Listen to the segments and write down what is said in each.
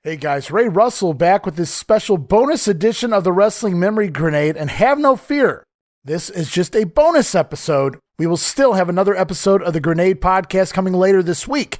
Hey guys, Ray Russell back with this special bonus edition of the Wrestling Memory Grenade, and have no fear, this is just a bonus episode. We will still have another episode of the Grenade podcast coming later this week.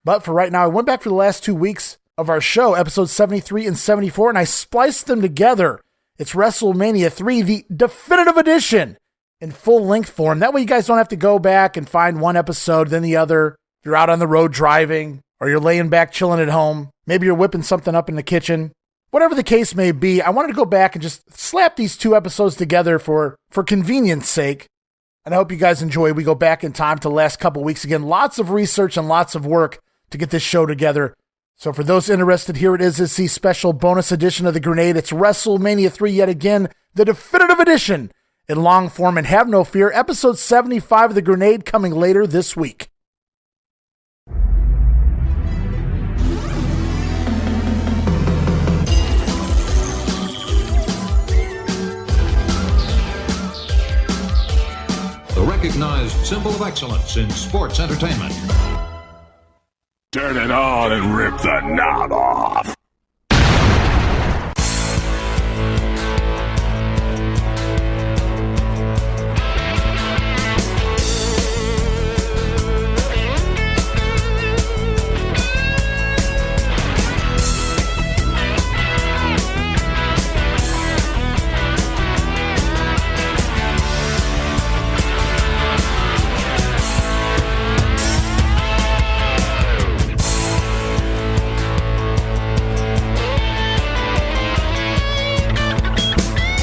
But for right now, I went back for the last 2 weeks of our show, episodes 73 and 74, and I spliced them together. It's WrestleMania III, the definitive edition, in full-length form. That way you guys don't have to go back and find one episode, then the other. You're out on the road driving, or you're laying back chilling at home. Maybe you're whipping something up in the kitchen. Whatever the case may be, I wanted to go back and just slap these two episodes together for convenience sake. And I hope you guys enjoy. We go back in time to the last couple weeks. Again, lots of research and lots of work to get this show together. So for those interested, here it is. It's the special bonus edition of the Grenade. It's WrestleMania III yet again, the definitive edition in long form. And have no fear, episode 75 of the Grenade coming later this week. The recognized symbol of excellence in sports entertainment. Turn it on and rip the knob off.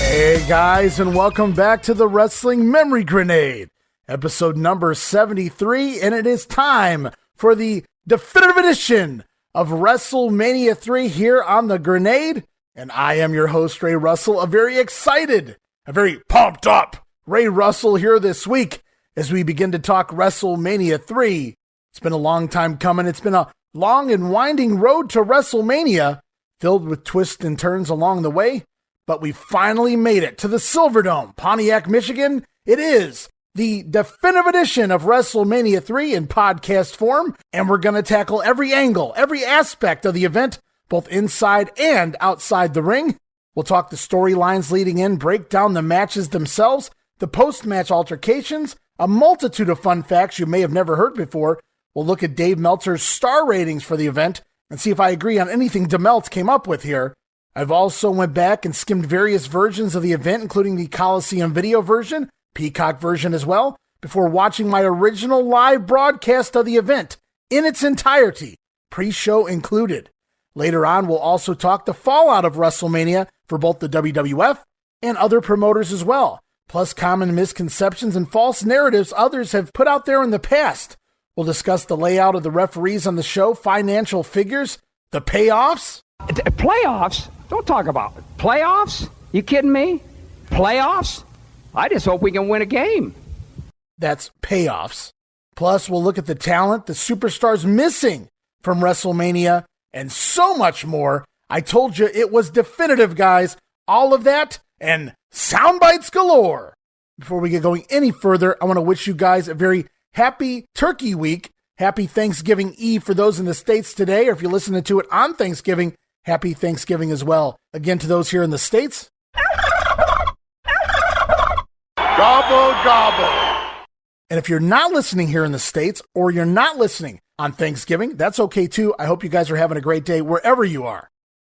Hey guys, and welcome back to the Wrestling Memory Grenade, episode number 73, and it is time for the definitive edition of WrestleMania 3 here on the Grenade, and I am your host, Ray Russell, a very excited, a very pumped up Ray Russell here this week as we begin to talk WrestleMania 3. It's been a long time coming. It's been a long and winding road to WrestleMania, filled with twists and turns along the way. But we finally made it to the Silverdome, Pontiac, Michigan. It is the definitive edition of WrestleMania 3 in podcast form, and we're going to tackle every angle, every aspect of the event, both inside and outside the ring. We'll talk the storylines leading in, break down the matches themselves, the post-match altercations, a multitude of fun facts you may have never heard before. We'll look at Dave Meltzer's star ratings for the event and see if I agree on anything DeMeltz came up with here. I've also went back and skimmed various versions of the event, including the Coliseum video version, Peacock version as well, before watching my original live broadcast of the event in its entirety, pre-show included. Later on, we'll also talk the fallout of WrestleMania for both the WWF and other promoters as well, plus common misconceptions and false narratives others have put out there in the past. We'll discuss the layout of the referees on the show, financial figures, the payoffs. Playoffs? Don't talk about it. Playoffs? You kidding me? Playoffs? I just hope we can win a game. That's payoffs. Plus, we'll look at the talent, the superstars missing from WrestleMania, and so much more. I told you it was definitive, guys. All of that and sound bites galore. Before we get going any further, I want to wish you guys a very happy Turkey Week. Happy Thanksgiving Eve for those in the States today, or if you're listening to it on Thanksgiving, happy Thanksgiving as well. Again, to those here in the States. Gobble, gobble. And if you're not listening here in the States, or you're not listening on Thanksgiving, that's okay too. I hope you guys are having a great day wherever you are.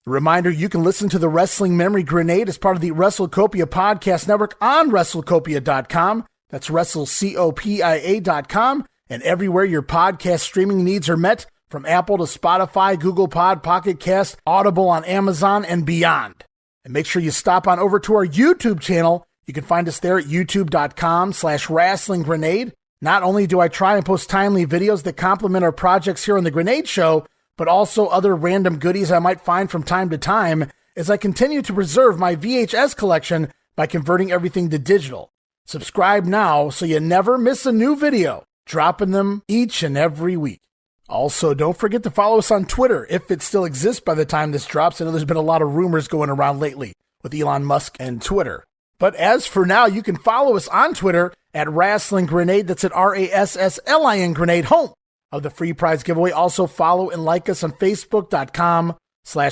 A reminder, you can listen to the Wrestling Memory Grenade as part of the WrestleCopia Podcast Network on WrestleCopia.com. That's WrestleCopia.com. And everywhere your podcast streaming needs are met, from Apple to Spotify, Google Pod, Pocket Cast, Audible on Amazon, and beyond. And make sure you stop on over to our YouTube channel. You can find us there at youtube.com/wrestlinggrenade. Not only do I try and post timely videos that complement our projects here on the Grenade Show, but also other random goodies I might find from time to time as I continue to preserve my VHS collection by converting everything to digital. Subscribe now so you never miss a new video, dropping them each and every week. Also, don't forget to follow us on Twitter, if it still exists by the time this drops. I know there's been a lot of rumors going around lately with Elon Musk and Twitter. But as for now, you can follow us on Twitter at Wrestling Grenade. That's at RASSLIN Grenade, home of the free prize giveaway. Also follow and like us on Facebook.com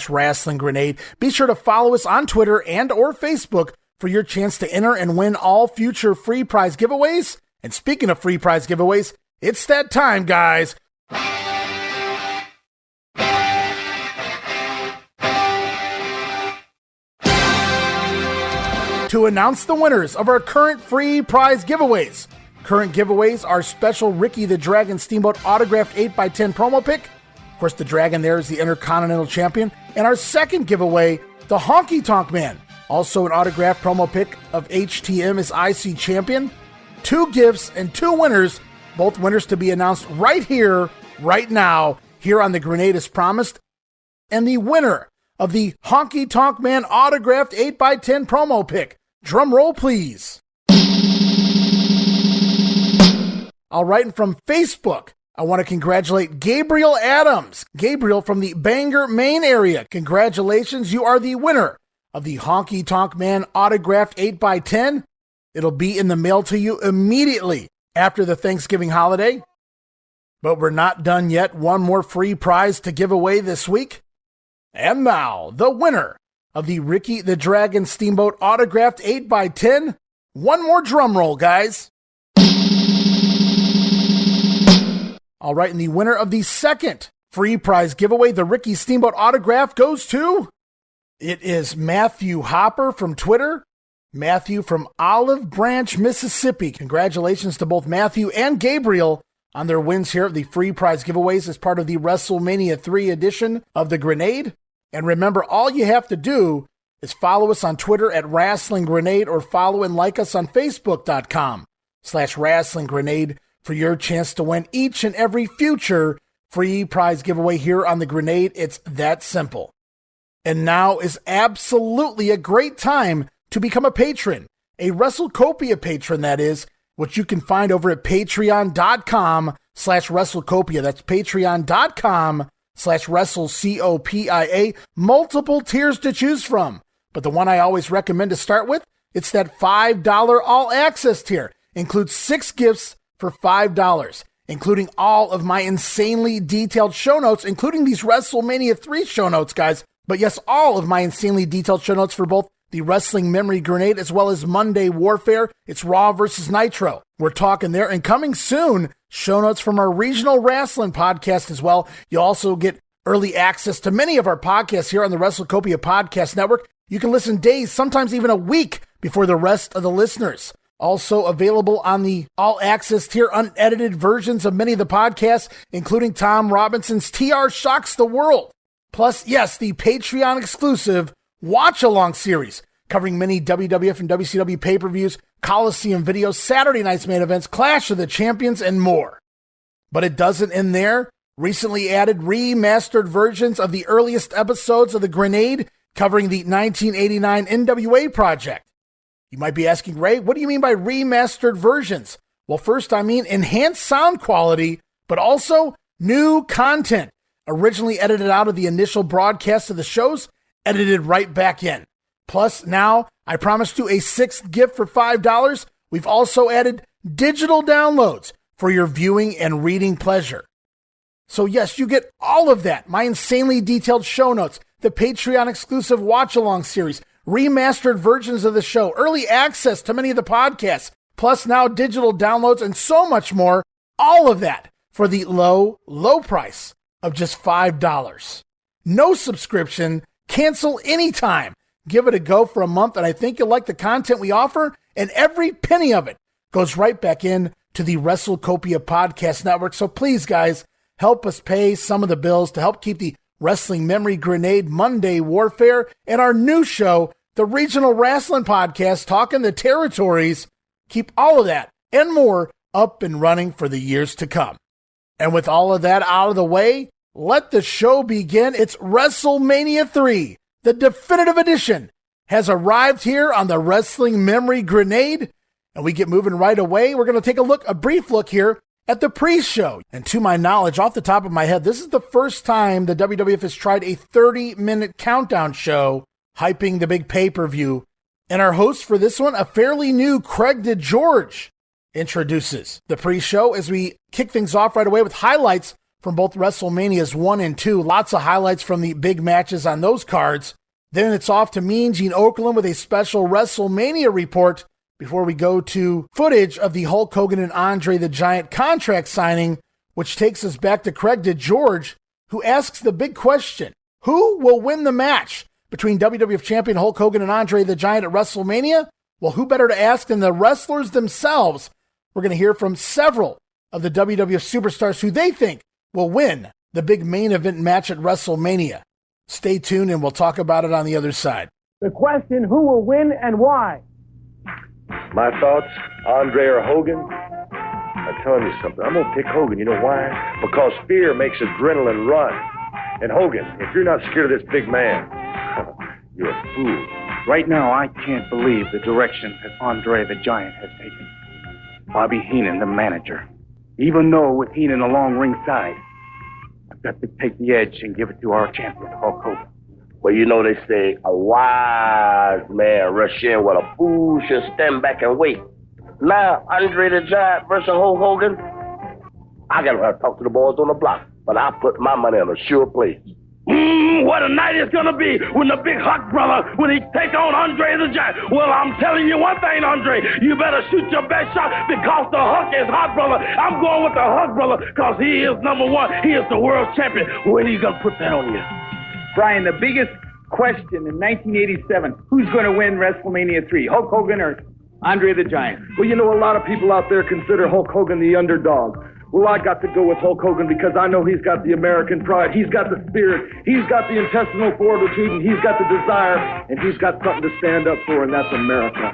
wrestling grenade. Be sure to follow us on Twitter and or Facebook for your chance to enter and win all future free prize giveaways. And speaking of free prize giveaways, it's that time, guys. To announce the winners of our current free prize giveaways. Current giveaways are special Ricky the Dragon Steamboat autographed 8x10 promo pick. Of course, the Dragon there is the Intercontinental Champion. And our second giveaway, the Honky Tonk Man, also an autographed promo pick of HTM as IC Champion. 2 gifts and 2 winners, both winners to be announced right here, right now, here on the Grenade as promised. And the winner of the Honky Tonk Man autographed 8x10 promo pick. Drum roll, please. All right, and from Facebook, I want to congratulate Gabriel Adams. Gabriel from the Bangor, Maine area. Congratulations, you are the winner of the Honky Tonk Man autographed 8x10. It'll be in the mail to you immediately after the Thanksgiving holiday. But we're not done yet. One more free prize to give away this week. And now, the winner of the Ricky the Dragon Steamboat autographed 8x10. One more drum roll, guys. All right, and the winner of the second free prize giveaway, the Ricky Steamboat autograph, goes to... It is Matthew Hopper from Twitter. Matthew from Olive Branch, Mississippi. Congratulations to both Matthew and Gabriel on their wins here of the free prize giveaways as part of the WrestleMania 3 edition of the Grenade. And remember, all you have to do is follow us on Twitter at Wrestling Grenade or follow and like us on Facebook.com/Wrestling Grenade for your chance to win each and every future free prize giveaway here on the Grenade. It's that simple. And now is absolutely a great time to become a patron, a WrestleCopia patron, that is, which you can find over at patreon.com/WrestleCopia. That's patreon.com/WrestleCopia. Multiple tiers to choose from. But the one I always recommend to start with, it's that $5 all access tier. Includes 6 gifts for $5, including all of my insanely detailed show notes, including these WrestleMania 3 show notes, guys. But yes, all of my insanely detailed show notes for both the Wrestling Memory Grenade as well as Monday Warfare. It's Raw versus Nitro. We're talking there. And coming soon, show notes from our regional wrestling podcast as well. You'll also get early access to many of our podcasts here on the WrestleCopia Podcast Network. You can listen days, sometimes even a week before the rest of the listeners. Also available on the all-access tier, unedited versions of many of the podcasts, including Tom Robinson's TR Shocks the World. Plus, yes, the Patreon-exclusive watch-along series covering many WWF and WCW pay-per-views, Coliseum videos, Saturday night's main events, Clash of the Champions, and more. But it doesn't end there. Recently added remastered versions of the earliest episodes of The Grenade covering the 1989 NWA project. You might be asking, Ray, what do you mean by remastered versions? Well, first, I mean enhanced sound quality, but also new content. Originally edited out of the initial broadcast of the shows, edited right back in. Plus, now, I promised you a 6th gift for $5. We've also added digital downloads for your viewing and reading pleasure. So yes, you get all of that. My insanely detailed show notes, the Patreon-exclusive watch-along series, remastered versions of the show, early access to many of the podcasts, plus now digital downloads and so much more. All of that for the low, low price of just $5. No subscription, cancel anytime. Give it a go for a month, and I think you'll like the content we offer, and every penny of it goes right back in to the WrestleCopia Podcast Network. So please, guys, help us pay some of the bills to help keep the Wrestling Memory Grenade, Monday Warfare, and our new show, the Regional Wrestling Podcast, Talking the Territories. Keep all of that and more up and running for the years to come. And with all of that out of the way, let the show begin. It's WrestleMania 3, the definitive edition, has arrived here on the Wrestling Memory Grenade. And we get moving right away. We're going to take a brief look here at the pre-show. And to my knowledge, off the top of my head, this is the first time the WWF has tried a 30-minute countdown show hyping the big pay-per-view. And our host for this one, a fairly new Craig DeGeorge, introduces the pre-show as we kick things off right away with highlights from both WrestleManias 1 and 2. Lots of highlights from the big matches on those cards. Then it's off to Mean Gene Okerlund with a special WrestleMania report before we go to footage of the Hulk Hogan and Andre the Giant contract signing, which takes us back to Craig DeGeorge, who asks the big question: who will win the match between WWF Champion Hulk Hogan and Andre the Giant at WrestleMania? Well, who better to ask than the wrestlers themselves? We're going to hear from several of the WWF superstars who they think will win the big main event match at WrestleMania. Stay tuned and we'll talk about it on the other side. The question, who will win and why? My thoughts, Andre or Hogan? I'm telling you something. I'm going to pick Hogan. You know why? Because fear makes adrenaline run. And Hogan, if you're not scared of this big man, you're a fool. Right now, I can't believe the direction that Andre the Giant has taken. Bobby Heenan, the manager. Even though with Heenan along ringside, I've got to take the edge and give it to our champion, Hulk Hogan. Well, you know they say a wise man rush in while a fool should stand back and wait. Now, Andre the Giant versus Hulk Hogan, I got to talk to the boys on the block, but I put my money on a sure place. What a night it's gonna be when the big Hawk brother, when he take on Andre the Giant. Well, I'm telling you one thing, Andre, you better shoot your best shot because the Hawk is Hawk brother. I'm going with the Hawk brother because he is number one. He is the world champion. When are you gonna put that on you? Brian, the biggest question in 1987, who's going to win WrestleMania 3, Hulk Hogan or Andre the Giant? Well, you know, a lot of people out there consider Hulk Hogan the underdog. Well, I got to go with Hulk Hogan because I know he's got the American pride, he's got the spirit, he's got the intestinal fortitude, and he's got the desire, and he's got something to stand up for, and that's America.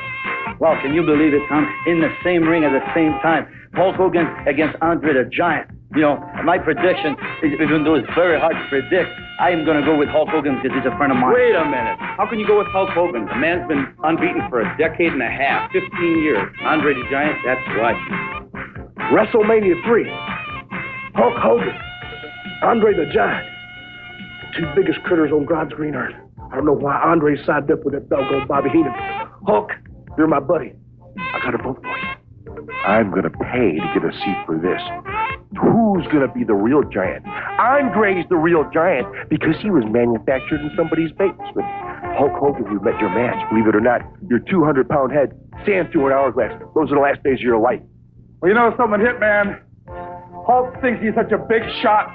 Well, can you believe it, Tom? In the same ring at the same time, Hulk Hogan against Andre the Giant. You know, my prediction, even though it's very hard to predict, I am going to go with Hulk Hogan because he's a friend of mine. Wait a minute. How can you go with Hulk Hogan? The man's been unbeaten for a decade and a half, 15 years. Andre the Giant, that's right. WrestleMania 3, Hulk Hogan, Andre the Giant, the two biggest critters on God's green earth. I don't know why Andre sided up with that doggone Bobby Heenan. Hulk, you're my buddy. I got a vote for you. I'm gonna pay to get a seat for this. Who's gonna be the real giant? Andre's the real giant because he was manufactured in somebody's basement. Hulk Hogan, you met your match. Believe it or not, your 200-pound head stands through an hourglass. Those are the last days of your life. Well, you know something, Hitman? Hulk thinks he's such a big shot.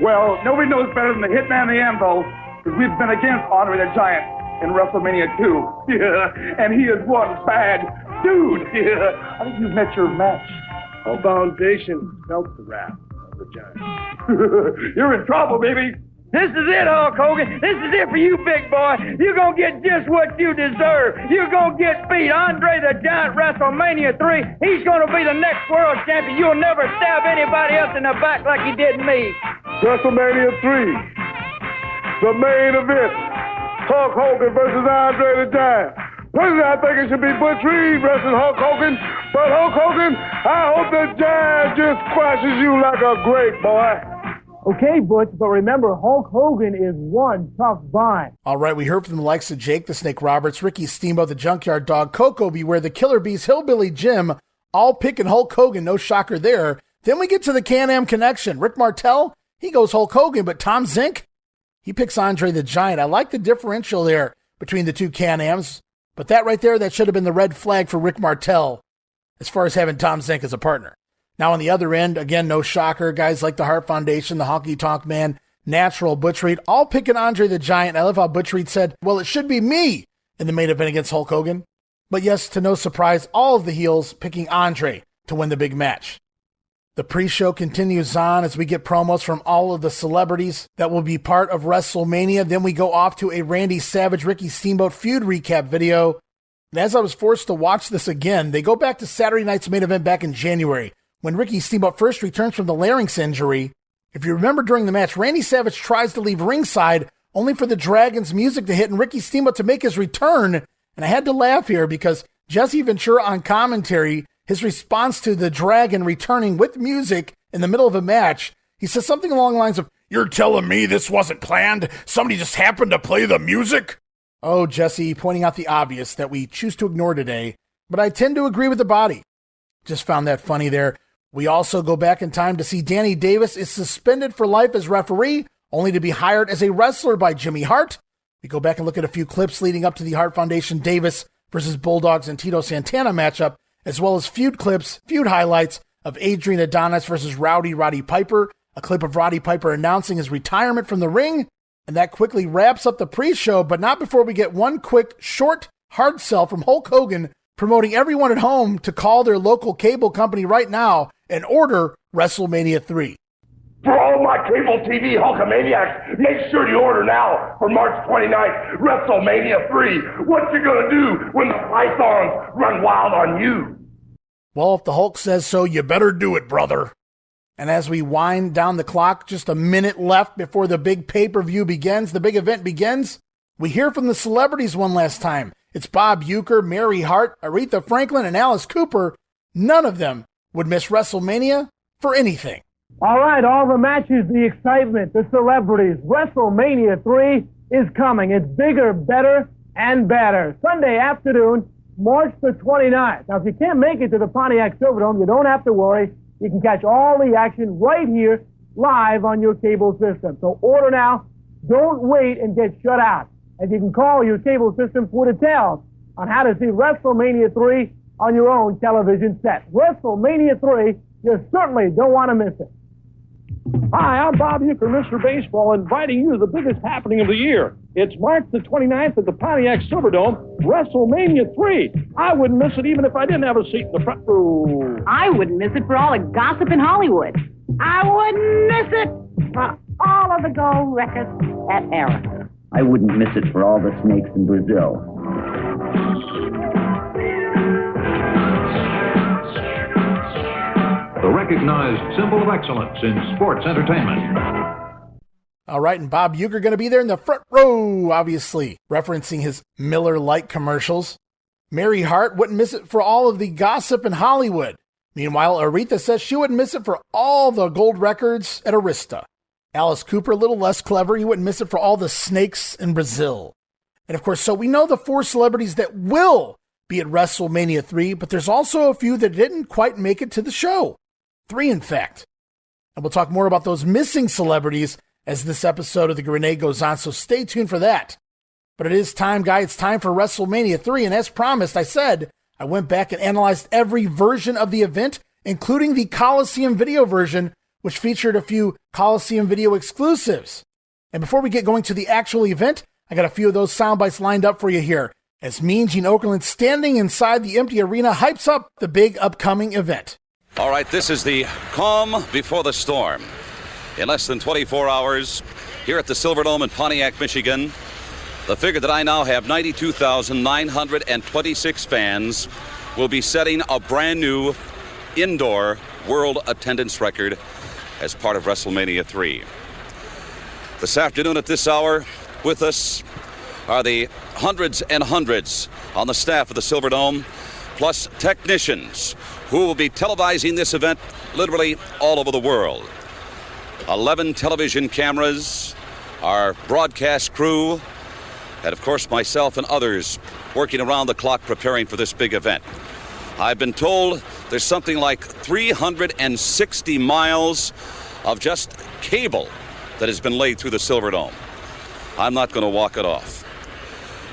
Well, nobody knows better than the Hitman the Anvil, because we've been against Andre the Giant in WrestleMania 2. Yeah, and he is one bad dude. Yeah. I think you've met your match. Our foundation felt the wrath of the Giant. You're in trouble, baby. This is it, Hulk Hogan. This is it for you, big boy. You're going to get just what you deserve. You're going to get beat. Andre the Giant, WrestleMania 3. He's going to be the next world champion. You'll never stab anybody else in the back like you did me. WrestleMania 3. The main event. Hulk Hogan versus Andre the Giant. Personally, I think it should be Butch Reed versus Hulk Hogan. But Hulk Hogan, I hope the Giant just squashes you like a grape, boy. Okay, Butch, but remember, Hulk Hogan is one tough vine. All right, we heard from the likes of Jake the Snake Roberts, Ricky Steamboat, the Junkyard Dog, Coco Beware, the Killer Bees, Hillbilly Jim, all picking Hulk Hogan. No shocker there. Then we get to the Can-Am connection. Rick Martel, he goes Hulk Hogan, but Tom Zink, he picks Andre the Giant. I like the differential there between the two Can-Ams, but that right there, that should have been the red flag for Rick Martel as far as having Tom Zink as a partner. Now on the other end, again, no shocker, guys like the Hart Foundation, the Honky Tonk Man, Natural, Butch Reed, all picking Andre the Giant. I love how Butch Reed said, well, it should be me in the main event against Hulk Hogan. But yes, to no surprise, all of the heels picking Andre to win the big match. The pre-show continues on as we get promos from all of the celebrities that will be part of WrestleMania. Then we go off to a Randy Savage, Ricky Steamboat feud recap video. And as I was forced to watch this again, they go back to Saturday night's main event back in January, when Ricky Steamboat first returns from the larynx injury. If you remember during the match, Randy Savage tries to leave ringside only for the Dragon's music to hit and Ricky Steamboat to make his return. And I had to laugh here because Jesse Ventura on commentary, his response to the Dragon returning with music in the middle of a match, he says something along the lines of, "You're telling me this wasn't planned? Somebody just happened to play the music?" Oh, Jesse, pointing out the obvious that we choose to ignore today, but I tend to agree with the body. Just found that funny there. We also go back in time to see Danny Davis is suspended for life as referee, only to be hired as a wrestler by Jimmy Hart. We go back and look at a few clips leading up to the Hart Foundation Davis versus Bulldogs and Tito Santana matchup, as well as feud clips, feud highlights of Adrian Adonis versus Roddy Piper, a clip of Roddy Piper announcing his retirement from the ring, and that quickly wraps up the pre-show, but not before we get one quick, short, hard sell from Hulk Hogan promoting everyone at home to call their local cable company right now and order WrestleMania 3. For all my cable TV Hulkamaniacs, make sure you order now for March 29th, WrestleMania 3. What you gonna do when the pythons run wild on you? Well, if the Hulk says so, you better do it, brother. And as we wind down the clock, just a minute left before the big pay-per-view begins, the big event begins, we hear from the celebrities one last time. It's Bob Uecker, Mary Hart, Aretha Franklin, and Alice Cooper. None of them would miss WrestleMania for anything. All right, all the matches, the excitement, the celebrities. WrestleMania 3 is coming. It's bigger, better, and better. Sunday afternoon, March the 29th. Now, if you can't make it to the Pontiac Silverdome, you don't have to worry. You can catch all the action right here, live on your cable system. So order now. Don't wait and get shut out. And you can call your cable system for details on how to see WrestleMania 3 on your own television set. WrestleMania 3, you certainly don't want to miss it. Hi, I'm Bob Uecker, Mr. Baseball, inviting you to the biggest happening of the year. It's March the 29th at the Pontiac Silverdome, WrestleMania 3. I wouldn't miss it even if I didn't have a seat in the front row. I wouldn't miss it for all the gossip in Hollywood. I wouldn't miss it for all of the gold records at Erica. I wouldn't miss it for all the snakes in Brazil. The recognized symbol of excellence in sports entertainment. All right, and Bob Uecker going to be there in the front row, obviously, referencing his Miller Lite commercials. Mary Hart wouldn't miss it for all of the gossip in Hollywood. Meanwhile, Aretha says she wouldn't miss it for all the gold records at Arista. Alice Cooper, a little less clever, he wouldn't miss it for all the snakes in Brazil. And of course, so we know the 4 celebrities that will be at WrestleMania 3, but there's also a few that didn't quite make it to the show. 3, in fact. And we'll talk more about those missing celebrities as this episode of The Grenade goes on, so stay tuned for that. But it is time, guys. It's time for WrestleMania 3, and as promised, I said I went back and analyzed every version of the event, including the Coliseum video version, which featured a few Coliseum video exclusives. And before we get going to the actual event, I got a few of those sound bites lined up for you here, as Mean Gene Okerlund, standing inside the empty arena, hypes up the big upcoming event. All right, this is the calm before the storm. In less than 24 hours, here at the Silverdome in Pontiac, Michigan, the figure that I now have, 92,926 fans, will be setting a brand new indoor world attendance record as part of WrestleMania 3. This afternoon at this hour, with us are the hundreds and hundreds on the staff of the Silverdome, plus technicians who will be televising this event literally all over the world. 11 television cameras, our broadcast crew, and of course myself and others working around the clock preparing for this big event. I've been told there's something like 360 miles of just cable that has been laid through the Silverdome. I'm not going to walk it off.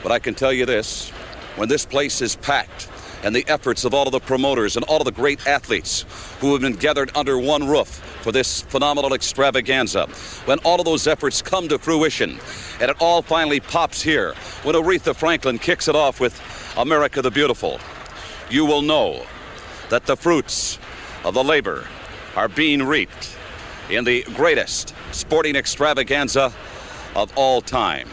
But I can tell you this, when this place is packed, and the efforts of all of the promoters and all of the great athletes who have been gathered under one roof for this phenomenal extravaganza, when all of those efforts come to fruition, and it all finally pops here, when Aretha Franklin kicks it off with America the Beautiful, you will know that the fruits of the labor are being reaped in the greatest sporting extravaganza of all time.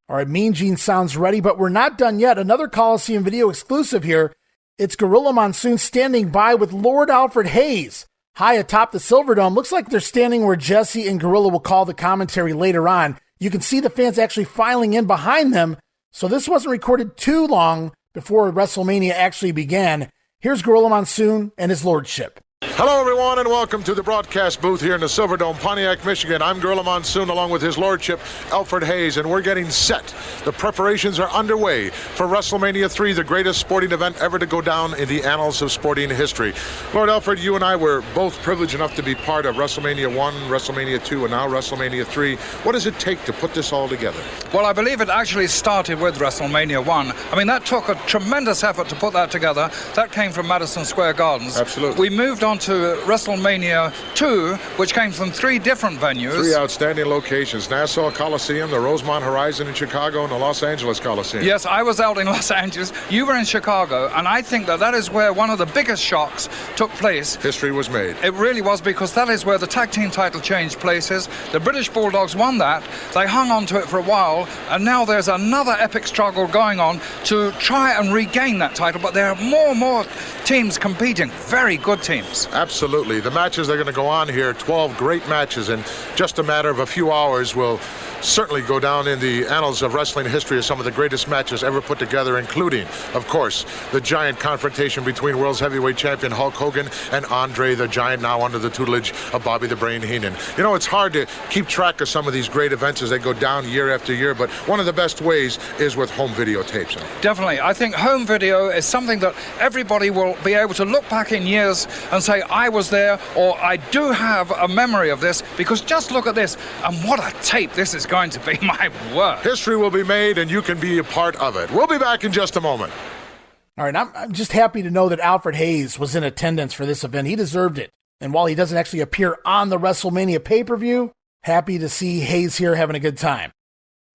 All right, Mean Gene sounds ready, but we're not done yet. Another Coliseum video exclusive here. It's Gorilla Monsoon standing by with Lord Alfred Hayes high atop the Silverdome. Looks like they're standing where Jesse and Gorilla will call the commentary later on. You can see the fans actually filing in behind them, so this wasn't recorded too long before WrestleMania actually began. Here's Gorilla Monsoon and his lordship. Hello, everyone, and welcome to the broadcast booth here in the Silverdome, Pontiac, Michigan. I'm Gorilla Monsoon, along with his lordship, Alfred Hayes, and we're getting set. The preparations are underway for WrestleMania III, the greatest sporting event ever to go down in the annals of sporting history. Lord Alfred, you and I were both privileged enough to be part of WrestleMania I, WrestleMania II, and now WrestleMania III. What does it take to put this all together? Well, I believe it actually started with WrestleMania I. I mean, that took a tremendous effort to put that together. That came from Madison Square Gardens. Absolutely. We moved on to WrestleMania II, which came from 3 different venues. 3 outstanding locations: Nassau Coliseum, the Rosemont Horizon in Chicago, and the Los Angeles Coliseum. Yes, I was out in Los Angeles. You were in Chicago, and I think that is where one of the biggest shocks took place. History was made. It really was, because that is where the tag team title changed places. The British Bulldogs won that. They hung on to it for a while, and now there's another epic struggle going on to try and regain that title, but there are more and more teams competing. Very good teams. Absolutely. The matches that are going to go on here, 12 great matches in just a matter of a few hours, will certainly go down in the annals of wrestling history as some of the greatest matches ever put together, including, of course, the giant confrontation between world's heavyweight champion Hulk Hogan and Andre the Giant, now under the tutelage of Bobby the Brain Heenan. You know, it's hard to keep track of some of these great events as they go down year after year, but one of the best ways is with home videotapes. Definitely. I think home video is something that everybody will be able to look back in years and say, I was there, or I do have a memory of this, because just look at this, and what a tape this is going to be. My word. History will be made, and you can be a part of it. We'll be back in just a moment. All right, I'm just happy to know that Alfred Hayes was in attendance for this event. He deserved it. And while he doesn't actually appear on the WrestleMania pay-per-view, happy to see Hayes here having a good time.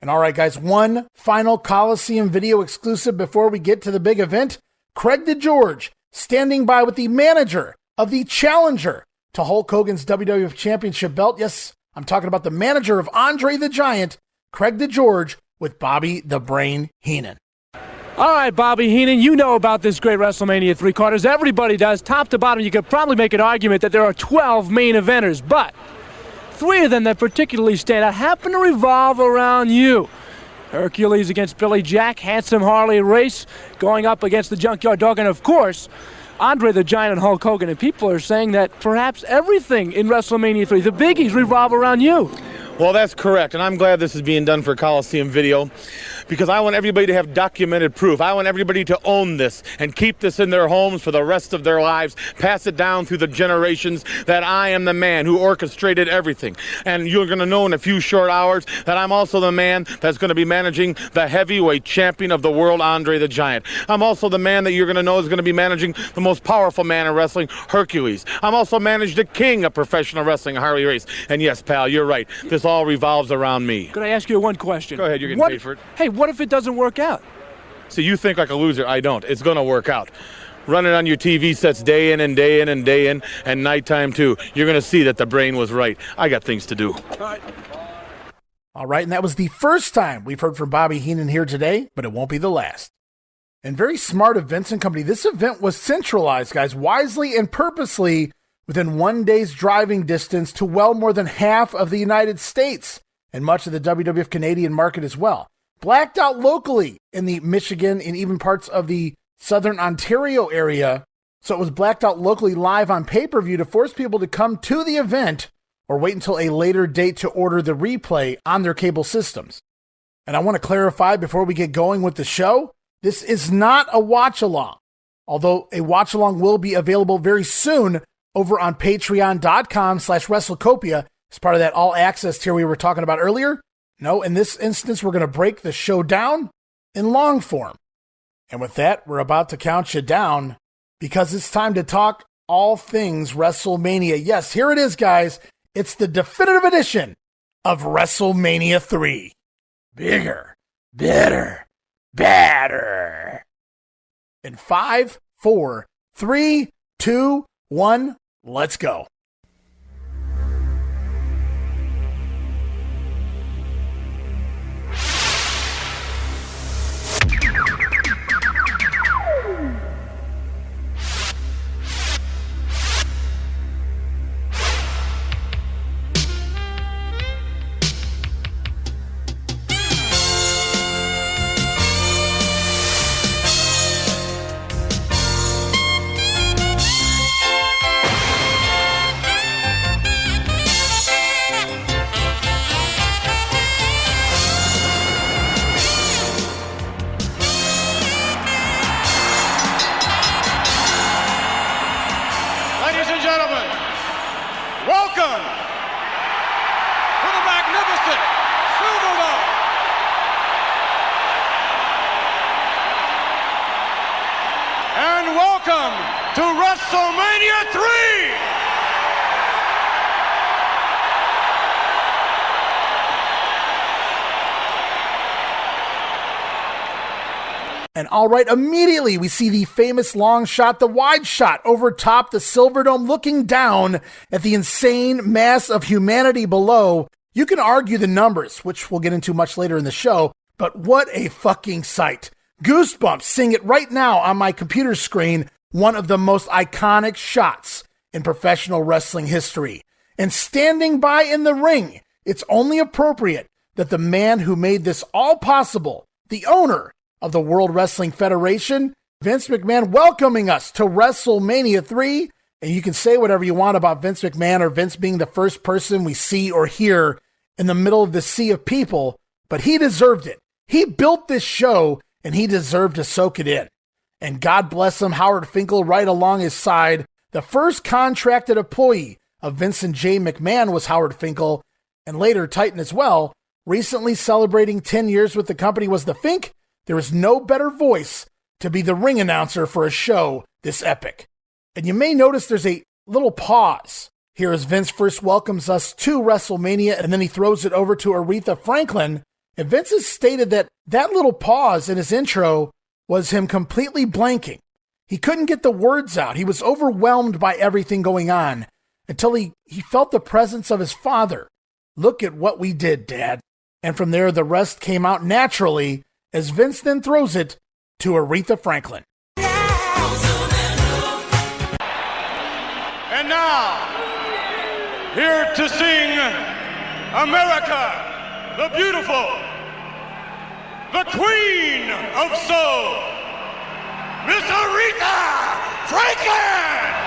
And all right, guys, one final Coliseum video exclusive before we get to the big event. Craig DeGeorge standing by with the manager of the challenger to Hulk Hogan's WWF Championship belt. Yes, I'm talking about the manager of Andre the Giant, Craig DeGeorge, with Bobby the Brain Heenan. All right, Bobby Heenan, you know about this great WrestleMania 3 quarters. Everybody does. Top to bottom, you could probably make an argument that there are 12 main eventers, but 3 of them that particularly stand out happen to revolve around you. Hercules against Billy Jack, handsome Harley Race going up against the Junkyard Dog, and of course, Andre the Giant and Hulk Hogan. And people are saying that perhaps everything in WrestleMania 3, the biggies, revolve around you. Well, that's correct, and I'm glad this is being done for Coliseum Video, because I want everybody to have documented proof. I want everybody to own this and keep this in their homes for the rest of their lives, pass it down through the generations that I am the man who orchestrated everything. And you're going to know in a few short hours that I'm also the man that's going to be managing the heavyweight champion of the world, Andre the Giant. I'm also the man that you're going to know is going to be managing the most powerful man in wrestling, Hercules. I'm also managed the king of professional wrestling, Harley Race. And yes, pal, you're right. This all revolves around me. Could I ask you one question? Go ahead, you're getting paid for it. Hey, what if it doesn't work out? So you think like a loser. I don't. It's going to work out. Run it on your TV sets day in and day in and day in, and nighttime too. You're going to see that the brain was right. I got things to do. All right, and that was the first time we've heard from Bobby Heenan here today, but it won't be the last. And very smart of Vince and company. This event was centralized, guys, wisely and purposely within 1 day's driving distance to well more than half of the United States and much of the WWF Canadian market as well. Blacked out locally in the Michigan and even parts of the Southern Ontario area. So it was blacked out locally live on pay-per-view to force people to come to the event or wait until a later date to order the replay on their cable systems. And I want to clarify before we get going with the show, this is not a watch-along, although a watch-along will be available very soon over on patreon.com/WrestleCopia as part of that all-access tier we were talking about earlier. No, in this instance, we're going to break the show down in long form. And with that, we're about to count you down because it's time to talk all things WrestleMania. Yes, here it is, guys. It's the definitive edition of WrestleMania 3. Bigger, better, badder. In 5, 4, 3, 2, 1, let's go. for the magnificent Silverdome. And welcome to WrestleMania 3. And all right, immediately we see the famous long shot, the wide shot over top the Silverdome, looking down at the insane mass of humanity below. You can argue the numbers, which we'll get into much later in the show, but what a fucking sight. Goosebumps, seeing it right now on my computer screen, one of the most iconic shots in professional wrestling history. And standing by in the ring, it's only appropriate that the man who made this all possible, the owner of the World Wrestling Federation, Vince McMahon, welcoming us to WrestleMania 3. And you can say whatever you want about Vince McMahon or Vince being the first person we see or hear in the middle of the sea of people, but he deserved it. He built this show, and he deserved to soak it in. And God bless him, Howard Finkel right along his side. The first contracted employee of Vincent J. McMahon was Howard Finkel, and later Titan as well. Recently celebrating 10 years with the company was the Fink. There is no better voice to be the ring announcer for a show this epic. And you may notice there's a little pause here as Vince first welcomes us to WrestleMania, and then he throws it over to Aretha Franklin. And Vince has stated that that little pause in his intro was him completely blanking. He couldn't get the words out. He was overwhelmed by everything going on until he felt the presence of his father. Look at what we did, Dad. And from there, the rest came out naturally as Vince then throws it to Aretha Franklin. And now, here to sing America the Beautiful, the Queen of Soul, Miss Aretha Franklin!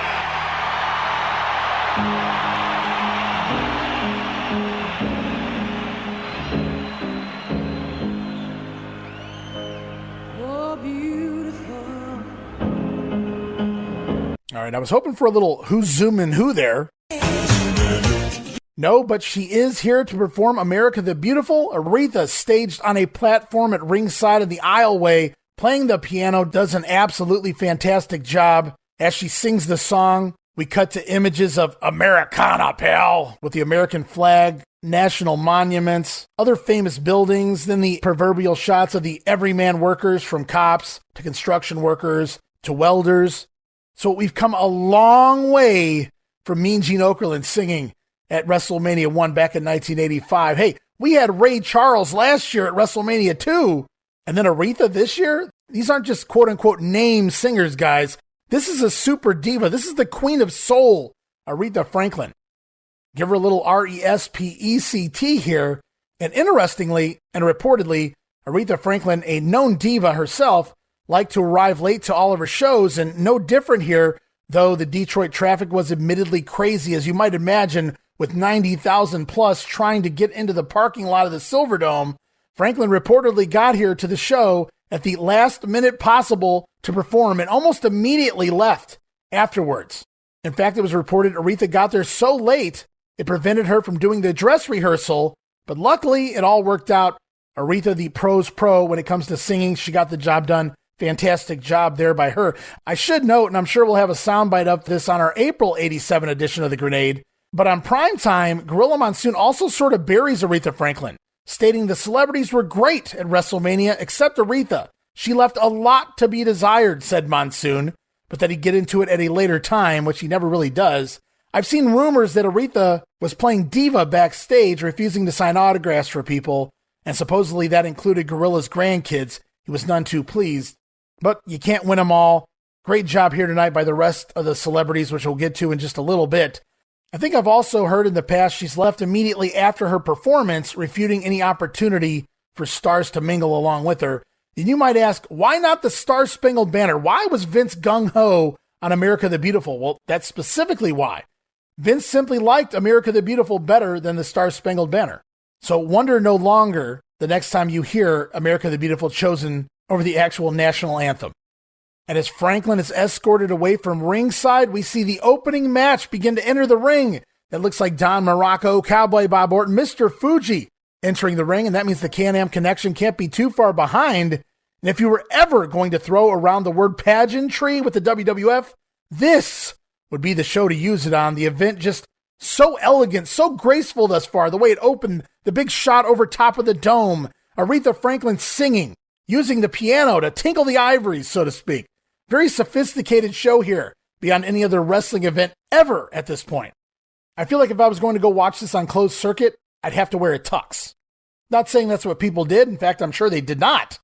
All right, I was hoping for a little who's zooming who there. No, but she is here to perform America the Beautiful. Aretha, staged on a platform at ringside of the aisleway, playing the piano, does an absolutely fantastic job. As she sings the song, we cut to images of Americana, pal, with the American flag, national monuments, other famous buildings, then the proverbial shots of the everyman workers, from cops to construction workers to welders. So we've come a long way from Mean Gene Okerlund singing at WrestleMania 1 back in 1985. Hey, we had Ray Charles last year at WrestleMania 2, and then Aretha this year? These aren't just quote-unquote name singers, guys. This is a super diva. This is the Queen of Soul, Aretha Franklin. Give her a little R-E-S-P-E-C-T here. And interestingly and reportedly, Aretha Franklin, a known diva herself, liked to arrive late to all of her shows, and no different here, though the Detroit traffic was admittedly crazy, as you might imagine, with 90,000 plus trying to get into the parking lot of the Silverdome. Franklin reportedly got here to the show at the last minute possible to perform and almost immediately left afterwards. In fact, it was reported Aretha got there so late it prevented her from doing the dress rehearsal, but luckily it all worked out. Aretha, the pro's pro when it comes to singing, she got the job done. Fantastic job there by her. I should note, and I'm sure we'll have a soundbite of this on our April 87 edition of The Grenade, but on primetime, Gorilla Monsoon also sort of buries Aretha Franklin, stating the celebrities were great at WrestleMania except Aretha. She left a lot to be desired, said Monsoon, but that he'd get into it at a later time, which he never really does. I've seen rumors that Aretha was playing diva backstage, refusing to sign autographs for people, and supposedly that included Gorilla's grandkids. He was none too pleased. But you can't win them all. Great job here tonight by the rest of the celebrities, which we'll get to in just a little bit. I think I've also heard in the past she's left immediately after her performance, refuting any opportunity for stars to mingle along with her. And you might ask, why not the Star Spangled Banner? Why was Vince gung-ho on America the Beautiful? Well, that's specifically why. Vince simply liked America the Beautiful better than the Star Spangled Banner. So wonder no longer the next time you hear America the Beautiful chosen over the actual national anthem. And as Franklin is escorted away from ringside, we see the opening match begin to enter the ring. That looks like Don Muraco, Cowboy Bob Orton, Mr. Fuji entering the ring, and that means the Can-Am Connection can't be too far behind. And if you were ever going to throw around the word pageantry with the WWF, this would be the show to use it on. The event just so elegant, so graceful thus far. The way it opened, the big shot over top of the dome, Aretha Franklin singing, using the piano to tinkle the ivories, so to speak. Very sophisticated show here, beyond any other wrestling event ever at this point. I feel like if I was going to go watch this on closed circuit, I'd have to wear a tux. Not saying that's what people did. In fact, I'm sure they did not.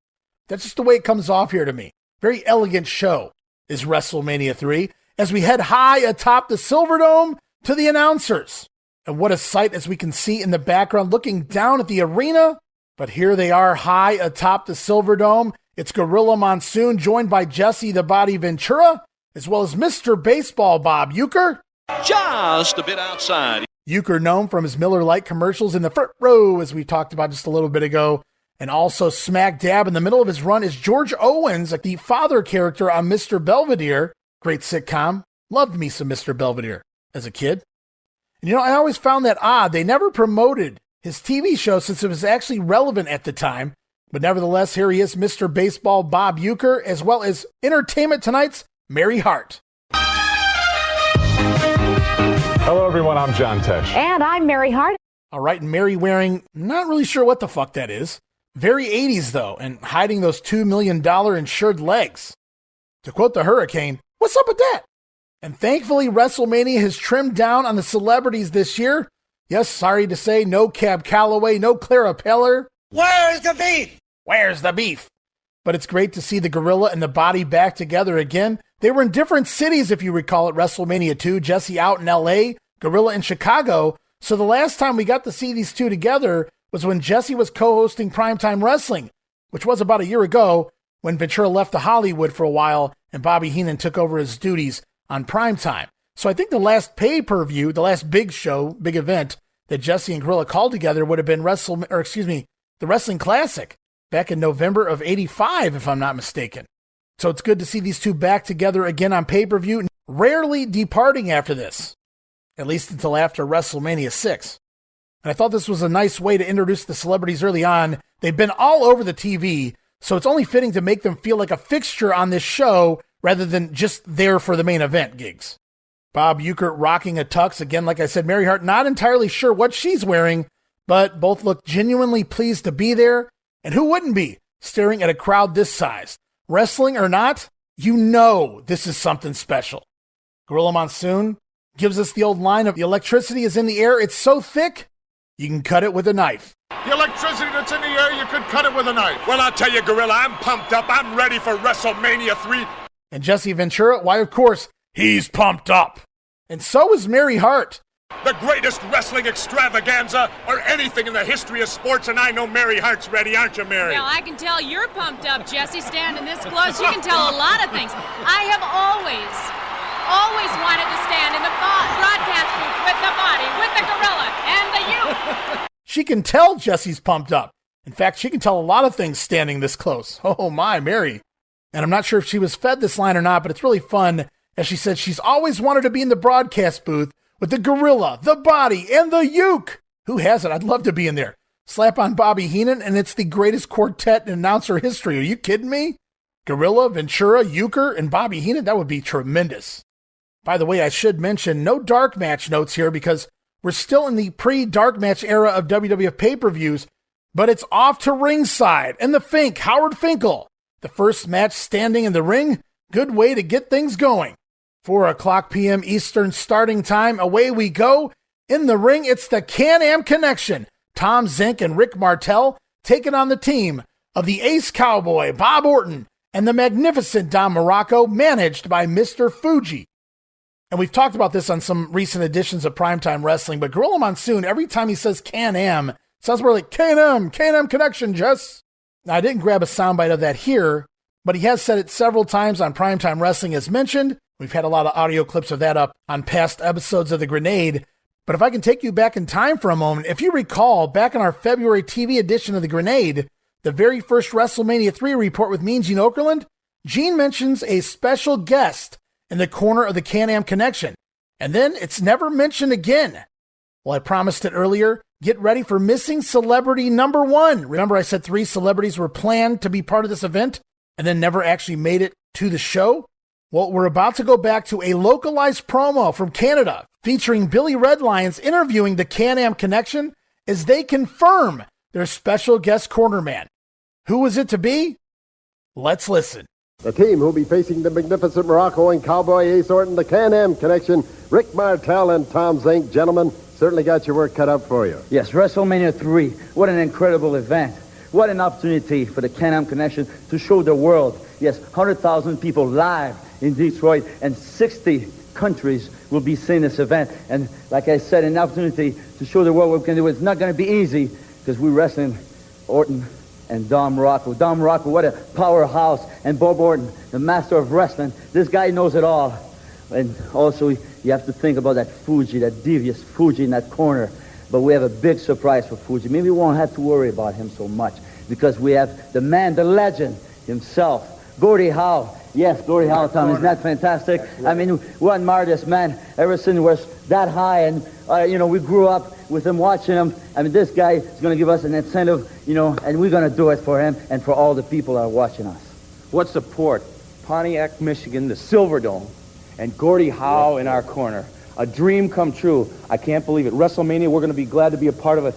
That's just the way it comes off here to me. Very elegant show is WrestleMania 3 as we head high atop the Silverdome to the announcers. And what a sight as we can see in the background looking down at the arena. But here they are high atop the Silverdome. It's Gorilla Monsoon joined by Jesse the Body Ventura as well as Mr. Baseball Bob Uecker. Just a bit outside. Uecker known from his Miller Lite commercials in the front row, as we talked about just a little bit ago. And also smack dab in the middle of his run is George Owens, like the father character on Mr. Belvedere. Great sitcom. Loved me some Mr. Belvedere as a kid. And I always found that odd. They never promoted his TV show since it was actually relevant at the time. But nevertheless, here he is, Mr. Baseball Bob Uecker, as well as Entertainment Tonight's Mary Hart. Hello, everyone. I'm John Tesh. And I'm Mary Hart. All right, and Mary wearing, not really sure what the fuck that is. Very 80s, though, and hiding those $2 million insured legs. To quote the Hurricane, what's up with that? And thankfully, WrestleMania has trimmed down on the celebrities this year. Yes, sorry to say, no Cab Calloway, no Clara Peller. Where's the beef? Where's the beef? But it's great to see the Gorilla and the Body back together again. They were in different cities, if you recall, at WrestleMania 2. Jesse out in L.A., Gorilla in Chicago. So the last time we got to see these two together was when Jesse was co-hosting Primetime Wrestling, which was about a year ago when Ventura left the Hollywood for a while and Bobby Heenan took over his duties on Primetime. So I think the last pay-per-view, the last big show, big event that Jesse and Gorilla called together would have been the Wrestling Classic back in November of '85, if I'm not mistaken. So it's good to see these two back together again on pay-per-view, rarely departing after this, at least until after WrestleMania 6. And I thought this was a nice way to introduce the celebrities early on. They've been all over the TV, so it's only fitting to make them feel like a fixture on this show rather than just there for the main event gigs. Bob Uecker rocking a tux. Again, like I said, Mary Hart not entirely sure what she's wearing, but both look genuinely pleased to be there. And who wouldn't be staring at a crowd this size? Wrestling or not, you know this is something special. Gorilla Monsoon gives us the old line of the electricity is in the air. It's so thick, you can cut it with a knife. The electricity that's in the air, you could cut it with a knife. Well, I'll tell you, Gorilla, I'm pumped up. I'm ready for WrestleMania 3. And Jesse Ventura, why, of course, he's pumped up. And so is Mary Hart. The greatest wrestling extravaganza or anything in the history of sports, and I know Mary Hart's ready, aren't you, Mary? Well, I can tell you're pumped up, Jesse, standing this close. You can tell a lot of things. I have always wanted to stand in the broadcast booth with the Body, with the Gorilla, and the youth. She can tell Jesse's pumped up. In fact, she can tell a lot of things standing this close. Oh my, Mary. And I'm not sure if she was fed this line or not, but it's really fun. As she said, she's always wanted to be in the broadcast booth with the Gorilla, the Body, and the Uke. Who hasn't? I'd love to be in there. Slap on Bobby Heenan, and it's the greatest quartet in announcer history. Are you kidding me? Gorilla, Ventura, Uecker, and Bobby Heenan? That would be tremendous. By the way, I should mention no dark match notes here because we're still in the pre-dark match era of WWF pay-per-views, but it's off to ringside. And the Fink, Howard Finkel, the first match standing in the ring. Good way to get things going. 4:00 p.m. Eastern starting time. Away we go. In the ring, it's the Can-Am Connection. Tom Zink and Rick Martel taking on the team of the Ace Cowboy, Bob Orton, and the magnificent Don Muraco, managed by Mr. Fuji. And we've talked about this on some recent editions of Primetime Wrestling, but Gorilla Monsoon, every time he says Can-Am, sounds more like Can-Am Connection, Jess. Now, I didn't grab a soundbite of that here, but he has said it several times on Primetime Wrestling as mentioned. We've had a lot of audio clips of that up on past episodes of The Grenade. But if I can take you back in time for a moment, if you recall, back in our February TV edition of The Grenade, the very first WrestleMania 3 report with Mean Gene Okerlund, Gene mentions a special guest in the corner of the Can-Am Connection. And then it's never mentioned again. Well, I promised it earlier. Get ready for missing celebrity number 1. Remember I said 3 celebrities were planned to be part of this event and then never actually made it to the show? Well, we're about to go back to a localized promo from Canada featuring Billy Red Lions interviewing the Can-Am Connection as they confirm their special guest cornerman. Who was it to be? Let's listen. The team who'll be facing the magnificent Muraco and Cowboy Ace Orton, the Can-Am Connection, Rick Martel and Tom Zink. Gentlemen, certainly got your work cut out for you. Yes, WrestleMania 3. What an incredible event. What an opportunity for the Can-Am Connection to show the world. Yes, 100,000 people live in Detroit and 60 countries will be seeing this event. And like I said, an opportunity to show the world what we can do. It's not going to be easy because we're wrestling Orton and Dom Muraco. Dom Muraco, what a powerhouse. And Bob Orton, the master of wrestling. This guy knows it all. And also, you have to think about that Fuji, that devious Fuji in that corner. But we have a big surprise for Fuji. Maybe we won't have to worry about him so much because we have the man, the legend himself, Gordie Howe. Yes, Gordie Howe, Tom. Isn't that fantastic? I mean, we admire this man ever since we were that high. And, we grew up with him, watching him. I mean, this guy is going to give us an incentive, and we're going to do it for him and for all the people that are watching us. What support? Pontiac, Michigan, the Silverdome, and Gordie Howe in our corner. A dream come true. I can't believe it. WrestleMania, we're going to be glad to be a part of it.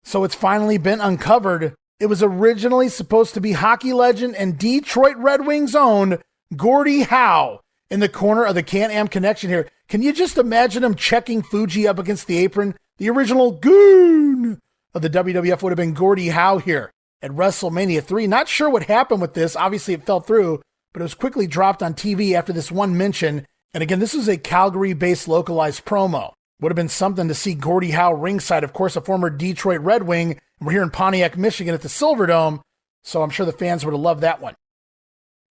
So it's finally been uncovered. It was originally supposed to be hockey legend and Detroit Red Wings own Gordie Howe in the corner of the Can-Am Connection here. Can you just imagine him checking Fuji up against the apron? The original goon of the WWF would have been Gordie Howe here at WrestleMania 3. Not sure what happened with this. Obviously, it fell through, but it was quickly dropped on TV after this one mention. And again, this was a Calgary-based localized promo. Would have been something to see Gordie Howe ringside, of course, a former Detroit Red Wing. And we're here in Pontiac, Michigan at the Silverdome, so I'm sure the fans would have loved that one.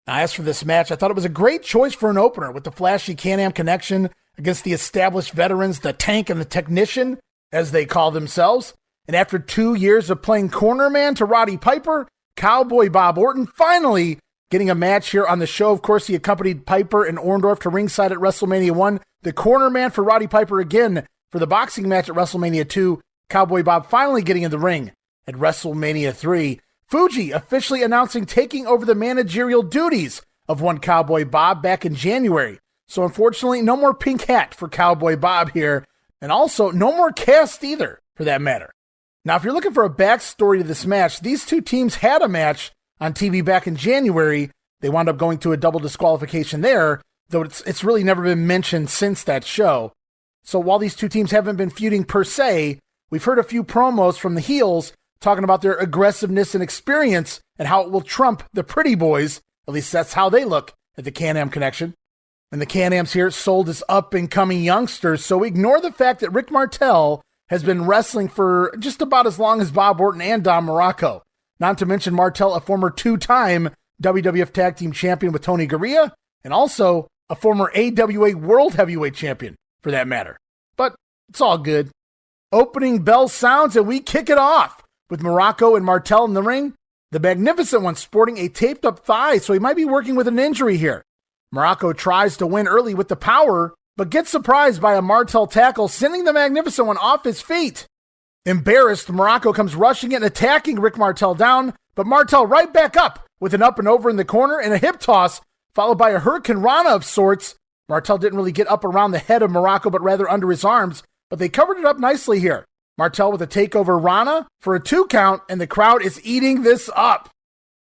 Now, as for this match, I thought it was a great choice for an opener with the flashy Can-Am Connection against the established veterans, the Tank and the Technician, as they call themselves. And after 2 years of playing cornerman to Roddy Piper, Cowboy Bob Orton finally getting a match here on the show. Of course, he accompanied Piper and Orndorff to ringside at WrestleMania 1. The cornerman for Roddy Piper again for the boxing match at WrestleMania 2. Cowboy Bob finally getting in the ring at WrestleMania 3. Fuji officially announcing taking over the managerial duties of one Cowboy Bob back in January. So unfortunately, no more pink hat for Cowboy Bob here. And also, no more cast either, for that matter. Now, if you're looking for a backstory to this match, these two teams had a match on TV back in January. They wound up going to a double disqualification there, though it's really never been mentioned since that show. So while these two teams haven't been feuding per se, we've heard a few promos from the heels talking about their aggressiveness and experience and how it will trump the pretty boys. At least that's how they look at the Can-Am Connection. And the Can-Ams here sold as up-and-coming youngsters, so ignore the fact that Rick Martel has been wrestling for just about as long as Bob Orton and Dom Muraco. Not to mention Martel, a former 2-time WWF Tag Team Champion with Tony Garea, and also a former AWA World Heavyweight Champion, for that matter. But it's all good. Opening bell sounds, and we kick it off with Muraco and Martel in the ring. The Magnificent One sporting a taped-up thigh, so he might be working with an injury here. Muraco tries to win early with the power, but gets surprised by a Martel tackle, sending the Magnificent One off his feet. Embarrassed, Muraco comes rushing in and attacking Rick Martel down, but Martel right back up with an up and over in the corner and a hip toss, followed by a Hurricane Rana of sorts. Martel didn't really get up around the head of Muraco, but rather under his arms, but they covered it up nicely here. Martel with a takeover Rana for a 2 count, and the crowd is eating this up.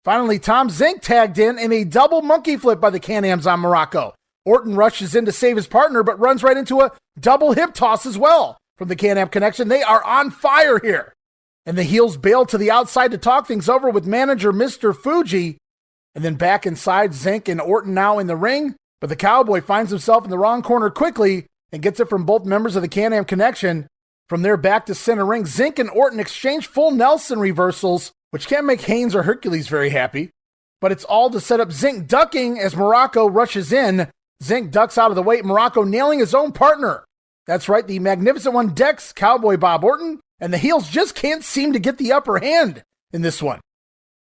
Finally, Tom Zink tagged in a double monkey flip by the Can-Ams on Muraco. Orton rushes in to save his partner, but runs right into a double hip toss as well from the Can-Am Connection. They are on fire here. And the heels bail to the outside to talk things over with manager Mr. Fuji. And then back inside, Zink and Orton now in the ring. But the Cowboy finds himself in the wrong corner quickly and gets it from both members of the Can-Am Connection. From there back to center ring, Zink and Orton exchange full Nelson reversals, which can't make Haynes or Hercules very happy. But it's all to set up Zink ducking as Muraco rushes in. Zink ducks out of the way, Muraco nailing his own partner. That's right, the Magnificent One decks Cowboy Bob Orton, and the heels just can't seem to get the upper hand in this one.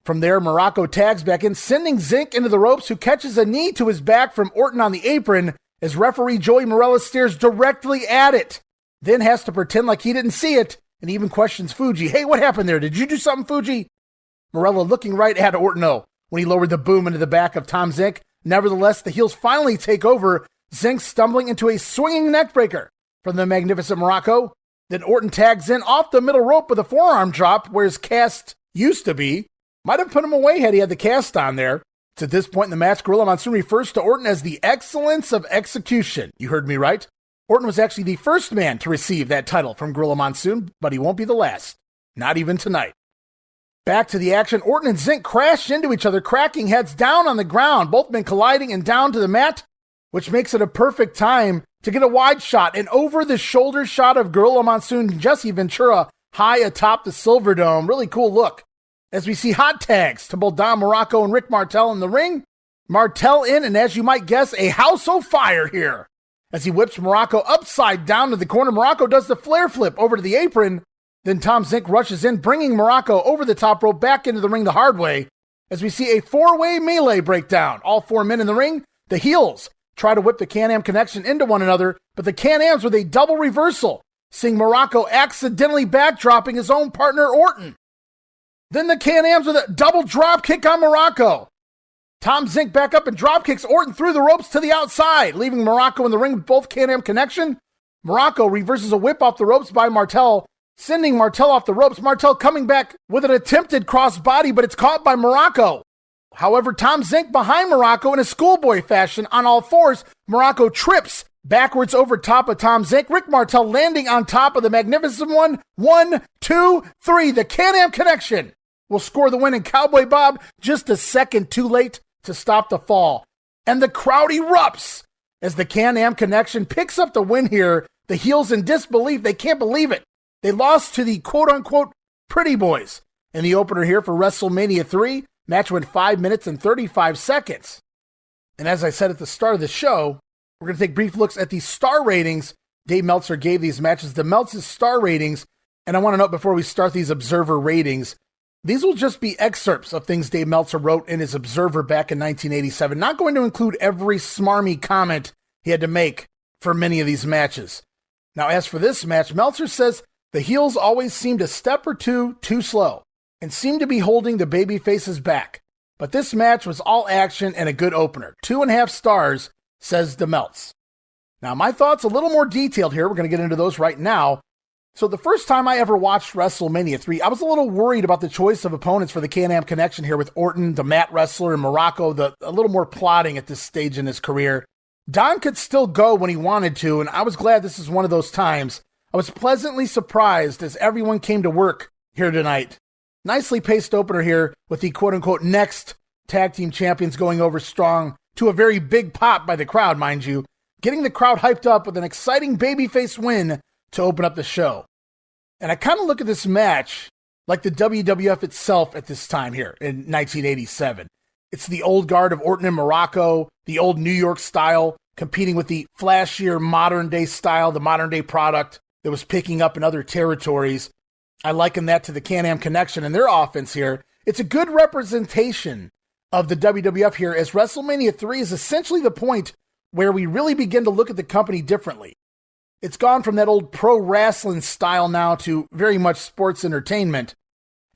From there, Muraco tags back in, sending Zink into the ropes, who catches a knee to his back from Orton on the apron as referee Joey Morella stares directly at it. then has to pretend like he didn't see it, and even questions Fuji. Hey, what happened there? Did you do something, Fuji? Morello looking right at Orton when he lowered the boom into the back of Tom Zink. Nevertheless, the heels finally take over, Zink stumbling into a swinging neckbreaker from the magnificent Muraco. Then Orton tags in off the middle rope with a forearm drop where his cast used to be. Might have put him away had he had the cast on there. It's at this point in the match, Gorilla Monsoon refers to Orton as the excellence of execution. You heard me right. Orton was actually the first man to receive that title from Gorilla Monsoon, but he won't be the last. Not even tonight. Back to the action, Orton and Zink crashed into each other, cracking heads down on the ground, both men colliding and down to the mat, which makes it a perfect time to get a wide shot, an over-the-shoulder shot of Gorilla Monsoon and Jesse Ventura high atop the Silverdome. Really cool look. As we see hot tags to both Don Muraco and Rick Martel in the ring. Martel in, and as you might guess, a house of fire here. As he whips Muraco upside down to the corner, Muraco does the flare flip over to the apron. Then Tom Zink rushes in, bringing Muraco over the top rope back into the ring the hard way. As we see a four-way melee breakdown. All four men in the ring. The heels try to whip the Can-Am Connection into one another, but the Can-Ams with a double reversal, seeing Muraco accidentally backdropping his own partner Orton. Then the Can-Ams with a double drop kick on Muraco. Tom Zink back up and drop kicks Orton through the ropes to the outside, leaving Muraco in the ring with both Can-Am Connection. Muraco reverses a whip off the ropes by Martel, sending Martel off the ropes. Martel coming back with an attempted crossbody, but it's caught by Muraco. However, Tom Zink behind Muraco in a schoolboy fashion on all fours. Muraco trips backwards over top of Tom Zink. Rick Martel landing on top of the magnificent one. 1, 2, 3. The Can-Am Connection will score the win, and Cowboy Bob just a second too late to stop the fall. And the crowd erupts as the Can-Am Connection picks up the win here. The heels in disbelief. They can't believe it. They lost to the quote-unquote Pretty Boys in the opener here for WrestleMania 3. Match went 5 minutes and 35 seconds. And as I said at the start of the show, we're going to take brief looks at the star ratings Dave Meltzer gave these matches. The Meltzer's star ratings, and I want to note before we start these Observer ratings, these will just be excerpts of things Dave Meltzer wrote in his Observer back in 1987. Not going to include every smarmy comment he had to make for many of these matches. Now, as for this match, Meltzer says the heels always seemed a step or two too slow and seemed to be holding the baby faces back. But this match was all action and a good opener. 2.5 stars, says DeMeltz. Now, my thoughts a little more detailed here. We're going to get into those right now. So the first time I ever watched WrestleMania 3, I was a little worried about the choice of opponents for the Can-Am Connection here with Orton, the mat wrestler, and Muraco, a little more plotting at this stage in his career. Don could still go when he wanted to, and I was glad this is one of those times. I was pleasantly surprised as everyone came to work here tonight. Nicely paced opener here with the quote-unquote next tag team champions going over strong to a very big pop by the crowd, mind you, getting the crowd hyped up with an exciting babyface win to open up the show. And I kind of look at this match like the WWF itself at this time here in 1987. It's the old guard of Orton and Muraco, the old New York style, competing with the flashier modern day style, the modern day product that was picking up in other territories. I liken that to the Can-Am Connection and their offense here. It's a good representation of the WWF here, as WrestleMania 3 is essentially the point where we really begin to look at the company differently. It's gone from that old pro wrestling style now to very much sports entertainment.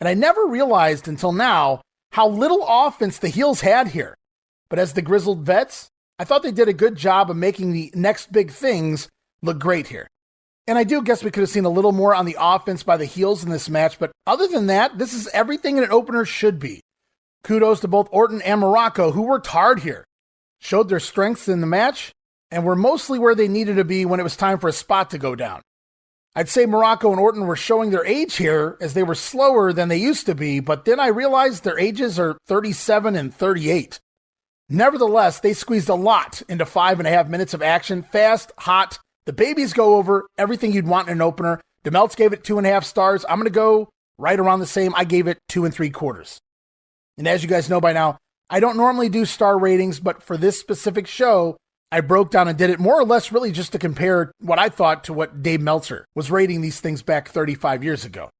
And I never realized until now how little offense the heels had here. But as the grizzled vets, I thought they did a good job of making the next big things look great here. And I do guess we could have seen a little more on the offense by the heels in this match, but other than that, this is everything an opener should be. Kudos to both Orton and Muraco, who worked hard here, showed their strengths in the match, and were mostly where they needed to be when it was time for a spot to go down. I'd say Muraco and Orton were showing their age here, as they were slower than they used to be, but then I realized their ages are 37 and 38. Nevertheless, they squeezed a lot into 5.5 minutes of action, fast, hot. The babies go over everything you'd want in an opener. DeMeltz gave it 2.5 stars. I'm going to go right around the same. I gave it 2 3/4. And as you guys know by now, I don't normally do star ratings, but for this specific show, I broke down and did it more or less really just to compare what I thought to what Dave Meltzer was rating these things back 35 years ago.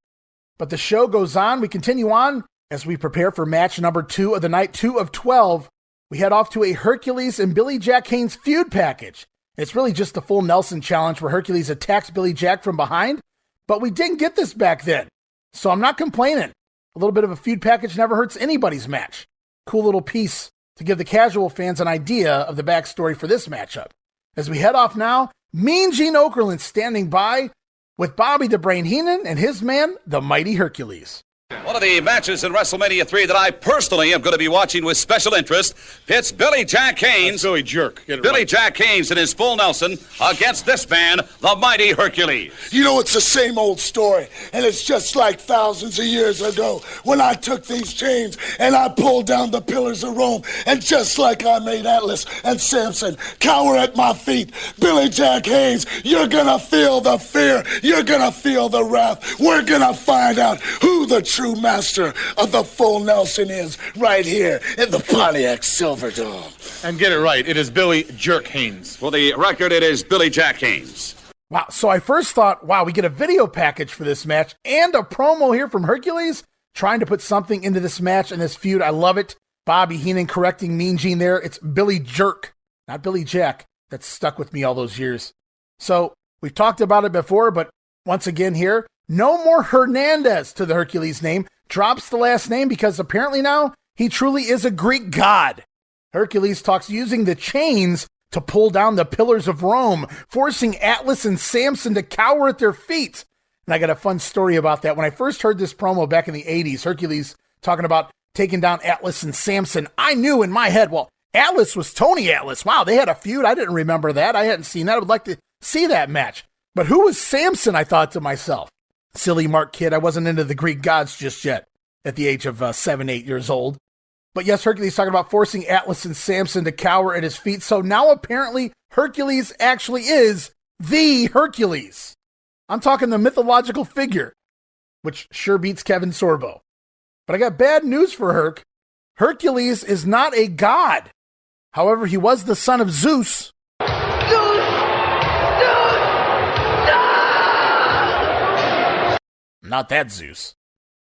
But the show goes on. We continue on as we prepare for match number 2 of the night, 2 of 12. We head off to a Hercules and Billy Jack Haynes feud package It's really just the full Nelson challenge where Hercules attacks Billy Jack from behind, but we didn't get this back then, so I'm not complaining. A little bit of a feud package never hurts anybody's match. Cool little piece to give the casual fans an idea of the backstory for this matchup. As we head off now, Mean Gene Okerlund standing by with Bobby the Brain Heenan and his man, the Mighty Hercules. One of the matches in WrestleMania 3 that I personally am going to be watching with special interest pits Billy Jack Haynes. Billy Jerk. Billy Jack Haynes in his full Nelson against this man, the Mighty Hercules. You know, it's the same old story, and it's just like thousands of years ago when I took these chains and I pulled down the pillars of Rome, and just like I made Atlas and Samson cower at my feet, Billy Jack Haynes, you're gonna feel the fear, you're gonna feel the wrath. We're gonna find out who the true master of the full Nelson is right here in the Pontiac Silverdome. And get it right, it is Billy Jerk Haynes. For the record, it is Billy Jack Haynes. Wow, so I first thought, wow, we get a video package for this match and a promo here from Hercules trying to put something into this match and this feud. I love it. Bobby Heenan correcting Mean Gene there. It's Billy Jerk, not Billy Jack. That's stuck with me all those years. So we've talked about it before, but once again here, no more Hernandez to the Hercules name. Drops the last name because apparently now he truly is a Greek god. Hercules talks using the chains to pull down the pillars of Rome, forcing Atlas and Samson to cower at their feet. And I got a fun story about that. When I first heard this promo back in the 80s, Hercules talking about taking down Atlas and Samson, I knew in my head, well, Atlas was Tony Atlas. Wow, they had a feud. I didn't remember that. I hadn't seen that. I would like to see that match. But who was Samson, I thought to myself. Silly Mark kid, I wasn't into the Greek gods just yet at the age of 7, 8 years old. But yes, Hercules talking about forcing Atlas and Samson to cower at his feet. So now apparently Hercules actually is the Hercules. I'm talking the mythological figure, which sure beats Kevin Sorbo. But I got bad news for Herc. Hercules is not a god. However, he was the son of Zeus. Not that Zeus.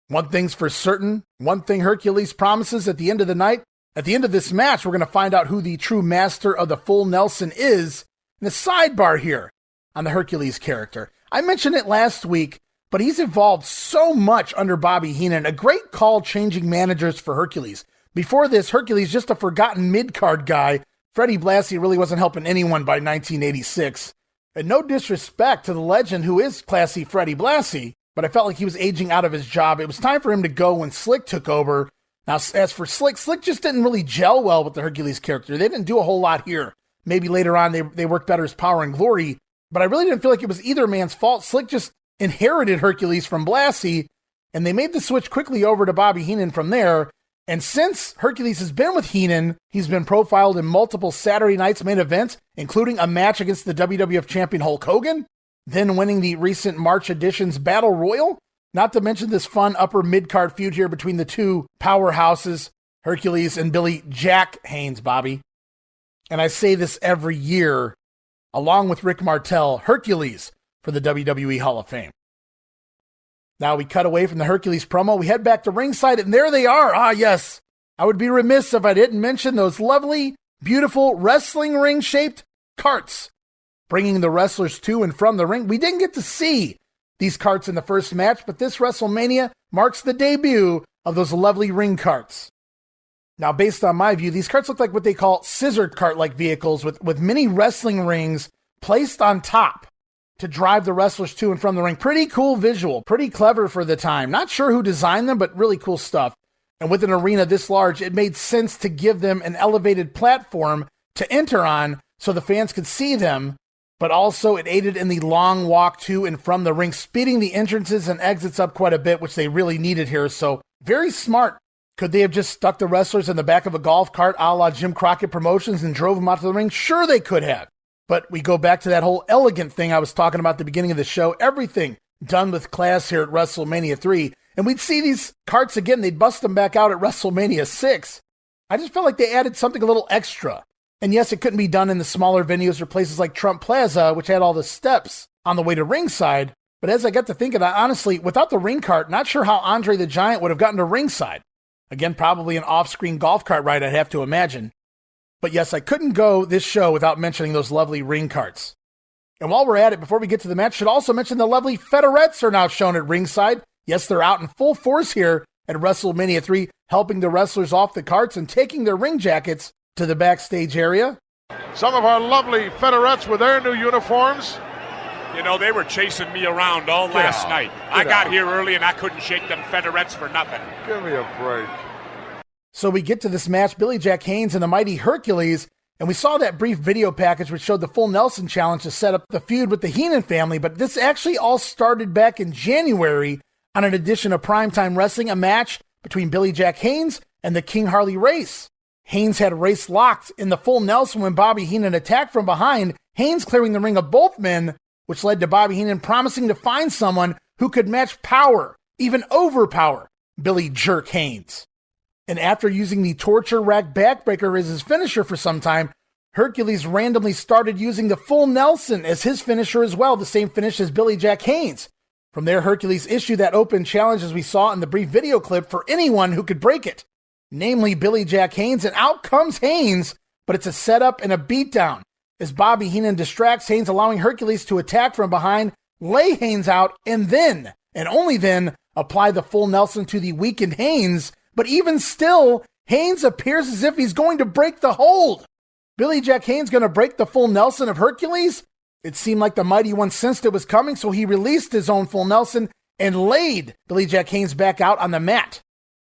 One thing's for certain, one thing Hercules promises at the end of the night, at the end of this match, we're going to find out who the true master of the full Nelson is. And a sidebar here on the Hercules character. I mentioned it last week, but he's evolved so much under Bobby Heenan, a great call changing managers for Hercules. Before this, Hercules just a forgotten mid-card guy. Freddie Blassie really wasn't helping anyone by 1986. And no disrespect to the legend who is Classy Freddie Blassie, but I felt like he was aging out of his job. It was time for him to go when Slick took over. Now, as for Slick just didn't really gel well with the Hercules character. They didn't do a whole lot here. Maybe later on they worked better as Power and Glory, but I really didn't feel like it was either man's fault. Slick just inherited Hercules from Blassie, and they made the switch quickly over to Bobby Heenan from there. And since Hercules has been with Heenan, he's been profiled in multiple Saturday night's main events, including a match against the WWF champion Hulk Hogan, then winning the recent March edition's Battle Royal, not to mention this fun upper mid-card feud here between the two powerhouses, Hercules and Billy Jack Haynes, Bobby. And I say this every year, along with Rick Martel, Hercules for the WWE Hall of Fame. Now we cut away from the Hercules promo, we head back to ringside, and there they are. Ah, yes. I would be remiss if I didn't mention those lovely, beautiful wrestling ring-shaped carts, bringing the wrestlers to and from the ring. We didn't get to see these carts in the first match, but this WrestleMania marks the debut of those lovely ring carts. Now, based on my view, these carts look like what they call scissor cart-like vehicles with mini wrestling rings placed on top to drive the wrestlers to and from the ring. Pretty cool visual, pretty clever for the time. Not sure who designed them, but really cool stuff. And with an arena this large, it made sense to give them an elevated platform to enter on so the fans could see them, but also it aided in the long walk to and from the ring, speeding the entrances and exits up quite a bit, which they really needed here. So very smart. Could they have just stuck the wrestlers in the back of a golf cart a la Jim Crockett Promotions and drove them out to the ring? Sure, they could have. But we go back to that whole elegant thing I was talking about at the beginning of the show. Everything done with class here at WrestleMania 3. And we'd see these carts again. They'd bust them back out at WrestleMania 6. I just felt like they added something a little extra. And yes, it couldn't be done in the smaller venues or places like Trump Plaza, which had all the steps on the way to ringside. But as I got to thinking, honestly, without the ring cart, not sure how Andre the Giant would have gotten to ringside. Again, probably an off-screen golf cart ride, I'd have to imagine. But yes, I couldn't go this show without mentioning those lovely ring carts. And while we're at it, before we get to the match, should also mention the lovely Federettes are now shown at ringside. Yes, they're out in full force here at WrestleMania 3, helping the wrestlers off the carts and taking their ring jackets to the backstage area. Some of our lovely Federettes with their new uniforms. You know, they were chasing me around all last night. I got here early and I couldn't shake them Federettes for nothing. Give me a break. So we get to this match, Billy Jack Haynes and the mighty Hercules, and we saw that brief video package which showed the full Nelson challenge to set up the feud with the Heenan family, but this actually all started back in January on an edition of Primetime Wrestling, a match between Billy Jack Haynes and the King Harley Race. Haynes had Race locked in the full Nelson when Bobby Heenan attacked from behind, Haynes clearing the ring of both men, which led to Bobby Heenan promising to find someone who could match power, even overpower Billy Jerk Haynes. And after using the torture rack backbreaker as his finisher for some time, Hercules randomly started using the full Nelson as his finisher as well, the same finish as Billy Jack Haynes. From there, Hercules issued that open challenge as we saw in the brief video clip for anyone who could break it, namely Billy Jack Haynes, and out comes Haynes, but it's a setup and a beatdown as Bobby Heenan distracts Haynes, allowing Hercules to attack from behind, lay Haynes out, and then, and only then, apply the full Nelson to the weakened Haynes. But even still, Haynes appears as if he's going to break the hold. Billy Jack Haynes going to break the full Nelson of Hercules? It seemed like the Mighty One sensed it was coming, so he released his own full Nelson and laid Billy Jack Haynes back out on the mat.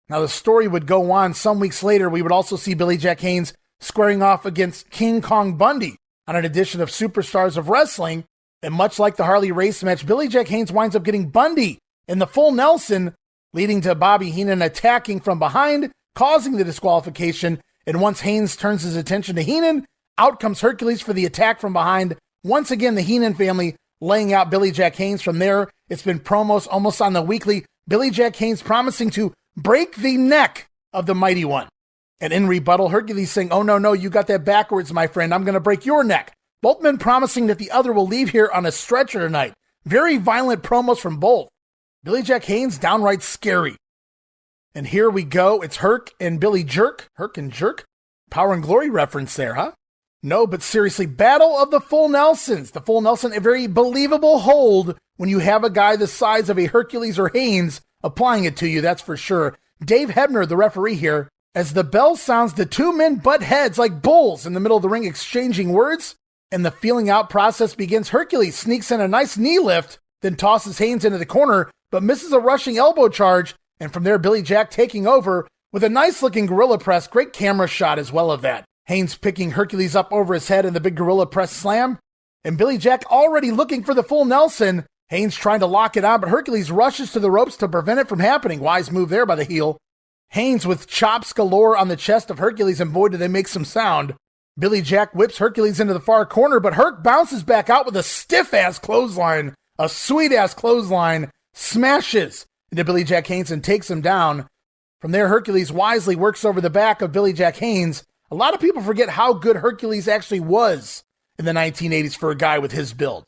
Now the story would go on. Some weeks later, we would also see Billy Jack Haynes squaring off against King Kong Bundy on an edition of Superstars of Wrestling. And much like the Harley Race match, Billy Jack Haynes winds up getting Bundy in the full Nelson, leading to Bobby Heenan attacking from behind, causing the disqualification. And once Haynes turns his attention to Heenan, out comes Hercules for the attack from behind. Once again, the Heenan family laying out Billy Jack Haynes. From there, it's been promos almost on the weekly. Billy Jack Haynes promising to break the neck of the Mighty One. And in rebuttal, Hercules saying, "Oh, no, you got that backwards, my friend. I'm going to break your neck." Both men promising that the other will leave here on a stretcher tonight. Very violent promos from both. Billy Jack Haynes, downright scary. And here we go. It's Herc and Billy Jerk. Herc and Jerk. Power and Glory reference there, huh? No, but seriously, battle of the full Nelsons. The full Nelson, a very believable hold when you have a guy the size of a Hercules or Haynes applying it to you, that's for sure. Dave Hebner, the referee here, as the bell sounds, the two men butt heads like bulls in the middle of the ring exchanging words, and the feeling out process begins. Hercules sneaks in a nice knee lift, then tosses Haynes into the corner, but misses a rushing elbow charge, and from there, Billy Jack taking over with a nice-looking gorilla press. Great camera shot as well of that. Haynes picking Hercules up over his head in the big gorilla press slam, and Billy Jack already looking for the full Nelson. Haynes trying to lock it on, but Hercules rushes to the ropes to prevent it from happening. Wise move there by the heel. Haynes with chops galore on the chest of Hercules, and boy, do they make some sound. Billy Jack whips Hercules into the far corner, but Herc bounces back out with a stiff-ass clothesline, a sweet-ass clothesline, smashes into Billy Jack Haynes and takes him down. From there, Hercules wisely works over the back of Billy Jack Haynes. A lot of people forget how good Hercules actually was in the 1980s for a guy with his build.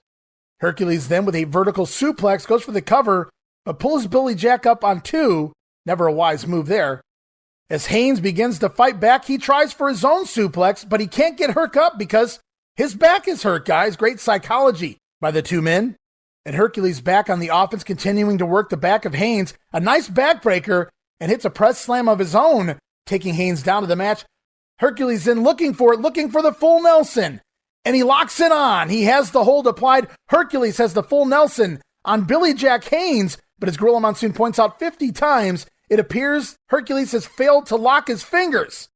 Hercules then with a vertical suplex goes for the cover, but pulls Billy Jack up on two. Never a wise move there. As Haynes begins to fight back, he tries for his own suplex, but he can't get Herc up because his back is hurt, guys. Great psychology by the two men. And Hercules back on the offense, continuing to work the back of Haynes. A nice backbreaker, and hits a press slam of his own, taking Haynes down to the match. Hercules then looking for the full Nelson. And he locks it on. He has the hold applied. Hercules has the full Nelson on Billy Jack Haynes, but as Gorilla Monsoon points out 50 times, it appears Hercules has failed to lock his fingers.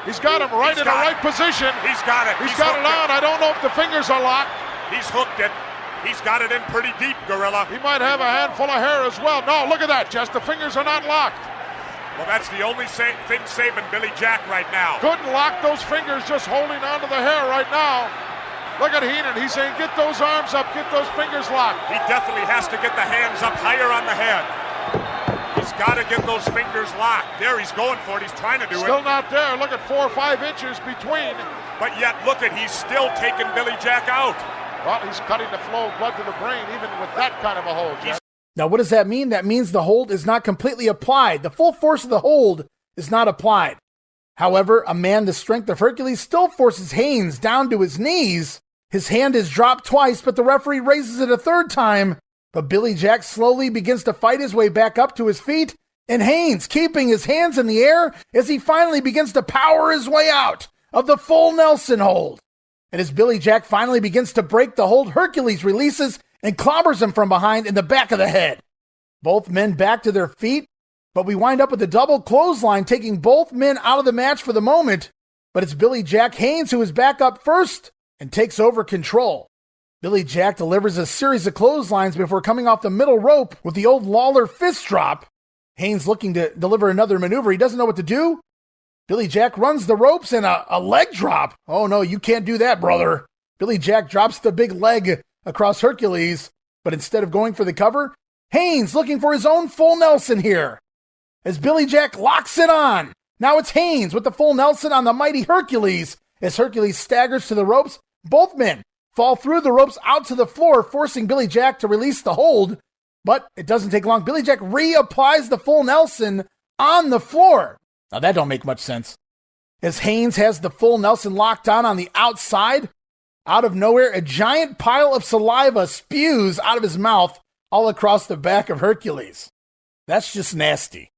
He's got him right in the right position. He's got it. He's got it on. I don't know if the fingers are locked. He's hooked it. He's got it in pretty deep, Gorilla. He might have a handful of hair as well. No, look at that, Jess. The fingers are not locked. Well, that's the only thing saving Billy Jack right now. Couldn't lock those fingers, just holding onto the hair right now. Look at Heenan. He's saying, get those arms up, get those fingers locked. He definitely has to get the hands up higher on the head. He's got to get those fingers locked. There, he's going for it. He's trying to do it. Still not there. Look at 4 or 5 inches between. But yet, look at, he's still taking Billy Jack out. Well, he's cutting the flow of blood to the brain, even with that kind of a hold. Now, what does that mean? That means the hold is not completely applied. The full force of the hold is not applied. However, a man the strength of Hercules still forces Haynes down to his knees. His hand is dropped twice, but the referee raises it a third time. But Billy Jack slowly begins to fight his way back up to his feet, and Haynes keeping his hands in the air as he finally begins to power his way out of the full Nelson hold. And as Billy Jack finally begins to break the hold, Hercules releases and clobbers him from behind in the back of the head. Both men back to their feet, but we wind up with a double clothesline, taking both men out of the match for the moment. But it's Billy Jack Haynes who is back up first and takes over control. Billy Jack delivers a series of clotheslines before coming off the middle rope with the old Lawler fist drop. Haynes looking to deliver another maneuver. He doesn't know what to do. Billy Jack runs the ropes and a leg drop. Oh no, you can't do that, brother. Billy Jack drops the big leg across Hercules, but instead of going for the cover, Haynes looking for his own full Nelson here. As Billy Jack locks it on. Now it's Haynes with the full Nelson on the mighty Hercules. As Hercules staggers to the ropes, both men fall through the ropes out to the floor, forcing Billy Jack to release the hold. But it doesn't take long. Billy Jack reapplies the full Nelson on the floor. Now that don't make much sense. As Haynes has the full Nelson locked on the outside, out of nowhere, a giant pile of saliva spews out of his mouth all across the back of Hercules. That's just nasty.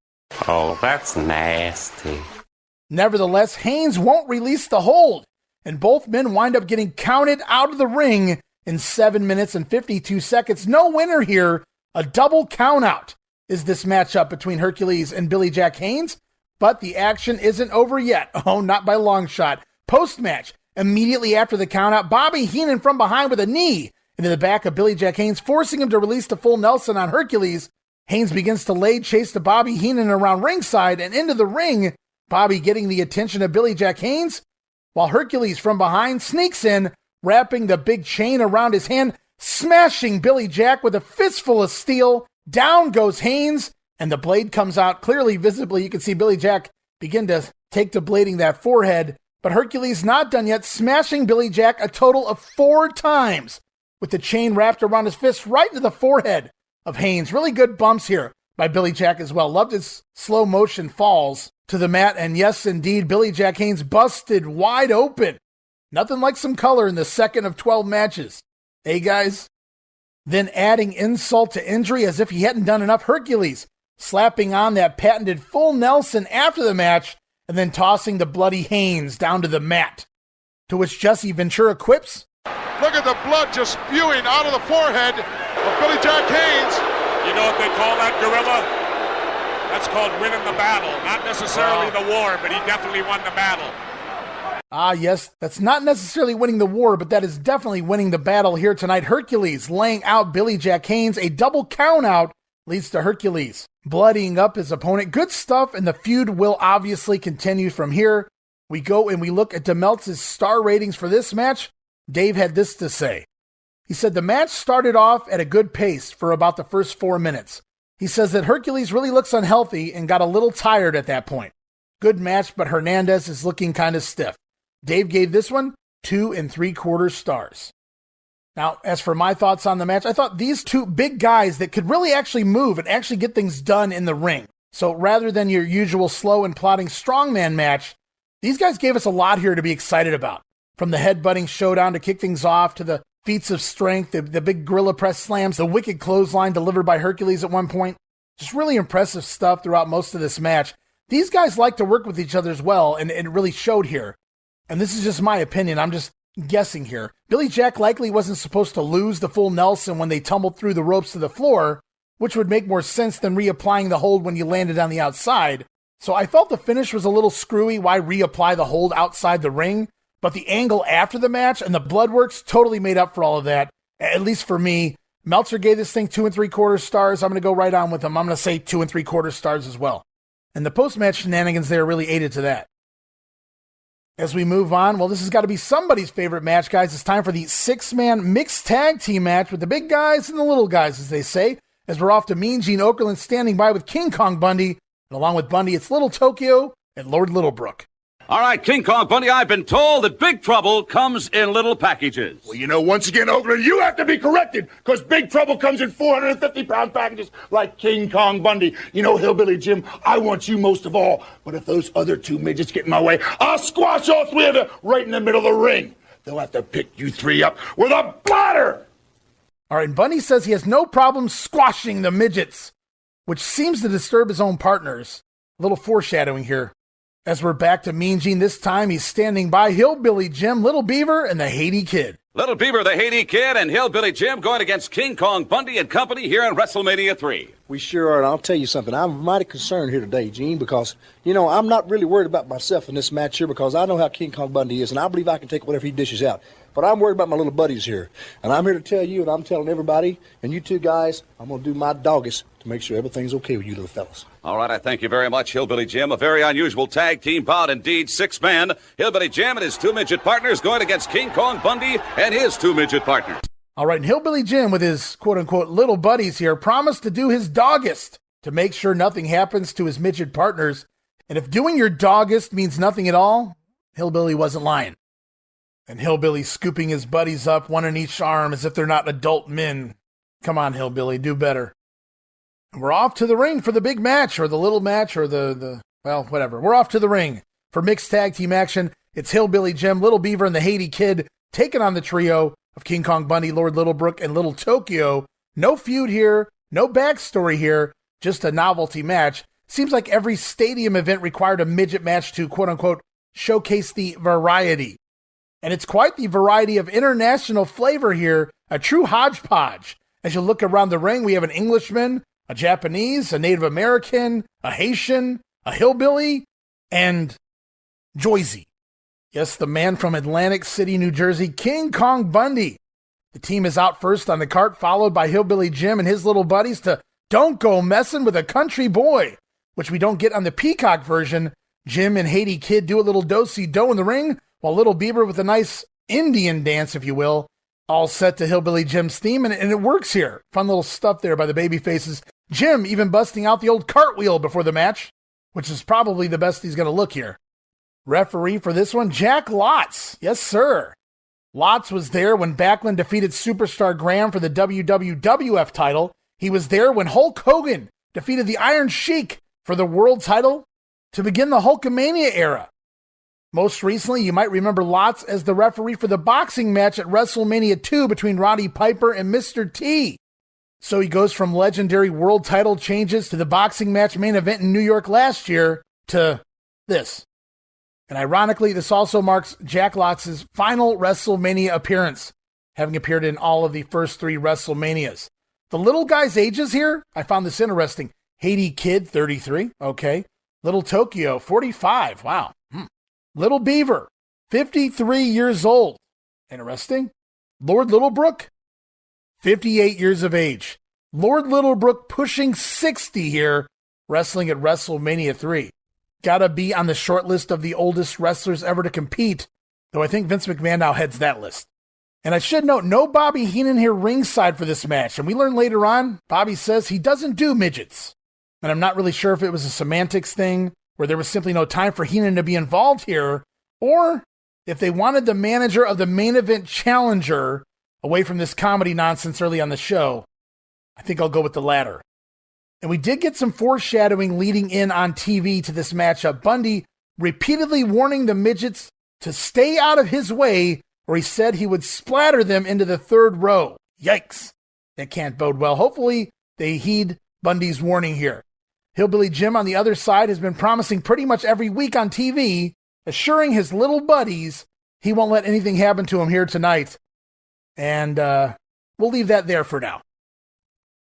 Oh, that's nasty. Nevertheless, Haynes won't release the hold, and both men wind up getting counted out of the ring in 7 minutes and 52 seconds. No winner here. A double countout is this matchup between Hercules and Billy Jack Haynes, but the action isn't over yet. Oh, not by a long shot. Post-match, immediately after the countout, Bobby Heenan from behind with a knee into the back of Billy Jack Haynes, forcing him to release the full Nelson on Hercules. Haynes begins to lay chase to Bobby Heenan around ringside and into the ring, Bobby getting the attention of Billy Jack Haynes, while Hercules from behind sneaks in, wrapping the big chain around his hand, smashing Billy Jack with a fistful of steel. Down goes Haynes, and the blade comes out clearly visibly. You can see Billy Jack begin to take to blading that forehead, but Hercules not done yet, smashing Billy Jack a total of 4 times with the chain wrapped around his fist right into the forehead of Haynes. Really good bumps here by Billy Jack as well. Loved his slow motion falls to the mat, and yes, indeed, Billy Jack Haynes busted wide open. Nothing like some color in the second of 12 matches. Hey, guys? Then adding insult to injury as if he hadn't done enough, Hercules slapping on that patented full Nelson after the match and then tossing the bloody Haynes down to the mat. To which Jesse Ventura quips, "Look at the blood just spewing out of the forehead of Billy Jack Haynes." You know what they call that, Gorilla? That's called winning the battle. Not necessarily the war, but he definitely won the battle. Ah, yes, that's not necessarily winning the war, but that is definitely winning the battle here tonight. Hercules laying out Billy Jack Haynes. A double countout leads to Hercules bloodying up his opponent. Good stuff, and the feud will obviously continue from here. We go and we look at DeMeltz's star ratings for this match. Dave had this to say. He said the match started off at a good pace for about the first 4 minutes. He says that Hercules really looks unhealthy and got a little tired at that point. Good match, but Hernandez is looking kind of stiff. Dave gave this one 2 3/4 stars. Now, as for my thoughts on the match, I thought these two big guys that could really actually move and actually get things done in the ring. So rather than your usual slow and plodding strongman match, these guys gave us a lot here to be excited about. From the headbutting showdown to kick things off to the feats of strength, the big gorilla press slams, the wicked clothesline delivered by Hercules at one point. Just really impressive stuff throughout most of this match. These guys like to work with each other as well, and it really showed here. And this is just my opinion. I'm just guessing here. Billy Jack likely wasn't supposed to lose the full Nelson when they tumbled through the ropes to the floor, which would make more sense than reapplying the hold when you landed on the outside. So I felt the finish was a little screwy. Why reapply the hold outside the ring? But the angle after the match and the blood works totally made up for all of that, at least for me. Meltzer gave this thing 2 3/4 stars. I'm going to go right on with him. I'm going to say 2 3/4 stars as well. And the post-match shenanigans there really aided to that. As we move on, well, this has got to be somebody's favorite match, guys. It's time for the 6-man mixed tag team match with the big guys and the little guys, as they say, as we're off to Mean Gene Okerlund standing by with King Kong Bundy. And along with Bundy, it's Little Tokyo and Lord Littlebrook. All right, King Kong Bundy, I've been told that big trouble comes in little packages. Well, you know, once again, Oakland, you have to be corrected, because big trouble comes in 450-pound packages like King Kong Bundy. You know, Hillbilly Jim, I want you most of all, but if those other two midgets get in my way, I'll squash all three of you right in the middle of the ring. They'll have to pick you three up with a bladder. All right, and Bundy says he has no problem squashing the midgets, which seems to disturb his own partners. A little foreshadowing here. As we're back to Mean Gene, this time he's standing by Hillbilly Jim, Little Beaver, and the Haiti Kid. Little Beaver, the Haiti Kid, and Hillbilly Jim going against King Kong Bundy and company here in WrestleMania 3. We sure are, and I'll tell you something. I'm mighty concerned here today, Gene, because, you know, I'm not really worried about myself in this match here because I know how King Kong Bundy is, and I believe I can take whatever he dishes out. But I'm worried about my little buddies here, and I'm here to tell you, and I'm telling everybody, and you two guys, I'm going to do my doggest to make sure everything's okay with you little fellas. All right, I thank you very much, Hillbilly Jim. A very unusual tag team bout indeed. 6-man. Hillbilly Jim and his two midget partners going against King Kong Bundy and his two midget partners. All right, and Hillbilly Jim with his quote-unquote little buddies here promised to do his doggest to make sure nothing happens to his midget partners. And if doing your doggest means nothing at all, Hillbilly wasn't lying. And Hillbilly scooping his buddies up, one in each arm, as if they're not adult men. Come on, Hillbilly, do better. And we're off to the ring for the big match, or the little match, or well, whatever. We're off to the ring for mixed tag team action. It's Hillbilly Jim, Little Beaver, and the Haiti Kid taking on the trio of King Kong Bundy, Lord Littlebrook, and Little Tokyo. No feud here, no backstory here, just a novelty match. Seems like every stadium event required a midget match to, quote-unquote, showcase the variety. And it's quite the variety of international flavor here, a true hodgepodge. As you look around the ring, we have an Englishman, a Japanese, a Native American, a Haitian, a hillbilly, and Joyzy. Yes, the man from Atlantic City, New Jersey, King Kong Bundy. The team is out first on the cart, followed by Hillbilly Jim and his little buddies to Don't Go Messin' with a Country Boy, which we don't get on the Peacock version. Jim and Haiti Kid do a little do-si-do in the ring, while Little Beaver with a nice Indian dance, if you will, all set to Hillbilly Jim's theme, and it works here. Fun little stuff there by the baby faces. Jim even busting out the old cartwheel before the match, which is probably the best he's going to look here. Referee for this one, Jack Lotz. Yes, sir. Lotz was there when Backlund defeated Superstar Graham for the WWF title. He was there when Hulk Hogan defeated the Iron Sheik for the world title to begin the Hulkamania era. Most recently, you might remember Lotz as the referee for the boxing match at WrestleMania 2 between Roddy Piper and Mr. T. So he goes from legendary world title changes to the boxing match main event in New York last year to this. And ironically, this also marks Jack Lotz's final WrestleMania appearance, having appeared in all of the first 3 WrestleManias. The little guy's ages here, I found this interesting. Haiti Kid, 33, okay. Little Tokyo, 45, wow. Little Beaver, 53 years old. Interesting. Lord Littlebrook, 58 years of age. Lord Littlebrook pushing 60 here, wrestling at WrestleMania 3. Gotta be on the short list of the oldest wrestlers ever to compete, though I think Vince McMahon now heads that list. And I should note, no Bobby Heenan here ringside for this match. And we learn later on, Bobby says he doesn't do midgets. And I'm not really sure if it was a semantics thing, where there was simply no time for Heenan to be involved here, or if they wanted the manager of the main event challenger away from this comedy nonsense early on the show. I think I'll go with the latter. And we did get some foreshadowing leading in on TV to this matchup. Bundy repeatedly warning the midgets to stay out of his way, or he said he would splatter them into the third row. Yikes. That can't bode well. Hopefully they heed Bundy's warning here. Hillbilly Jim on the other side has been promising pretty much every week on TV, assuring his little buddies he won't let anything happen to him here tonight. And we'll leave that there for now.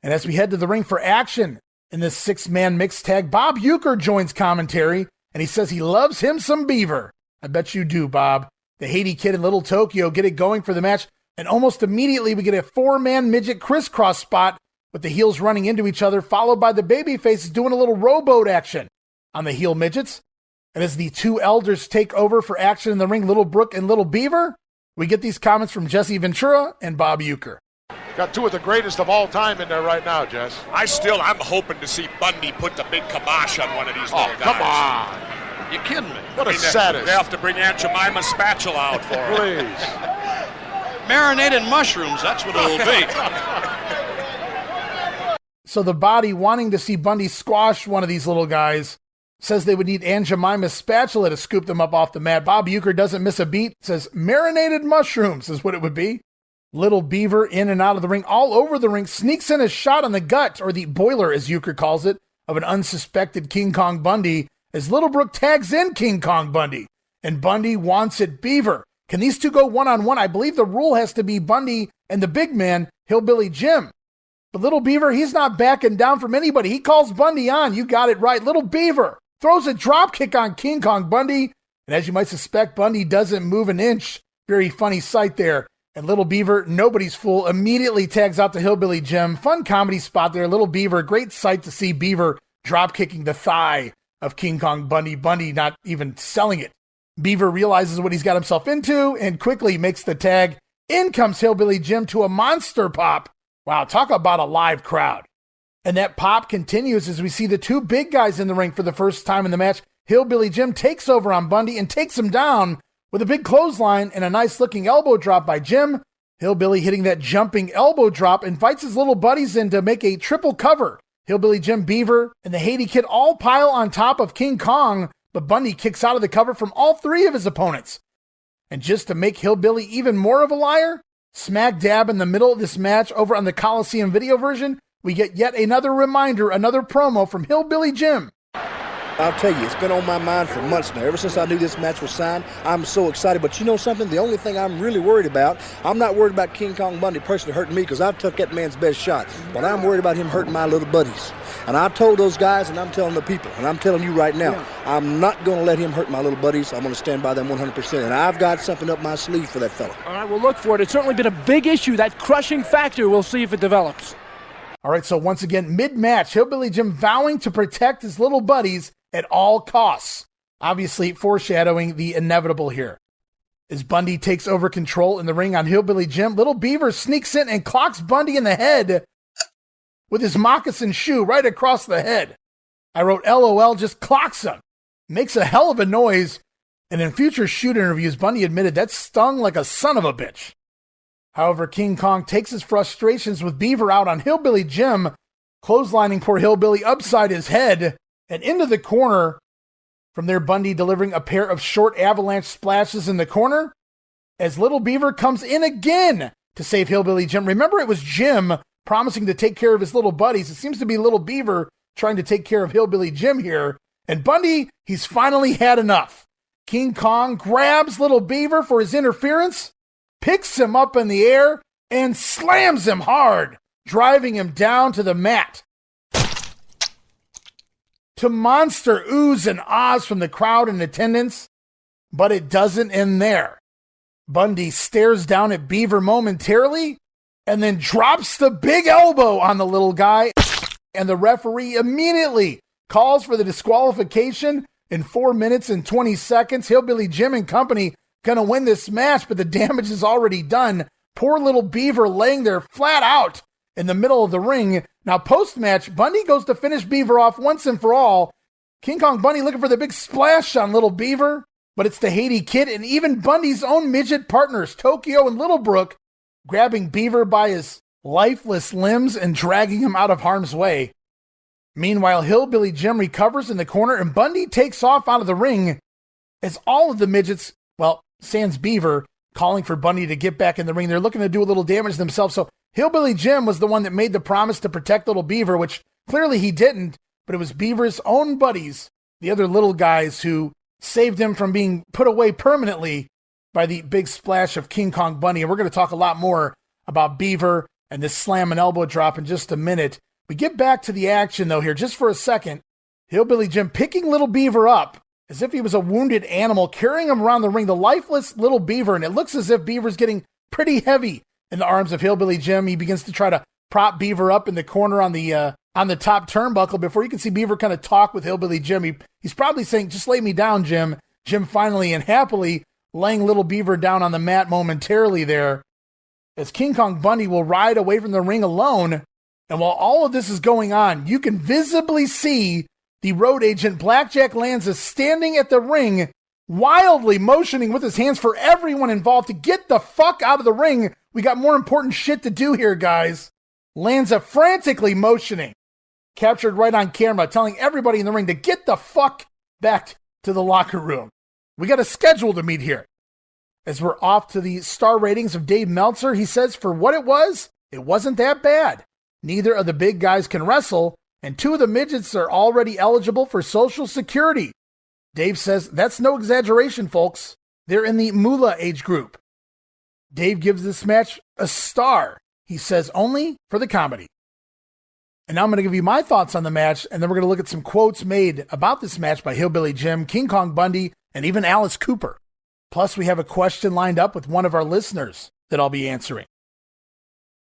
And as we head to the ring for action in this 6-man mixed tag, Bob Uecker joins commentary, and he says he loves him some Beaver. I bet you do, Bob. The Haiti Kid and Little Tokyo get it going for the match, and almost immediately we get a 4-man midget crisscross spot with the heels running into each other, followed by the baby faces doing a little rowboat action on the heel midgets. And as the 2 elders take over for action in the ring, Little Brook and Little Beaver, we get these comments from Jesse Ventura and Bob Uecker. Got 2 of the greatest of all time in there right now, Jess. I'm hoping to see Bundy put the big kibosh on one of these little guys. Come on. You kidding me? What a sadist. They have to bring Aunt Jemima's spatula out for him. Please. Marinated mushrooms, that's what it'll be. So the body, wanting to see Bundy squash one of these little guys, says they would need Aunt Jemima's spatula to scoop them up off the mat. Bob Uecker doesn't miss a beat, says marinated mushrooms is what it would be. Little Beaver in and out of the ring, all over the ring, sneaks in a shot on the gut, or the boiler as Uecker calls it, of an unsuspected King Kong Bundy, as Little Brook tags in King Kong Bundy. And Bundy wants it Beaver. Can these two go one-on-one? I believe the rule has to be Bundy and the big man, Hillbilly Jim. But Little Beaver, he's not backing down from anybody. He calls Bundy on. You got it right. Little Beaver throws a drop kick on King Kong Bundy. And as you might suspect, Bundy doesn't move an inch. Very funny sight there. And Little Beaver, nobody's fool, immediately tags out to Hillbilly Jim. Fun comedy spot there. Little Beaver, great sight to see Beaver drop kicking the thigh of King Kong Bundy. Bundy not even selling it. Beaver realizes what he's got himself into and quickly makes the tag. In comes Hillbilly Jim to a monster pop. Wow, talk about a live crowd. And that pop continues as we see the two big guys in the ring for the first time in the match. Hillbilly Jim takes over on Bundy and takes him down with a big clothesline and a nice-looking elbow drop by Jim. Hillbilly hitting that jumping elbow drop, invites his little buddies in to make a triple cover. Hillbilly Jim, Beaver, and the Haiti Kid all pile on top of King Kong, but Bundy kicks out of the cover from all three of his opponents. And just to make Hillbilly even more of a liar, smack dab in the middle of this match over on the Coliseum video version, we get yet another reminder, another promo from Hillbilly Jim. I'll tell you, it's been on my mind for months now. Ever since I knew this match was signed, I'm so excited. But you know something? The only thing I'm really worried about, I'm not worried about King Kong Bundy personally hurting me because I've took that man's best shot. But I'm worried about him hurting my little buddies. And I told those guys, and I'm telling the people, and I'm telling you right now, I'm not going to let him hurt my little buddies. I'm going to stand by them 100%. And I've got something up my sleeve for that fella. All right, we'll look for it. It's certainly been a big issue, that crushing factor. We'll see if it develops. All right, so once again, mid-match, Hillbilly Jim vowing to protect his little buddies at all costs. Obviously foreshadowing the inevitable here. As Bundy takes over control in the ring on Hillbilly Jim, Little Beaver sneaks in and clocks Bundy in the head with his moccasin shoe right across the head. I wrote LOL, just clocks him. Makes a hell of a noise. And in future shoot interviews, Bundy admitted that stung like a son of a bitch. However, King Kong takes his frustrations with Beaver out on Hillbilly Jim, clotheslining poor Hillbilly upside his head and into the corner. From there, Bundy delivering a pair of short avalanche splashes in the corner as Little Beaver comes in again to save Hillbilly Jim. Remember, it was Jim promising to take care of his little buddies. It seems to be Little Beaver trying to take care of Hillbilly Jim here. And Bundy, he's finally had enough. King Kong grabs Little Beaver for his interference, picks him up in the air, and slams him hard, driving him down to the mat. To monster oohs and ahs from the crowd in attendance, but it doesn't end there. Bundy stares down at Beaver momentarily and then drops the big elbow on the little guy, and the referee immediately calls for the disqualification. In 4 minutes and 20 seconds, Hillbilly Jim and company gonna win this match, but the damage is already done. Poor Little Beaver laying there flat out in the middle of the ring. Now, post-match, Bundy goes to finish Beaver off once and for all. King Kong Bundy looking for the big splash on Little Beaver, but it's the Haiti Kid and even Bundy's own midget partners, Tokyo and Little Brook, grabbing Beaver by his lifeless limbs and dragging him out of harm's way. Meanwhile, Hillbilly Jim recovers in the corner and Bundy takes off out of the ring as all of the midgets, well, sans Beaver, calling for Bundy to get back in the ring. They're looking to do a little damage themselves. So Hillbilly Jim was the one that made the promise to protect Little Beaver, which clearly he didn't, but it was Beaver's own buddies, the other little guys, who saved him from being put away permanently by the big splash of King Kong Bundy. And we're going to talk a lot more about Beaver and this slam and elbow drop in just a minute. We get back to the action, though, here just for a second. Hillbilly Jim picking Little Beaver up as if he was a wounded animal, carrying him around the ring, the lifeless Little Beaver, and it looks as if Beaver's getting pretty heavy in the arms of Hillbilly Jim. He begins to try to prop Beaver up in the corner on the top turnbuckle before you can see Beaver kind of talk with Hillbilly Jim. He's probably saying, just lay me down, Jim. Jim finally and happily laying Little Beaver down on the mat momentarily there, as King Kong Bundy will ride away from the ring alone. And while all of this is going on, you can visibly see The road agent Blackjack Lanza is standing at the ring, wildly motioning with his hands for everyone involved to get the fuck out of the ring. We got more important shit to do here, guys. Lanza frantically motioning, captured right on camera, telling everybody in the ring to get the fuck back to the locker room. We got a schedule to meet here. As we're off to the star ratings of Dave Meltzer, he says for what it wasn't that bad. Neither of the big guys can wrestle, and 2 of the midgets are already eligible for Social Security. Dave says that's no exaggeration, folks. They're in the Moolah age group. Dave gives this match a star. He says only for the comedy. And now I'm going to give you my thoughts on the match, and then we're going to look at some quotes made about this match by Hillbilly Jim, King Kong Bundy, and even Alice Cooper. Plus, we have a question lined up with one of our listeners that I'll be answering.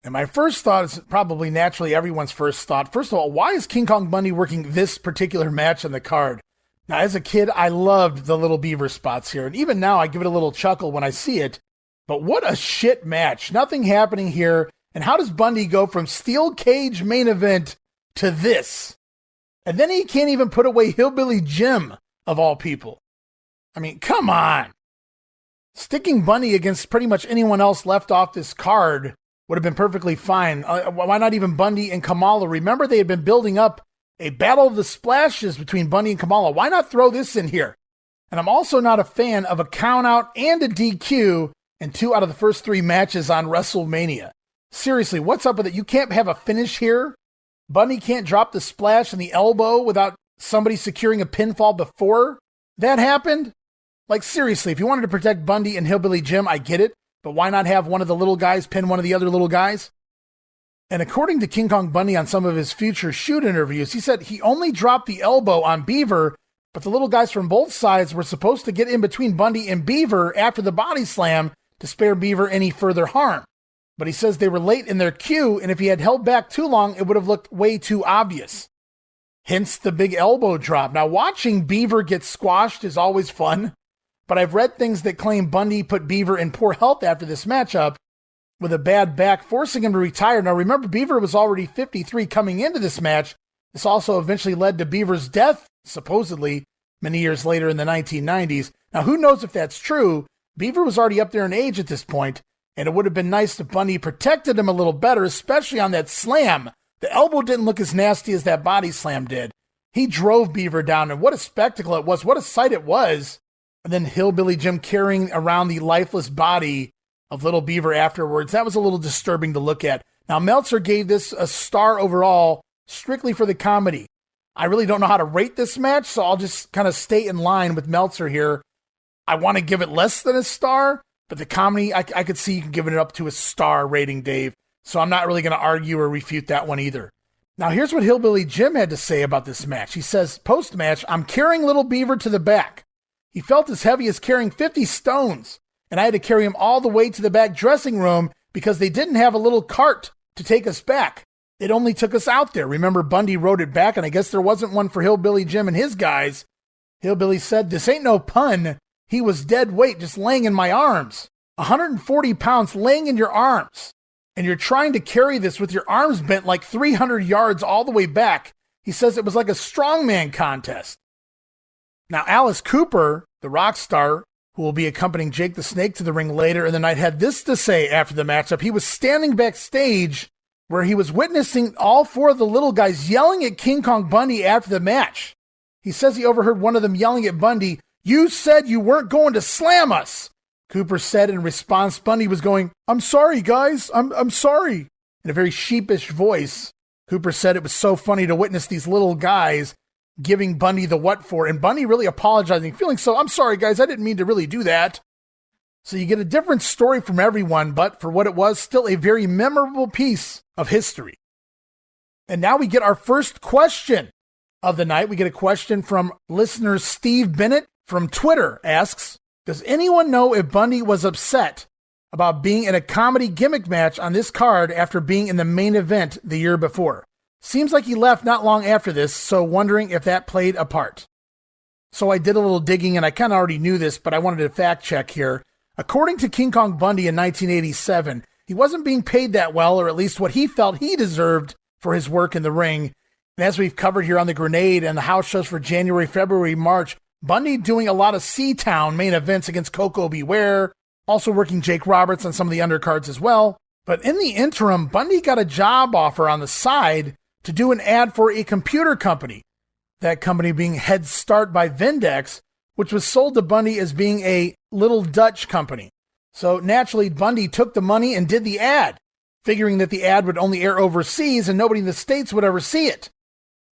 And my first thought is probably naturally everyone's first thought. First of all, why is King Kong Bundy working this particular match on the card? Now, as a kid, I loved the little Beaver spots here, and even now I give it a little chuckle when I see it. But what a shit match. Nothing happening here. And how does Bundy go from steel cage main event to this? And then he can't even put away Hillbilly Jim, of all people. I mean, come on. Sticking Bundy against pretty much anyone else left off this card would have been perfectly fine. Why not even Bundy and Kamala? Remember, they had been building up a battle of the splashes between Bundy and Kamala. Why not throw this in here? And I'm also not a fan of a count-out and a DQ in 2 out of the first 3 matches on WrestleMania. Seriously, what's up with it? You can't have a finish here? Bundy can't drop the splash and the elbow without somebody securing a pinfall before that happened? Like, seriously, if you wanted to protect Bundy and Hillbilly Jim, I get it. But why not have one of the little guys pin one of the other little guys? And according to King Kong Bundy on some of his future shoot interviews, he said he only dropped the elbow on Beaver, but the little guys from both sides were supposed to get in between Bundy and Beaver after the body slam to spare Beaver any further harm. But he says they were late in their cue, and if he had held back too long, it would have looked way too obvious. Hence the big elbow drop. Now, watching Beaver get squashed is always fun, but I've read things that claim Bundy put Beaver in poor health after this matchup with a bad back, forcing him to retire. Now, remember, Beaver was already 53 coming into this match. This also eventually led to Beaver's death, supposedly, many years later in the 1990s. Now, who knows if that's true? Beaver was already up there in age at this point, and it would have been nice if Bundy protected him a little better, especially on that slam. The elbow didn't look as nasty as that body slam did. He drove Beaver down, and what a spectacle it was. What a sight it was. And then Hillbilly Jim carrying around the lifeless body of little Beaver afterwards. That was a little disturbing to look at. Now, Meltzer gave this a star overall, strictly for the comedy. I really don't know how to rate this match, so I'll just kind of stay in line with Meltzer here. I want to give it less than a star, but the comedy, I could see you can give it up to a star rating, Dave. So I'm not really going to argue or refute that one either. Now, here's what Hillbilly Jim had to say about this match. He says, post-match, I'm carrying little Beaver to the back. He felt as heavy as carrying 50 stones, and I had to carry him all the way to the back dressing room because they didn't have a little cart to take us back. It only took us out there. Remember, Bundy rode it back, and I guess there wasn't one for Hillbilly Jim and his guys. Hillbilly said, this ain't no pun. He was dead weight just laying in my arms. 140 pounds laying in your arms. And you're trying to carry this with your arms bent like 300 yards all the way back. He says it was like a strongman contest. Now, Alice Cooper, the rock star, who will be accompanying Jake the Snake to the ring later in the night, had this to say after the matchup. He was standing backstage where he was witnessing all 4 of the little guys yelling at King Kong Bundy after the match. He says he overheard one of them yelling at Bundy, "You said you weren't going to slam us." Cooper said in response, Bundy was going, "I'm sorry, guys. I'm sorry." In a very sheepish voice, Cooper said it was so funny to witness these little guys giving Bundy the what for, and Bundy really apologizing, feeling so, "I'm sorry, guys. I didn't mean to really do that." So you get a different story from everyone, but for what it was, still a very memorable piece of history. And now we get our first question of the night. We get a question from listener Steve Bennett from Twitter. Asks, does anyone know if Bundy was upset about being in a comedy gimmick match on this card after being in the main event the year before? Seems like he left not long after this, so wondering if that played a part. So I did a little digging, and I kind of already knew this, but I wanted to fact check here. According to King Kong Bundy in 1987, he wasn't being paid that well, or at least what he felt he deserved for his work in the ring. And as we've covered here on the Grenade and the house shows for January, February, March, Bundy doing a lot of C-Town main events against Koko Beware, also working Jake Roberts on some of the undercards as well. But in the interim, Bundy got a job offer on the side to do an ad for a computer company. That company being Head Start by Vindex, which was sold to Bundy as being a little Dutch company. So naturally, Bundy took the money and did the ad, figuring that the ad would only air overseas and nobody in the States would ever see it.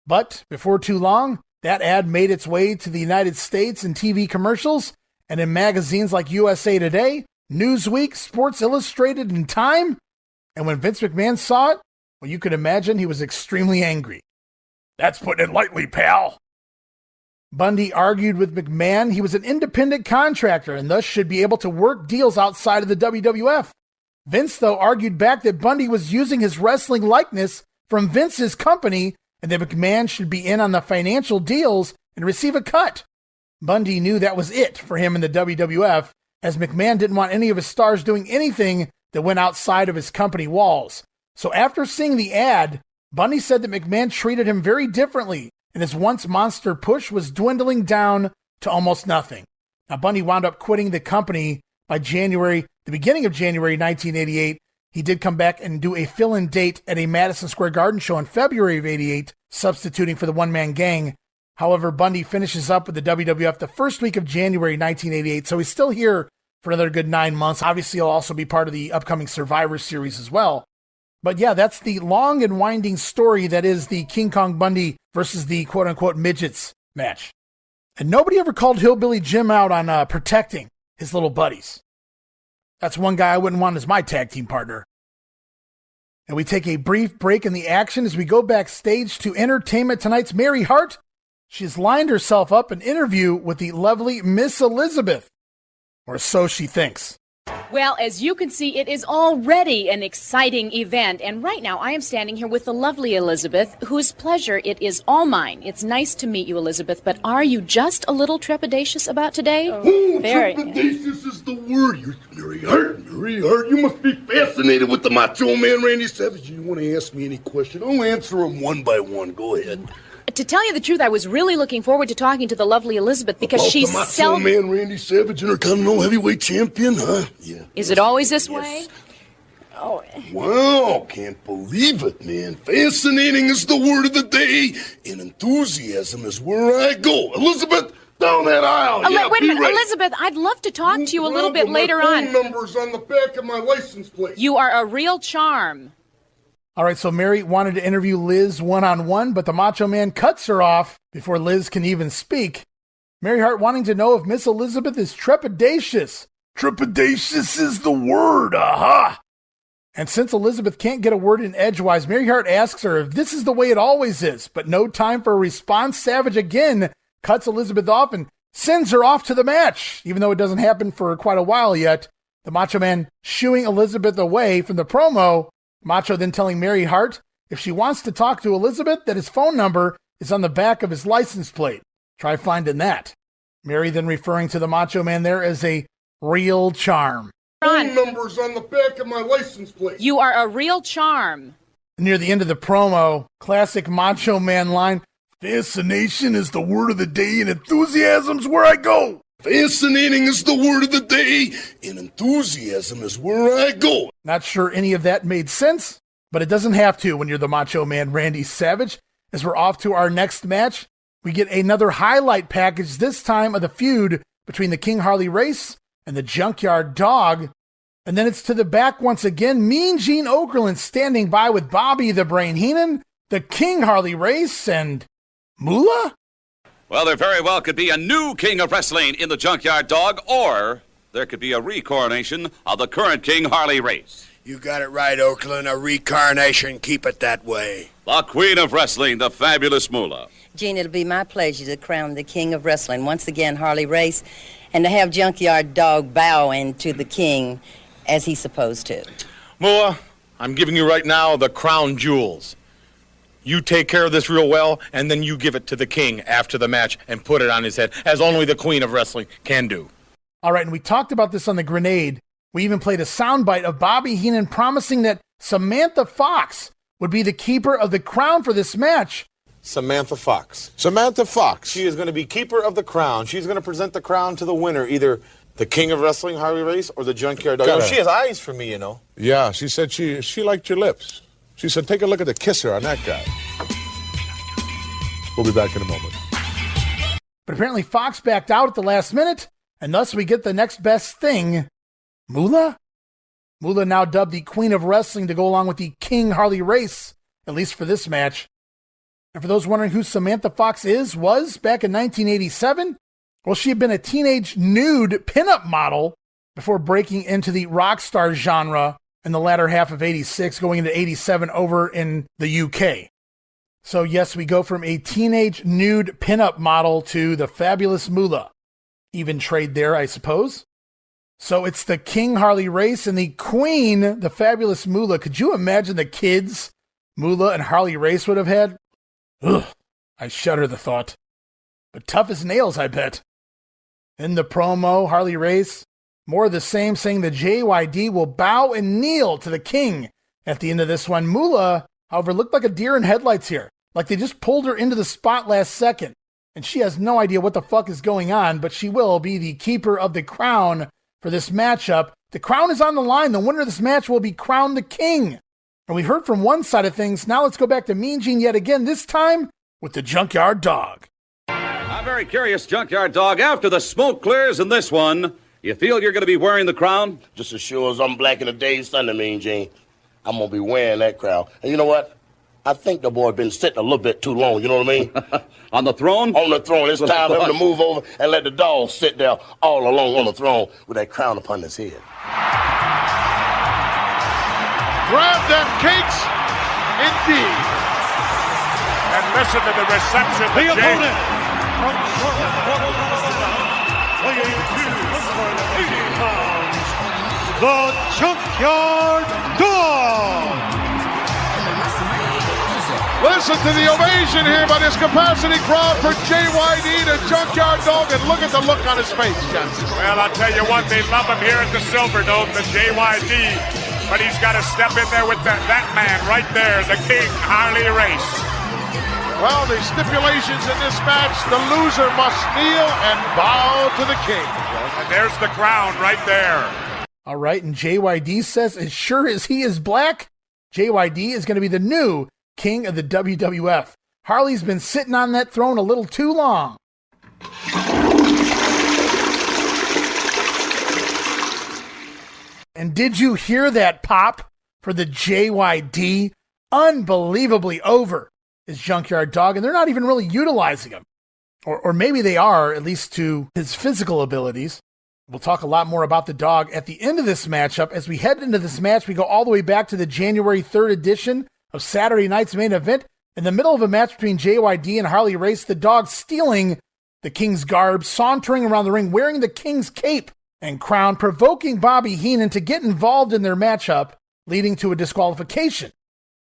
But before too long, that ad made its way to the United States in TV commercials and in magazines like USA Today, Newsweek, Sports Illustrated, and Time. And when Vince McMahon saw it, well, you could imagine he was extremely angry. That's putting it lightly, pal. Bundy argued with McMahon he was an independent contractor and thus should be able to work deals outside of the WWF. Vince, though, argued back that Bundy was using his wrestling likeness from Vince's company and that McMahon should be in on the financial deals and receive a cut. Bundy knew that was it for him in the WWF, as McMahon didn't want any of his stars doing anything that went outside of his company walls. So after seeing the ad, Bundy said that McMahon treated him very differently, and his once monster push was dwindling down to almost nothing. Now, Bundy wound up quitting the company by the beginning of January 1988. He did come back and do a fill-in date at a Madison Square Garden show in February of 88, substituting for the one-man gang. However, Bundy finishes up with the WWF the first week of January 1988, so he's still here for another good 9 months. Obviously, he'll also be part of the upcoming Survivor Series as well. But yeah, that's the long and winding story that is the King Kong Bundy versus the quote-unquote midgets match. And nobody ever called Hillbilly Jim out on protecting his little buddies. That's one guy I wouldn't want as my tag team partner. And we take a brief break in the action as we go backstage to Entertainment Tonight's Mary Hart. She's lined herself up an interview with the lovely Miss Elizabeth, or so she thinks. Well, as you can see, it is already an exciting event. And right now, I am standing here with the lovely Elizabeth, whose pleasure it is all mine. It's nice to meet you, Elizabeth, but are you just a little trepidatious about today? Oh, trepidatious is the word. You're Mary Hart, Mary Hart. You must be fascinated with the Macho Man, Randy Savage. You want to ask me any question? I'll answer them one by one. Go ahead. To tell you the truth, I was really looking forward to talking to the lovely Elizabeth because about she's the Macho Man, Randy Savage, Intercontinental Heavyweight Champion, huh? Yeah. Is it always this way? Oh. Wow, can't believe it, man. Fascinating is the word of the day, and enthusiasm is where I go. Elizabeth, down that aisle. Wait a minute, Elizabeth, I'd love to talk to you a little bit later on. My phone number's on the back of my license plate. You are a real charm. All right, so Mary wanted to interview Liz one-on-one, but the Macho Man cuts her off before Liz can even speak. Mary Hart wanting to know if Miss Elizabeth is trepidatious. Trepidatious is the word, aha! And since Elizabeth can't get a word in edgewise, Mary Hart asks her if this is the way it always is, but no time for a response. Savage again cuts Elizabeth off and sends her off to the match, even though it doesn't happen for quite a while yet. The Macho Man shooing Elizabeth away from the promo. Macho then telling Mary Hart if she wants to talk to Elizabeth that his phone number is on the back of his license plate. Try finding that. Mary then referring to the Macho Man there as a real charm. Phone number's on the back of my license plate. You are a real charm. Near the end of the promo, classic Macho Man line, fascination is the word of the day and enthusiasm's where I go. Fascinating is the word of the day, and enthusiasm is where I go. Not sure any of that made sense, but it doesn't have to when you're the Macho Man Randy Savage. As we're off to our next match, we get another highlight package, this time of the feud between the King Harley Race and the Junkyard Dog. And then it's to the back once again, Mean Gene Okerlund standing by with Bobby the Brain Heenan, the King Harley Race, and Moolah? Well, there very well could be a new king of wrestling in the Junkyard Dog, or there could be a recoronation of the current King Harley Race. You got it right, Okerlund. A reincarnation. Keep it that way. The Queen of Wrestling, the fabulous Moolah. Gene, it'll be my pleasure to crown the King of Wrestling once again, Harley Race, and to have Junkyard Dog bowing to the King as he's supposed to. Moolah, I'm giving you right now the crown jewels. You take care of this real well, and then you give it to the King after the match and put it on his head, as only the Queen of Wrestling can do. All right, and we talked about this on the Grenade. We even played a soundbite of Bobby Heenan promising that Samantha Fox would be the keeper of the crown for this match. Samantha Fox. Samantha Fox. She is going to be keeper of the crown. She's going to present the crown to the winner, either the King of Wrestling, Harley Race, or the Junkyard Dog. She has eyes for me, you know. Yeah, she said she liked your lips. She said, take a look at the kisser on that guy. We'll be back in a moment. But apparently Fox backed out at the last minute, and thus we get the next best thing. Moolah? Moolah, now dubbed the Queen of Wrestling, to go along with the King Harley Race, at least for this match. And for those wondering who Samantha Fox was back in 1987, well, she had been a teenage nude pinup model before breaking into the rock star genre in the latter half of 86, going into 87 over in the UK. So yes, we go from a teenage nude pinup model to the fabulous Moolah. Even trade there, I suppose. So it's the King Harley Race and the Queen, the fabulous Moolah. Could you imagine the kids Moolah and Harley Race would have had? Ugh, I shudder the thought. But tough as nails, I bet. In the promo, Harley Race, more of the same, saying the JYD will bow and kneel to the king at the end of this one. Moolah, however, looked like a deer in headlights here. Like they just pulled her into the spot last second. And she has no idea what the fuck is going on, but she will be the keeper of the crown for this matchup. The crown is on the line. The winner of this match will be crowned the king. And we heard from one side of things. Now let's go back to Mean Gene yet again, this time with the Junkyard Dog. I'm very curious, Junkyard Dog, after the smoke clears in this one, you feel you're going to be wearing the crown? Just as sure as I'm black in the day's sun, Mean Gene, I'm going to be wearing that crown. And you know what? I think the boy been sitting a little bit too long, you know what I mean? On the throne? On the throne. It's time for him to move over and let the dog sit there all alone on the throne with that crown upon his head. Grab them cakes, indeed. And listen to the reception. The opponent from weighing 280 pounds, the Junkyard Dog. Listen to the ovation here by this capacity crowd for JYD, the Junkyard Dog, and look at the look on his face, Johnson. Well, I'll tell you what, they love him here at the Silverdome, the JYD, but he's got to step in there with that man right there, the King Harley Race. Well, the stipulations in this match, the loser must kneel and bow to the king. And there's the crown right there. All right, and JYD says, as sure as he is black, JYD is going to be the new King of the WWF. Harley's been sitting on that throne a little too long. And did you hear that pop for the JYD? Unbelievably over is Junkyard Dog, and they're not even really utilizing him. Or maybe they are, at least to his physical abilities. We'll talk a lot more about the dog at the end of this matchup. As we head into this match, we go all the way back to the January 3rd edition of Saturday night's main event. In the middle of a match between JYD and Harley Race, the dog stealing the King's garb, sauntering around the ring, wearing the King's cape and crown, provoking Bobby Heenan to get involved in their matchup, leading to a disqualification.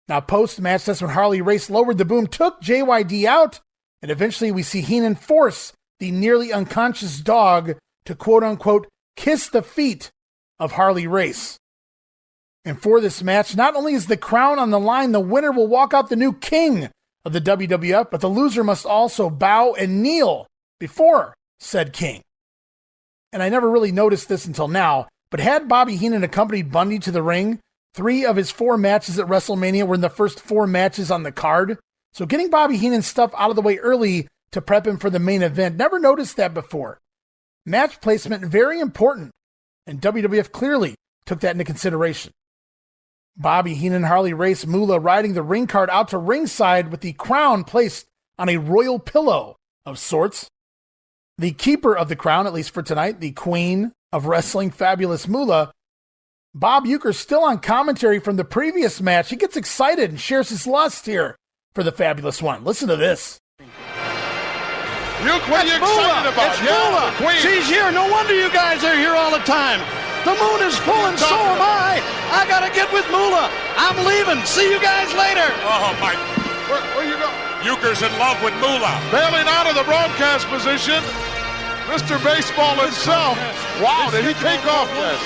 Now, post-match, that's when Harley Race lowered the boom, took JYD out, and eventually we see Heenan force the nearly unconscious dog to quote-unquote kiss the feet of Harley Race. And for this match, not only is the crown on the line, the winner will walk out the new king of the WWF, but the loser must also bow and kneel before said king. And I never really noticed this until now, but had Bobby Heenan accompanied Bundy to the ring, 3 of his 4 matches at WrestleMania were in the first 4 matches on the card. So getting Bobby Heenan's stuff out of the way early to prep him for the main event, never noticed that before. Match placement, very important, and WWF clearly took that into consideration. Bobby Heenan, Harley Race, Moolah riding the ring card out to ringside with the crown placed on a royal pillow of sorts. The keeper of the crown, at least for tonight, the Queen of Wrestling, fabulous Moolah. Bob Uecker still on commentary from the previous match. He gets excited and shares his lust here for the fabulous one. Listen to this. Uecker, what are you excited about? It's Moolah. She's here. No wonder you guys are here all the time. The moon is full and so am I. I got to get with Moolah. I'm leaving. See you guys later. Oh, my. Where you go? Uecker's in love with Moolah. Bailing out of the broadcast position, Mr. Baseball himself. Wow, did he take off this?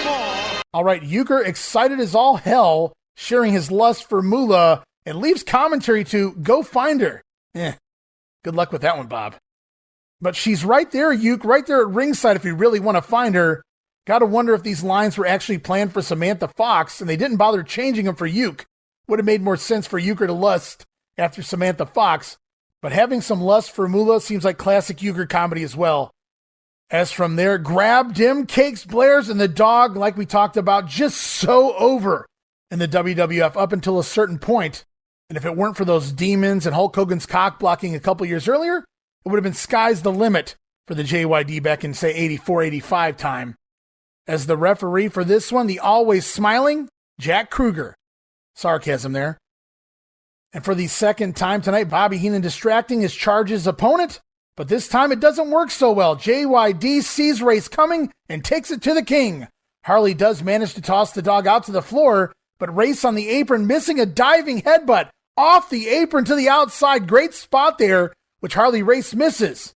All right, Uecker, excited as all hell, sharing his lust for Moolah, and leaves commentary to go find her. Good luck with that one, Bob. But she's right there, Uke, right there at ringside if you really want to find her. Got to wonder if these lines were actually planned for Samantha Fox, and they didn't bother changing them for Uke. Would have made more sense for Uecker to lust after Samantha Fox, but having some lust for Moolah seems like classic Uecker comedy as well. As from there, grabbed him, cakes, blares, and the dog, like we talked about, just so over in the WWF up until a certain point. And if it weren't for those demons and Hulk Hogan's cock blocking a couple years earlier, it would have been sky's the limit for the JYD back in, say, 84, 85 time. As the referee for this one, the always smiling Jack Kruger. Sarcasm there. And for the second time tonight, Bobby Heenan distracting his charge's opponent, but this time it doesn't work so well. JYD sees Race coming and takes it to the king. Harley does manage to toss the dog out to the floor, but Race on the apron missing a diving headbutt off the apron to the outside. Great spot there, which Harley Race misses.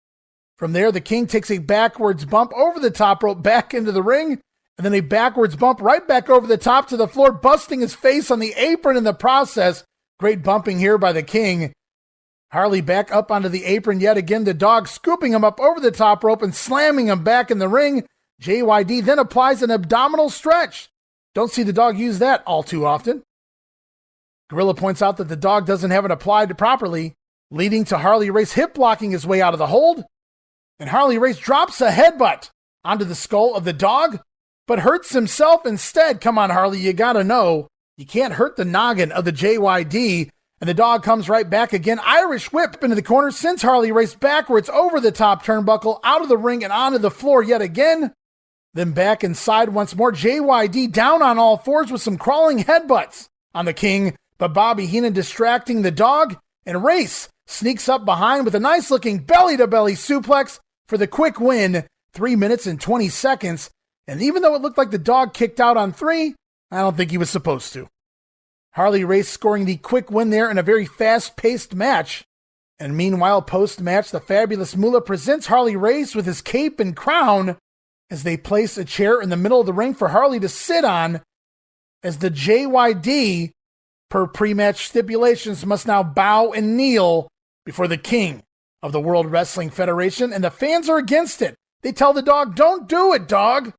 From there, the king takes a backwards bump over the top rope back into the ring, and then a backwards bump right back over the top to the floor, busting his face on the apron in the process. Great bumping here by the king. Harley back up onto the apron yet again. The dog scooping him up over the top rope and slamming him back in the ring. JYD then applies an abdominal stretch. Don't see the dog use that all too often. Gorilla points out that the dog doesn't have it applied properly, leading to Harley Race hip blocking his way out of the hold. And Harley Race drops a headbutt onto the skull of the dog, but hurts himself instead. Come on, Harley, you gotta know. You can't hurt the noggin of the JYD. And the dog comes right back again. Irish whip into the corner, sends Harley Race backwards over the top turnbuckle, out of the ring and onto the floor yet again. Then back inside once more. JYD down on all fours with some crawling headbutts on the king, but Bobby Heenan distracting the dog, and Race sneaks up behind with a nice looking belly-to-belly suplex for the quick win, 3 minutes and 20 seconds. And even though it looked like the dog kicked out on 3, I don't think he was supposed to. Harley Race scoring the quick win there in a very fast-paced match. And meanwhile, post-match, the fabulous Moolah presents Harley Race with his cape and crown as they place a chair in the middle of the ring for Harley to sit on, as the JYD, per pre-match stipulations, must now bow and kneel before the king of the World Wrestling Federation, and the fans are against it. They tell the dog, "Don't do it, dog."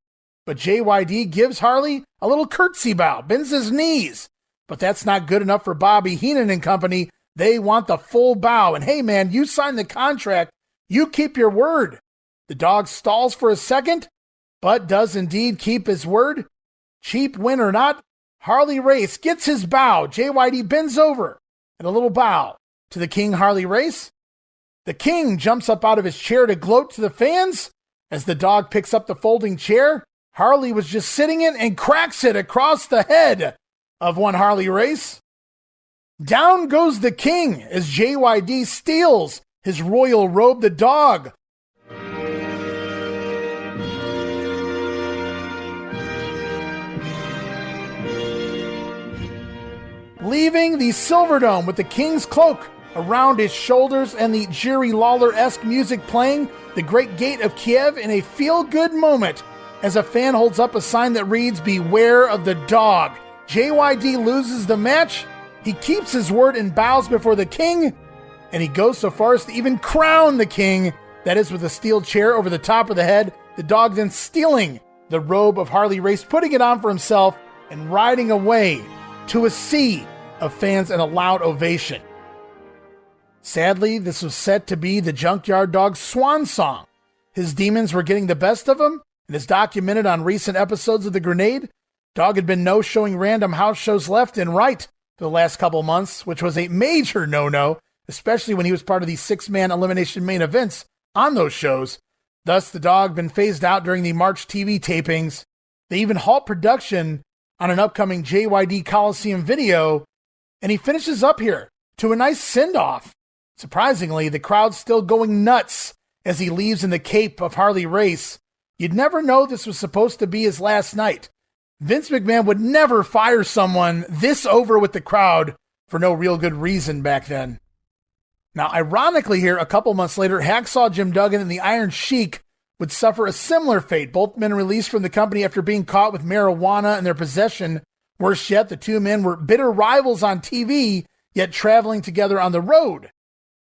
But JYD gives Harley a little curtsy bow, bends his knees. But that's not good enough for Bobby Heenan and company. They want the full bow. And hey, man, you signed the contract. You keep your word. The dog stalls for a second, but does indeed keep his word. Cheap win or not, Harley Race gets his bow. JYD bends over and a little bow to the king, Harley Race. The king jumps up out of his chair to gloat to the fans as the dog picks up the folding chair Harley was just sitting in and cracks it across the head of one Harley Race. Down goes the king as JYD steals his royal robe. The dog leaving the Silverdome with the king's cloak around his shoulders and the Jerry Lawler-esque music playing, the Great Gate of Kiev in a feel-good moment as a fan holds up a sign that reads, "Beware of the dog." JYD loses the match. He keeps his word and bows before the king, and he goes so far as to even crown the king, that is with a steel chair over the top of the head, the dog then stealing the robe of Harley Race, putting it on for himself, and riding away to a sea of fans and a loud ovation. Sadly, this was set to be the Junkyard Dog's swan song. His demons were getting the best of him, and as documented on recent episodes of The Grenade, Dog had been no-showing random house shows left and right for the last couple months, which was a major no-no, especially when he was part of the 6-man elimination main events on those shows. Thus, the dog been phased out during the March TV tapings. They even halt production on an upcoming JYD Coliseum video, and he finishes up here to a nice send-off. Surprisingly, the crowd's still going nuts as he leaves in the cape of Harley Race. You'd never know this was supposed to be his last night. Vince McMahon would never fire someone this over with the crowd for no real good reason back then. Now, ironically here, a couple months later, Hacksaw Jim Duggan and the Iron Sheik would suffer a similar fate. Both men released from the company after being caught with marijuana in their possession. Worse yet, the two men were bitter rivals on TV, yet traveling together on the road.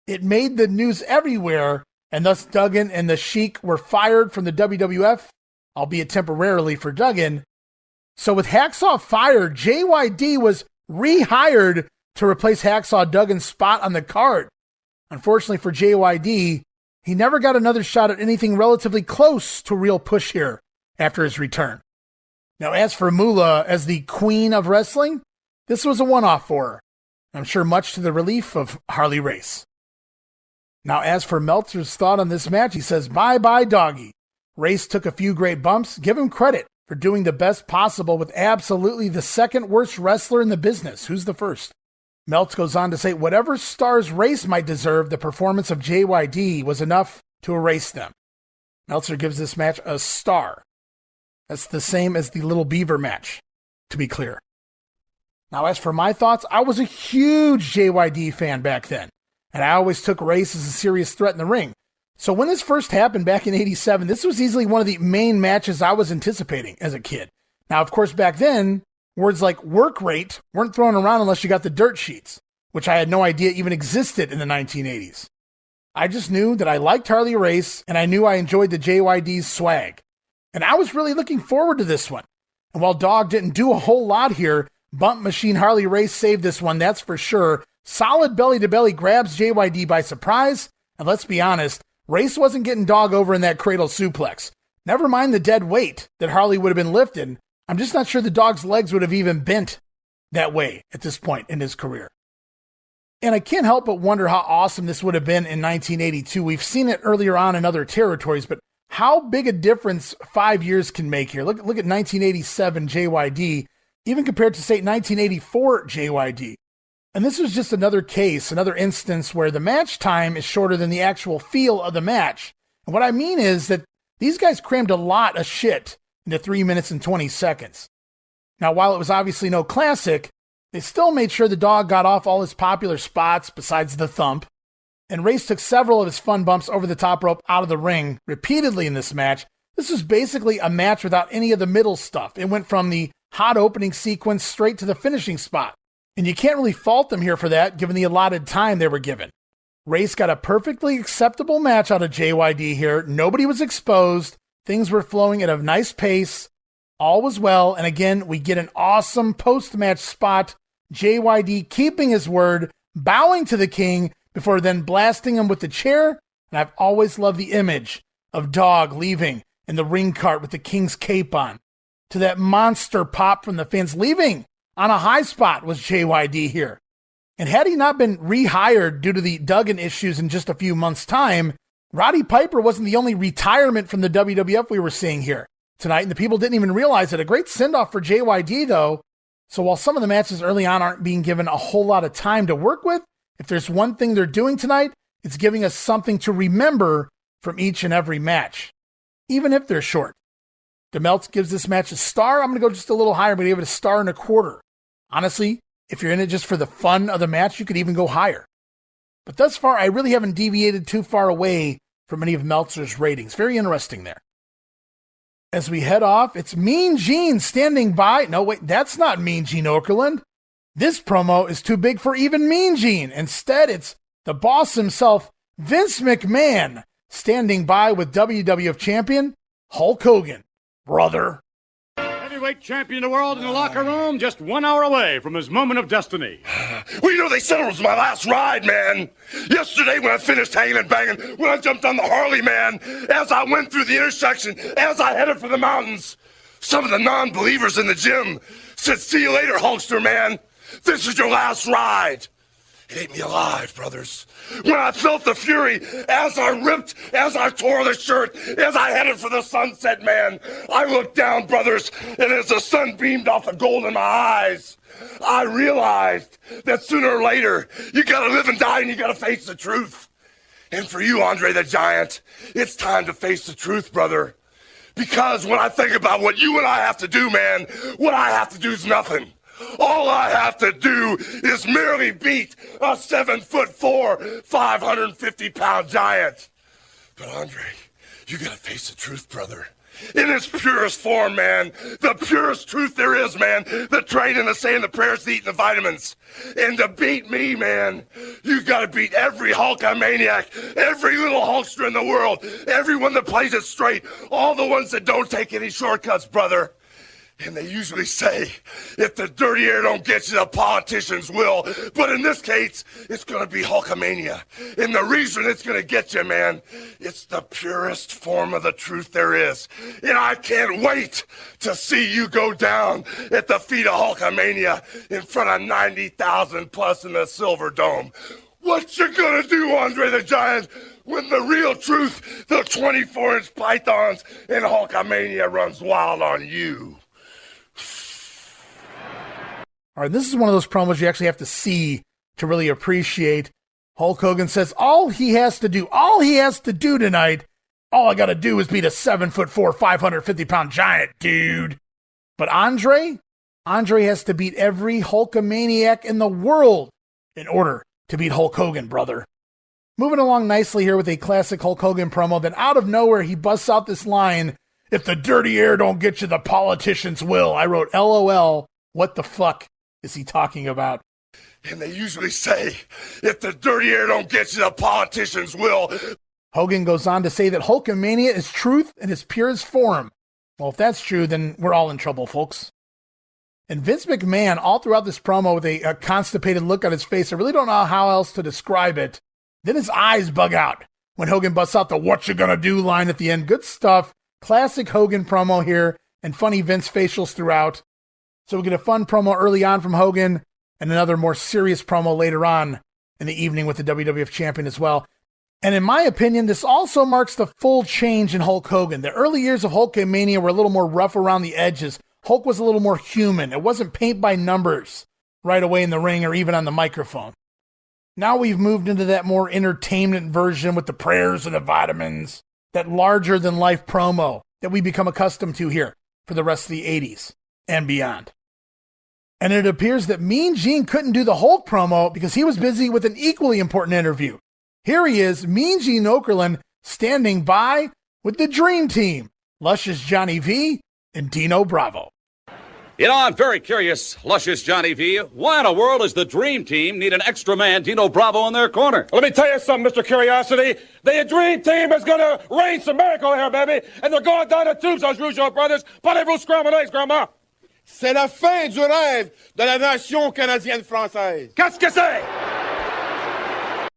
It made the news everywhere, and thus Duggan and the Sheik were fired from the WWF, albeit temporarily for Duggan. So with Hacksaw fired, JYD was rehired to replace Hacksaw Duggan's spot on the card. Unfortunately for JYD, he never got another shot at anything relatively close to a real push here after his return. Now, as for Moolah as the queen of wrestling, this was a one-off for her. I'm sure much to the relief of Harley Race. Now, as for Meltzer's thought on this match, he says, bye-bye, doggy. Race took a few great bumps. Give him credit for doing the best possible with absolutely the second worst wrestler in the business. Who's the first? Meltz goes on to say, whatever stars Race might deserve, the performance of JYD was enough to erase them. Meltzer gives this match a star. That's the same as the Little Beaver match, to be clear. Now, as for my thoughts, I was a huge JYD fan back then, and I always took Race as a serious threat in the ring. So when this first happened back in '87, this was easily one of the main matches I was anticipating as a kid. Now, of course, back then, words like work rate weren't thrown around unless you got the dirt sheets, which I had no idea even existed in the 1980s. I just knew that I liked Harley Race, and I knew I enjoyed the JYD's swag. And I was really looking forward to this one. And while Dog didn't do a whole lot here, Bump Machine Harley Race saved this one, that's for sure. Solid belly-to-belly grabs JYD by surprise. And let's be honest, Race wasn't getting Dog over in that cradle suplex. Never mind the dead weight that Harley would have been lifting. I'm just not sure the Dog's legs would have even bent that way at this point in his career. And I can't help but wonder how awesome this would have been in 1982. We've seen it earlier on in other territories, but how big a difference 5 years can make here. Look at 1987 JYD, even compared to, say, 1984 JYD. And this was just another case, another instance where the match time is shorter than the actual feel of the match. And what I mean is that these guys crammed a lot of shit into 3 minutes and 20 seconds. Now, while it was obviously no classic, they still made sure the Dog got off all his popular spots besides the thump. And Race took several of his fun bumps over the top rope out of the ring repeatedly in this match. This was basically a match without any of the middle stuff. It went from the hot opening sequence straight to the finishing spot. And you can't really fault them here for that, given the allotted time they were given. Race got a perfectly acceptable match out of JYD here. Nobody was exposed. Things were flowing at a nice pace. All was well. And again, we get an awesome post-match spot. JYD keeping his word, bowing to the king, before then blasting him with the chair. And I've always loved the image of Dog leaving in the ring cart with the king's cape on. To that monster pop from the fans, leaving on a high spot was JYD here. And had he not been rehired due to the Duggan issues in just a few months' time, Roddy Piper wasn't the only retirement from the WWF we were seeing here tonight, and the people didn't even realize it. A great send-off for JYD, though. So while some of the matches early on aren't being given a whole lot of time to work with, if there's one thing they're doing tonight, it's giving us something to remember from each and every match, even if they're short. DeMeltz gives this match a star. I'm going to go just a little higher, but give it a 1.25 stars. Honestly, if you're in it just for the fun of the match, you could even go higher. But thus far, I really haven't deviated too far away from any of Meltzer's ratings. Very interesting there. As we head off, it's Mean Gene standing by. No, wait, that's not Mean Gene Okerlund. This promo is too big for even Mean Gene. Instead, it's the boss himself, Vince McMahon, standing by with WWF champion Hulk Hogan. Brother. Heavyweight champion of the world in the locker room, just 1 hour away from his moment of destiny. Well, you know, they said it was my last ride, man. Yesterday when I finished hanging and banging, when I jumped on the Harley, man, as I went through the intersection, as I headed for the mountains, some of the non-believers in the gym said, "See you later, Hulkster, man. This is your last ride." It ate me alive, brothers. When I felt the fury, as I ripped, as I tore the shirt, as I headed for the sunset, man, I looked down, brothers, and as the sun beamed off the gold in my eyes, I realized that sooner or later, you gotta live and die and you gotta face the truth. And for you, Andre the Giant, it's time to face the truth, brother. Because when I think about what you and I have to do, man, what I have to do is nothing. All I have to do is merely beat a 7'4", 550-pound giant. But Andre, you gotta face the truth, brother. in its purest form, man. The purest truth there is, man. The training, the saying, the prayers, the eating, the vitamins. And to beat me, man, you gotta beat every Hulkamaniac, every little Hulkster in the world, everyone that plays it straight, all the ones that don't take any shortcuts, brother. And they usually say, if the dirty air don't get you, the politicians will. But in this case, it's going to be Hulkamania. And the reason it's going to get you, man, it's the purest form of the truth there is. And I can't wait to see you go down at the feet of Hulkamania in front of 90,000 plus in the Silverdome. What you going to do, Andre the Giant, when the real truth, the 24-inch pythons, and Hulkamania runs wild on you? All right, this is one of those promos you actually have to see to really appreciate. Hulk Hogan says all he has to do tonight, all I got to do is beat a 7'4", 550-pound giant, dude. But Andre has to beat every Hulkamaniac in the world in order to beat Hulk Hogan, brother. Moving along nicely here with a classic Hulk Hogan promo, then out of nowhere he busts out this line, if the dirty air don't get you, the politicians will. I wrote, LOL, what the fuck is he talking about? And they usually say, if the dirty air don't get you, the politicians will. Hogan goes on to say that Hulkamania is truth in its purest form. Well, if that's true, then we're all in trouble, folks. And Vince McMahon, all throughout this promo with a constipated look on his face, I really don't know how else to describe it. Then his eyes bug out when Hogan busts out the what you gonna do line at the end. Good stuff. Classic Hogan promo here, and funny Vince facials throughout. So we get a fun promo early on from Hogan, and another more serious promo later on in the evening with the WWF Champion as well. And in my opinion, this also marks the full change in Hulk Hogan. The early years of Hulkamania were a little more rough around the edges. Hulk was a little more human. It wasn't paint by numbers right away in the ring or even on the microphone. Now we've moved into that more entertainment version with the prayers and the vitamins, that larger-than-life promo that we become accustomed to here for the rest of the 80s and beyond. And it appears that Mean Gene couldn't do the Hulk promo because he was busy with an equally important interview. Here he is, Mean Gene Okerlund, standing by with the Dream Team, Luscious Johnny V and Dino Bravo. You know, I'm very curious, Luscious Johnny V, why in the world does the Dream Team need an extra man, Dino Bravo, in their corner? Let me tell you something, Mr. Curiosity. The Dream Team is going to reign some miracle here, baby. And they're going down the tubes, those Rougeau brothers. Parlez-vous scrambled eggs, Grandma? C'est la fin du rêve de la nation canadienne-française. Qu'est-ce que c'est?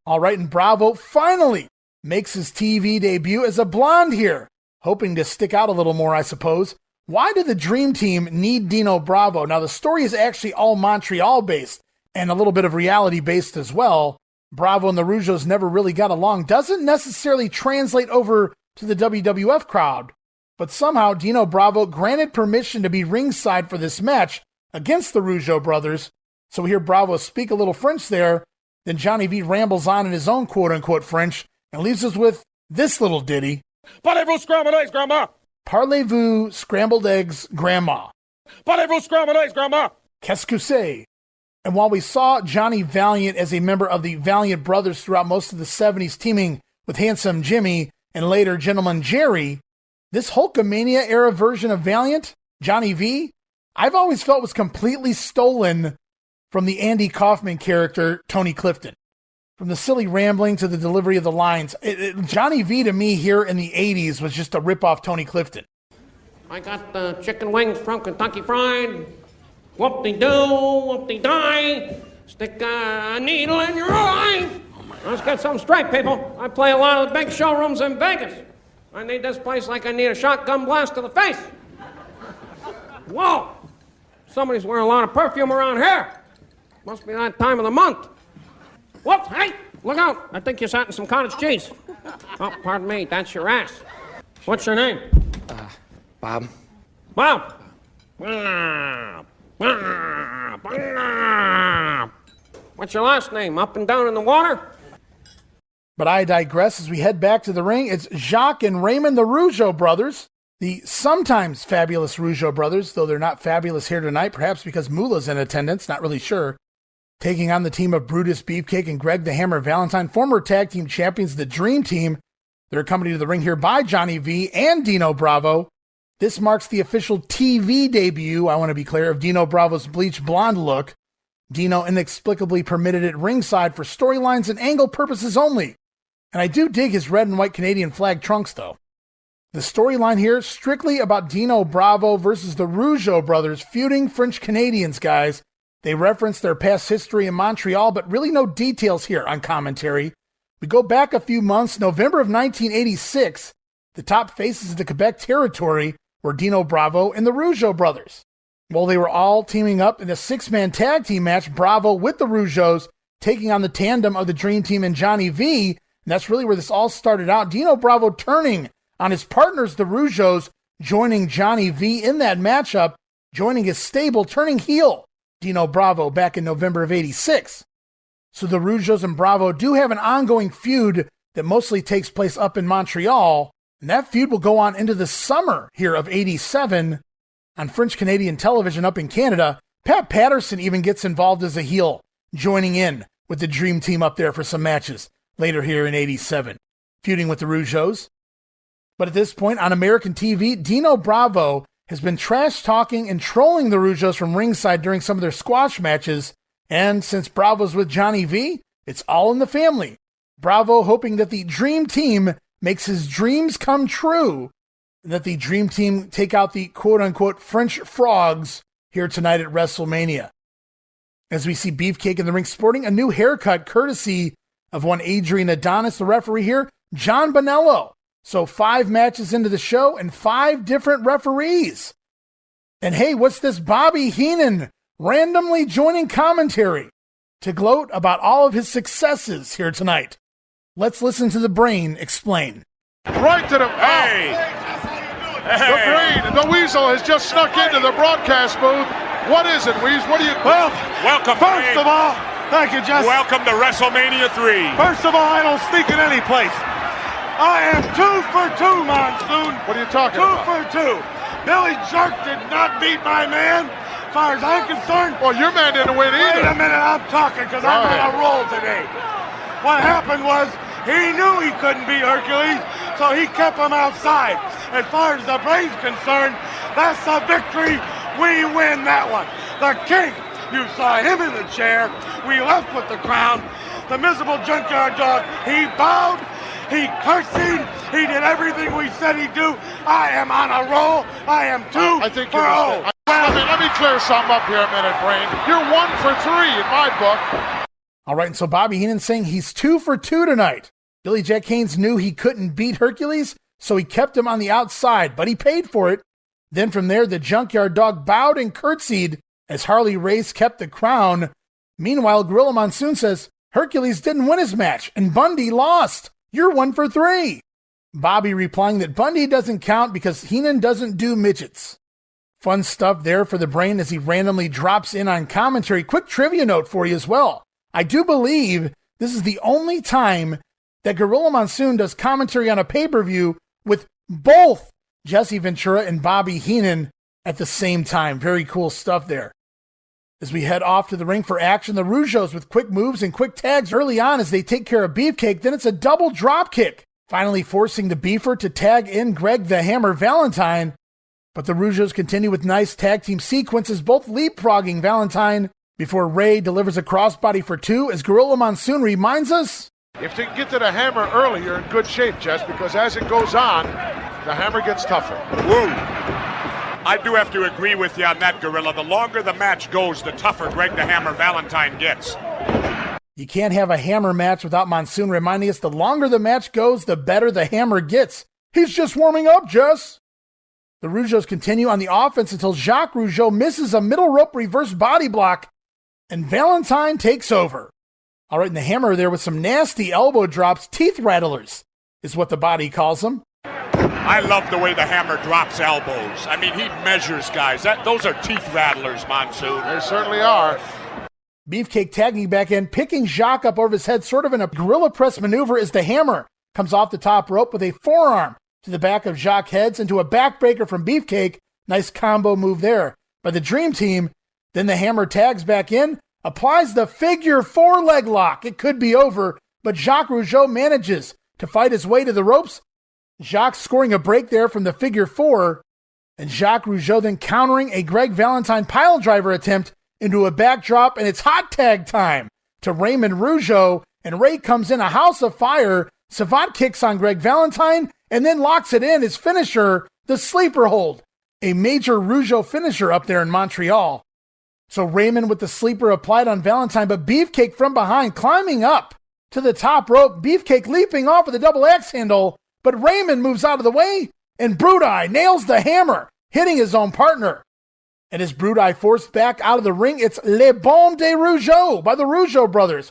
All right, and Bravo finally makes his TV debut as a blonde here, hoping to stick out a little more, I suppose. Why did the Dream Team need Dino Bravo? Now, the story is actually all Montreal-based and a little bit of reality-based as well. Bravo and the Rougeaus never really got along. Doesn't necessarily translate over to the WWF crowd, but somehow Dino Bravo granted permission to be ringside for this match against the Rougeau brothers. So we hear Bravo speak a little French there. Then Johnny V rambles on in his own quote-unquote French and leaves us with this little ditty. Parlez-vous scrambled eggs, Grandma? Parlez-vous scrambled eggs, Grandma? Parlez-vous scrambled eggs, Grandma? Qu'est-ce que c'est? And while we saw Johnny Valiant as a member of the Valiant Brothers throughout most of the 70s, teaming with Handsome Jimmy and later Gentleman Jerry, this Hulkamania era version of Valiant, Johnny V, I've always felt was completely stolen from the Andy Kaufman character, Tony Clifton. From the silly rambling to the delivery of the lines, Johnny V to me here in the 80s was just a rip-off Tony Clifton. I got the chicken wings from Kentucky Fried. Whoop-de-doo, whoop-de-die. Stick a needle in your eye. Let's get some straight, people. I play a lot of the big showrooms in Vegas. I need this place like I need a shotgun blast to the face. Whoa! Somebody's wearing a lot of perfume around here. Must be that time of the month. Whoops, hey, look out. I think you sat in some cottage cheese. Oh, pardon me, that's your ass. What's your name? Bob. Bob. What's your last name? Up and down in the water? But I digress as we head back to the ring. It's Jacques and Raymond the Rougeau brothers, the sometimes fabulous Rougeau brothers, though they're not fabulous here tonight, perhaps because Moolah's in attendance, not really sure. Taking on the team of Brutus Beefcake and Greg the Hammer Valentine, former tag team champions, the Dream Team. They're accompanied to the ring here by Johnny V and Dino Bravo. This marks the official TV debut, I want to be clear, of Dino Bravo's bleached blonde look. Dino inexplicably permitted it ringside for storylines and angle purposes only. And I do dig his red and white Canadian flag trunks, though. The storyline here, strictly about Dino Bravo versus the Rougeau brothers feuding French Canadians, guys. They reference their past history in Montreal, but really no details here on commentary. We go back a few months, November of 1986. The top faces of the Quebec territory were Dino Bravo and the Rougeau brothers. Well, they were all teaming up in a 6-man tag team match, Bravo with the Rougeaus, taking on the tandem of the Dream Team and Johnny V. And that's really where this all started out. Dino Bravo turning on his partners, the Rougeaus, joining Johnny V in that matchup, joining his stable, turning heel, Dino Bravo, back in November of 86. So the Rougeaus and Bravo do have an ongoing feud that mostly takes place up in Montreal. And that feud will go on into the summer here of 87 on French-Canadian television up in Canada. Pat Patterson even gets involved as a heel, joining in with the Dream Team up there for some matches later here in 87, feuding with the Rougeaus. But at this point on American TV, Dino Bravo has been trash-talking and trolling the Rougeaus from ringside during some of their squash matches. And since Bravo's with Johnny V, it's all in the family. Bravo hoping that the Dream Team makes his dreams come true, and that the Dream Team take out the quote-unquote French frogs here tonight at WrestleMania. As we see Beefcake in the ring sporting a new haircut courtesy of one Adrian Adonis, the referee here, John Bonello. So 5 matches into the show and 5 different referees. And hey, what's this Bobby Heenan randomly joining commentary to gloat about all of his successes here tonight? Let's listen to the Brain explain. Right to the... Hey! The Brain, the Weasel has just snuck into the broadcast booth. What is it, Weasel? What do you... Well, welcome, first of all, thank you, Jesse. Welcome to WrestleMania 3. First of all, I don't sneak in any place. I am 2 for 2, Monsoon. What are you talking about? 2 for 2. Billy Jerk did not beat my man. As far as I'm concerned... Well, your man didn't win either. Wait a minute, I'm talking because I'm on a roll today. What happened was he knew he couldn't beat Hercules, so he kept him outside. As far as the Brain's concerned, that's a victory. We win that one. The King, you saw him in the chair. We left with the crown. The miserable Junkyard Dog, he bowed, he curtsied, he did everything we said he'd do. I am on a roll. I am 2 for 0. Let me clear something up here a minute, Brain. You're 1 for 3 in my book. All right, and so Bobby Heenan saying he's 2 for 2 tonight. Billy Jack Haynes knew he couldn't beat Hercules, so he kept him on the outside, but he paid for it. Then from there, the Junkyard Dog bowed and curtsied as Harley Race kept the crown. Meanwhile, Gorilla Monsoon says Hercules didn't win his match, and Bundy lost. You're 1 for 3. Bobby replying that Bundy doesn't count because Heenan doesn't do midgets. Fun stuff there for the Brain as he randomly drops in on commentary. Quick trivia note for you as well. I do believe this is the only time that Gorilla Monsoon does commentary on a pay-per-view with both Jesse Ventura and Bobby Heenan at the same time. Very cool stuff there. As we head off to the ring for action, the Rougeaus with quick moves and quick tags early on as they take care of Beefcake. Then it's a double drop kick, finally forcing the Beaver to tag in Greg the Hammer Valentine. But the Rougeaus continue with nice tag team sequences, both leapfrogging Valentine before Ray delivers a crossbody for 2, as Gorilla Monsoon reminds us, if you can get to the Hammer early, you're in good shape, Jess, because as it goes on, the Hammer gets tougher. Woo! I do have to agree with you on that, Gorilla. The longer the match goes, the tougher Greg the Hammer Valentine gets. You can't have a Hammer match without Monsoon reminding us the longer the match goes, the better the Hammer gets. He's just warming up, Jess. The Rougeaus continue on the offense until Jacques Rougeau misses a middle rope reverse body block, and Valentine takes over. All right, and the Hammer there with some nasty elbow drops, teeth rattlers is what the body calls them. I love the way the Hammer drops elbows. I mean, he measures guys. Those are teeth rattlers, Monsoon. They certainly are. Beefcake tagging back in, picking Jacques up over his head, sort of in a gorilla press maneuver as the Hammer comes off the top rope with a forearm to the back of Jacques' heads into a backbreaker from Beefcake. Nice combo move there by the Dream Team. Then the Hammer tags back in, applies the figure 4 leg lock. It could be over, but Jacques Rougeau manages to fight his way to the ropes. Jacques scoring a break there from the figure 4, and Jacques Rougeau then countering a Greg Valentine piledriver attempt into a backdrop, and it's hot tag time to Raymond Rougeau, and Ray comes in a house of fire. Savant kicks on Greg Valentine and then locks it in his finisher, the sleeper hold, a major Rougeau finisher up there in Montreal. So Raymond with the sleeper applied on Valentine, but Beefcake from behind climbing up to the top rope, Beefcake leaping off of the double axe handle, but Raymond moves out of the way, and Brutus nails the hammer, hitting his own partner. And as Brutus forced back out of the ring, it's Le Bon de Rougeau by the Rougeau brothers.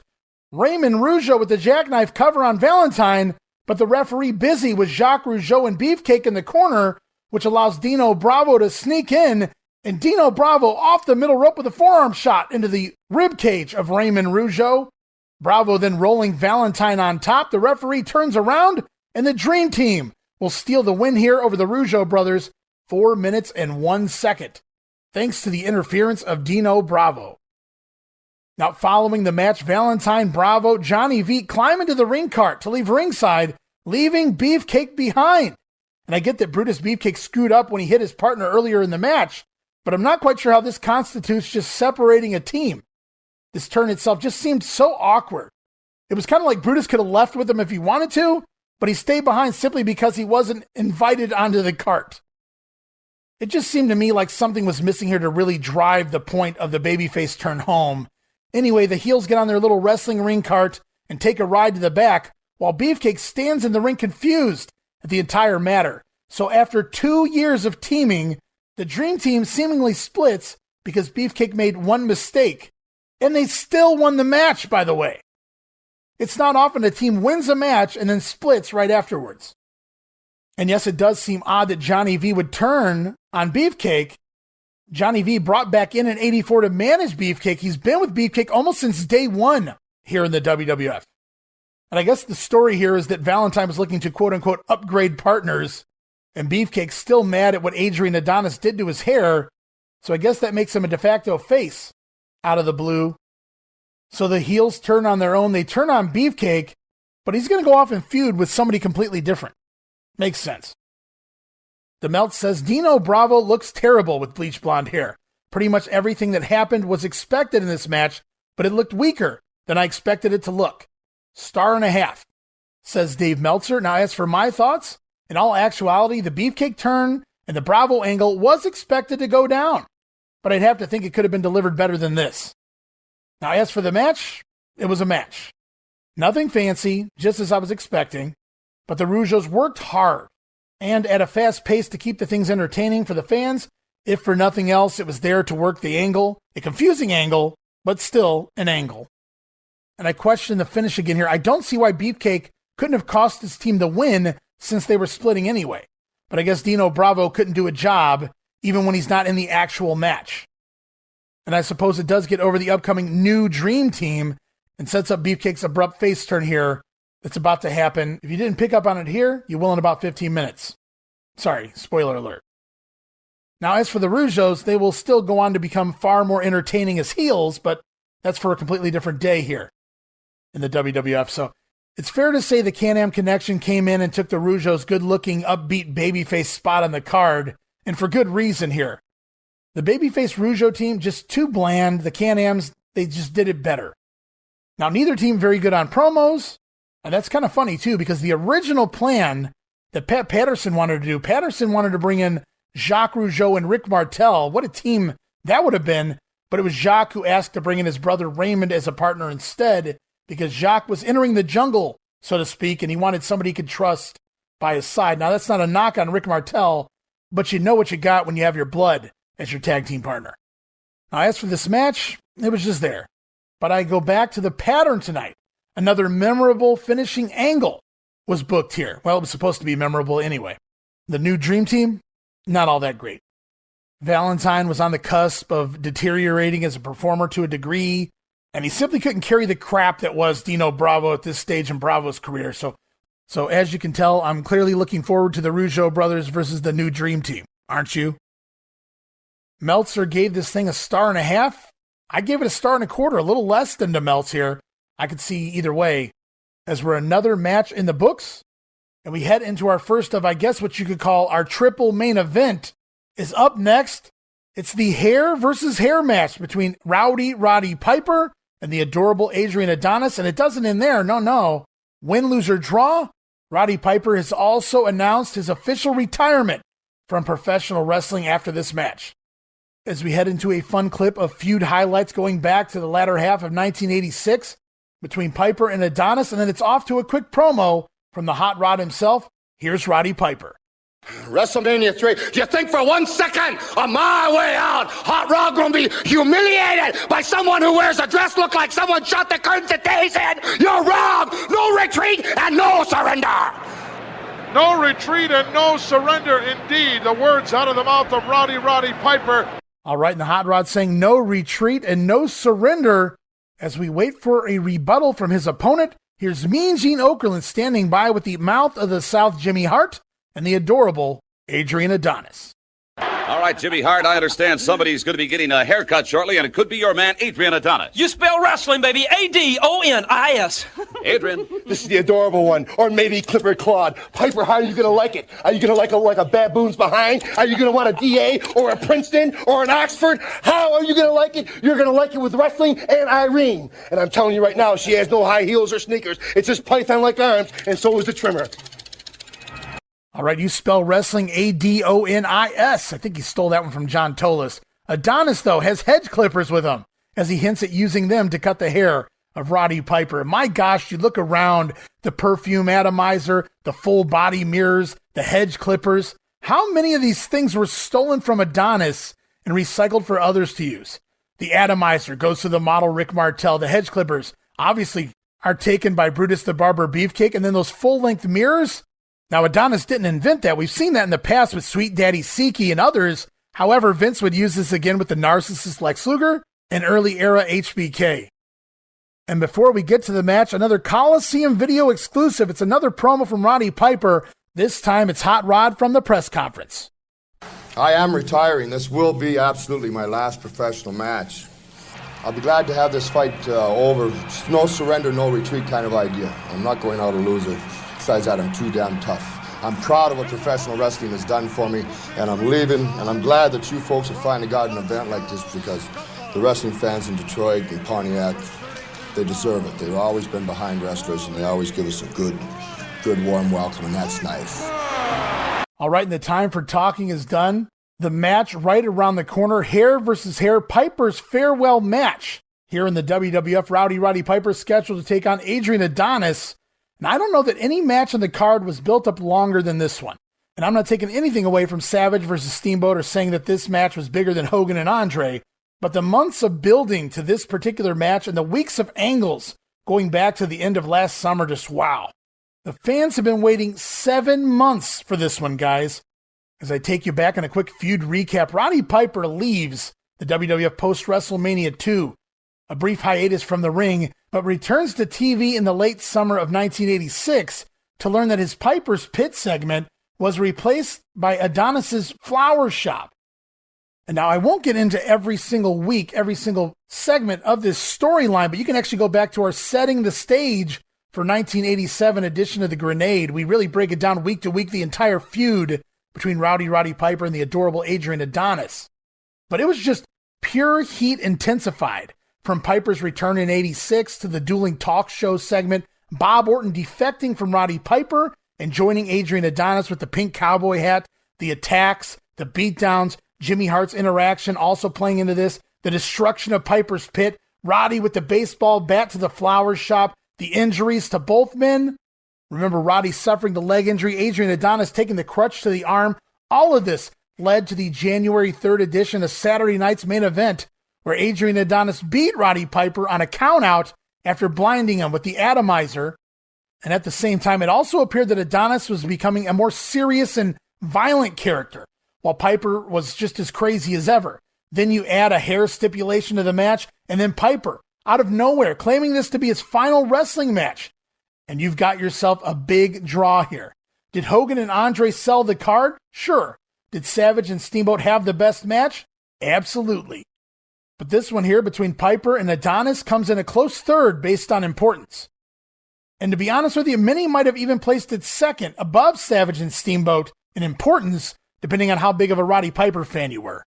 Raymond Rougeau with the jackknife cover on Valentine, but the referee busy with Jacques Rougeau and Beefcake in the corner, which allows Dino Bravo to sneak in, and Dino Bravo off the middle rope with a forearm shot into the rib cage of Raymond Rougeau. Bravo then rolling Valentine on top. The referee turns around, and the Dream Team will steal the win here over the Rougeau brothers, 4 minutes and 1 second, thanks to the interference of Dino Bravo. Now, following the match, Valentine, Bravo, Johnny V climb into the ring cart to leave ringside, leaving Beefcake behind. And I get that Brutus Beefcake screwed up when he hit his partner earlier in the match, but I'm not quite sure how this constitutes just separating a team. This turn itself just seemed so awkward. It was kind of like Brutus could have left with him if he wanted to, but he stayed behind simply because he wasn't invited onto the cart. It just seemed to me like something was missing here to really drive the point of the babyface turn home. Anyway, the heels get on their little wrestling ring cart and take a ride to the back, while Beefcake stands in the ring confused at the entire matter. So after 2 years of teaming, the Dream Team seemingly splits because Beefcake made one mistake. And they still won the match, by the way. It's not often a team wins a match and then splits right afterwards. And yes, it does seem odd that Johnny V would turn on Beefcake. Johnny V brought back in 84 to manage Beefcake. He's been with Beefcake almost since day one here in the WWF. And I guess the story here is that Valentine was looking to quote-unquote upgrade partners, and Beefcake's still mad at what Adrian Adonis did to his hair, so I guess that makes him a de facto face out of the blue. So the heels turn on their own. They turn on Beefcake, but he's going to go off and feud with somebody completely different. Makes sense. The Melt says Dino Bravo looks terrible with bleach blonde hair. Pretty much everything that happened was expected in this match, but it looked weaker than I expected it to look. 1.5 stars, says Dave Meltzer. Now, as for my thoughts, in all actuality, the Beefcake turn and the Bravo angle was expected to go down, but I'd have to think it could have been delivered better than this. Now, as for the match, it was a match. Nothing fancy, just as I was expecting, but the Rougeaus worked hard and at a fast pace to keep the things entertaining for the fans. If for nothing else, it was there to work the angle, a confusing angle, but still an angle. And I question the finish again here. I don't see why Beefcake couldn't have cost his team the win since they were splitting anyway. But I guess Dino Bravo couldn't do a job even when he's not in the actual match. And I suppose it does get over the upcoming new Dream Team and sets up Beefcake's abrupt face turn here that's about to happen. If you didn't pick up on it here, you will in about 15 minutes. Sorry, spoiler alert. Now, as for the Rougeaus, they will still go on to become far more entertaining as heels, but that's for a completely different day here in the WWF. So it's fair to say the Can-Am Connection came in and took the Rougeaus' good-looking, upbeat babyface spot on the card, and for good reason here. The babyface Rougeau team, just too bland. The Can-Ams, they just did it better. Now, neither team very good on promos, and that's kind of funny, too, because the original plan that Pat Patterson wanted to do, Patterson wanted to bring in Jacques Rougeau and Rick Martel. What a team that would have been. But it was Jacques who asked to bring in his brother Raymond as a partner instead, because Jacques was entering the jungle, so to speak, and he wanted somebody he could trust by his side. Now, that's not a knock on Rick Martel, but you know what you got when you have your blood as your tag team partner. Now, as for this match, it was just there. But I go back to the pattern tonight. Another memorable finishing angle was booked here. Well, it was supposed to be memorable anyway. The new Dream Team, not all that great. Valentine was on the cusp of deteriorating as a performer to a degree, and he simply couldn't carry the crap that was Dino Bravo at this stage in Bravo's career. So as you can tell, I'm clearly looking forward to the Rougeau brothers versus the new Dream Team, aren't you? Meltzer gave this thing 1.5 stars. I gave it 1.25 stars, a little less than the Melts here. I could see either way, as we're another match in the books, and we head into our first of, I guess, what you could call our triple main event is up next. It's the hair versus hair match between Roddy Piper and the adorable Adrian Adonis, and it doesn't end there. No. Win, lose, or draw. Roddy Piper has also announced his official retirement from professional wrestling after this match. As we head into a fun clip of feud highlights going back to the latter half of 1986 between Piper and Adonis, and then it's off to a quick promo from the Hot Rod himself. Here's Roddy Piper. WrestleMania 3. Do you think for 1 second on my way out, Hot Rod gonna be humiliated by someone who wears a dress look like someone shot the curtains at Dave's head? You're wrong! No retreat and no surrender! No retreat and no surrender, indeed. The words out of the mouth of Roddy Piper. All right, and the Hot Rod saying no retreat and no surrender. As we wait for a rebuttal from his opponent, here's Mean Gene Okerlund standing by with the mouth of the South Jimmy Hart and the adorable Adrian Adonis. All right, Jimmy Hart, I understand somebody's going to be getting a haircut shortly, and it could be your man, Adrian Adonis. You spell wrestling, baby. Adonis. Adrian. This is the adorable one. Or maybe Clifford Claude. Piper, how are you going to like it? Are you going to like it like a baboon's behind? Are you going to want a DA or a Princeton or an Oxford? How are you going to like it? You're going to like it with wrestling and Irene. And I'm telling you right now, she has no high heels or sneakers. It's just python-like arms, and so is the trimmer. All right, you spell wrestling Adonis. I think he stole that one from John Tolis. Adonis, though, has hedge clippers with him, as he hints at using them to cut the hair of Roddy Piper. My gosh, you look around, the perfume atomizer, the full body mirrors, the hedge clippers. How many of these things were stolen from Adonis and recycled for others to use? The atomizer goes to the model Rick Martel. The hedge clippers obviously are taken by Brutus the Barber Beefcake. And then those full-length mirrors? Now, Adonis didn't invent that. We've seen that in the past with Sweet Daddy Siki and others. However, Vince would use this again with the narcissist Lex Luger and early-era HBK. And before we get to the match, another Coliseum video exclusive. It's another promo from Roddy Piper. This time, it's Hot Rod from the press conference. I am retiring. This will be absolutely my last professional match. I'll be glad to have this fight over. It's no surrender, no retreat kind of idea. I'm not going out a loser. Besides that, I'm too damn tough. I'm proud of what professional wrestling has done for me, and I'm leaving, and I'm glad that you folks have finally got an event like this, because the wrestling fans in Detroit and Pontiac, they deserve it. They've always been behind wrestlers, and they always give us a good warm welcome, and that's nice. All right, and the time for talking is done. The match right around the corner, hair versus hair, Piper's farewell match here in the WWF Roddy Piper scheduled to take on Adrian Adonis. And I don't know that any match on the card was built up longer than this one. And I'm not taking anything away from Savage versus Steamboat or saying that this match was bigger than Hogan and Andre, but the months of building to this particular match and the weeks of angles going back to the end of last summer, just wow. The fans have been waiting 7 months for this one, guys. As I take you back in a quick feud recap, Roddy Piper leaves the WWF post-WrestleMania 2, a brief hiatus from the ring, but returns to TV in the late summer of 1986 to learn that his Piper's Pit segment was replaced by Adonis's Flower Shop. And now I won't get into every single week, every single segment of this storyline, but you can actually go back to our Setting the Stage for 1987 edition of The Grenade. We really break it down week to week, the entire feud between Roddy Piper and the adorable Adrian Adonis. But it was just pure heat intensified. From Piper's return in 86 to the dueling talk show segment, Bob Orton defecting from Roddy Piper and joining Adrian Adonis with the pink cowboy hat, the attacks, the beatdowns, Jimmy Hart's interaction also playing into this, the destruction of Piper's Pit, Roddy with the baseball bat to the flower shop, the injuries to both men. Remember Roddy suffering the leg injury, Adrian Adonis taking the crutch to the arm. All of this led to the January 3rd edition of Saturday Night's Main Event, where Adrian Adonis beat Roddy Piper on a countout after blinding him with the atomizer. And at the same time, it also appeared that Adonis was becoming a more serious and violent character, while Piper was just as crazy as ever. Then you add a hair stipulation to the match, and then Piper, out of nowhere, claiming this to be his final wrestling match. And you've got yourself a big draw here. Did Hogan and Andre sell the card? Sure. Did Savage and Steamboat have the best match? Absolutely. But this one here between Piper and Adonis comes in a close third based on importance. And to be honest with you, many might have even placed it second above Savage and Steamboat in importance, depending on how big of a Roddy Piper fan you were.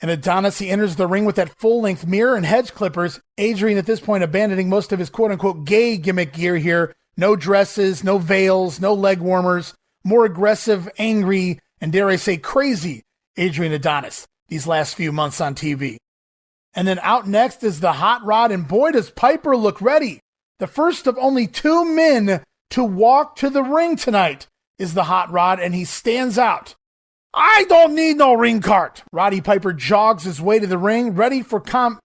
And Adonis, he enters the ring with that full-length mirror and hedge clippers. Adrian at this point abandoning most of his quote-unquote gay gimmick gear here. No dresses, no veils, no leg warmers. More aggressive, angry, and dare I say crazy Adrian Adonis these last few months on TV. And then out next is the Hot Rod, and boy does Piper look ready. The first of only 2 men to walk to the ring tonight is the Hot Rod, and he stands out. I don't need no ring cart. Roddy Piper jogs his way to the ring, ready for combat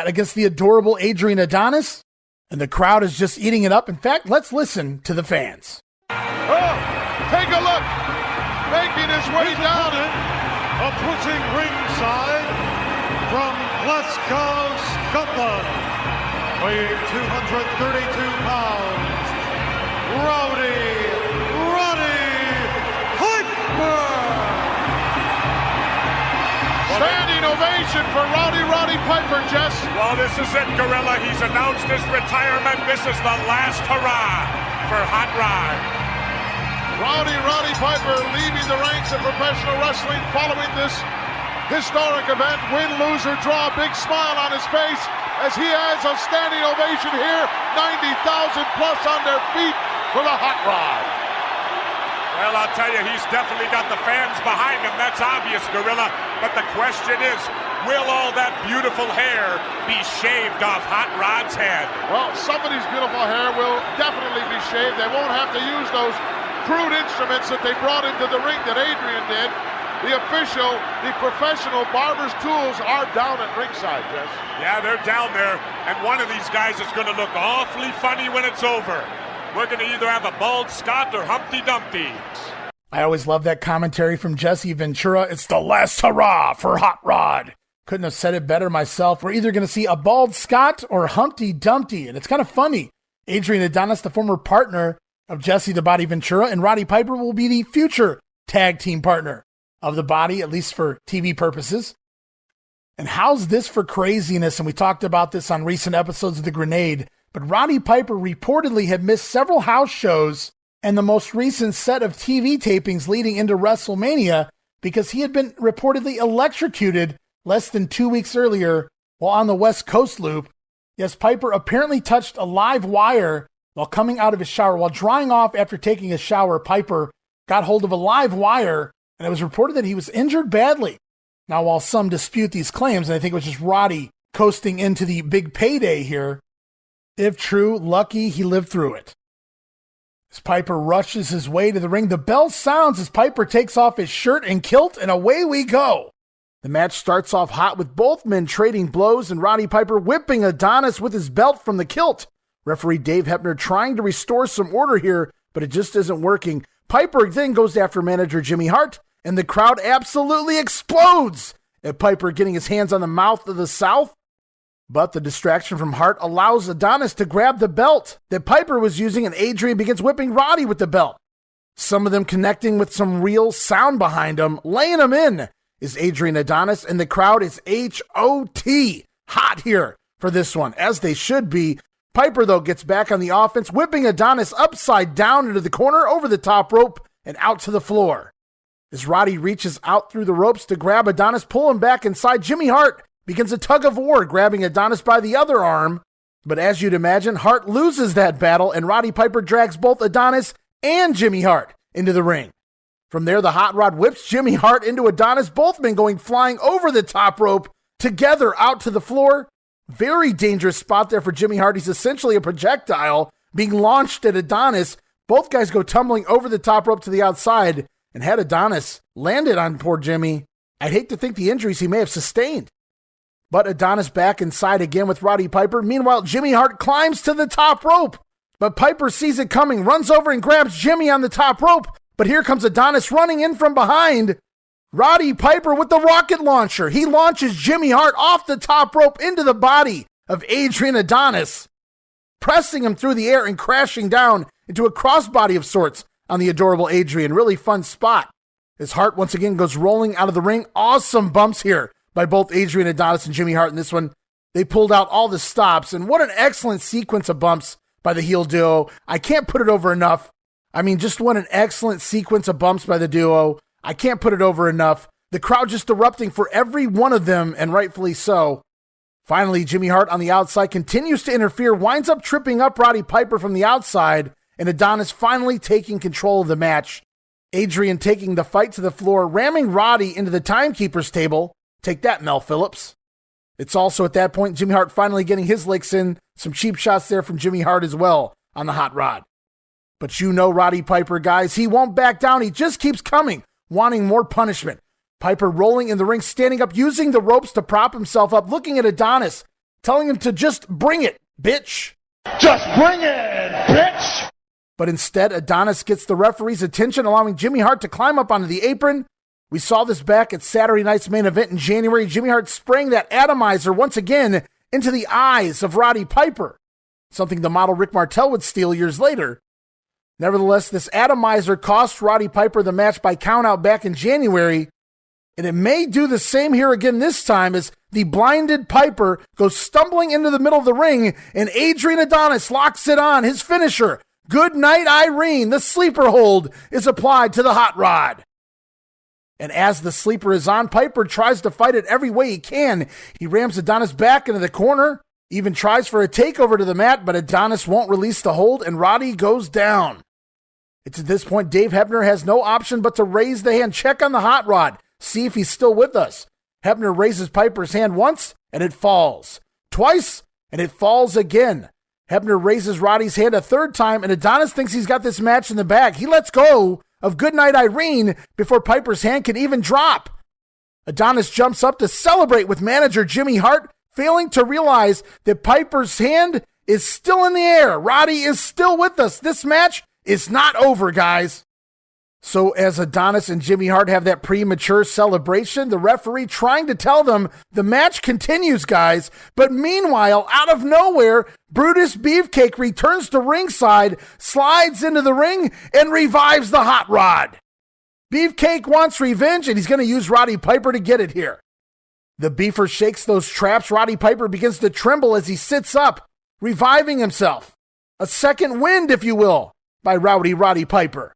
against the adorable Adrian Adonis, and the crowd is just eating it up. In fact, let's listen to the fans. Oh, take a look. Making his way down it. Approaching ringside from Glasgow, Scotland, weighing 232 pounds, Roddy Piper. Standing ovation for Roddy Piper, Jess. Well, this is it, Gorilla. He's announced his retirement. This is the last hurrah for Hot Rod. Roddy Piper leaving the ranks of professional wrestling following this historic event. Win, lose, or draw. Big smile on his face as he has a standing ovation here. 90,000 plus on their feet for the Hot Rod. Well, I'll tell you, he's definitely got the fans behind him. That's obvious, Gorilla. But the question is, will all that beautiful hair be shaved off Hot Rod's head? Well, some of these beautiful hair will definitely be shaved. They won't have to use those crude instruments that they brought into the ring that Adrian did. The professional barber's tools are down at ringside, Jess. Yeah, they're down there, and one of these guys is going to look awfully funny when it's over. We're going to either have a bald Scot or Humpty Dumpty. I always love that commentary from Jesse Ventura. It's the last hurrah for Hot Rod. Couldn't have said it better myself. We're either going to see a bald Scot or Humpty Dumpty, and it's kind of funny. Adrian Adonis, the former partner of Jesse the Body Ventura, and Roddy Piper will be the future tag team partner of the Body, at least for TV purposes. And how's this for craziness? And we talked about this on recent episodes of The Grenade, but Roddy Piper reportedly had missed several house shows and the most recent set of TV tapings leading into WrestleMania because he had been reportedly electrocuted less than 2 weeks earlier while on the West Coast loop. Yes, Piper apparently touched a live wire while coming out of his shower. While drying off after taking a shower, Piper got hold of a live wire, and it was reported that he was injured badly. Now, while some dispute these claims, and I think it was just Roddy coasting into the big payday here, if true, lucky he lived through it. As Piper rushes his way to the ring, the bell sounds as Piper takes off his shirt and kilt, and away we go. The match starts off hot with both men trading blows and Roddy Piper whipping Adonis with his belt from the kilt. Referee Dave Hebner trying to restore some order here, but it just isn't working. Piper then goes after manager Jimmy Hart, and the crowd absolutely explodes at Piper getting his hands on the mouth of the South. But the distraction from Hart allows Adonis to grab the belt that Piper was using, and Adrian begins whipping Roddy with the belt. Some of them connecting with some real sound behind them. Laying them in is Adrian Adonis, and the crowd is H-O-T. Hot here for this one, as they should be. Piper, though, gets back on the offense, whipping Adonis upside down into the corner, over the top rope, and out to the floor. As Roddy reaches out through the ropes to grab Adonis, pull him back inside, Jimmy Hart begins a tug of war, grabbing Adonis by the other arm. But as you'd imagine, Hart loses that battle, and Roddy Piper drags both Adonis and Jimmy Hart into the ring. From there, the Hot Rod whips Jimmy Hart into Adonis, both men going flying over the top rope, together out to the floor. Very dangerous spot there for Jimmy Hart. He's essentially a projectile being launched at Adonis. Both guys go tumbling over the top rope to the outside, and had Adonis landed on poor Jimmy, I'd hate to think the injuries he may have sustained. But Adonis back inside again with Roddy Piper. Meanwhile, Jimmy Hart climbs to the top rope, but Piper sees it coming, runs over and grabs Jimmy on the top rope. But here comes Adonis running in from behind. Roddy Piper with the rocket launcher. He launches Jimmy Hart off the top rope into the body of Adrian Adonis, pressing him through the air and crashing down into a crossbody of sorts on the adorable Adrian. Really fun spot as Hart once again goes rolling out of the ring. Awesome bumps here by both Adrian Adonis and Jimmy Hart in this one. They pulled out all the stops, and what an excellent sequence of bumps by the heel duo. I can't put it over enough. I mean, just what an excellent sequence of bumps by the duo. I can't put it over enough. The crowd just erupting for every one of them, and rightfully so. Finally, Jimmy Hart on the outside continues to interfere, winds up tripping up Roddy Piper from the outside, and Adonis finally taking control of the match. Adrian taking the fight to the floor, ramming Roddy into the timekeeper's table. Take that, Mel Phillips. It's also at that point Jimmy Hart finally getting his licks in. Some cheap shots there from Jimmy Hart as well on the hot rod. But you know Roddy Piper, guys. He won't back down. He just keeps coming, wanting more punishment. Piper rolling in the ring, standing up, using the ropes to prop himself up, looking at Adonis, telling him to just bring it, bitch. Just bring it, bitch! But instead, Adonis gets the referee's attention, allowing Jimmy Hart to climb up onto the apron. We saw this back at Saturday night's main event in January. Jimmy Hart spraying that atomizer once again into the eyes of Roddy Piper, something the model Rick Martel would steal years later. Nevertheless, this atomizer cost Roddy Piper the match by countout back in January, and it may do the same here again this time as the blinded Piper goes stumbling into the middle of the ring, and Adrian Adonis locks it on, his finisher. Good night, Irene. The sleeper hold is applied to the hot rod. And as the sleeper is on, Piper tries to fight it every way he can. He rams Adonis back into the corner, even tries for a takeover to the mat, but Adonis won't release the hold, and Roddy goes down. It's at this point Dave Hebner has no option but to raise the hand, check on the hot rod, see if he's still with us. Hebner raises Piper's hand once, and it falls. Twice, and it falls again. Hebner raises Roddy's hand a third time, and Adonis thinks he's got this match in the bag. He lets go of Goodnight Irene before Piper's hand can even drop. Adonis jumps up to celebrate with manager Jimmy Hart, failing to realize that Piper's hand is still in the air. Roddy is still with us. This match is not over, guys. So as Adonis and Jimmy Hart have that premature celebration, the referee trying to tell them the match continues, guys. But meanwhile, out of nowhere, Brutus Beefcake returns to ringside, slides into the ring, and revives the hot rod. Beefcake wants revenge, and he's going to use Roddy Piper to get it here. The Beaver shakes those traps. Roddy Piper begins to tremble as he sits up, reviving himself. A second wind, if you will, by Roddy Piper.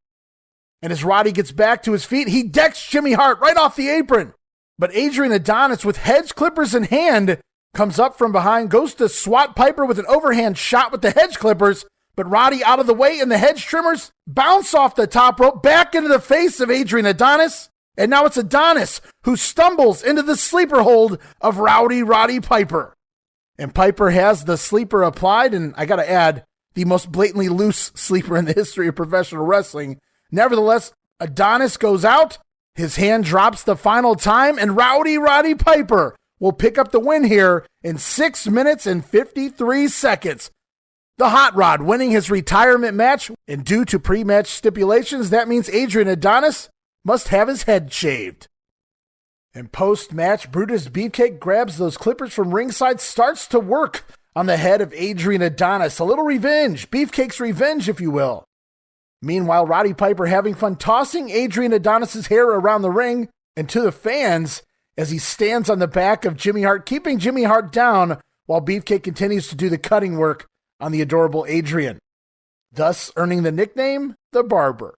And as Roddy gets back to his feet, he decks Jimmy Hart right off the apron. But Adrian Adonis, with hedge clippers in hand, comes up from behind, goes to swat Piper with an overhand shot with the hedge clippers, but Roddy out of the way and the hedge trimmers bounce off the top rope back into the face of Adrian Adonis. And now it's Adonis who stumbles into the sleeper hold of Roddy Piper. And Piper has the sleeper applied, and I gotta add, the most blatantly loose sleeper in the history of professional wrestling. Nevertheless, Adonis goes out, his hand drops the final time, and Roddy Piper will pick up the win here in 6 minutes and 53 seconds. The Hot Rod winning his retirement match, and due to pre-match stipulations, that means Adrian Adonis must have his head shaved. And post-match, Brutus Beefcake grabs those clippers from ringside, starts to work on the head of Adrian Adonis. A little revenge, Beefcake's revenge, if you will. Meanwhile, Roddy Piper having fun tossing Adrian Adonis' hair around the ring and to the fans as he stands on the back of Jimmy Hart, keeping Jimmy Hart down while Beefcake continues to do the cutting work on the adorable Adrian, thus earning the nickname, the Barber.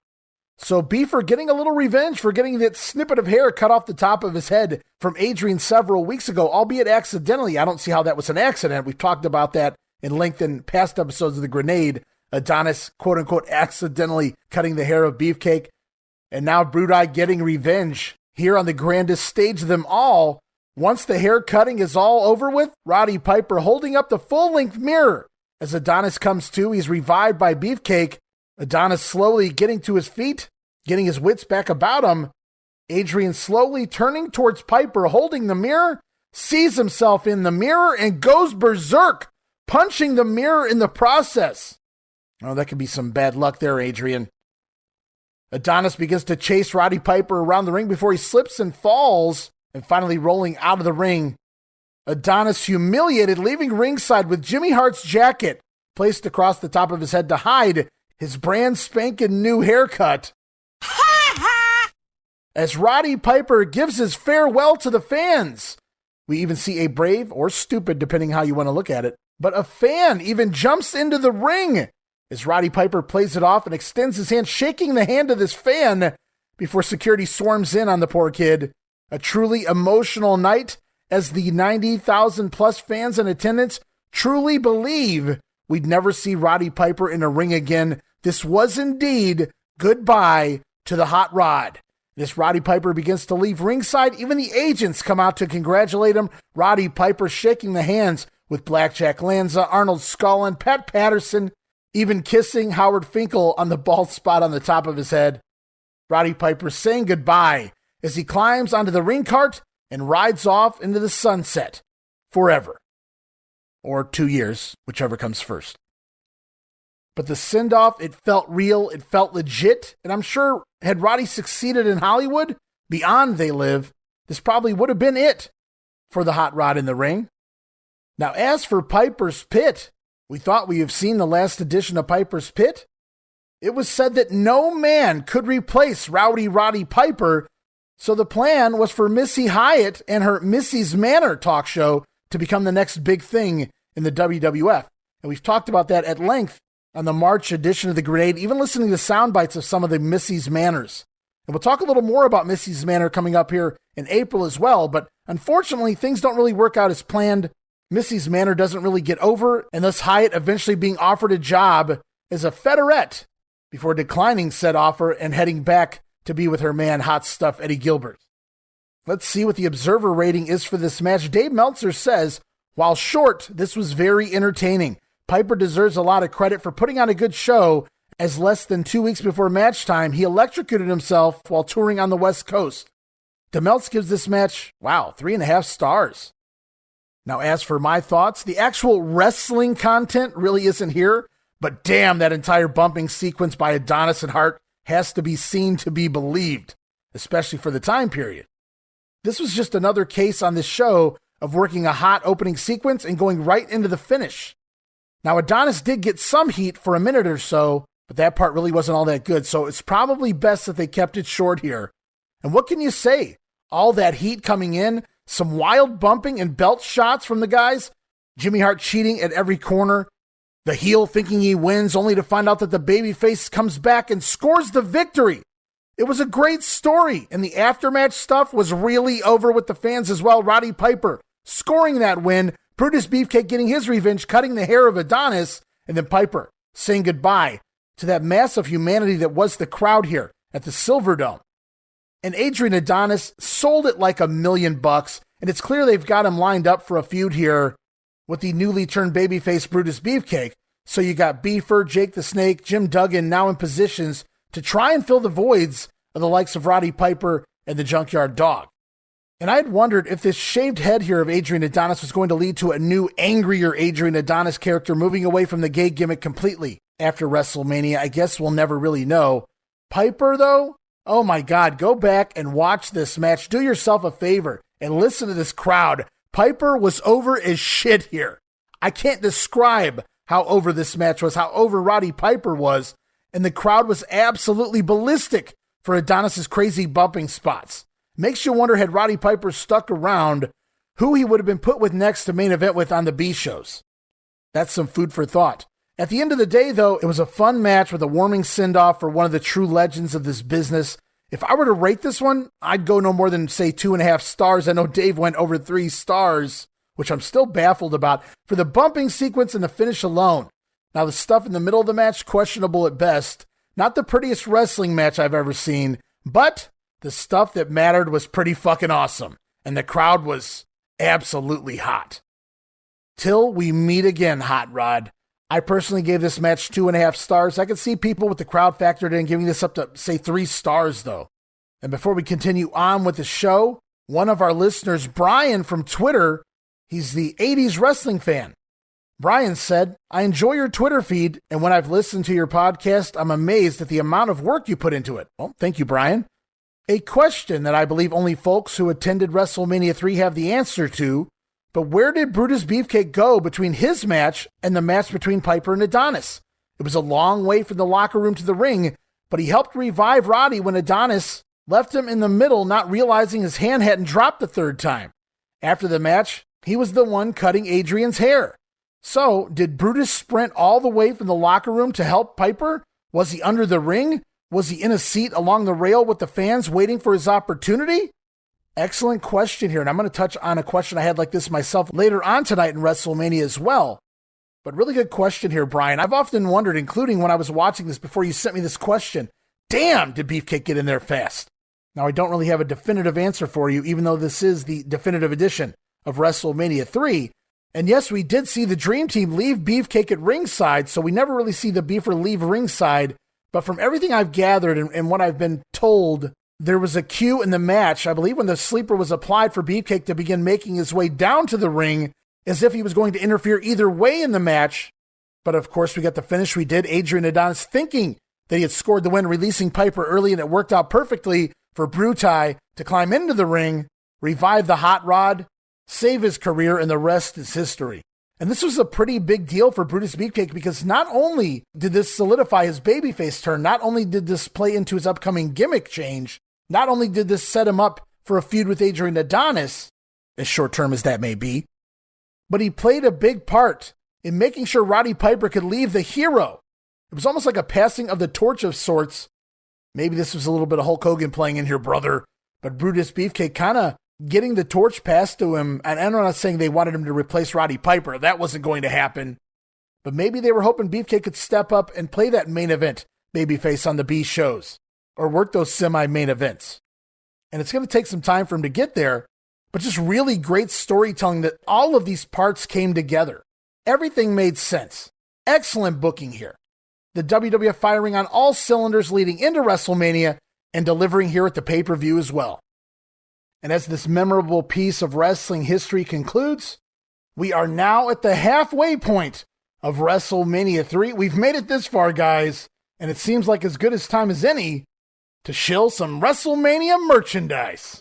So Beaver getting a little revenge for getting that snippet of hair cut off the top of his head from Adrian several weeks ago, albeit accidentally. I don't see how that was an accident. We've talked about that in length in past episodes of The Grenade. Adonis, quote-unquote, accidentally cutting the hair of Beefcake. And now Brudi getting revenge here on the grandest stage of them all. Once the hair cutting is all over with, Roddy Piper holding up the full-length mirror. As Adonis comes to, he's revived by Beefcake. Adonis slowly getting to his feet, getting his wits back about him. Adrian slowly turning towards Piper, holding the mirror, sees himself in the mirror, and goes berserk, punching the mirror in the process. Oh, that could be some bad luck there, Adrian. Adonis begins to chase Roddy Piper around the ring before he slips and falls, and finally rolling out of the ring. Adonis humiliated, leaving ringside with Jimmy Hart's jacket placed across the top of his head to hide his brand spanking new haircut. As Roddy Piper gives his farewell to the fans, we even see a brave or stupid, depending how you want to look at it, but a fan even jumps into the ring as Roddy Piper plays it off and extends his hand, shaking the hand of this fan before security swarms in on the poor kid. A truly emotional night as the 90,000 plus fans in attendance truly believe we'd never see Roddy Piper in a ring again. This was indeed goodbye to the Hot Rod. As Roddy Piper begins to leave ringside, even the agents come out to congratulate him. Roddy Piper shaking the hands with Blackjack Lanza, Arnold Skaaland, Pat Patterson, even kissing Howard Finkel on the bald spot on the top of his head. Roddy Piper saying goodbye as he climbs onto the ring cart and rides off into the sunset forever. Or 2 years, whichever comes first. But the send-off, it felt real, it felt legit, and I'm sure had Roddy succeeded in Hollywood, beyond They Live, this probably would have been it for the Hot Rod in the ring. Now, as for Piper's Pit, we thought we have seen the last edition of Piper's Pit. It was said that no man could replace Rowdy Roddy Piper, so the plan was for Missy Hyatt and her Missy's Manor talk show to become the next big thing in the WWF. And we've talked about that at length on the March edition of The Grenade, even listening to sound bites of some of the Missy's Manors. And we'll talk a little more about Missy's Manor coming up here in April as well, but unfortunately, things don't really work out as planned. Missy's Manor doesn't really get over, and thus Hyatt eventually being offered a job as a Federette before declining said offer and heading back to be with her man, Hot Stuff Eddie Gilbert. Let's see what the Observer rating is for this match. Dave Meltzer says, while short, this was very entertaining. Piper deserves a lot of credit for putting on a good show, as less than 2 weeks before match time, he electrocuted himself while touring on the West Coast. DeMeltz gives this match, 3.5 stars. Now, as for my thoughts, the actual wrestling content really isn't here, but damn, that entire bumping sequence by Adonis and Hart has to be seen to be believed, especially for the time period. This was just another case on this show of working a hot opening sequence and going right into the finish. Now, Adonis did get some heat for a minute or so, but that part really wasn't all that good, so it's probably best that they kept it short here. And what can you say? All that heat coming in, some wild bumping and belt shots from the guys, Jimmy Hart cheating at every corner, the heel thinking he wins only to find out that the babyface comes back and scores the victory. It was a great story, and the aftermatch stuff was really over with the fans as well. Roddy Piper scoring that win, Brutus Beefcake getting his revenge, cutting the hair of Adonis, and then Piper saying goodbye to that mass of humanity that was the crowd here at the Silverdome. And Adrian Adonis sold it like $1 million, and it's clear they've got him lined up for a feud here with the newly turned babyface Brutus Beefcake. So you got Beaver, Jake the Snake, Jim Duggan now in positions to try and fill the voids of the likes of Roddy Piper and the Junkyard Dog. And I had wondered if this shaved head here of Adrian Adonis was going to lead to a new, angrier Adrian Adonis character moving away from the gay gimmick completely after WrestleMania. I guess we'll never really know. Piper, though? Oh my God, go back and watch this match. Do yourself a favor and listen to this crowd. Piper was over as shit here. I can't describe how over this match was, how over Roddy Piper was, and the crowd was absolutely ballistic for Adonis's crazy bumping spots. Makes you wonder, had Roddy Piper stuck around, who he would have been put with next to main event with on the B shows. That's some food for thought. At the end of the day, though, it was a fun match with a warming send-off for one of the true legends of this business. If I were to rate this one, I'd go no more than, say, 2.5 stars. I know Dave went over 3 stars, which I'm still baffled about, for the bumping sequence and the finish alone. Now, the stuff in the middle of the match, questionable at best. Not the prettiest wrestling match I've ever seen, but the stuff that mattered was pretty fucking awesome, and the crowd was absolutely hot. Till we meet again, Hot Rod. I personally gave this match 2.5 stars. I could see people with the crowd factored in giving this up to, say, 3 stars, though. And before we continue on with the show, one of our listeners, Brian from Twitter, he's the 80s wrestling fan. Brian said, I enjoy your Twitter feed, and when I've listened to your podcast, I'm amazed at the amount of work you put into it. Well, thank you, Brian. A question that I believe only folks who attended WrestleMania 3 have the answer to, but where did Brutus Beefcake go between his match and the match between Piper and Adonis? It was a long way from the locker room to the ring, but he helped revive Roddy when Adonis left him in the middle, not realizing his hand hadn't dropped the third time. After the match, he was the one cutting Adrian's hair. So, did Brutus sprint all the way from the locker room to help Piper? Was he under the ring? Was he in a seat along the rail with the fans waiting for his opportunity? Excellent question here, and I'm going to touch on a question I had like this myself later on tonight in WrestleMania as well. But really good question here, Brian. I've often wondered, including when I was watching this before you sent me this question, damn, did Beefcake get in there fast? Now, I don't really have a definitive answer for you, even though this is the definitive edition of WrestleMania 3. And yes, we did see the Dream Team leave Beefcake at ringside, so we never really see the Beaver leave ringside. But from everything I've gathered and what I've been told, there was a cue in the match, I believe when the sleeper was applied for Beefcake to begin making his way down to the ring, as if he was going to interfere either way in the match. But of course, we got the finish we did. Adrian Adonis thinking that he had scored the win, releasing Piper early, and it worked out perfectly for Brutus to climb into the ring, revive the Hot Rod, save his career, and the rest is history. And this was a pretty big deal for Brutus Beefcake because not only did this solidify his babyface turn, not only did this play into his upcoming gimmick change, not only did this set him up for a feud with Adrian Adonis, as short-term as that may be, but he played a big part in making sure Roddy Piper could leave the hero. It was almost like a passing of the torch of sorts. Maybe this was a little bit of Hulk Hogan playing in here, brother, but Brutus Beefcake kind of getting the torch passed to him, and I'm not saying they wanted him to replace Roddy Piper. That wasn't going to happen. But maybe they were hoping Beefcake could step up and play that main event babyface on the B shows, or work those semi-main events. And it's going to take some time for him to get there, but just really great storytelling that all of these parts came together. Everything made sense. Excellent booking here. The WWF firing on all cylinders leading into WrestleMania and delivering here at the pay-per-view as well. And as this memorable piece of wrestling history concludes, we are now at the halfway point of WrestleMania 3. We've made it this far, guys, and it seems like as good a time as any to shill some WrestleMania merchandise.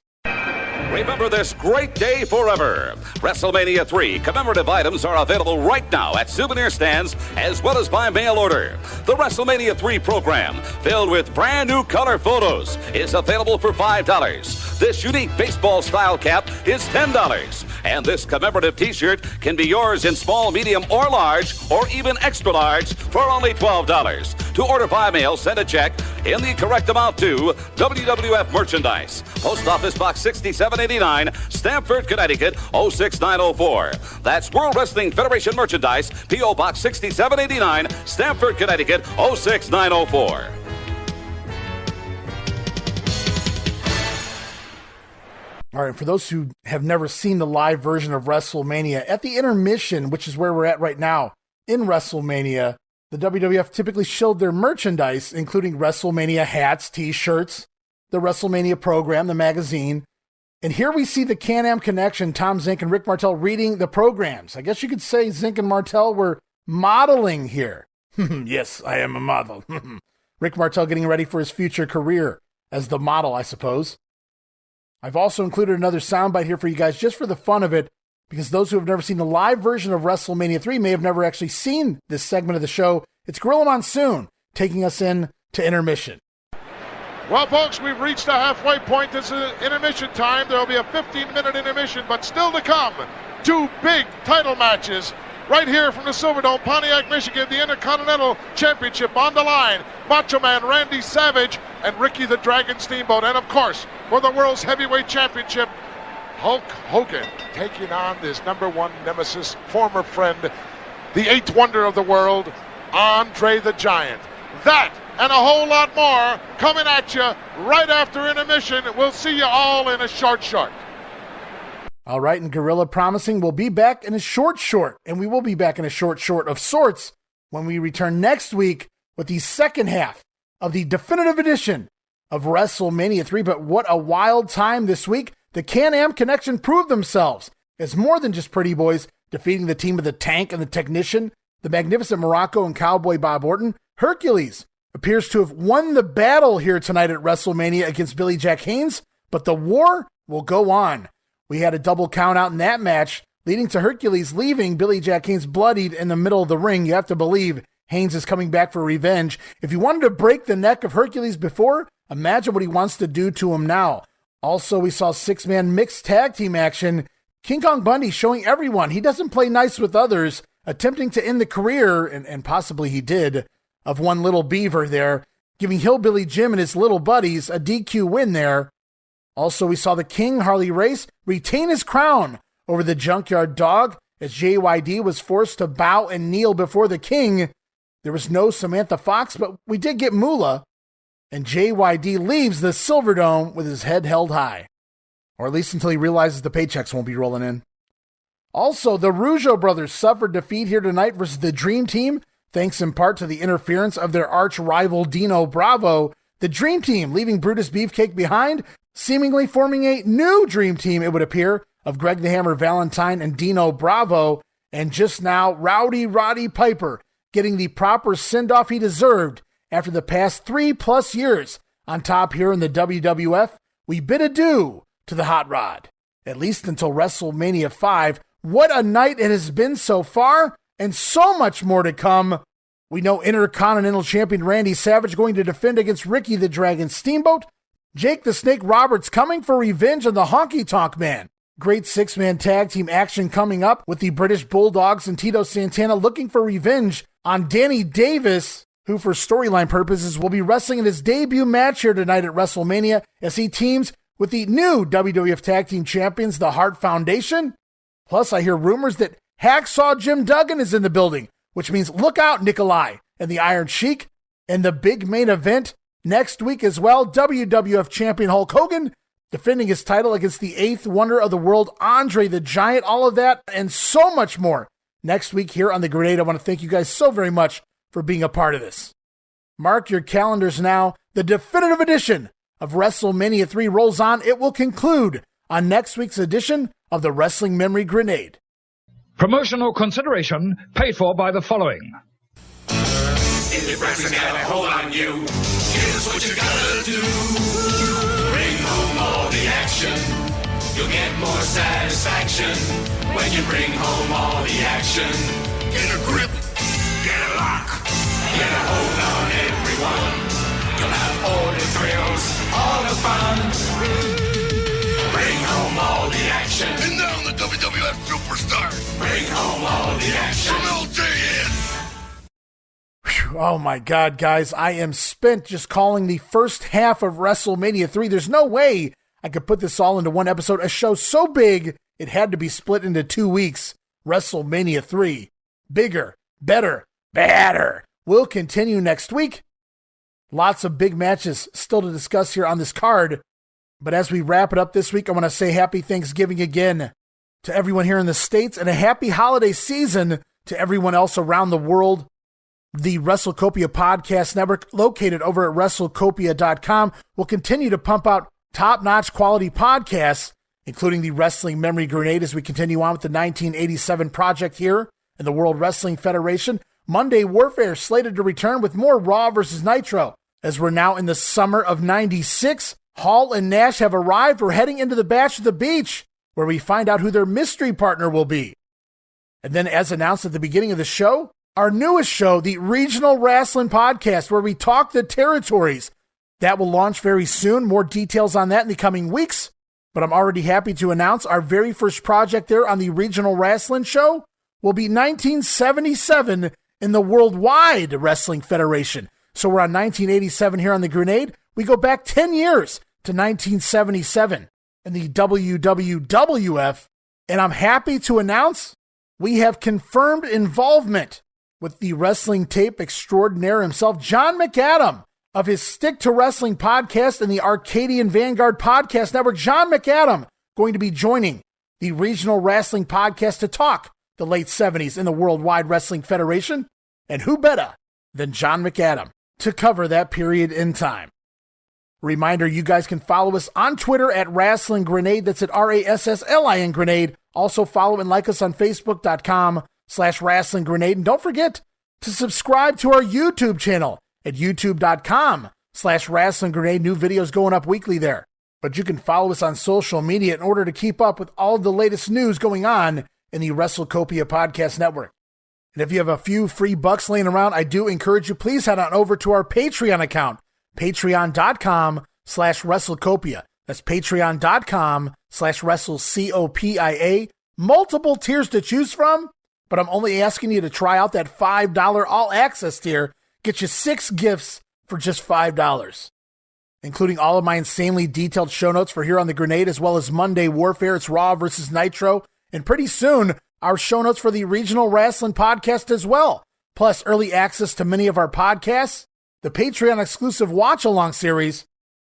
Remember this great day forever. WrestleMania 3 commemorative items are available right now at souvenir stands as well as by mail order. The WrestleMania 3 program, filled with brand new color photos, is available for $5. This unique baseball style cap is $10. And this commemorative t-shirt can be yours in small, medium, or large, or even extra large for only $12. To order by mail, send a check in the correct amount to WWF Merchandise, Post Office Box 6789, Stamford, Connecticut 06904. That's World Wrestling Federation Merchandise, P.O. Box 6789, Stamford, Connecticut 06904. All right, for those who have never seen the live version of WrestleMania, at the intermission, which is where we're at right now in WrestleMania, the WWF typically showed their merchandise, including WrestleMania hats, t-shirts, the WrestleMania program, the magazine. And here we see the Can-Am Connection, Tom Zink and Rick Martel reading the programs. I guess you could say Zink and Martel were modeling here. Yes, I am a model. Rick Martel getting ready for his future career as the model, I suppose. I've also included another soundbite here for you guys just for the fun of it, because those who have never seen the live version of WrestleMania 3 may have never actually seen this segment of the show. It's Gorilla Monsoon taking us in to intermission. Well, folks, we've reached the halfway point. This is intermission time. There will be a 15-minute intermission, but still to come, two big title matches right here from the Silverdome, Pontiac, Michigan. The Intercontinental Championship on the line. Macho Man Randy Savage and Ricky the Dragon Steamboat. And, of course, for the World's Heavyweight Championship, Hulk Hogan taking on his number one nemesis, former friend, the eighth wonder of the world, Andre the Giant. That and a whole lot more coming at you right after intermission. We'll see you all in a short. All right, and Gorilla promising we'll be back in a short, and we will be back in a short of sorts when we return next week with the second half of the definitive edition of WrestleMania 3. But what a wild time this week. The Can-Am Connection proved themselves as more than just pretty boys, defeating the team of the Tank and the Technician, the Magnificent Muraco and Cowboy Bob Orton. Hercules appears to have won the battle here tonight at WrestleMania against Billy Jack Haynes, but the war will go on. We had a double count out in that match, leading to Hercules leaving Billy Jack Haynes bloodied in the middle of the ring. You have to believe Haynes is coming back for revenge. If you wanted to break the neck of Hercules before, imagine what he wants to do to him now. Also, we saw six-man mixed tag team action. King Kong Bundy showing everyone he doesn't play nice with others attempting to end the career, and possibly he did, of one little Beaver there, giving Hillbilly Jim and his little buddies a DQ win there. Also, we saw the King, Harley Race, retain his crown over the Junkyard Dog as JYD was forced to bow and kneel before the King. There was no Samantha Fox, but we did get Moolah, and JYD leaves the Silverdome with his head held high, or at least until he realizes the paychecks won't be rolling in. Also, the Rougeau brothers suffered defeat here tonight versus the Dream Team, thanks in part to the interference of their arch rival Dino Bravo. The Dream Team leaving Brutus Beefcake behind, seemingly forming a new Dream Team, it would appear, of Greg the Hammer Valentine and Dino Bravo, and just now, Roddy Piper getting the proper send-off he deserved after the past 3+ years on top here in the WWF. We bid adieu to the Hot Rod, at least until WrestleMania 5. What a night it has been so far, and so much more to come. We know Intercontinental Champion Randy Savage going to defend against Ricky the Dragon Steamboat. Jake the Snake Roberts coming for revenge on the Honky Tonk Man. Great 6-man tag team action coming up with the British Bulldogs and Tito Santana looking for revenge on Danny Davis, who for storyline purposes will be wrestling in his debut match here tonight at WrestleMania as he teams with the new WWF Tag Team Champions, the Hart Foundation. Plus, I hear rumors that Hacksaw Jim Duggan is in the building, which means look out, Nikolai and the Iron Sheik. And the big main event next week as well, WWF Champion Hulk Hogan defending his title against the 8th wonder of the world, Andre the Giant. All of that and so much more next week here on The Grenade. I want to thank you guys so very much for being a part of this. Mark your calendars now. The definitive edition of WrestleMania 3 rolls on. It will conclude on next week's edition of the Wrestling Memory Grenade. Promotional consideration paid for by the following. If wrestling got a hold on you, here's what you gotta do. Bring home all the action. You'll get more satisfaction when you bring home all the action. Get a grip, get a lock, get a hold on everyone. You'll have all the thrills, all the fun. Bring home all the action. And now the WWF Superstar. Bring home all the action. From LJN. Oh my God, guys, I am spent just calling the first half of WrestleMania 3. There's no way I could put this all into one episode. A show so big, it had to be split into 2 weeks. WrestleMania 3. Bigger, better, badder. We'll continue next week. Lots of big matches still to discuss here on this card. But as we wrap it up this week, I want to say happy Thanksgiving again to everyone here in the States and a happy holiday season to everyone else around the world. The WrestleCopia Podcast Network, located over at WrestleCopia.com, will continue to pump out top-notch quality podcasts, including the Wrestling Memory Grenade as we continue on with the 1987 project here in the World Wrestling Federation. Monday Warfare slated to return with more Raw vs. Nitro. As we're now in the summer of 96, Hall and Nash have arrived. We're heading into the Bash at the Beach, where we find out who their mystery partner will be. And then, as announced at the beginning of the show, our newest show, the Regional Wrestling Podcast, where we talk the territories. That will launch very soon. More details on that in the coming weeks. But I'm already happy to announce our very first project there on the Regional Wrestling Show will be 1977 in the Worldwide Wrestling Federation. So we're on 1987 here on the Grenade. We go back 10 years to 1977 in the WWF. And I'm happy to announce we have confirmed involvement with the wrestling tape extraordinaire himself, John McAdam, of his Stick to Wrestling podcast and the Arcadian Vanguard Podcast Network. John McAdam going to be joining the Regional Wrestling Podcast to talk the late 70s in the Worldwide Wrestling Federation. And who better than John McAdam to cover that period in time? Reminder, you guys can follow us on Twitter at Wrestling Grenade. That's at RASSLIN Grenade. Also follow and like us on Facebook.com/Wrestling Grenade. And don't forget to subscribe to our YouTube channel at YouTube.com/Wrestling Grenade. New videos going up weekly there. But you can follow us on social media in order to keep up with all of the latest news going on in the WrestleCopia Podcast Network. And if you have a few free bucks laying around, I do encourage you, please head on over to our Patreon account, patreon.com/WrestleCopia. That's patreon.com/WrestleCopia. Multiple tiers to choose from. but I'm only asking you to try out that $5 all-access tier. Get you 6 gifts for just $5, including all of my insanely detailed show notes for here on The Grenade, as well as Monday Warfare. It's Raw versus Nitro, and pretty soon, our show notes for the Regional Wrestling Podcast as well, plus early access to many of our podcasts, the Patreon exclusive watch-along series,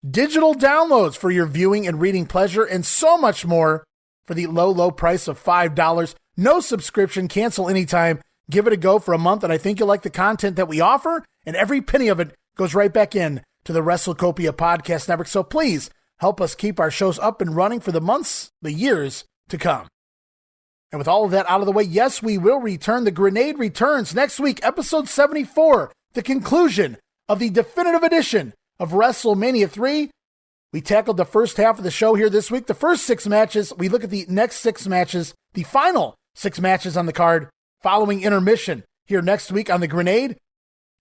digital downloads for your viewing and reading pleasure, and so much more for the low, low price of $5. No subscription, cancel anytime, give it a go for a month, and I think you'll like the content that we offer, and every penny of it goes right back in to the WrestleCopia Podcast Network. So please help us keep our shows up and running for the months, the years to come. And with all of that out of the way, yes, we will return. The Grenade returns next week, episode 74, the conclusion of the definitive edition of WrestleMania 3. We tackled the first half of the show here this week. The first 6 matches, we look at the next 6 matches, the final 6 matches on the card following intermission here next week on The Grenade.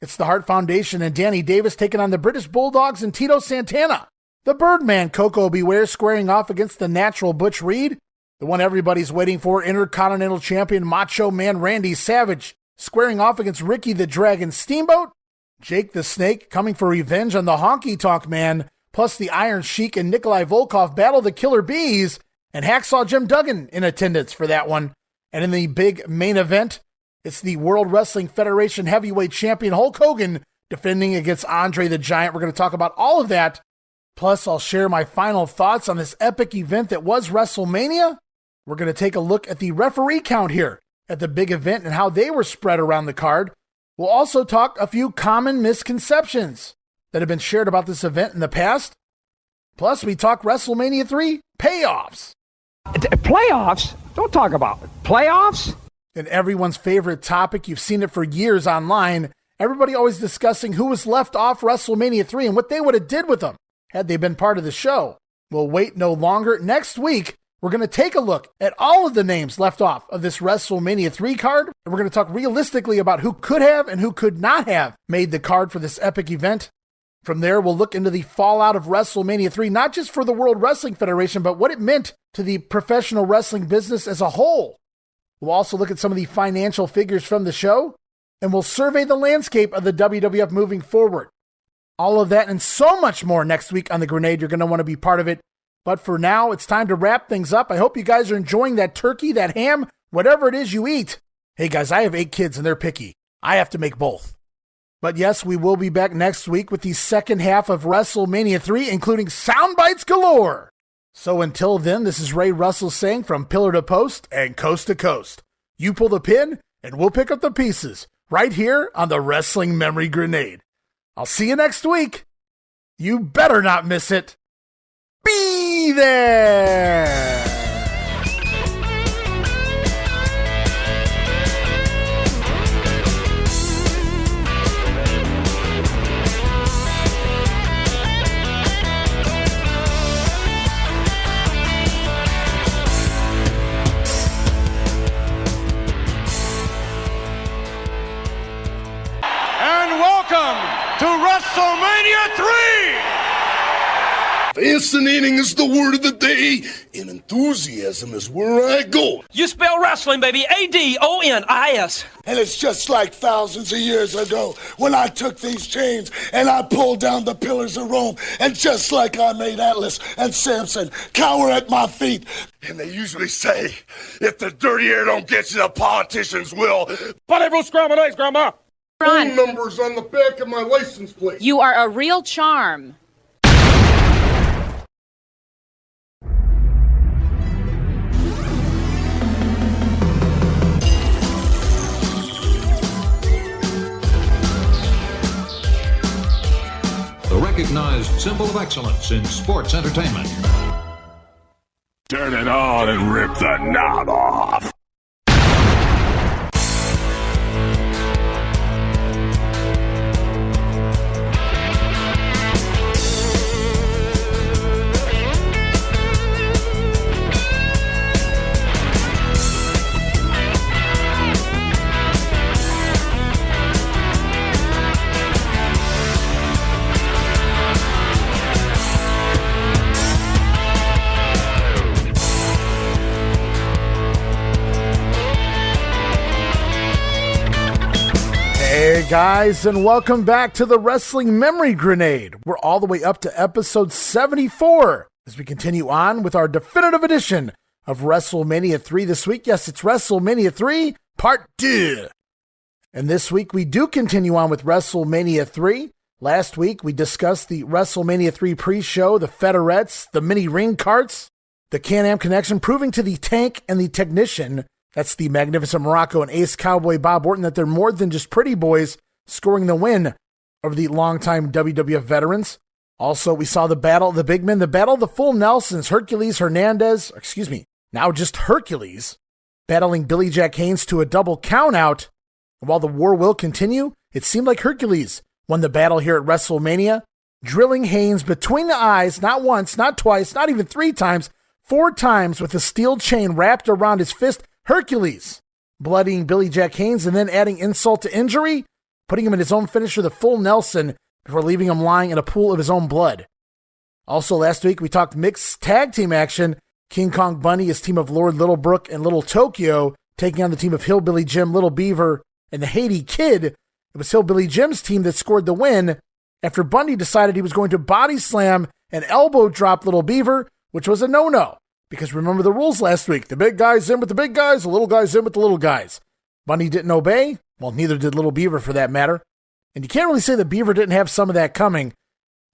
It's the Hart Foundation and Danny Davis taking on the British Bulldogs and Tito Santana. The Birdman, Coco Beware, squaring off against the Natural Butch Reed. The one everybody's waiting for, Intercontinental Champion Macho Man Randy Savage, squaring off against Ricky the Dragon Steamboat. Jake the Snake coming for revenge on the Honky Tonk Man, plus the Iron Sheik and Nikolai Volkov battle the Killer Bees, and Hacksaw Jim Duggan in attendance for that one. And in the big main event, it's the World Wrestling Federation Heavyweight Champion Hulk Hogan defending against Andre the Giant. We're going to talk about all of that. Plus, I'll share my final thoughts on this epic event that was WrestleMania. We're going to take a look at the referee count here at the big event and how they were spread around the card. We'll also talk a few common misconceptions that have been shared about this event in the past. Plus, we talk WrestleMania 3 payoffs. Playoffs? Don't talk about it. Playoffs? And everyone's favorite topic, you've seen it for years online, everybody always discussing who was left off WrestleMania 3 and what they would have did with them had they been part of the show. We'll wait no longer. Next week, we're going to take a look at all of the names left off of this WrestleMania 3 card, and we're going to talk realistically about who could have and who could not have made the card for this epic event. From there, we'll look into the fallout of WrestleMania 3, not just for the World Wrestling Federation, but what it meant to the professional wrestling business as a whole. We'll also look at some of the financial figures from the show, and we'll survey the landscape of the WWF moving forward. All of that and so much more next week on The Grenade. You're going to want to be part of it. But for now, it's time to wrap things up. I hope you guys are enjoying that turkey, that ham, whatever it is you eat. Hey guys, I have 8 kids and they're picky. I have to make both. But yes, we will be back next week with the second half of WrestleMania 3, including sound bites galore. So until then, this is Ray Russell saying from pillar to post and coast to coast, you pull the pin and we'll pick up the pieces right here on the Wrestling Memory Grenade. I'll see you next week. You better not miss it. Be there! And welcome to WrestleMania 3! Fascinating is the word of the day, and enthusiasm is where I go. You spell wrestling, baby. Adonis. And it's just like thousands of years ago when I took these chains and I pulled down the pillars of Rome, and just like I made Atlas and Samson cower at my feet. And they usually say, if the dirty air don't get you, the politicians will. But everyone scrambled eggs, Grandma. Phone number's on the back of my license plate. You are a real charm. The recognized symbol of excellence in sports entertainment. Turn it on and rip the knob off. Hey guys, and welcome back to the Wrestling Memory Grenade. We're all the way up to episode 74 as we continue on with our definitive edition of WrestleMania 3 this week. Yes, it's WrestleMania 3 Part 2. And this week we do continue on with WrestleMania 3. Last week we discussed the WrestleMania 3 pre-show, the Federettes, the mini ring carts, the Can-Am connection, proving to the Tank and the Technician, that's the Magnificent Muraco and Ace Cowboy Bob Orton, that they're more than just pretty boys, scoring the win over the longtime WWF veterans. Also, we saw the battle of the big men, the battle of the full Nelsons, Hercules now just Hercules, battling Billy Jack Haynes to a double countout. And while the war will continue, it seemed like Hercules won the battle here at WrestleMania, drilling Haynes between the eyes, not once, not twice, not even 3 times, 4 times with a steel chain wrapped around his fist. Hercules bloodying Billy Jack Haynes and then adding insult to injury, putting him in his own finisher, the full Nelson, before leaving him lying in a pool of his own blood. Also last week, we talked mixed tag team action. King Kong Bundy, his team of Lord Littlebrook and Little Tokyo, taking on the team of Hillbilly Jim, Little Beaver, and the Haiti Kid. It was Hillbilly Jim's team that scored the win after Bundy decided he was going to body slam and elbow drop Little Beaver, which was a no-no. Because remember the rules last week. The big guys in with the big guys, the little guys in with the little guys. Bundy didn't obey. Well, neither did Little Beaver for that matter. And you can't really say that Beaver didn't have some of that coming.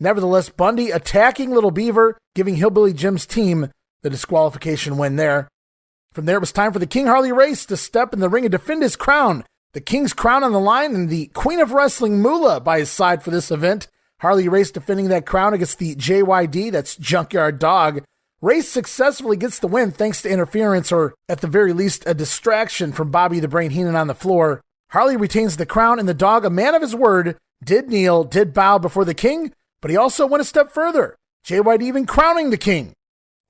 Nevertheless, Bundy attacking Little Beaver, giving Hillbilly Jim's team the disqualification win there. From there, it was time for the King Harley Race to step in the ring and defend his crown. The King's crown on the line and the Queen of Wrestling Moolah by his side for this event. Harley Race defending that crown against the JYD, that's Junkyard Dog. Race successfully gets the win thanks to interference, or at the very least, a distraction from Bobby the Brain Heenan on the floor. Harley retains the crown, and the Dog, a man of his word, did kneel, did bow before the King, but he also went a step further. JYD even crowning the King.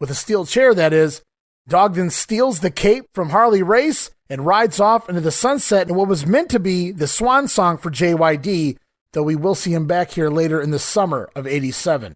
With a steel chair, that is. Dog then steals the cape from Harley Race and rides off into the sunset in what was meant to be the swan song for JYD, though we will see him back here later in the summer of '87.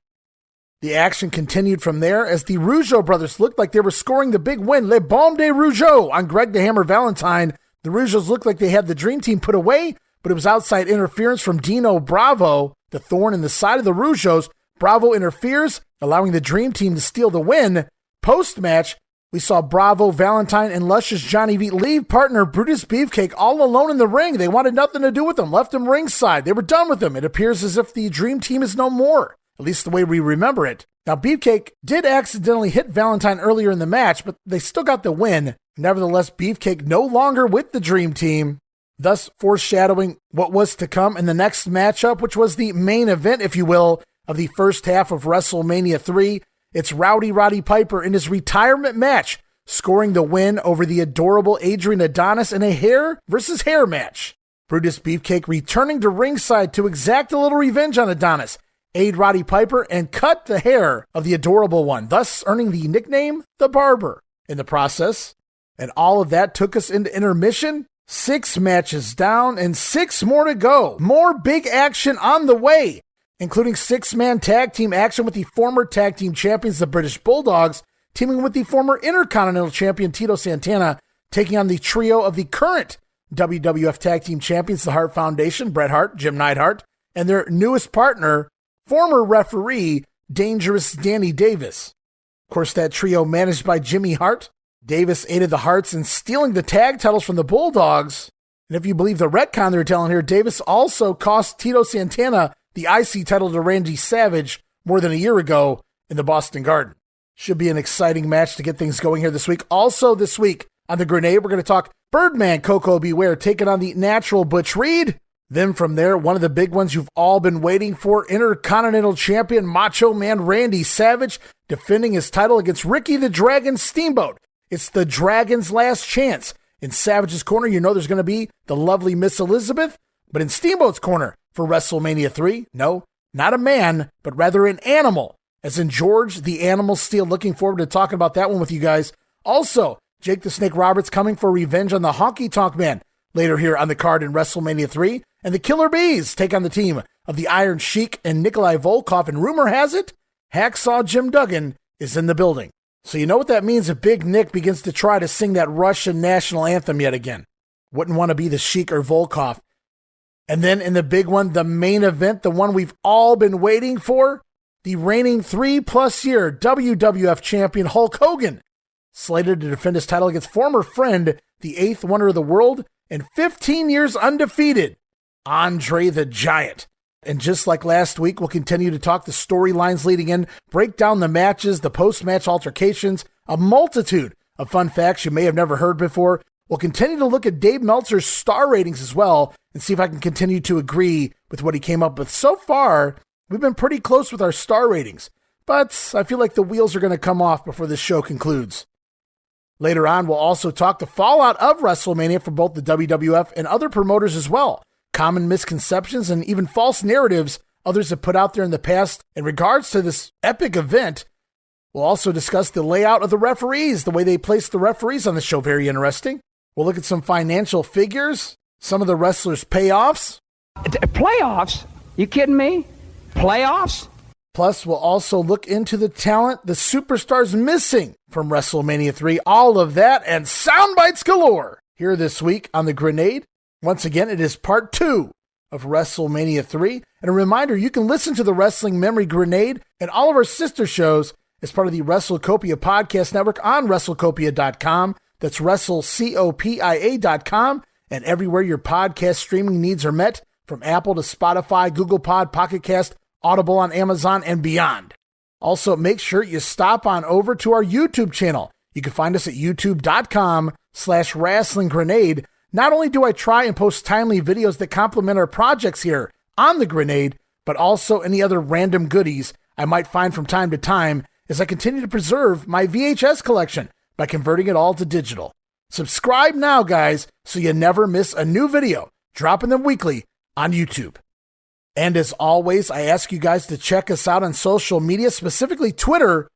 The action continued from there as the Rougeau brothers looked like they were scoring the big win. Le Bombe de Rougeau on Greg the Hammer Valentine. The Rougeaus looked like they had the Dream Team put away, but it was outside interference from Dino Bravo, the thorn in the side of the Rougeaus. Bravo interferes, allowing the Dream Team to steal the win. Post-match, we saw Bravo, Valentine, and Luscious Johnny V leave partner Brutus Beefcake all alone in the ring. They wanted nothing to do with him, left him ringside. They were done with him. It appears as if the Dream Team is no more. At least the way we remember it. Now, Beefcake did accidentally hit Valentine earlier in the match, but they still got the win. Nevertheless, Beefcake no longer with the Dream Team, thus foreshadowing what was to come in the next matchup, which was the main event, if you will, of the first half of WrestleMania 3. It's Roddy Piper in his retirement match, scoring the win over the adorable Adrian Adonis in a hair versus hair match. Brutus Beefcake returning to ringside to exact a little revenge on Adonis, aid Roddy Piper, and cut the hair of the adorable one, thus earning the nickname the Barber in the process. And all of that took us into intermission. 6 matches down and 6 more to go. More big action on the way, including 6-man tag team action with the former tag team champions, the British Bulldogs, teaming with the former Intercontinental Champion Tito Santana, taking on the trio of the current WWF tag team champions, the Hart Foundation, Bret Hart, Jim Neidhart, and their newest partner, former referee, Dangerous Danny Davis. Of course, that trio managed by Jimmy Hart. Davis aided the Harts in stealing the tag titles from the Bulldogs. And if you believe the retcon they're telling here, Davis also cost Tito Santana the IC title to Randy Savage more than a year ago in the Boston Garden. Should be an exciting match to get things going here this week. Also this week on the Grenade, we're going to talk Birdman Koko Beware taking on the Natural Butch Reed. Then from there, one of the big ones you've all been waiting for, Intercontinental Champion Macho Man Randy Savage defending his title against Ricky the Dragon Steamboat. It's the Dragon's last chance. In Savage's corner, you know there's going to be the lovely Miss Elizabeth, but in Steamboat's corner for WrestleMania 3, no, not a man, but rather an animal, as in George the Animal Steel. Looking forward to talking about that one with you guys. Also, Jake the Snake Roberts coming for revenge on the Honky Tonk Man later here on the card in WrestleMania 3. And the Killer Bees take on the team of the Iron Sheik and Nikolai Volkov. And rumor has it, Hacksaw Jim Duggan is in the building. So you know what that means if Big Nick begins to try to sing that Russian national anthem yet again. Wouldn't want to be the Sheik or Volkov. And then in the big one, the main event, the one we've all been waiting for, the reigning 3+ year WWF champion Hulk Hogan, slated to defend his title against former friend, the 8th wonder of the world, and 15 years undefeated, Andre the Giant. And just like last week, we'll continue to talk the storylines leading in, break down the matches, the post-match altercations, a multitude of fun facts you may have never heard before. We'll continue to look at Dave Meltzer's star ratings as well and see if I can continue to agree with what he came up with. So far, we've been pretty close with our star ratings, but I feel like the wheels are going to come off before this show concludes. Later on, we'll also talk the fallout of WrestleMania for both the WWF and other promoters as well. Common misconceptions and even false narratives others have put out there in the past in regards to this epic event. We'll also discuss the layout of the referees, the way they place the referees on the show. Very interesting. We'll look at some financial figures, some of the wrestlers' payoffs. Playoffs? You kidding me? Playoffs? Plus, we'll also look into the talent, the superstars missing from WrestleMania 3. All of that and sound bites galore here this week on The Grenade. Once again, it is part 2 of WrestleMania 3. And a reminder, you can listen to the Wrestling Memory Grenade and all of our sister shows as part of the WrestleCopia Podcast Network on WrestleCopia.com. That's WrestleCopia.com, and everywhere your podcast streaming needs are met, from Apple to Spotify, Google Pod, Pocket Cast, Audible on Amazon, and beyond. Also, make sure you stop on over to our YouTube channel. You can find us at youtube.com/WrestlingGrenade. Not only do I try and post timely videos that complement our projects here on The Grenade, but also any other random goodies I might find from time to time as I continue to preserve my VHS collection by converting it all to digital. Subscribe now, guys, so you never miss a new video, dropping them weekly on YouTube. And as always, I ask you guys to check us out on social media, specifically Twitter,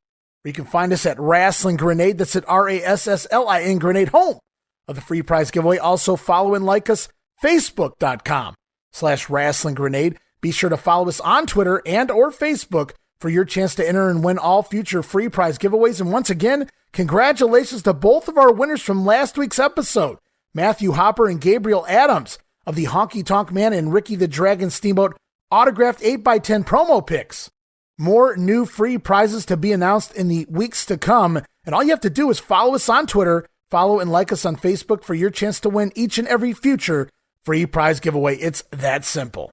where you can find us at Wrestling Grenade. That's at RASSLIN Grenade, home of the free prize giveaway. Also follow and like us, Facebook.com/Wrestling Grenade. Be sure to follow us on Twitter and or Facebook for your chance to enter and win all future free prize giveaways. And once again, congratulations to both of our winners from last week's episode, Matthew Hopper and Gabriel Adams of the Honky Tonk Man and Ricky the Dragon Steamboat autographed 8x10 promo picks. More new free prizes to be announced in the weeks to come. And all you have to do is follow us on Twitter, follow and like us on Facebook for your chance to win each and every future free prize giveaway. It's that simple.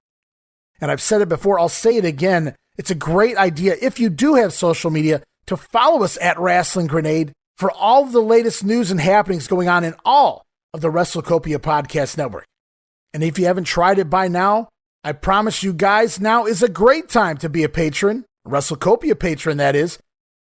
And I've said it before, I'll say it again. It's a great idea, if you do have social media, to follow us at Wrestling Grenade for all of the latest news and happenings going on in all of the WrestleCopia Podcast Network. And if you haven't tried it by now, I promise you guys, now is a great time to be a patron, a WrestleCopia patron, that is.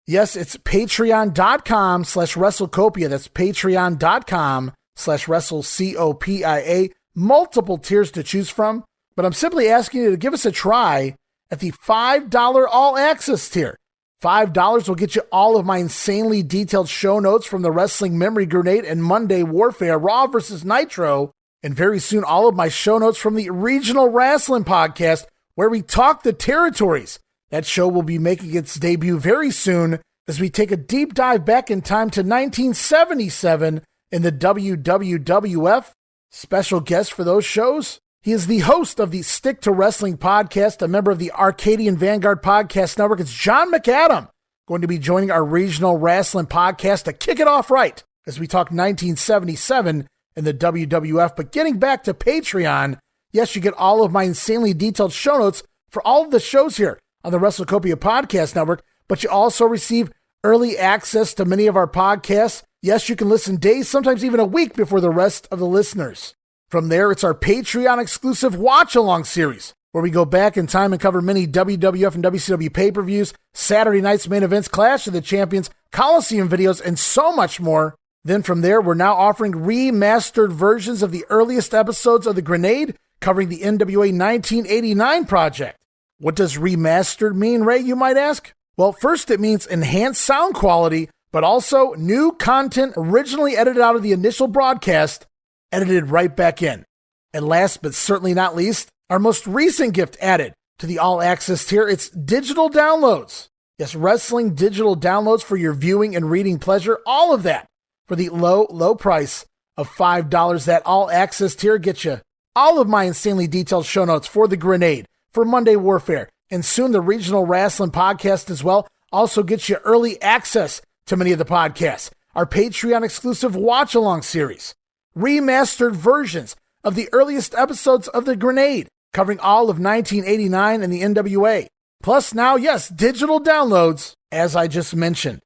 Yes, it's patreon.com/WrestleCopia. That's patreon.com/WrestleCopia. Multiple tiers to choose from, but I'm simply asking you to give us a try at the $5 all-access tier. $5 will get you all of my insanely detailed show notes from the Wrestling Memory Grenade and Monday Warfare, Raw vs. Nitro, and very soon all of my show notes from the Regional Wrestling Podcast, where we talk the territories. That show will be making its debut very soon as we take a deep dive back in time to 1977 in the WWF. Special guest for those shows, he is the host of the Stick to Wrestling podcast, a member of the Arcadian Vanguard Podcast Network. It's John McAdam, going to be joining our Regional Wrestling Podcast to kick it off right as we talk 1977 in the WWF. But getting back to Patreon, yes, you get all of my insanely detailed show notes for all of the shows here on the WrestleCopia Podcast Network, but you also receive early access to many of our podcasts. Yes, you can listen days, sometimes even a week before the rest of the listeners. From there, it's our Patreon-exclusive watch-along series, where we go back in time and cover many WWF and WCW pay-per-views, Saturday night's main events, Clash of the Champions, Coliseum videos, and so much more. Then from there, we're now offering remastered versions of the earliest episodes of The Grenade, covering the NWA 1989 project. What does remastered mean, Ray, you might ask? Well, first it means enhanced sound quality, but also new content originally edited out of the initial broadcast, edited right back in. And last but certainly not least, our most recent gift added to the all-access tier, it's digital downloads. Yes, wrestling digital downloads for your viewing and reading pleasure, all of that for the low price of $5. That all-access tier gets you all of my insanely detailed show notes for the Grenade, for Monday Warfare, and soon the Regional Wrestling Podcast as well. Also gets you early access to many of the podcasts, our Patreon exclusive watch-along series, remastered versions of the earliest episodes of The Grenade, covering all of 1989 and the NWA. Plus now, yes, digital downloads, as I just mentioned.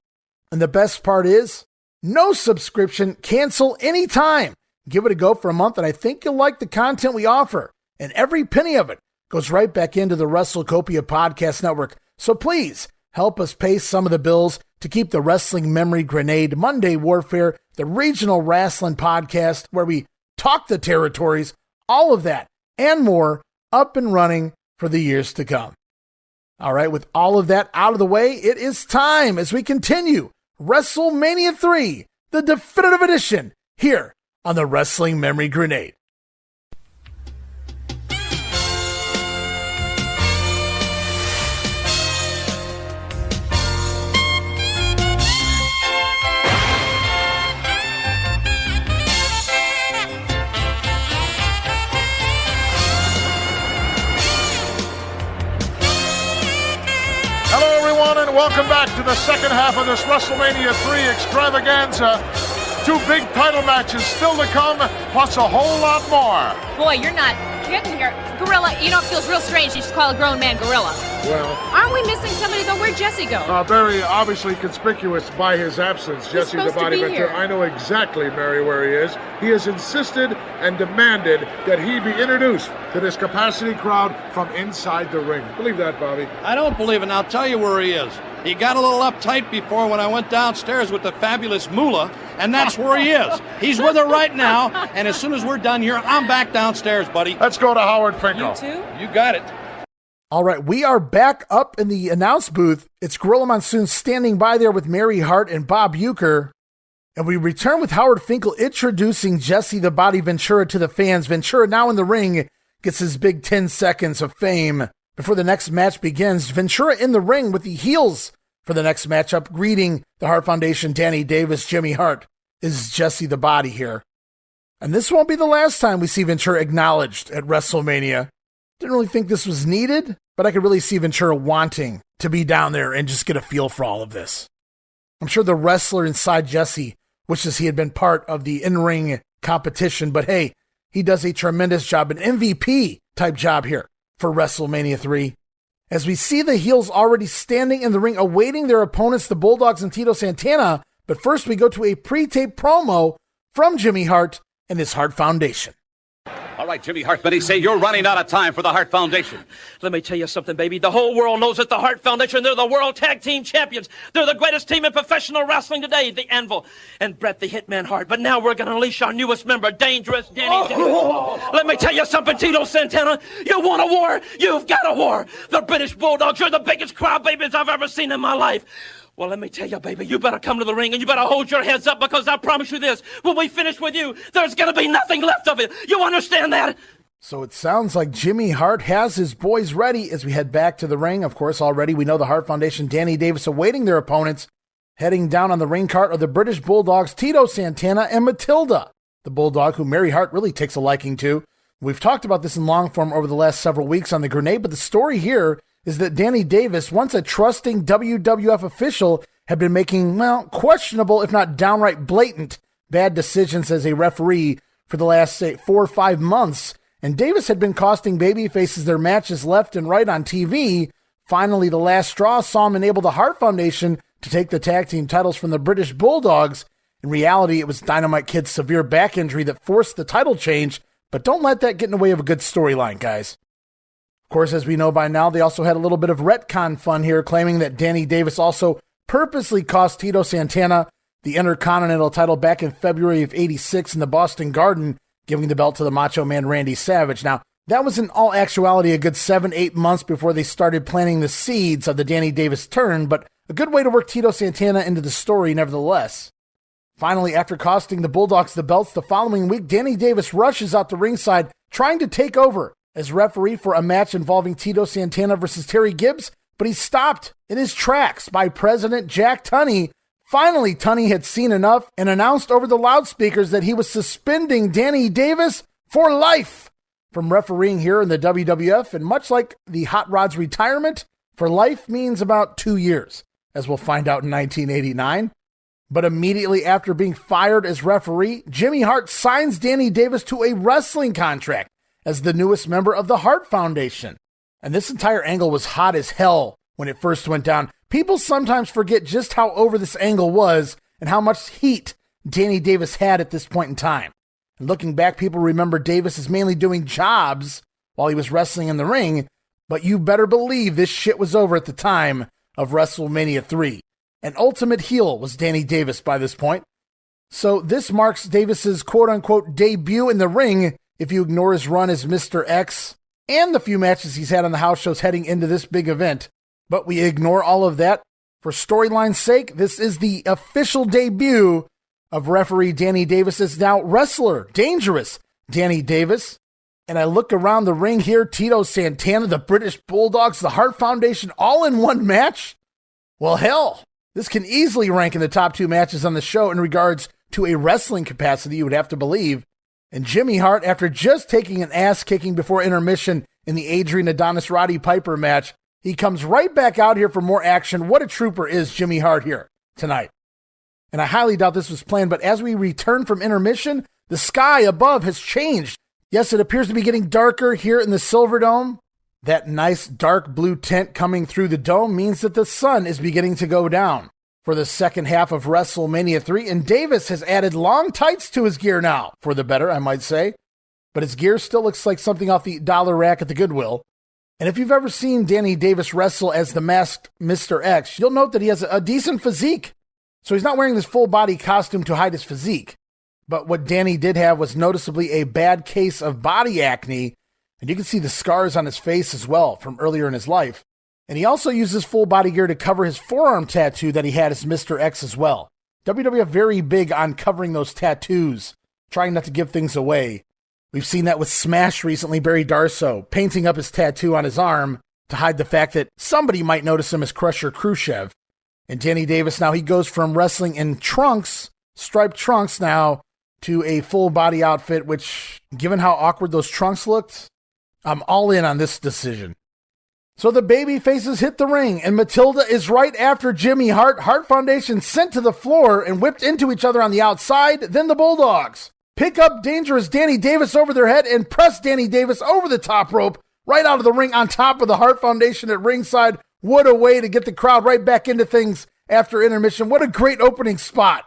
And the best part is, no subscription, cancel anytime. Give it a go for a month, and I think you'll like the content we offer. And every penny of it goes right back into the WrestleCopia Podcast Network. So please, help us pay some of the bills to keep the Wrestling Memory Grenade, Monday Warfare, the Regional Wrestling Podcast, where we talk the territories, all of that, and more, up and running for the years to come. All right, with all of that out of the way, it is time as we continue WrestleMania III, the definitive edition, here on the Wrestling Memory Grenade. And welcome back to the second half of this WrestleMania III extravaganza. 2 big title matches still to come, plus a whole lot more. Boy, you're not kidding here. Gorilla, you know, it feels real strange you just call a grown man Gorilla. Well, aren't we missing somebody, though? Where'd Jesse go? Very obviously conspicuous by his absence. He's Jesse the supposed to Body be Ventura. here. I know exactly, Mary, where he is. He has insisted and demanded that he be introduced to this capacity crowd from inside the ring. Believe that, Bobby? I don't believe it, and I'll tell you where he is. He got a little uptight before when I went downstairs with the fabulous Moolah, and that's where he is. He's with her right now, and as soon as we're done here, I'm back downstairs, buddy. Let's go to Howard Finkel. You too? You got it. All right, we are back up in the announce booth. It's Gorilla Monsoon standing by there with Mary Hart and Bob Uecker. And we return with Howard Finkel introducing Jesse the Body Ventura to the fans. Ventura, now in the ring, gets his big 10 seconds of fame before the next match begins. Ventura in the ring with the heels for the next matchup, greeting the Hart Foundation, Danny Davis, Jimmy Hart. Is Jesse the Body here? And this won't be the last time we see Ventura acknowledged at WrestleMania. Didn't really think this was needed, but I could really see Ventura wanting to be down there and just get a feel for all of this. I'm sure the wrestler inside Jesse wishes he had been part of the in-ring competition, but hey, he does a tremendous job, an MVP type job here for WrestleMania 3. As we see the heels already standing in the ring awaiting their opponents, the Bulldogs and Tito Santana, but first we go to a pre-tape promo from Jimmy Hart and his Hart Foundation. All right, Jimmy Hart, but he say you're running out of time for the Hart Foundation. Let me tell you something, baby. The whole world knows that the Hart Foundation, they're the World Tag Team Champions. They're the greatest team in professional wrestling today, the Anvil and Bret the Hitman Hart. But now we're going to unleash our newest member, Dangerous Danny Davis. Let me tell you something, Tito Santana. You want a war? You've got a war. The British Bulldogs are the biggest crowd babies I've ever seen in my life. Well, let me tell you, baby, you better come to the ring and you better hold your heads up, because I promise you this, when we finish with you, there's going to be nothing left of it. You understand that? So it sounds like Jimmy Hart has his boys ready as we head back to the ring. Of course, already we know the Hart Foundation, Danny Davis awaiting their opponents. Heading down on the ring cart are the British Bulldogs, Tito Santana and Matilda, the Bulldog who Mary Hart really takes a liking to. We've talked about this in long form over the last several weeks on the Grenade, but the story here is that Danny Davis, once a trusting WWF official, had been making, well, questionable, if not downright blatant, bad decisions as a referee for the last, say, 4 or 5 months. And Davis had been costing babyfaces their matches left and right on TV. Finally, the last straw saw him enable the Hart Foundation to take the tag team titles from the British Bulldogs. In reality, it was Dynamite Kid's severe back injury that forced the title change, but don't let that get in the way of a good storyline, guys. Of course, as we know by now, they also had a little bit of retcon fun here, claiming that Danny Davis also purposely cost Tito Santana the Intercontinental title back in February of '86 in the Boston Garden, giving the belt to the Macho Man Randy Savage. Now, that was in all actuality a good 7-8 months before they started planting the seeds of the Danny Davis turn, but a good way to work Tito Santana into the story nevertheless. Finally, after costing the Bulldogs the belts the following week, Danny Davis rushes out to ringside, trying to take over as referee for a match involving Tito Santana versus Terry Gibbs, but he's stopped in his tracks by President Jack Tunney. Finally, Tunney had seen enough and announced over the loudspeakers that he was suspending Danny Davis for life. from refereeing here in the WWF, and much like the Hot Rod's retirement, for life means about 2 years, as we'll find out in 1989. But immediately after being fired as referee, Jimmy Hart signs Danny Davis to a wrestling contract as the newest member of the Hart Foundation. And this entire angle was hot as hell when it first went down. People sometimes forget just how over this angle was and how much heat Danny Davis had at this point in time. And looking back, people remember Davis as mainly doing jobs while he was wrestling in the ring, but you better believe this shit was over at the time of WrestleMania III. An ultimate heel was Danny Davis by this point. So this marks Davis's quote-unquote debut in the ring if you ignore his run as Mr. X and the few matches he's had on the house shows heading into this big event. But we ignore all of that. For storyline's sake, this is the official debut of referee Danny Davis as now wrestler, Dangerous Danny Davis. And I look around the ring here, Tito Santana, the British Bulldogs, the Hart Foundation, all in one match? Well, hell, this can easily rank in the top 2 matches on the show in regards to a wrestling capacity, you would have to believe. And Jimmy Hart, after just taking an ass-kicking before intermission in the Adrian Adonis Roddy Piper match, he comes right back out here for more action. What a trooper is Jimmy Hart here tonight. And I highly doubt this was planned, but as we return from intermission, the sky above has changed. Yes, it appears to be getting darker here in the Silverdome. That nice dark blue tint coming through the dome means that the sun is beginning to go down for the second half of WrestleMania 3, and Davis has added long tights to his gear now, for the better, I might say. But his gear still looks like something off the dollar rack at the Goodwill. And if you've ever seen Danny Davis wrestle as the masked Mr. X, you'll note that he has a decent physique. So he's not wearing this full body costume to hide his physique. But what Danny did have was noticeably a bad case of body acne, and you can see the scars on his face as well from earlier in his life. And he also uses full body gear to cover his forearm tattoo that he had as Mr. X as well. WWF very big on covering those tattoos, trying not to give things away. We've seen that with Smash recently, Barry Darsow, painting up his tattoo on his arm to hide the fact that somebody might notice him as Crusher Khrushchev. And Danny Davis now, he goes from wrestling in trunks, striped trunks now, to a full body outfit, which, given how awkward those trunks looked, I'm all in on this decision. So the baby faces hit the ring, and Matilda is right after Jimmy Hart. Hart Foundation sent to the floor and whipped into each other on the outside. Then the Bulldogs pick up Dangerous Danny Davis over their head and press Danny Davis over the top rope, right out of the ring on top of the Hart Foundation at ringside. What a way to get the crowd right back into things after intermission. What a great opening spot.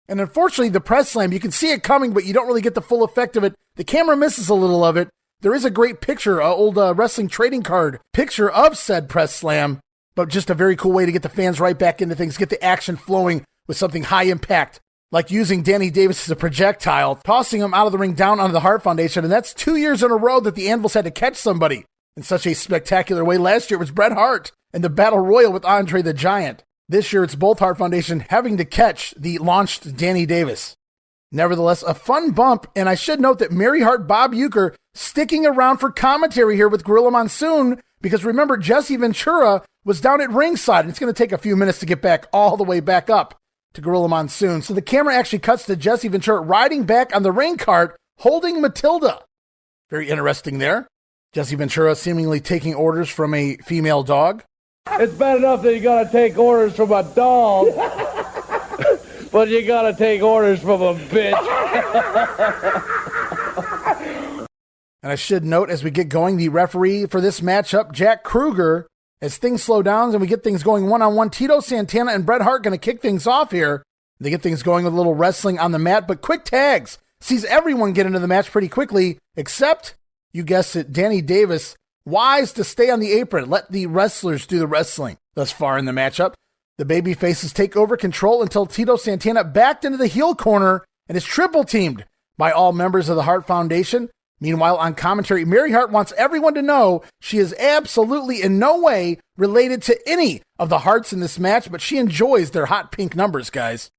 And unfortunately, the press slam, you can see it coming, but you don't really get the full effect of it. The camera misses a little of it. There is a great picture, old wrestling trading card picture of said press slam, but just a very cool way to get the fans right back into things, get the action flowing with something high impact, like using Danny Davis as a projectile, tossing him out of the ring down onto the Hart Foundation. And that's 2 years in a row that the Anvils had to catch somebody in such a spectacular way. Last year it was Bret Hart in the Battle Royal with Andre the Giant. This year it's both Hart Foundation having to catch the launched Danny Davis. Nevertheless, a fun bump, and I should note that Mary Hart Bob Uecker sticking around for commentary here with Gorilla Monsoon, because remember, Jesse Ventura was down at ringside, and it's going to take a few minutes to get back all the way back up to Gorilla Monsoon. So the camera actually cuts to Jesse Ventura riding back on the ring cart, holding Matilda. Very interesting there. Jesse Ventura seemingly taking orders from a female dog. It's bad enough that you got to take orders from a dog, but you got to take orders from a bitch. And I should note, as we get going, the referee for this matchup, Jack Kruger, as things slow down and we get things going one-on-one, Tito Santana and Bret Hart going to kick things off here. They get things going with a little wrestling on the mat, but quick tags sees everyone get into the match pretty quickly, except, you guessed it, Danny Davis, wise to stay on the apron, let the wrestlers do the wrestling thus far in the matchup. The baby faces take over control until Tito Santana backed into the heel corner and is triple teamed by all members of the Hart Foundation. Meanwhile, on commentary, Mary Hart wants everyone to know she is absolutely in no way related to any of the Harts in this match, but she enjoys their hot pink numbers, guys.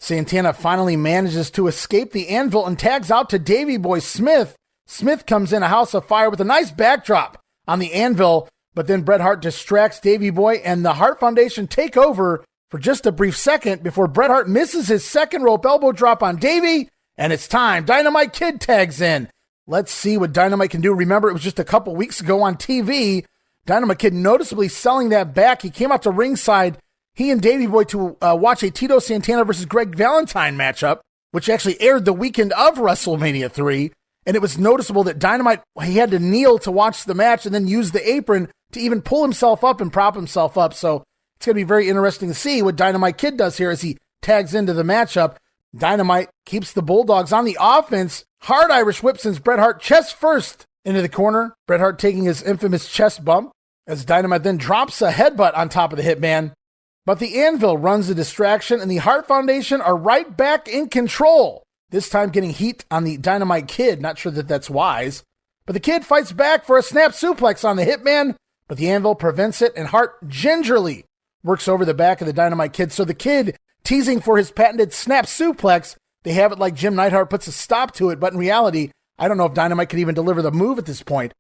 Santana finally manages to escape the anvil and tags out to Davey Boy Smith. Smith comes in a house of fire with a nice backdrop on the anvil, but then Bret Hart distracts Davey Boy, and the Hart Foundation take over for just a brief second before Bret Hart misses his second rope elbow drop on Davey, and it's time. Dynamite Kid tags in. Let's see what Dynamite can do. Remember, it was just a couple weeks ago on TV. Dynamite Kid noticeably selling that back. He came out to ringside, he and Davey Boy, to watch a Tito Santana versus Greg Valentine matchup, which actually aired the weekend of WrestleMania 3. And it was noticeable that Dynamite, he had to kneel to watch the match and then use the apron to even pull himself up and prop himself up. So it's going to be very interesting to see what Dynamite Kid does here as he tags into the matchup. Dynamite keeps the Bulldogs on the offense. Hard Irish whip sends Bret Hart chest first into the corner. Bret Hart taking his infamous chest bump as Dynamite then drops a headbutt on top of the Hitman. But the Anvil runs the distraction and the Hart Foundation are right back in control. This time getting heat on the Dynamite Kid. Not sure that that's wise. But the Kid fights back for a snap suplex on the Hitman, but the Anvil prevents it and Hart gingerly works over the back of the Dynamite Kid. So the Kid teasing for his patented snap suplex. They have it like Jim Neidhart puts a stop to it, but in reality, I don't know if Dynamite could even deliver the move at this point.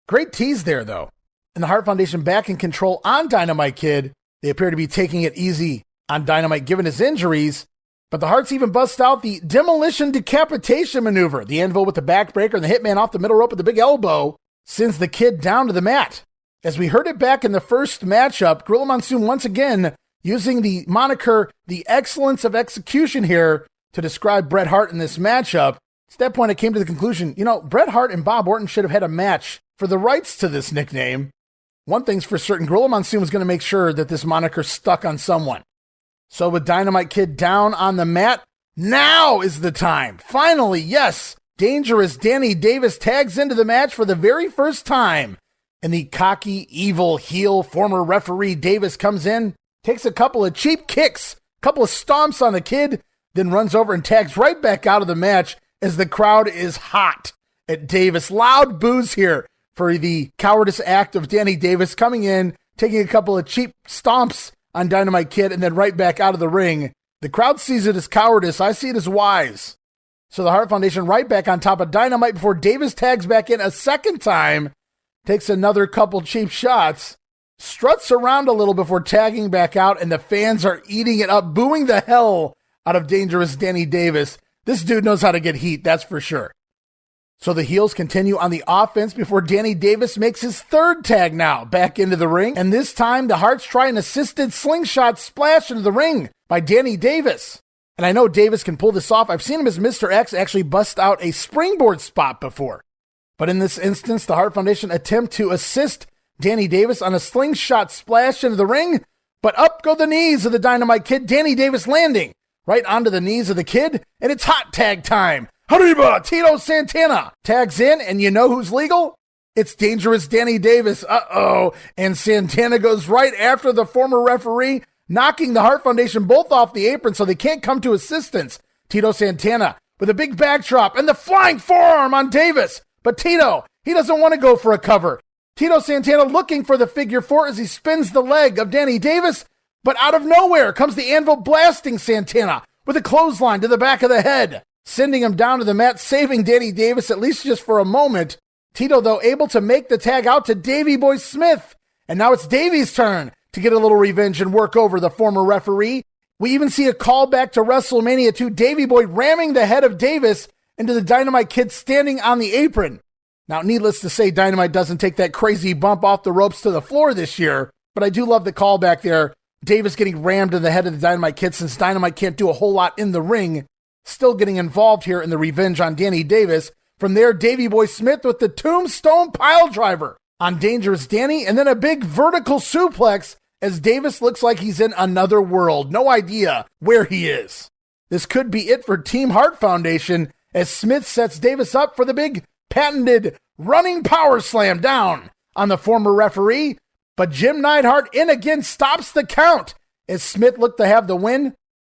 Great tease there, though. And the Hart Foundation back in control on Dynamite Kid. They appear to be taking it easy on Dynamite given his injuries. But the Harts even bust out the demolition decapitation maneuver. The Anvil with the backbreaker and the Hitman off the middle rope with the big elbow sends the Kid down to the mat. As we heard it back in the first matchup, Gorilla Monsoon once again using the moniker, the excellence of execution here to describe Bret Hart in this matchup. At that point, I came to the conclusion, Bret Hart and Bob Orton should have had a match for the rights to this nickname. One thing's for certain, Gorilla Monsoon was going to make sure that this moniker stuck on someone. So with Dynamite Kid down on the mat, now is the time. Finally, yes, Dangerous Danny Davis tags into the match for the very first time. And the cocky, evil heel former referee Davis comes in, takes a couple of cheap kicks, a couple of stomps on the Kid, then runs over and tags right back out of the match as the crowd is hot at Davis. Loud boos here for the cowardice act of Danny Davis coming in, taking a couple of cheap stomps on Dynamite Kid, and then right back out of the ring. The crowd sees it as cowardice. I see it as wise. So the Hart Foundation right back on top of Dynamite before Davis tags back in a second time, takes another couple cheap shots, struts around a little before tagging back out, and the fans are eating it up, booing the hell out of Dangerous Danny Davis. This dude knows how to get heat, that's for sure. So the heels continue on the offense before Danny Davis makes his third tag now back into the ring. And this time the Harts try an assisted slingshot splash into the ring by Danny Davis. And I know Davis can pull this off. I've seen him as Mr. X actually bust out a springboard spot before. But in this instance, the Hart Foundation attempt to assist Danny Davis on a slingshot splash into the ring. But up go the knees of the Dynamite Kid. Danny Davis landing right onto the knees of the Kid. And it's hot tag time. Arriba, Tito Santana tags in, and you know who's legal? It's Dangerous Danny Davis. Uh-oh. And Santana goes right after the former referee, knocking the Hart Foundation both off the apron so they can't come to assistance. Tito Santana with a big backdrop and the flying forearm on Davis. But Tito, he doesn't want to go for a cover. Tito Santana looking for the figure four as he spins the leg of Danny Davis, but out of nowhere comes the Anvil blasting Santana with a clothesline to the back of the head, sending him down to the mat, saving Danny Davis at least just for a moment. Tito, though, able to make the tag out to Davey Boy Smith. And now it's Davey's turn to get a little revenge and work over the former referee. We even see a callback to WrestleMania 2, Davey Boy ramming the head of Davis into the Dynamite Kid standing on the apron. Now, needless to say, Dynamite doesn't take that crazy bump off the ropes to the floor this year, but I do love the callback there. Davis getting rammed in the head of the Dynamite Kid since Dynamite can't do a whole lot in the ring. Still getting involved here in the revenge on Danny Davis. From there, Davey Boy Smith with the tombstone pile driver on Dangerous Danny, and then a big vertical suplex as Davis looks like he's in another world. No idea where he is. This could be it for Team Hart Foundation as Smith sets Davis up for the big patented running power slam down on the former referee. But Jim Neidhart in again stops the count as Smith looked to have the win.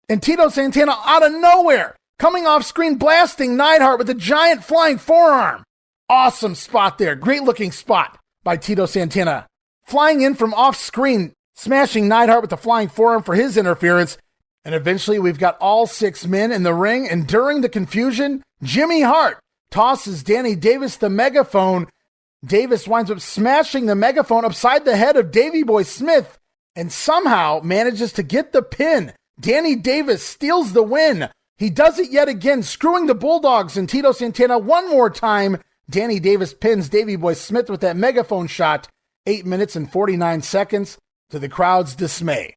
And Tito Santana out of nowhere, coming off screen, blasting Neidhart with a giant flying forearm. Awesome spot there. Great looking spot by Tito Santana. Flying in from off screen, smashing Neidhart with the flying forearm for his interference. And eventually we've got all 6 men in the ring. And during the confusion, Jimmy Hart tosses Danny Davis the megaphone. Davis winds up smashing the megaphone upside the head of Davey Boy Smith and somehow manages to get the pin. Danny Davis steals the win. He does it yet again, screwing the Bulldogs and Tito Santana one more time. Danny Davis pins Davey Boy Smith with that megaphone shot, 8 minutes and 49 seconds, to the crowd's dismay.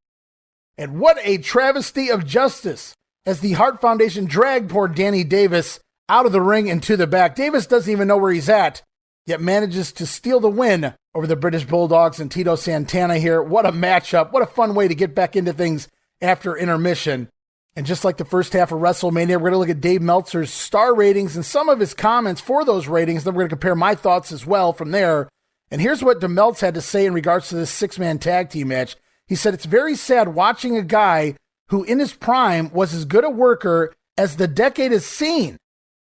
And what a travesty of justice as the Hart Foundation dragged poor Danny Davis out of the ring and to the back. Davis doesn't even know where he's at, yet manages to steal the win over the British Bulldogs and Tito Santana here. What a matchup. What a fun way to get back into things after intermission. And just like the first half of WrestleMania, we're going to look at Dave Meltzer's star ratings and some of his comments for those ratings. Then we're going to compare my thoughts as well from there. And here's what DeMeltz had to say in regards to this six-man tag team match. He said, "It's very sad watching a guy who in his prime was as good a worker as the decade has seen,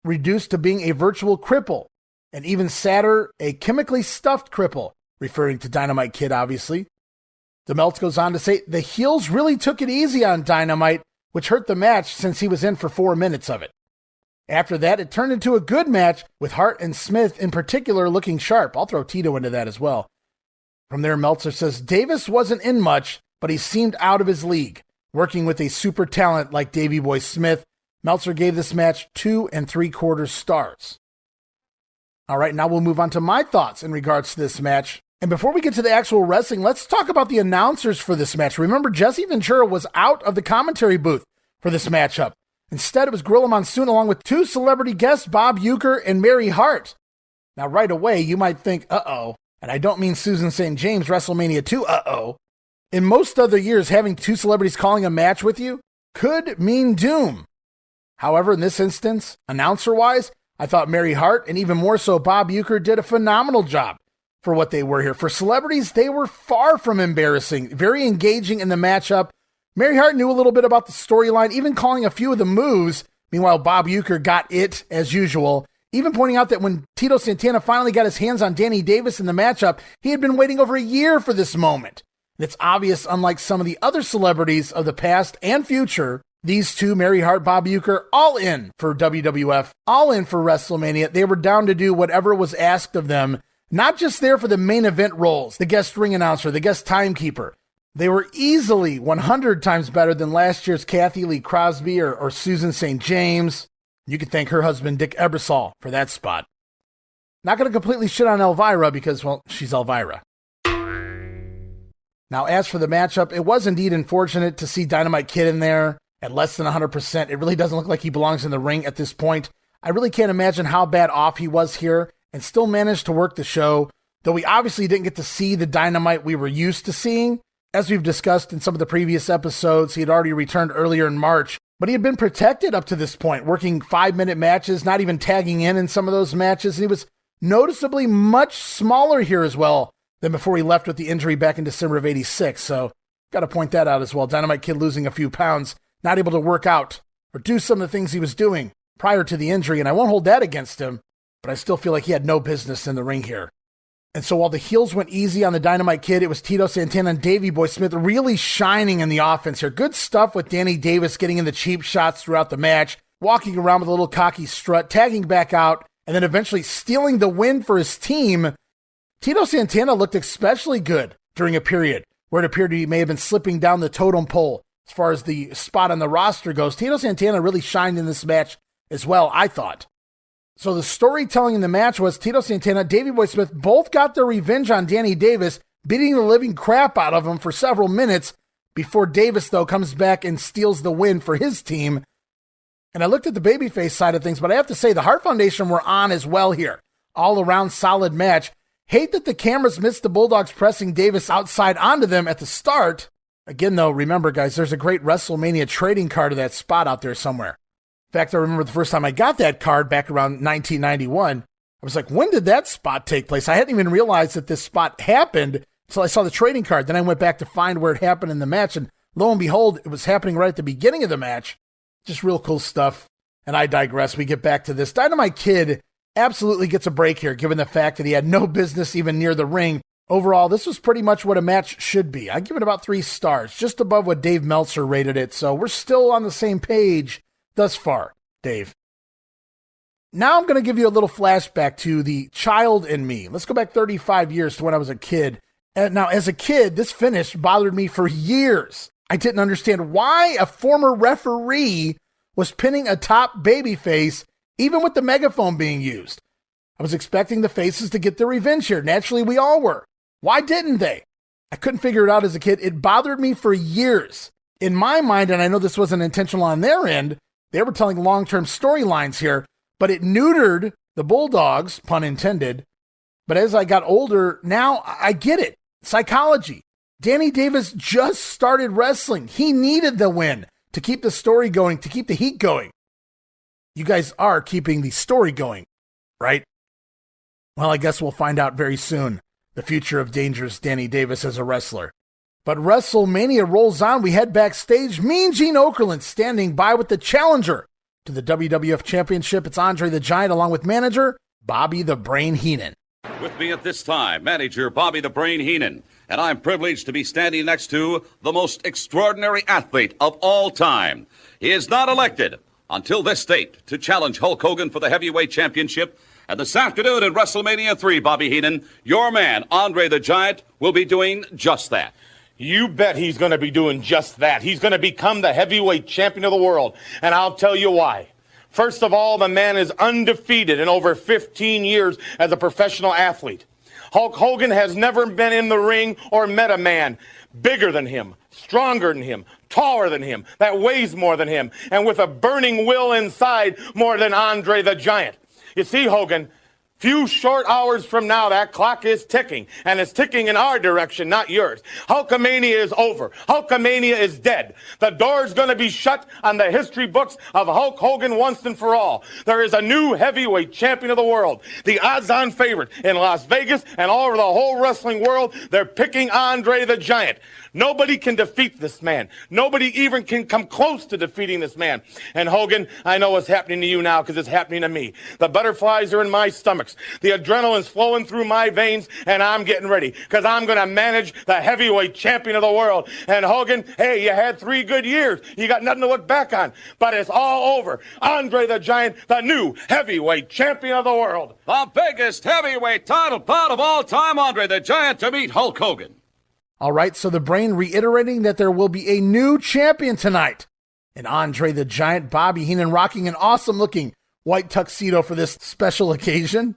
reduced to being a virtual cripple, and even sadder, a chemically stuffed cripple," referring to Dynamite Kid, obviously. DeMeltz goes on to say, "The heels really took it easy on Dynamite, which hurt the match since he was in for 4 minutes of it. After that, it turned into a good match, with Hart and Smith in particular looking sharp." I'll throw Tito into that as well. From there, Meltzer says, "Davis wasn't in much, but he seemed out of his league. Working with a super talent like Davey Boy Smith, Meltzer gave this match 2 3/4 stars. All right, now we'll move on to my thoughts in regards to this match. And before we get to the actual wrestling, let's talk about the announcers for this match. Remember, Jesse Ventura was out of the commentary booth for this matchup. Instead, it was Gorilla Monsoon along with 2 celebrity guests, Bob Uecker and Mary Hart. Now, right away, you might think, uh-oh. And I don't mean Susan St. James, WrestleMania 2, uh-oh. In most other years, having 2 celebrities calling a match with you could mean doom. However, in this instance, announcer-wise, I thought Mary Hart and even more so Bob Uecker did a phenomenal job for what they were here. For celebrities, they were far from embarrassing, very engaging in the matchup. Mary Hart knew a little bit about the storyline, even calling a few of the moves. Meanwhile, Bob Uecker got it as usual, even pointing out that when Tito Santana finally got his hands on Danny Davis in the matchup, he had been waiting over a year for this moment. And it's obvious, unlike some of the other celebrities of the past and future, these two, Mary Hart, Bob Uecker, all in for WWF, all in for WrestleMania. They were down to do whatever was asked of them, not just there for the main event roles, the guest ring announcer, the guest timekeeper. They were easily 100 times better than last year's Kathy Lee Crosby or Susan St. James. You can thank her husband, Dick Ebersol, for that spot. Not going to completely shit on Elvira because, well, she's Elvira. Now, as for the matchup, it was indeed unfortunate to see Dynamite Kid in there at less than 100%. It really doesn't look like he belongs in the ring at this point. I really can't imagine how bad off he was here and still managed to work the show, though we obviously didn't get to see the Dynamite we were used to seeing. As we've discussed in some of the previous episodes, he had already returned earlier in March, but he had been protected up to this point, working 5-minute matches, not even tagging in some of those matches. And he was noticeably much smaller here as well than before he left with the injury back in December of '86. So got to point that out as well. Dynamite Kid losing a few pounds, not able to work out or do some of the things he was doing prior to the injury. And I won't hold that against him, but I still feel like he had no business in the ring here. And so while the heels went easy on the Dynamite Kid, it was Tito Santana and Davey Boy Smith really shining in the offense here. Good stuff with Danny Davis getting in the cheap shots throughout the match, walking around with a little cocky strut, tagging back out, and then eventually stealing the win for his team. Tito Santana looked especially good during a period where it appeared he may have been slipping down the totem pole as far as the spot on the roster goes. Tito Santana really shined in this match as well, I thought. So the storytelling in the match was Tito Santana, Davey Boy Smith both got their revenge on Danny Davis, beating the living crap out of him for several minutes before Davis, though, comes back and steals the win for his team. And I looked at the babyface side of things, but I have to say the Hart Foundation were on as well here. All around solid match. Hate that the cameras missed the Bulldogs pressing Davis outside onto them at the start. Again, though, remember, guys, there's a great WrestleMania trading card of that spot out there somewhere. In fact, I remember the first time I got that card back around 1991. I was like, when did that spot take place? I hadn't even realized that this spot happened until I saw the trading card. Then I went back to find where it happened in the match, and lo and behold, it was happening right at the beginning of the match. Just real cool stuff. And I digress. We get back to this. Dynamite Kid absolutely gets a break here, given the fact that he had no business even near the ring. Overall, this was pretty much what a match should be. I give it about 3 stars, just above what Dave Meltzer rated it. So we're still on the same page thus far, Dave. Now I'm going to give you a little flashback to the child in me. Let's go back 35 years to when I was a kid. And now, as a kid, this finish bothered me for years. I didn't understand why a former referee was pinning a top babyface, even with the megaphone being used. I was expecting the faces to get their revenge here. Naturally, we all were. Why didn't they? I couldn't figure it out as a kid. It bothered me for years. In my mind, and I know this wasn't intentional on their end, they were telling long-term storylines here, but it neutered the Bulldogs, pun intended. But as I got older, now I get it. Psychology. Danny Davis just started wrestling. He needed the win to keep the story going, to keep the heat going. You guys are keeping the story going, right? Well, I guess we'll find out very soon the future of dangerous Danny Davis as a wrestler. But WrestleMania rolls on. We head backstage. Mean Gene Okerlund standing by with the challenger to the WWF Championship. It's Andre the Giant along with manager Bobby the Brain Heenan. With me at this time, manager Bobby the Brain Heenan. And I'm privileged to be standing next to the most extraordinary athlete of all time. He is not elected until this date to challenge Hulk Hogan for the heavyweight championship. And this afternoon at WrestleMania III, Bobby Heenan, your man, Andre the Giant, will be doing just that. You bet he's going to be doing just that. He's going to become the heavyweight champion of the world. And I'll tell you why. First of all, the man is undefeated in over 15 years as a professional athlete. Hulk Hogan has never been in the ring or met a man bigger than him, stronger than him, taller than him, that weighs more than him, and with a burning will inside more than Andre the Giant. You see, Hogan, few short hours from now, that clock is ticking, and it's ticking in our direction, not yours. Hulkamania is over. Hulkamania is dead. The door's going to be shut on the history books of Hulk Hogan once and for all. There is a new heavyweight champion of the world, the odds-on favorite in Las Vegas and all over the whole wrestling world. They're picking Andre the Giant. Nobody can defeat this man. Nobody even can come close to defeating this man. And Hogan, I know what's happening to you now because it's happening to me. The butterflies are in my stomachs. The adrenaline's flowing through my veins, and I'm getting ready because I'm going to manage the heavyweight champion of the world. And Hogan, hey, you had 3 good years. You got nothing to look back on. But it's all over. Andre the Giant, the new heavyweight champion of the world. The biggest heavyweight title bout of all time, Andre the Giant to meet Hulk Hogan. All right, so the Brain reiterating that there will be a new champion tonight. And Andre the Giant, Bobby Heenan rocking an awesome-looking white tuxedo for this special occasion.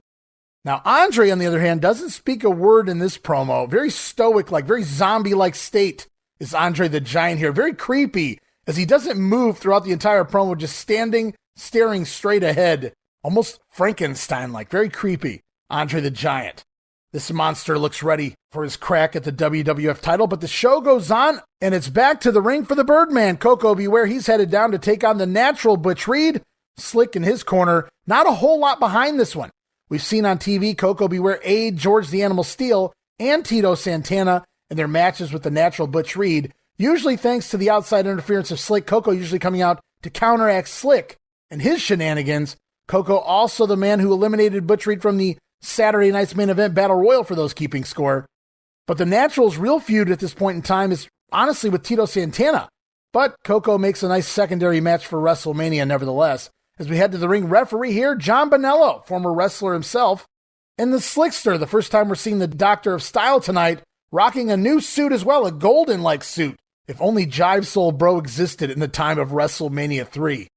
Now, Andre, on the other hand, doesn't speak a word in this promo. Very stoic-like, very zombie-like state is Andre the Giant here. Very creepy, as he doesn't move throughout the entire promo, just standing, staring straight ahead. Almost Frankenstein-like, very creepy. Andre the Giant. This monster looks ready for his crack at the WWF title, but the show goes on, and it's back to the ring for the Birdman. Koko Beware, he's headed down to take on the natural Butch Reed. Slick in his corner. Not a whole lot behind this one. We've seen on TV Koko Beware aid George the Animal Steele and Tito Santana in their matches with the natural Butch Reed, usually thanks to the outside interference of Slick. Koko usually coming out to counteract Slick and his shenanigans. Koko also the man who eliminated Butch Reed from the Saturday night's main event Battle Royal for those keeping score. But the Natural's real feud at this point in time is honestly with Tito Santana. But Koko makes a nice secondary match for WrestleMania nevertheless. As we head to the ring, referee here, John Bonello, former wrestler himself, and the Slickster, the first time we're seeing the Doctor of Style tonight, rocking a new suit as well, a golden-like suit. If only Jive Soul Bro existed in the time of WrestleMania 3.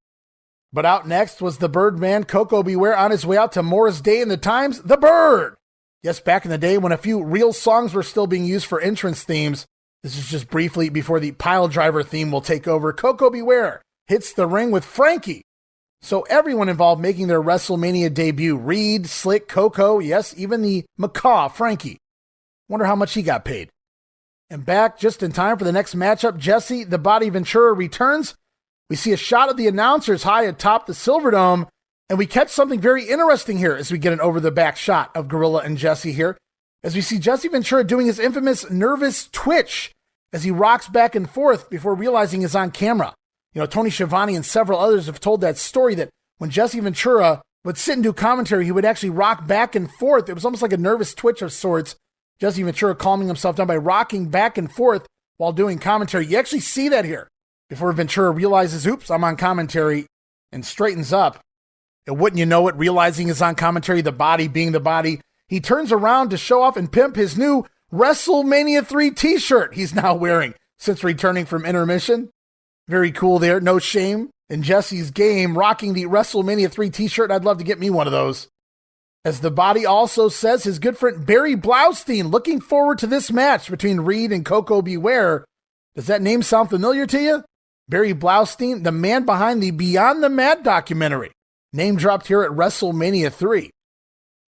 But out next was the Birdman, Koko Beware, on his way out to Morris Day in the Times, The Bird. Yes, back in the day when a few real songs were still being used for entrance themes. This is just briefly before the pile driver theme will take over. Koko Beware hits the ring with Frankie. So everyone involved making their WrestleMania debut. Reed, Slick, Koko, yes, even the macaw, Frankie. Wonder how much he got paid. And back just in time for the next matchup, Jesse the Body Ventura returns. We see a shot of the announcers high atop the Silverdome, and we catch something very interesting here as we get an over-the-back shot of Gorilla and Jesse here, as we see Jesse Ventura doing his infamous nervous twitch as he rocks back and forth before realizing he's on camera. You know, Tony Schiavone and several others have told that story that when Jesse Ventura would sit and do commentary, he would actually rock back and forth. It was almost like a nervous twitch of sorts. Jesse Ventura calming himself down by rocking back and forth while doing commentary. You actually see that here before Ventura realizes, oops, I'm on commentary, and straightens up. And wouldn't you know it, realizing he's on commentary, the Body being the Body, he turns around to show off and pimp his new WrestleMania 3 t-shirt he's now wearing since returning from intermission. Very cool there, no shame in Jesse's game, rocking the WrestleMania 3 t-shirt. I'd love to get me one of those. As the body also says, his good friend Barry Blaustein looking forward to this match between Reed and Koko B. Ware. Does that name sound familiar to you? Barry Blaustein, the man behind the Beyond the Mat documentary, name dropped here at WrestleMania 3.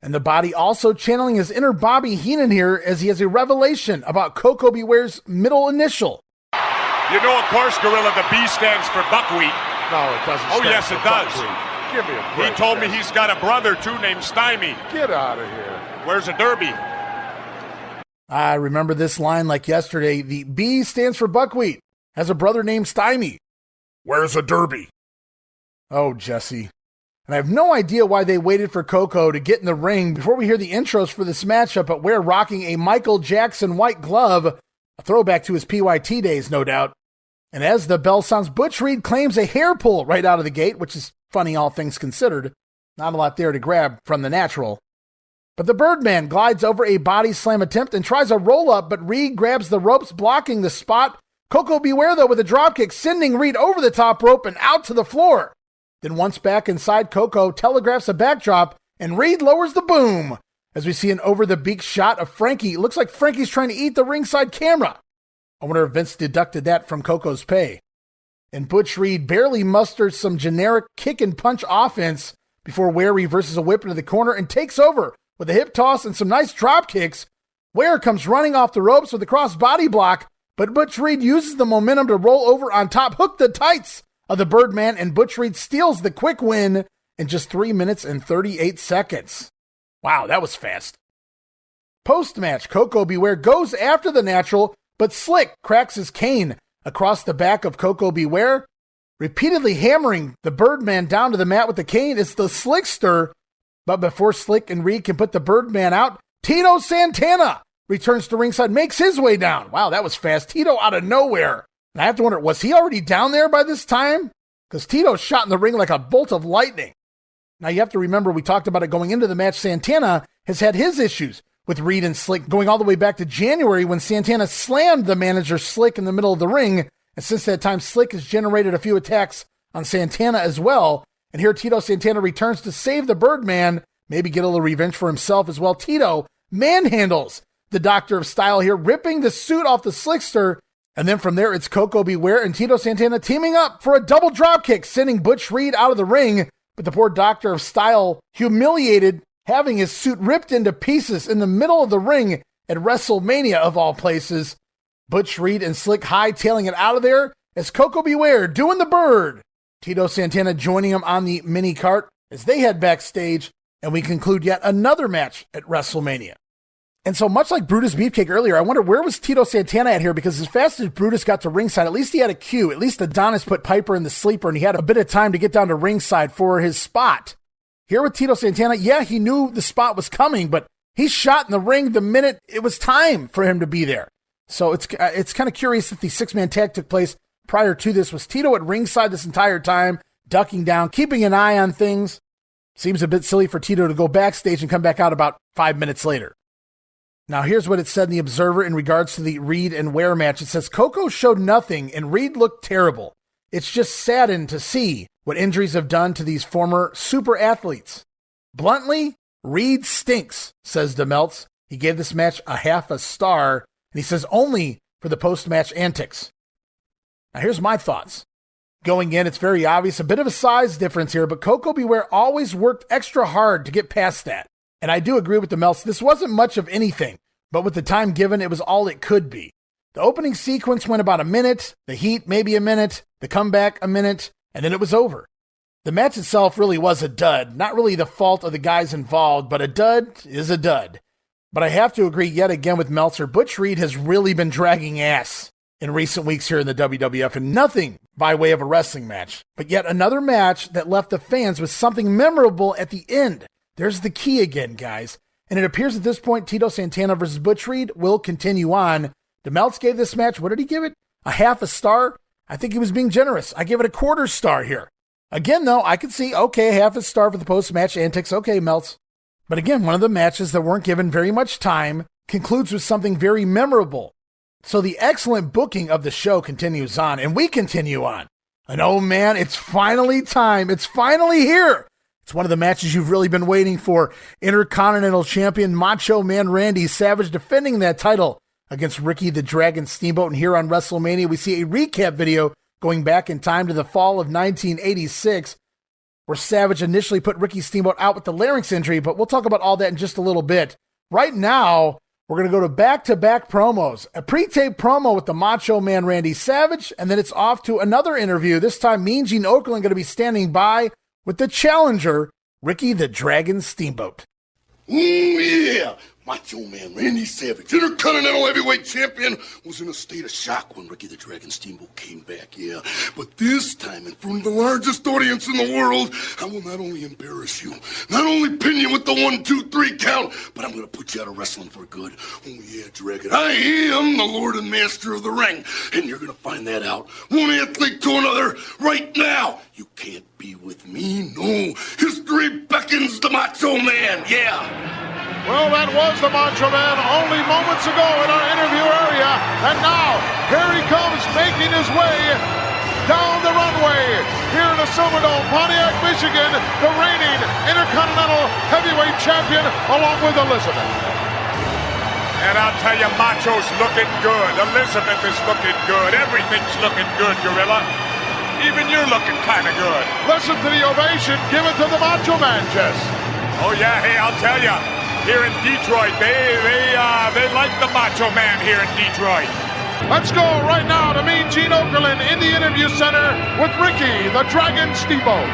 And the body also channeling his inner Bobby Heenan here as he has a revelation about Koko B. Ware's middle initial. You know, of course, Gorilla, the B stands for buckwheat. No, it doesn't. Oh, yes, it does. Buckwheat. Give me a break. He told me he's got a brother, too, named Stymie. Get out of here. Where's a derby? I remember this line like yesterday. The B stands for buckwheat. Has a brother named Stymie. Where's a derby? Oh, Jesse. And I have no idea why they waited for Koko to get in the ring before we hear the intros for this matchup, but Ware rocking a Michael Jackson white glove, a throwback to his PYT days, no doubt. And as the bell sounds, Butch Reed claims a hair pull right out of the gate, which is funny, all things considered. Not a lot there to grab from the natural. But the Birdman glides over a body slam attempt and tries a roll-up, but Reed grabs the ropes, blocking the spot. Koko B. Ware, though, with a dropkick, sending Reed over the top rope and out to the floor. Then once back inside, Koko telegraphs a backdrop, and Reed lowers the boom. As we see an over-the-beak shot of Frankie. It looks like Frankie's trying to eat the ringside camera. I wonder if Vince deducted that from Koko's pay. And Butch Reed barely musters some generic kick and punch offense before Ware reverses a whip into the corner and takes over with a hip toss and some nice drop kicks. Ware comes running off the ropes with a cross body block, but Butch Reed uses the momentum to roll over on top, hook the tights of the Birdman, and Butch Reed steals the quick win in just 3 minutes and 38 seconds. Wow, that was fast. Post-match, Koko B. Ware goes after the natural, but Slick cracks his cane across the back of Koko B. Ware, repeatedly hammering the Birdman down to the mat with the cane. It's the Slickster, but before Slick and Reed can put the Birdman out, Tito Santana returns to ringside, makes his way down. Wow, that was fast. Tito out of nowhere. And I have to wonder, was he already down there by this time? Because Tito shot in the ring like a bolt of lightning. Now you have to remember, we talked about it going into the match, Santana has had his issues with Reed and Slick going all the way back to January when Santana slammed the manager Slick in the middle of the ring. And since that time, Slick has generated a few attacks on Santana as well. And here Tito Santana returns to save the Birdman, maybe get a little revenge for himself as well. Tito manhandles the Doctor of Style here, ripping the suit off the Slickster. And then from there, it's Koko B. Ware and Tito Santana teaming up for a double dropkick, sending Butch Reed out of the ring. But the poor Doctor of Style, humiliated, having his suit ripped into pieces in the middle of the ring at WrestleMania of all places. Butch Reed and Slick hightailing it out of there as Koko B. Ware doing the bird. Tito Santana joining him on the mini cart as they head backstage, and we conclude yet another match at WrestleMania. And so much like Brutus Beefcake earlier, I wonder where was Tito Santana at here, because as fast as Brutus got to ringside, at least he had a cue. At least Adonis put Piper in the sleeper, and he had a bit of time to get down to ringside for his spot. Here with Tito Santana, yeah, he knew the spot was coming, but he shot in the ring the minute it was time for him to be there. So it's kind of curious that the six-man tag took place prior to this. Was Tito at ringside this entire time, ducking down, keeping an eye on things? Seems a bit silly for Tito to go backstage and come back out about 5 minutes later. Now, here's what it said in the Observer in regards to the Reed and Ware match. It says, Koko showed nothing and Reed looked terrible. It's just saddened to see what injuries have done to these former super athletes. Bluntly, Reed stinks, says DeMeltz. He gave this match a half a star, and he says only for the post-match antics. Now, here's my thoughts. Going in, it's very obvious, a bit of a size difference here, but Koko B. Ware always worked extra hard to get past that. And I do agree with DeMeltz. This wasn't much of anything, but with the time given, it was all it could be. The opening sequence went about a minute, the heat maybe a minute, the comeback a minute, and then it was over. The match itself really was a dud. Not really the fault of the guys involved, but a dud is a dud. But I have to agree yet again with Meltzer. Butch Reed has really been dragging ass in recent weeks here in the WWF, and nothing by way of a wrestling match. But yet another match that left the fans with something memorable at the end. There's the key again, guys. And it appears at this point, Tito Santana versus Butch Reed will continue on. DeMeltz gave this match, what did he give it? A half a star? I think he was being generous. I give it a quarter star here. Again, though, I could see, okay, half a star for the post-match antics. Okay, Meltz. But again, one of the matches that weren't given very much time concludes with something very memorable. So the excellent booking of the show continues on, and we continue on. And oh man, it's finally time. It's finally here. It's one of the matches you've really been waiting for. Intercontinental Champion Macho Man Randy Savage defending that title against Ricky the Dragon Steamboat. And here on WrestleMania, we see a recap video going back in time to the fall of 1986, where Savage initially put Ricky Steamboat out with the larynx injury, but we'll talk about all that in just a little bit. Right now, we're going to go to back-to-back promos. A pre-taped promo with the Macho Man Randy Savage, and then it's off to another interview. This time, Mean Gene Okerlund going to be standing by with the challenger, Ricky the Dragon Steamboat. Yeah! Macho Man Randy Savage, Intercontinental Heavyweight Champion, was in a state of shock when Ricky the Dragon Steamboat came back, yeah. But this time, in front of the largest audience in the world, I will not only embarrass you, not only pin you with the 1, 2, 3 count, but I'm gonna put you out of wrestling for good. Oh yeah, Dragon, I am the Lord and Master of the Ring, and you're gonna find that out, one athlete to another, right now. You can't be with me, no. History beckons the Macho Man, yeah. Well, that was the Macho Man only moments ago in our interview area. And now, here he comes making his way down the runway here in the Silverdome, Pontiac, Michigan, the reigning Intercontinental Heavyweight Champion, along with Elizabeth. And I'll tell you, Macho's looking good. Elizabeth is looking good. Everything's looking good, Gorilla. Even you're looking kind of good. Listen to the ovation given to the Macho Man, Jess. Oh, yeah, hey, I'll tell you. Here in Detroit, they like the Macho Man here in Detroit. Let's go right now to Mean Gene Okerlund in the interview center with Ricky the Dragon Steamboat.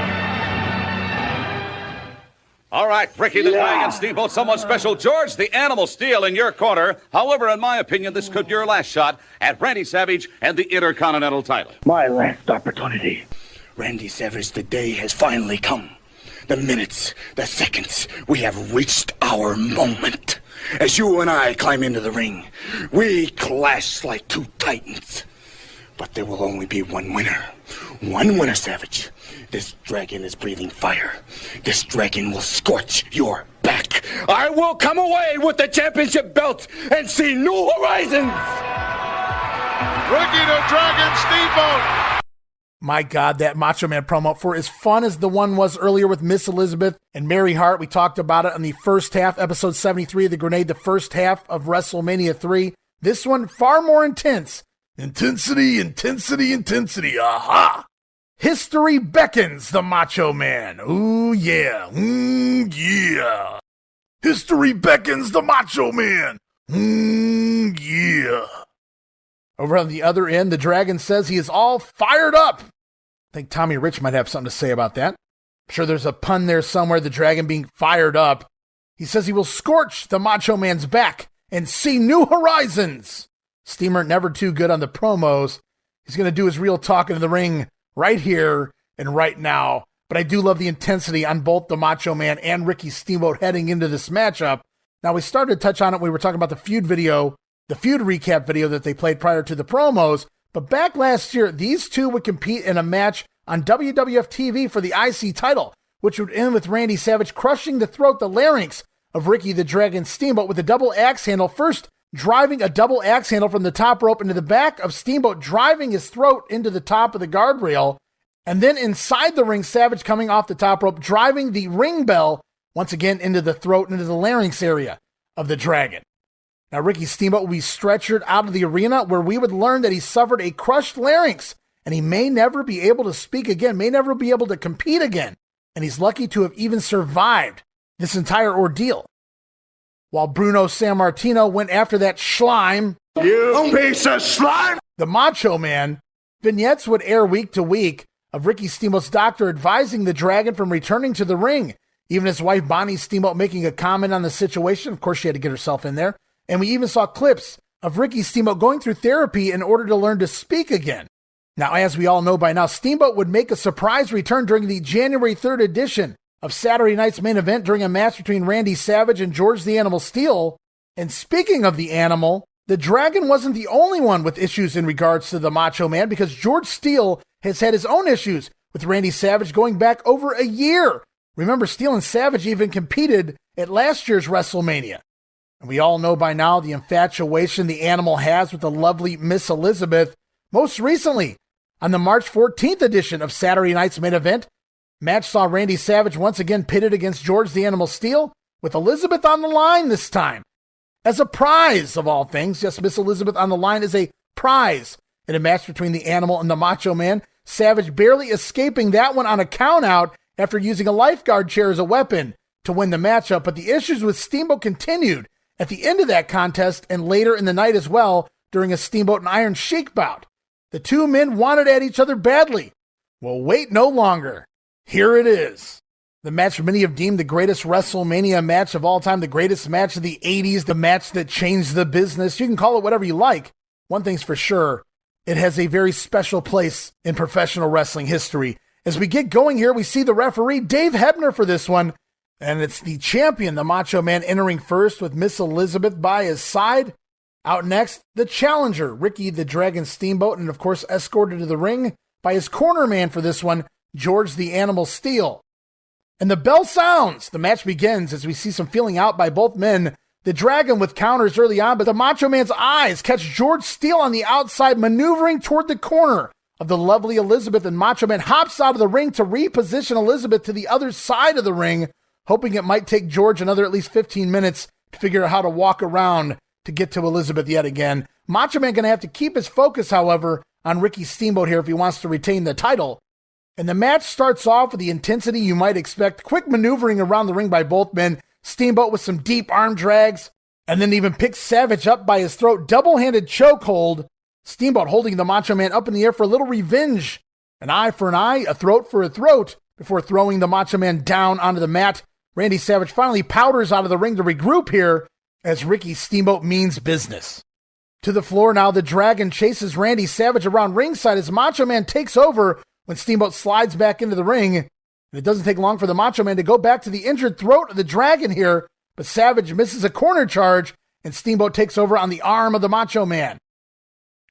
All right, Ricky the Dragon Steamboat, someone special. George the Animal Steel in your corner. However, in my opinion, this could be your last shot at Randy Savage and the Intercontinental title. My last opportunity. Randy Savage, the day has finally come. The minutes, the seconds, we have reached our moment. As you and I climb into the ring, we clash like two titans. But there will only be one winner. One winner, Savage. This dragon is breathing fire. This dragon will scorch your back. I will come away with the championship belt and see new horizons. Ricky the Dragon Steamboat. My God, that Macho Man promo, for as fun as the one was earlier with Miss Elizabeth and Mary Hart, we talked about it on the first half, episode 73 of The Grenade, the first half of WrestleMania 3. This one, far more intense. Intensity, intensity, intensity, aha! History beckons the Macho Man. Ooh, yeah. Yeah. History beckons the Macho Man. Yeah. Over on the other end, the Dragon says he is all fired up. I think Tommy Rich might have something to say about that. I'm sure there's a pun there somewhere, the Dragon being fired up. He says he will scorch the Macho Man's back and see new horizons. Steamer never too good on the promos. He's going to do his real talking in the ring right here and right now. But I do love the intensity on both the Macho Man and Ricky Steamboat heading into this matchup. Now, we started to touch on it when we were talking about the feud video, the feud recap video that they played prior to the promos, but back last year, these two would compete in a match on WWF TV for the IC title, which would end with Randy Savage crushing the larynx of Ricky the Dragon Steamboat with a double axe handle, first driving a double axe handle from the top rope into the back of Steamboat, driving his throat into the top of the guardrail, and then inside the ring, Savage coming off the top rope, driving the ring bell once again into the throat, into the larynx area of the Dragon. Now, Ricky Steamboat will be stretchered out of the arena, where we would learn that he suffered a crushed larynx, and he may never be able to speak again, may never be able to compete again. And he's lucky to have even survived this entire ordeal. While Bruno Sammartino went after that slime, You piece of slime! the Macho Man, vignettes would air week to week of Ricky Steamboat's doctor advising the Dragon from returning to the ring. Even his wife Bonnie Steamboat making a comment on the situation. Of course, she had to get herself in there. And we even saw clips of Ricky Steamboat going through therapy in order to learn to speak again. Now, as we all know by now, Steamboat would make a surprise return during the January 3rd edition of Saturday Night's Main Event during a match between Randy Savage and George the Animal Steele. And speaking of the Animal, the Dragon wasn't the only one with issues in regards to the Macho Man, because George Steele has had his own issues with Randy Savage going back over a year. Remember, Steele and Savage even competed at last year's WrestleMania. And we all know by now the infatuation the Animal has with the lovely Miss Elizabeth. Most recently, on the March 14th edition of Saturday Night's Main Event, Match saw Randy Savage once again pitted against George the Animal Steele, with Elizabeth on the line this time. As a prize of all things, yes, Miss Elizabeth on the line is a prize in a match between the Animal and the Macho Man. Savage barely escaping that one on a countout after using a lifeguard chair as a weapon to win the matchup, but the issues with Steamboat continued at the end of that contest and later in the night as well during a Steamboat and Iron Sheik bout. The two men wanted at each other badly. Well, wait no longer. Here it is. The match many have deemed the greatest WrestleMania match of all time, the greatest match of the 80s, the match that changed the business. You can call it whatever you like. One thing's for sure, it has a very special place in professional wrestling history. As we get going here, we see the referee, Dave Hebner, for this one. And it's the champion, the Macho Man, entering first with Miss Elizabeth by his side. Out next, the challenger, Ricky the Dragon Steamboat, and of course escorted to the ring by his corner man for this one, George the Animal Steele. And the bell sounds. The match begins as we see some feeling out by both men. The Dragon with counters early on, but the Macho Man's eyes catch George Steele on the outside, maneuvering toward the corner of the lovely Elizabeth, and Macho Man hops out of the ring to reposition Elizabeth to the other side of the ring, hoping it might take George another at least 15 minutes to figure out how to walk around to get to Elizabeth yet again. Macho Man going to have to keep his focus, however, on Ricky Steamboat here if he wants to retain the title. And the match starts off with the intensity you might expect. Quick maneuvering around the ring by both men. Steamboat with some deep arm drags, and then even picks Savage up by his throat. Double-handed chokehold. Steamboat holding the Macho Man up in the air for a little revenge. An eye for an eye, a throat for a throat, before throwing the Macho Man down onto the mat. Randy Savage finally powders out of the ring to regroup here as Ricky Steamboat means business. To the floor now, the Dragon chases Randy Savage around ringside as Macho Man takes over when Steamboat slides back into the ring. And it doesn't take long for the Macho Man to go back to the injured throat of the Dragon here, but Savage misses a corner charge and Steamboat takes over on the arm of the Macho Man.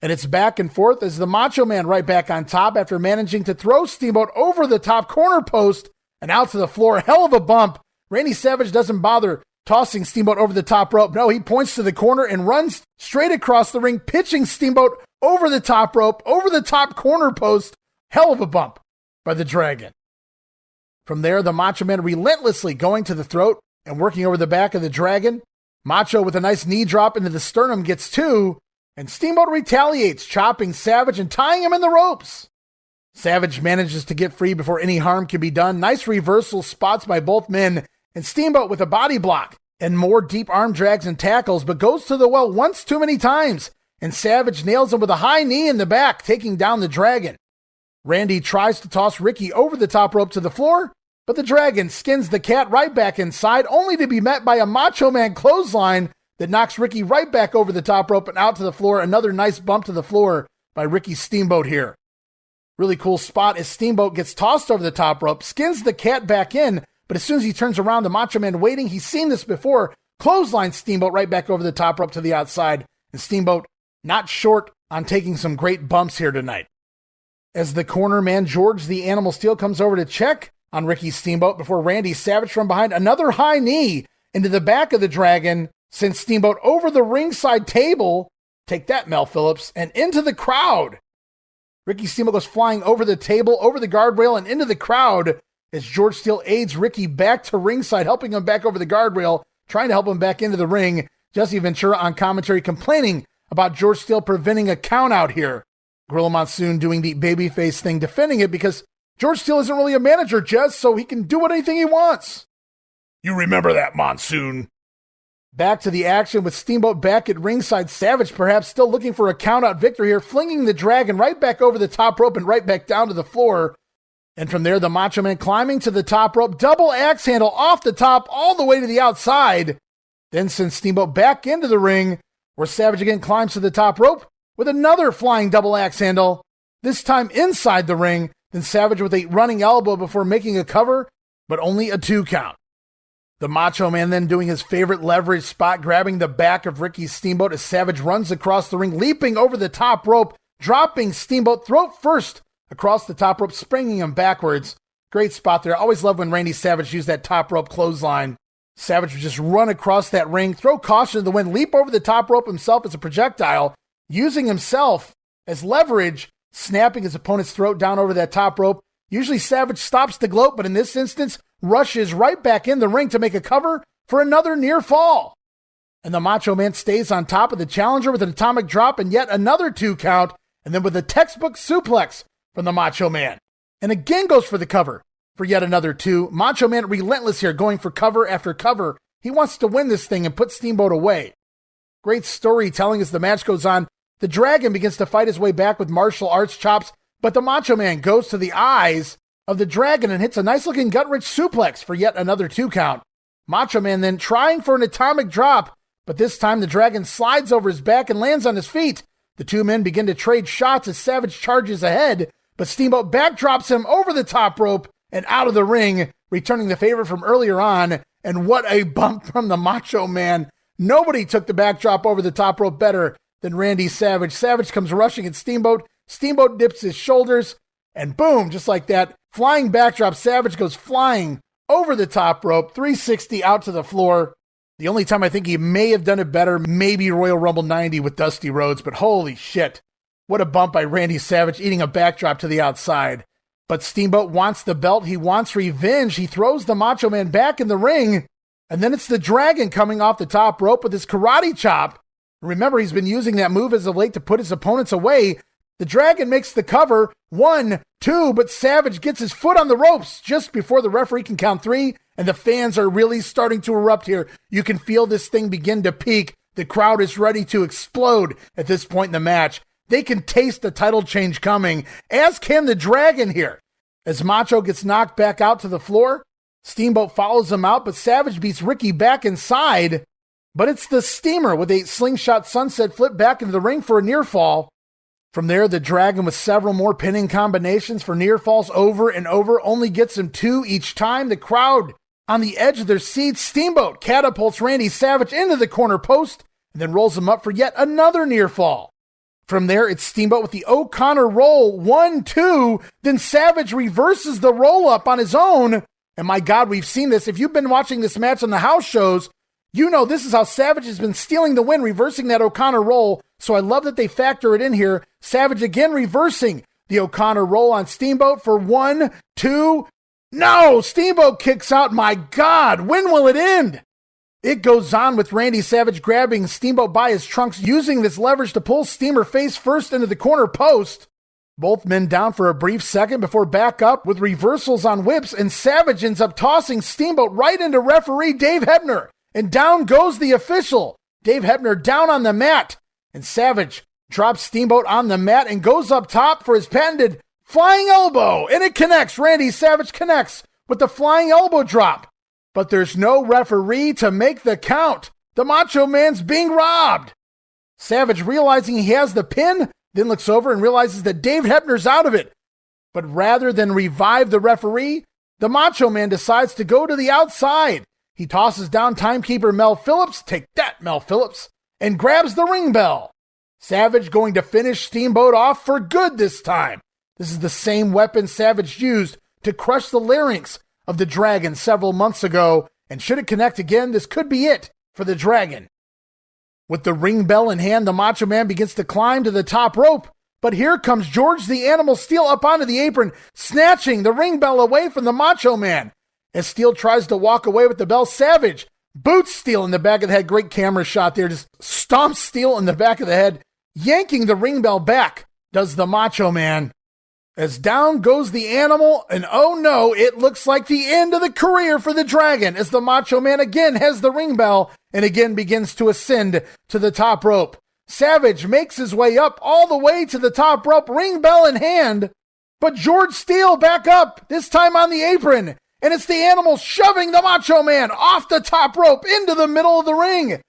And it's back and forth as the Macho Man right back on top after managing to throw Steamboat over the top corner post and out to the floor. Hell of a bump. Randy Savage doesn't bother tossing Steamboat over the top rope. No, he points to the corner and runs straight across the ring, pitching Steamboat over the top rope, over the top corner post. Hell of a bump by the Dragon. From there, the Macho Man relentlessly going to the throat and working over the back of the Dragon. Macho with a nice knee drop into the sternum gets two, and Steamboat retaliates, chopping Savage and tying him in the ropes. Savage manages to get free before any harm can be done. Nice reversal spots by both men, and Steamboat with a body block and more deep arm drags and tackles, but goes to the well once too many times, and Savage nails him with a high knee in the back, taking down the Dragon. Randy tries to toss Ricky over the top rope to the floor, but the Dragon skins the cat right back inside, only to be met by a Macho Man clothesline that knocks Ricky right back over the top rope and out to the floor. Another nice bump to the floor by Ricky Steamboat here. Really cool spot as Steamboat gets tossed over the top rope, skins the cat back in, but as soon as he turns around, the Macho Man waiting, he's seen this before, clothesline Steamboat right back over the top rope to the outside, and Steamboat not short on taking some great bumps here tonight. As the corner man, George the Animal Steele, comes over to check on Ricky Steamboat before Randy Savage from behind, another high knee into the back of the Dragon, sends Steamboat over the ringside table, take that Mel Phillips, and into the crowd. Ricky Steamboat goes flying over the table, over the guardrail, and into the crowd as George Steele aids Ricky back to ringside, helping him back over the guardrail, trying to help him back into the ring. Jesse Ventura on commentary complaining about George Steele preventing a count out here. Gorilla Monsoon doing the babyface thing, defending it because George Steele isn't really a manager, Jess, so he can do anything he wants. You remember that, Monsoon. Back to the action with Steamboat back at ringside. Savage perhaps still looking for a count-out victory here, flinging the Dragon right back over the top rope and right back down to the floor. And from there, the Macho Man climbing to the top rope, double axe handle off the top all the way to the outside. Then sends Steamboat back into the ring, where Savage again climbs to the top rope with another flying double axe handle, this time inside the ring. Then Savage with a running elbow before making a cover, but only a 2 count. The Macho Man then doing his favorite leverage spot, grabbing the back of Ricky Steamboat as Savage runs across the ring, leaping over the top rope, dropping Steamboat throat first across the top rope, springing him backwards. Great spot there. I always love when Randy Savage used that top rope clothesline. Savage would just run across that ring, throw caution to the wind, leap over the top rope himself as a projectile, using himself as leverage, snapping his opponent's throat down over that top rope, Usually Savage stops the gloat, but in this instance, rushes right back in the ring to make a cover for another near fall. And the Macho Man stays on top of the challenger with an atomic drop and yet another 2 count, and then with a textbook suplex from the Macho Man. And again goes for the cover for yet another 2. Macho Man relentless here, going for cover after cover. He wants to win this thing and put Steamboat away. Great storytelling as the match goes on. The Dragon begins to fight his way back with martial arts chops, but the Macho Man goes to the eyes of the Dragon and hits a nice-looking gut-rich suplex for yet another 2 count. Macho Man then trying for an atomic drop, but this time the Dragon slides over his back and lands on his feet. The 2 men begin to trade shots as Savage charges ahead, but Steamboat backdrops him over the top rope and out of the ring, returning the favor from earlier on. And what a bump from the Macho Man. Nobody took the backdrop over the top rope better than Randy Savage. Savage comes rushing at Steamboat. Steamboat dips his shoulders, and boom, just like that, flying backdrop. Savage goes flying over the top rope, 360 out to the floor. The only time I think he may have done it better, maybe Royal Rumble 90 with Dusty Rhodes, but holy shit. What a bump by Randy Savage, eating a backdrop to the outside. But Steamboat wants the belt. He wants revenge. He throws the Macho Man back in the ring. And then it's the Dragon coming off the top rope with his karate chop. Remember, he's been using that move as of late to put his opponents away. The Dragon makes the cover. 1, 2, but Savage gets his foot on the ropes just before the referee can count 3. And the fans are really starting to erupt here. You can feel this thing begin to peak. The crowd is ready to explode at this point in the match. They can taste the title change coming, as can the Dragon here. As Macho gets knocked back out to the floor, Steamboat follows him out, but Savage beats Ricky back inside. But it's the Steamer with a slingshot sunset flip back into the ring for a near fall. From there, the Dragon with several more pinning combinations for near falls over and over, only gets him 2 each time. The crowd on the edge of their seats. Steamboat catapults Randy Savage into the corner post and then rolls him up for yet another near fall. From there, it's Steamboat with the O'Connor roll, 1, 2, then Savage reverses the roll up on his own. And my God, we've seen this. If you've been watching this match on the house shows, you know this is how Savage has been stealing the win, reversing that O'Connor roll. So I love that they factor it in here. Savage again reversing the O'Connor roll on Steamboat for 1, 2. No, Steamboat kicks out. My God, when will it end? It goes on with Randy Savage grabbing Steamboat by his trunks, using this leverage to pull Steamer face first into the corner post. Both men down for a brief second before back up with reversals on whips, and Savage ends up tossing Steamboat right into referee Dave Hebner. And down goes the official. Dave Hebner down on the mat. And Savage drops Steamboat on the mat and goes up top for his patented flying elbow. And it connects. Randy Savage connects with the flying elbow drop. But there's no referee to make the count. The Macho Man's being robbed. Savage, realizing he has the pin, then looks over and realizes that Dave Hebner's out of it. But rather than revive the referee, the Macho Man decides to go to the outside. He tosses down timekeeper Mel Phillips, take that Mel Phillips, and grabs the ring bell. Savage going to finish Steamboat off for good this time. This is the same weapon Savage used to crush the larynx of the Dragon several months ago, and should it connect again, this could be it for the Dragon. With the ring bell in hand, the Macho Man begins to climb to the top rope, but here comes George the Animal Steel up onto the apron, snatching the ring bell away from the Macho Man. As Steel tries to walk away with the bell, Savage boots Steel in the back of the head. Great camera shot there, just stomps Steel in the back of the head, yanking the ring bell back, does the Macho Man. As down goes the Animal, and oh no, it looks like the end of the career for the Dragon, as the Macho Man again has the ring bell and again begins to ascend to the top rope. Savage makes his way up all the way to the top rope, ring bell in hand, but George Steele back up, this time on the apron, and it's the Animal shoving the Macho Man off the top rope into the middle of the ring.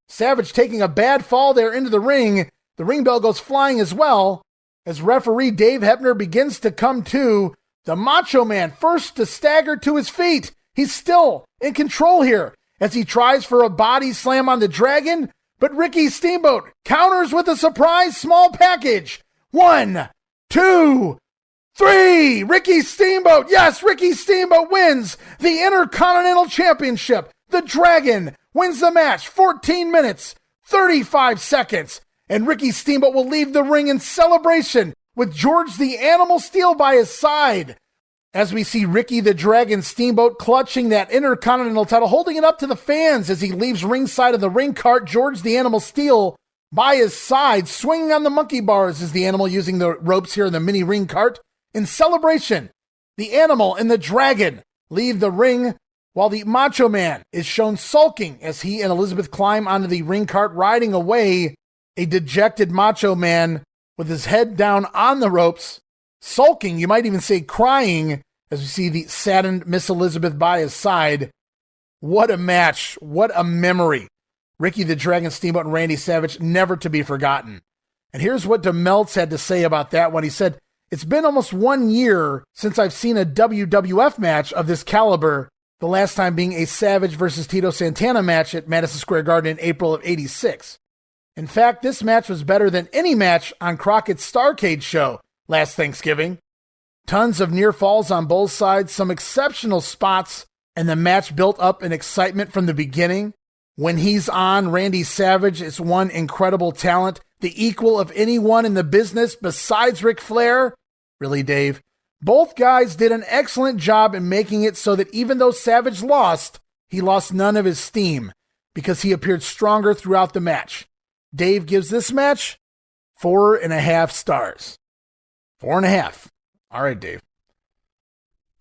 Savage taking a bad fall there into the ring. The ring bell goes flying as well. As referee Dave Hebner begins to come to, the Macho Man first to stagger to his feet. He's still in control here as he tries for a body slam on the Dragon, but Ricky Steamboat counters with a surprise small package. 1, 2, 3. Ricky Steamboat. Yes, Ricky Steamboat wins the Intercontinental Championship. The Dragon wins the match 14 minutes, 35 seconds. And Ricky Steamboat will leave the ring in celebration with George the Animal Steel by his side. as we see Ricky the Dragon Steamboat clutching that Intercontinental title, holding it up to the fans as he leaves ringside of the ring cart, George the Animal Steel by his side, swinging on the monkey bars as the Animal using the ropes here in the mini ring cart. In celebration, the Animal and the Dragon leave the ring while the Macho Man is shown sulking as he and Elizabeth climb onto the ring cart, riding away, a dejected Macho Man with his head down on the ropes, sulking, you might even say crying, as we see the saddened Miss Elizabeth by his side. What a match. What a memory. Ricky the Dragon Steamboat and Randy Savage, never to be forgotten. And here's what DeMeltz had to say about that when he said, "It's been almost 1 year since I've seen a WWF match of this caliber, the last time being a Savage versus Tito Santana match at Madison Square Garden in April of '86. In fact, this match was better than any match on Crockett's Starrcade show last Thanksgiving. Tons of near falls on both sides, some exceptional spots, and the match built up in excitement from the beginning. When he's on, Randy Savage is one incredible talent, the equal of anyone in the business besides Ric Flair." Really, Dave? Both guys did an excellent job in making it so that even though Savage lost, he lost none of his steam because he appeared stronger throughout the match. Dave gives this match 4.5 stars. 4.5. All right, Dave.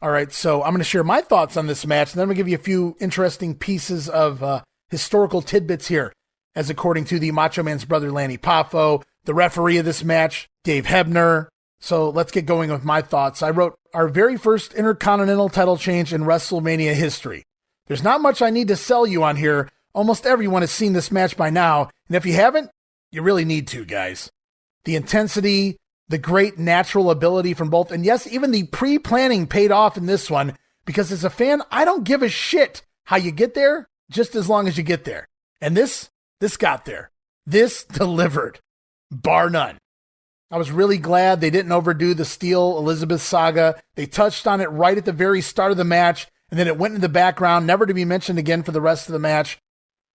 All right, so I'm going to share my thoughts on this match, and then I'm going to give you a few interesting pieces of historical tidbits here, as according to the Macho Man's brother, Lanny Poffo, the referee of this match, Dave Hebner. So let's get going with my thoughts. I wrote, our very first Intercontinental title change in WrestleMania history. There's not much I need to sell you on here. Almost everyone has seen this match by now, and if you haven't, you really need to, guys. The intensity, the great natural ability from both, and yes, even the pre-planning paid off in this one, because as a fan, I don't give a shit how you get there, just as long as you get there. And this got there. This delivered, bar none. I was really glad they didn't overdo the Steel Elizabeth saga. They touched on it right at the very start of the match, and then it went in the background, never to be mentioned again for the rest of the match.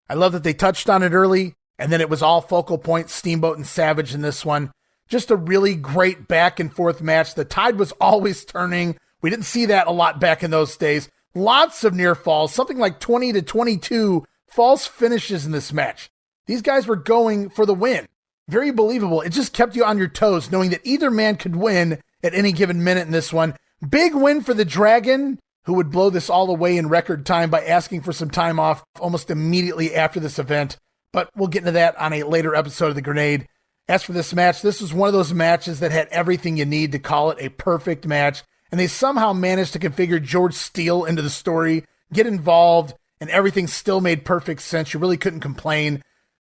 I love that they touched on it early, and then it was all focal point, Steamboat and Savage in this one. Just a really great back and forth match. The tide was always turning. We didn't see that a lot back in those days. Lots of near falls, something like 20 to 22 false finishes in this match. These guys were going for the win. Very believable. It just kept you on your toes, knowing that either man could win at any given minute in this one. Big win for the Dragon, who would blow this all away in record time by asking for some time off almost immediately after this event. But we'll get into that on a later episode of The Grenade. As for this match, this was one of those matches that had everything you need to call it a perfect match. And they somehow managed to configure George Steele into the story, get involved, and everything still made perfect sense. You really couldn't complain.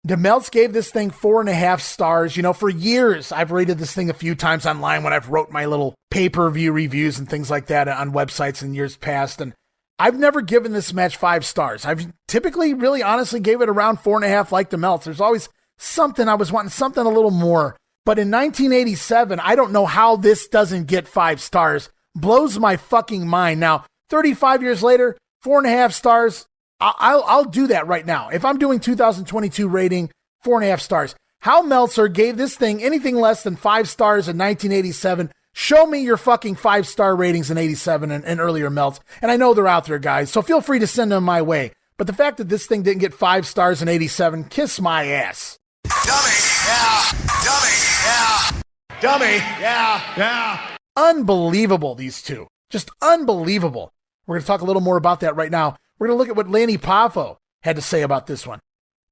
DeMeltz gave this thing 4.5 stars. You know, for years, I've rated this thing a few times online when I've wrote my little pay-per-view reviews and things like that on websites in years past. And I've never given this match 5 stars. I've typically really honestly gave it around 4.5 like DeMeltz. There's always something I was wanting, something a little more. But in 1987, I don't know how this doesn't get 5 stars. Blows my fucking mind. Now, 35 years later, 4.5 stars, I'll do that right now. If I'm doing 2022 rating, 4.5 stars. How Meltzer gave this thing anything less than 5 stars in 1987. Show me your fucking 5-star ratings in 87 and earlier Melts. And I know they're out there, guys, so feel free to send them my way. But the fact that this thing didn't get 5 stars in 87, kiss my ass. Dummy, yeah. Dummy, yeah. Dummy, yeah. Unbelievable, these two. Just unbelievable. We're going to talk a little more about that right now. We're going to look at what Lanny Poffo had to say about this one.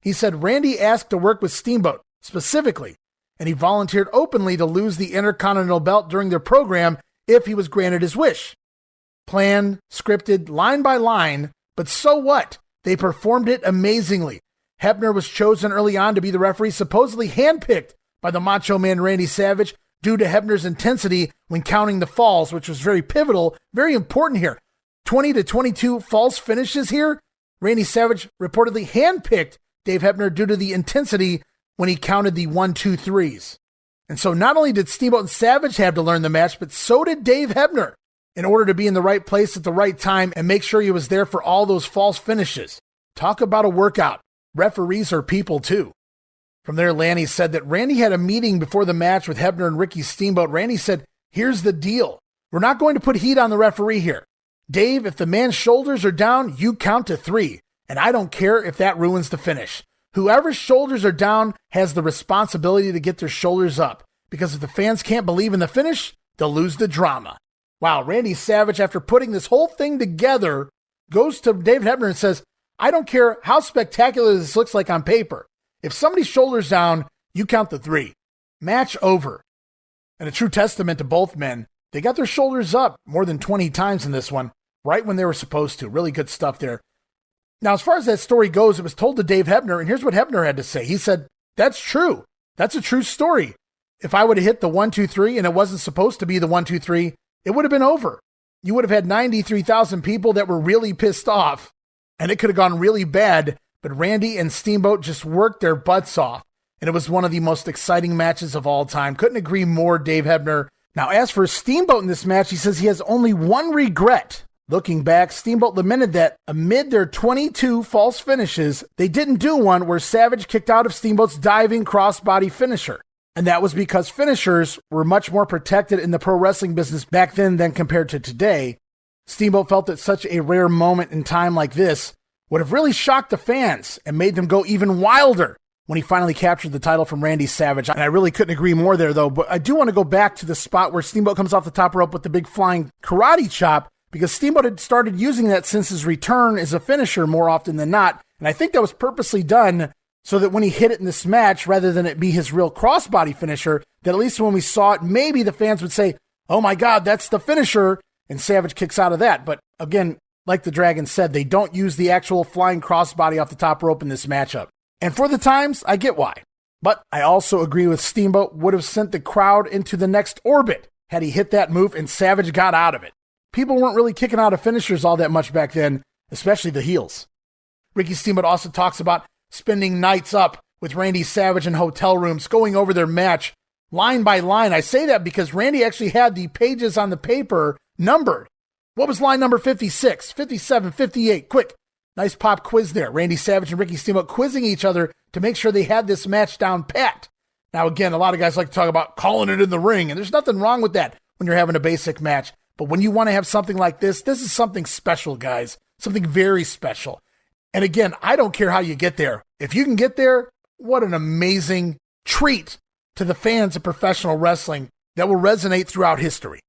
He said, Randy asked to work with Steamboat, specifically, and he volunteered openly to lose the Intercontinental belt during their program if he was granted his wish. Planned, scripted, line by line, but so what? They performed it amazingly. Hebner was chosen early on to be the referee, supposedly handpicked by the Macho Man Randy Savage due to Hebner's intensity when counting the falls, which was very pivotal, very important here. 20 to 22 false finishes here. Randy Savage reportedly handpicked Dave Hebner due to the intensity when he counted the 1, 2, 3s. And so not only did Steamboat and Savage have to learn the match, but so did Dave Hebner in order to be in the right place at the right time and make sure he was there for all those false finishes. Talk about a workout. Referees are people too. From there, Lanny said that Randy had a meeting before the match with Hebner and Ricky Steamboat. Randy said, here's the deal. We're not going to put heat on the referee here. Dave, if the man's shoulders are down, you count to 3. And I don't care if that ruins the finish. Whoever's shoulders are down has the responsibility to get their shoulders up. Because if the fans can't believe in the finish, they'll lose the drama. Wow, Randy Savage, after putting this whole thing together, goes to David Hebner and says, I don't care how spectacular this looks like on paper. If somebody's shoulders down, you count the 3. Match over. And a true testament to both men. They got their shoulders up more than 20 times in this one, right when they were supposed to. Really good stuff there. Now, as far as that story goes, it was told to Dave Hebner, and here's what Hebner had to say. He said, that's true. That's a true story. If I would have hit the 1, 2, 3, and it wasn't supposed to be the 1, 2, 3, it would have been over. You would have had 93,000 people that were really pissed off, and it could have gone really bad, but Randy and Steamboat just worked their butts off, and it was one of the most exciting matches of all time. Couldn't agree more, Dave Hebner. Now, as for Steamboat in this match, he says he has only one regret. Looking back, Steamboat lamented that amid their 22 false finishes, they didn't do one where Savage kicked out of Steamboat's diving crossbody finisher. And that was because finishers were much more protected in the pro wrestling business back then than compared to today. Steamboat felt that such a rare moment in time like this would have really shocked the fans and made them go even wilder when he finally captured the title from Randy Savage. And I really couldn't agree more there, though. But I do want to go back to the spot where Steamboat comes off the top rope with the big flying karate chop, because Steamboat had started using that since his return as a finisher more often than not. And I think that was purposely done so that when he hit it in this match, rather than it be his real crossbody finisher, that at least when we saw it, maybe the fans would say, oh my God, that's the finisher, and Savage kicks out of that. But again, like the Dragon said, they don't use the actual flying crossbody off the top rope in this matchup. And for the times, I get why. But I also agree with Steamboat would have sent the crowd into the next orbit had he hit that move and Savage got out of it. People weren't really kicking out of finishers all that much back then, especially the heels. Ricky Steamboat also talks about spending nights up with Randy Savage in hotel rooms, going over their match line by line. I say that because Randy actually had the pages on the paper numbered. What was line number 56, 57, 58? Quick, nice pop quiz there. Randy Savage and Ricky Steamboat quizzing each other to make sure they had this match down pat. Now, again, a lot of guys like to talk about calling it in the ring, and there's nothing wrong with that when you're having a basic match. But when you want to have something like this is something special, guys. Something very special. And again, I don't care how you get there. If you can get there, what an amazing treat to the fans of professional wrestling that will resonate throughout history.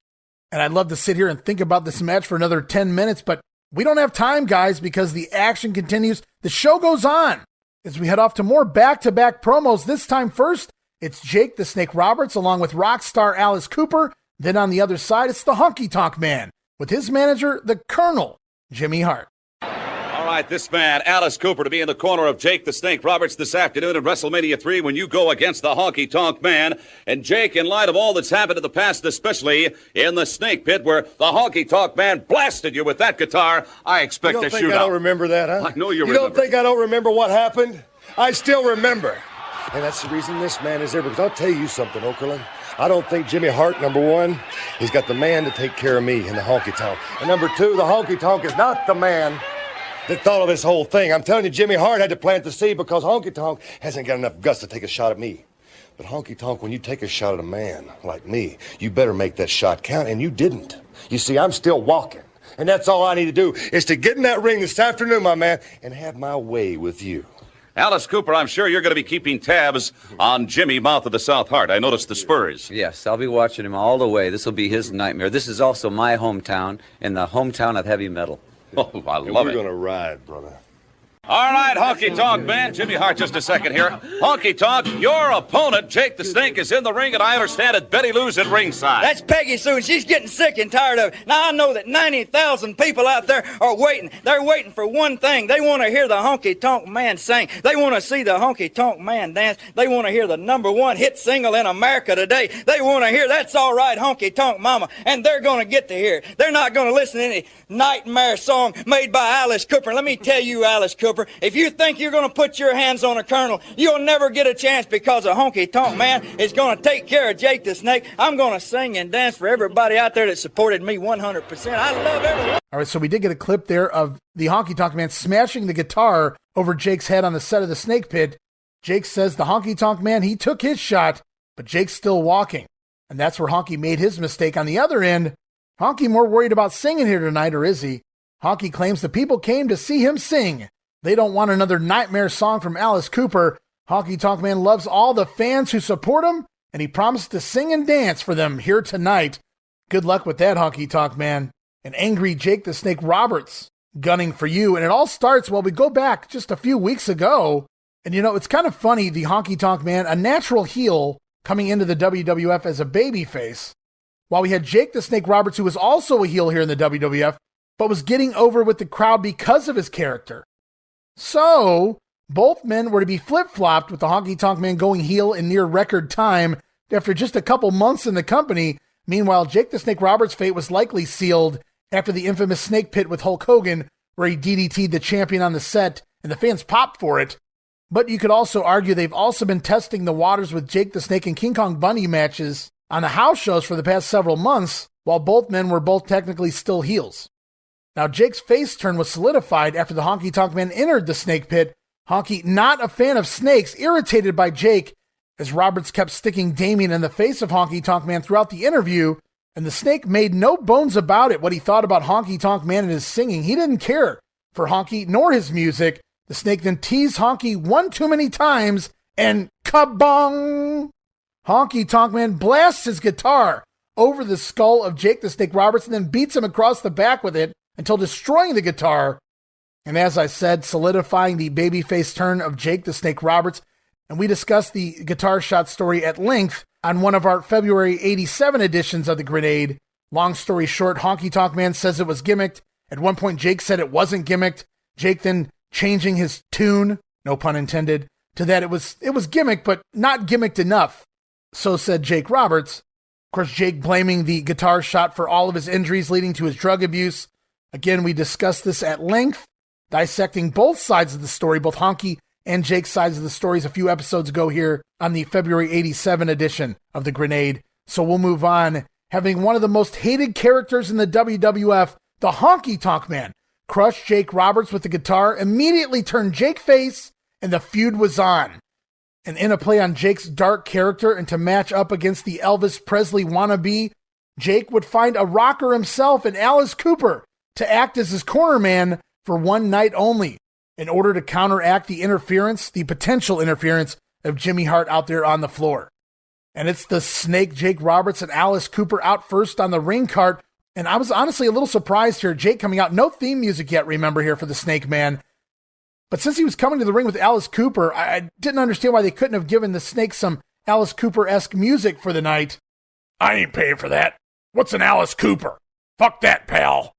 And I'd love to sit here and think about this match for another 10 minutes, but we don't have time, guys, because the action continues. The show goes on as we head off to more back-to-back promos. This time first, it's Jake the Snake Roberts along with rock star Alice Cooper. Then on the other side, it's the Honky Tonk Man with his manager, the Colonel, Jimmy Hart. All right, this man, Alice Cooper, to be in the corner of Jake the Snake Roberts this afternoon at WrestleMania 3 when you go against the Honky Tonk Man. And Jake, in light of all that's happened in the past, especially in the Snake Pit where the Honky Tonk Man blasted you with that guitar, I expect a shootout. You don't think I don't remember that, huh? I know you remember. You don't think I don't remember what happened? I still remember. And that's the reason this man is there, because I'll tell you something, Okerlund. I don't think Jimmy Hart, number one, he's got the man to take care of me in the Honky Tonk. And number two, the Honky Tonk is not the man that thought of this whole thing. I'm telling you, Jimmy Hart had to plant the seed because Honky Tonk hasn't got enough guts to take a shot at me. But Honky Tonk, when you take a shot at a man like me, you better make that shot count, and you didn't. You see, I'm still walking, and that's all I need to do is to get in that ring this afternoon, my man, and have my way with you. Alice Cooper, I'm sure you're going to be keeping tabs on Jimmy, mouth of the South Heart. I noticed the spurs. Yes, I'll be watching him all the way. This will be his nightmare. This is also my hometown, and the hometown of heavy metal. Oh, I love it. We're going to ride, brother. All right, Honky Tonk Man. Jimmy Hart, just a second here. Honky Tonk, your opponent, Jake the Snake, is in the ring, and I understand it, Betty Lou's at ringside. That's Peggy Sue, and she's getting sick and tired of it. Now, I know that 90,000 people out there are waiting. They're waiting for one thing. They want to hear the Honky Tonk Man sing. They want to see the Honky Tonk Man dance. They want to hear the #1 hit single in America today. They want to hear That's All Right, Honky Tonk Mama, and they're going to get to hear it. They're not going to listen to any nightmare song made by Alice Cooper. Let me tell you, Alice Cooper, if you think you're going to put your hands on a colonel, you'll never get a chance, because a Honky Tonk Man is going to take care of Jake the Snake. I'm going to sing and dance for everybody out there that supported me 100%. I love everyone. All right, so we did get a clip there of the Honky Tonk Man smashing the guitar over Jake's head on the set of the Snake Pit. Jake says the Honky Tonk Man, he took his shot, but Jake's still walking. And that's where Honky made his mistake. On the other end, Honky more worried about singing here tonight, or is he? Honky claims the people came to see him sing. They don't want another nightmare song from Alice Cooper. Honky Tonk Man loves all the fans who support him, and he promised to sing and dance for them here tonight. Good luck with that, Honky Tonk Man. And angry Jake the Snake Roberts gunning for you. And it all starts, we go back just a few weeks ago. And it's kind of funny, the Honky Tonk Man, a natural heel coming into the WWF as a babyface, while we had Jake the Snake Roberts, who was also a heel here in the WWF, but was getting over with the crowd because of his character. So, both men were to be flip-flopped, with the Honky Tonk Man going heel in near record time after just a couple months in the company. Meanwhile, Jake the Snake Roberts' fate was likely sealed after the infamous Snake Pit with Hulk Hogan, where he DDT'd the champion on the set, and the fans popped for it. But you could also argue they've also been testing the waters with Jake the Snake and King Kong Bundy matches on the house shows for the past several months, while both men were both technically still heels. Now, Jake's face turn was solidified after the Honky Tonk Man entered the Snake Pit. Honky, not a fan of snakes, irritated by Jake, as Roberts kept sticking Damien in the face of Honky Tonk Man throughout the interview, and the Snake made no bones about it what he thought about Honky Tonk Man and his singing. He didn't care for Honky nor his music. The Snake then teased Honky one too many times, and kabong! Honky Tonk Man blasts his guitar over the skull of Jake the Snake Roberts and then beats him across the back with it until destroying the guitar. And as I said, solidifying the babyface turn of Jake the Snake Roberts. And we discussed the guitar shot story at length on one of our February 87 editions of The Grenade. Long story short, Honky Tonk Man says it was gimmicked. At one point, Jake said it wasn't gimmicked. Jake then changing his tune, no pun intended, to that it was gimmicked, but not gimmicked enough. So said Jake Roberts. Of course, Jake blaming the guitar shot for all of his injuries leading to his drug abuse. Again, we discussed this at length, dissecting both sides of the story, both Honky and Jake's sides of the stories a few episodes ago here on the February 87 edition of The Grenade. So we'll move on. Having one of the most hated characters in the WWF, the Honky Tonk Man, crushed Jake Roberts with the guitar, immediately turned Jake face, and the feud was on. And in a play on Jake's dark character and to match up against the Elvis Presley wannabe, Jake would find a rocker himself in Alice Cooper to act as his corner man for one night only, in order to counteract the potential interference of Jimmy Hart out there on the floor. And it's the Snake, Jake Roberts, and Alice Cooper out first on the ring cart. And I was honestly a little surprised here, Jake coming out. No theme music yet, remember, here for the Snake Man. But since he was coming to the ring with Alice Cooper, I didn't understand why they couldn't have given the Snake some Alice Cooper-esque music for the night. I ain't paying for that. What's an Alice Cooper? Fuck that, pal.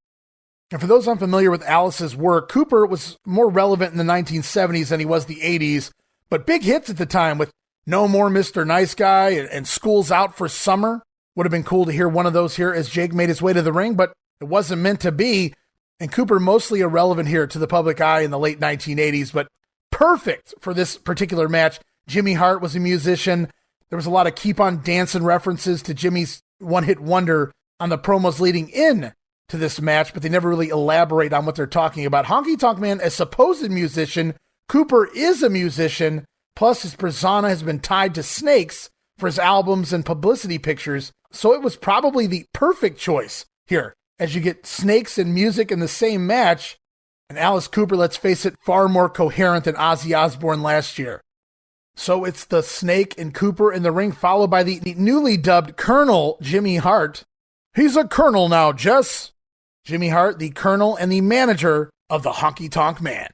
And for those unfamiliar with Alice's work, Cooper was more relevant in the 1970s than he was the 80s, but big hits at the time with No More Mr. Nice Guy and School's Out for Summer. Would have been cool to hear one of those here as Jake made his way to the ring, but it wasn't meant to be. And Cooper mostly irrelevant here to the public eye in the late 1980s, but perfect for this particular match. Jimmy Hart was a musician. There was a lot of Keep On Dancing references to Jimmy's one-hit wonder on the promos leading in to this match, but they never really elaborate on what they're talking about. Honky Tonk Man, a supposed musician, Cooper is a musician, plus his persona has been tied to snakes for his albums and publicity pictures, so it was probably the perfect choice here, as you get snakes and music in the same match, and Alice Cooper, let's face it, far more coherent than Ozzy Osbourne last year. So it's the Snake and Cooper in the ring, followed by the newly dubbed Colonel Jimmy Hart. He's a colonel now, Jess. Jimmy Hart, the colonel and the manager of the Honky Tonk Man.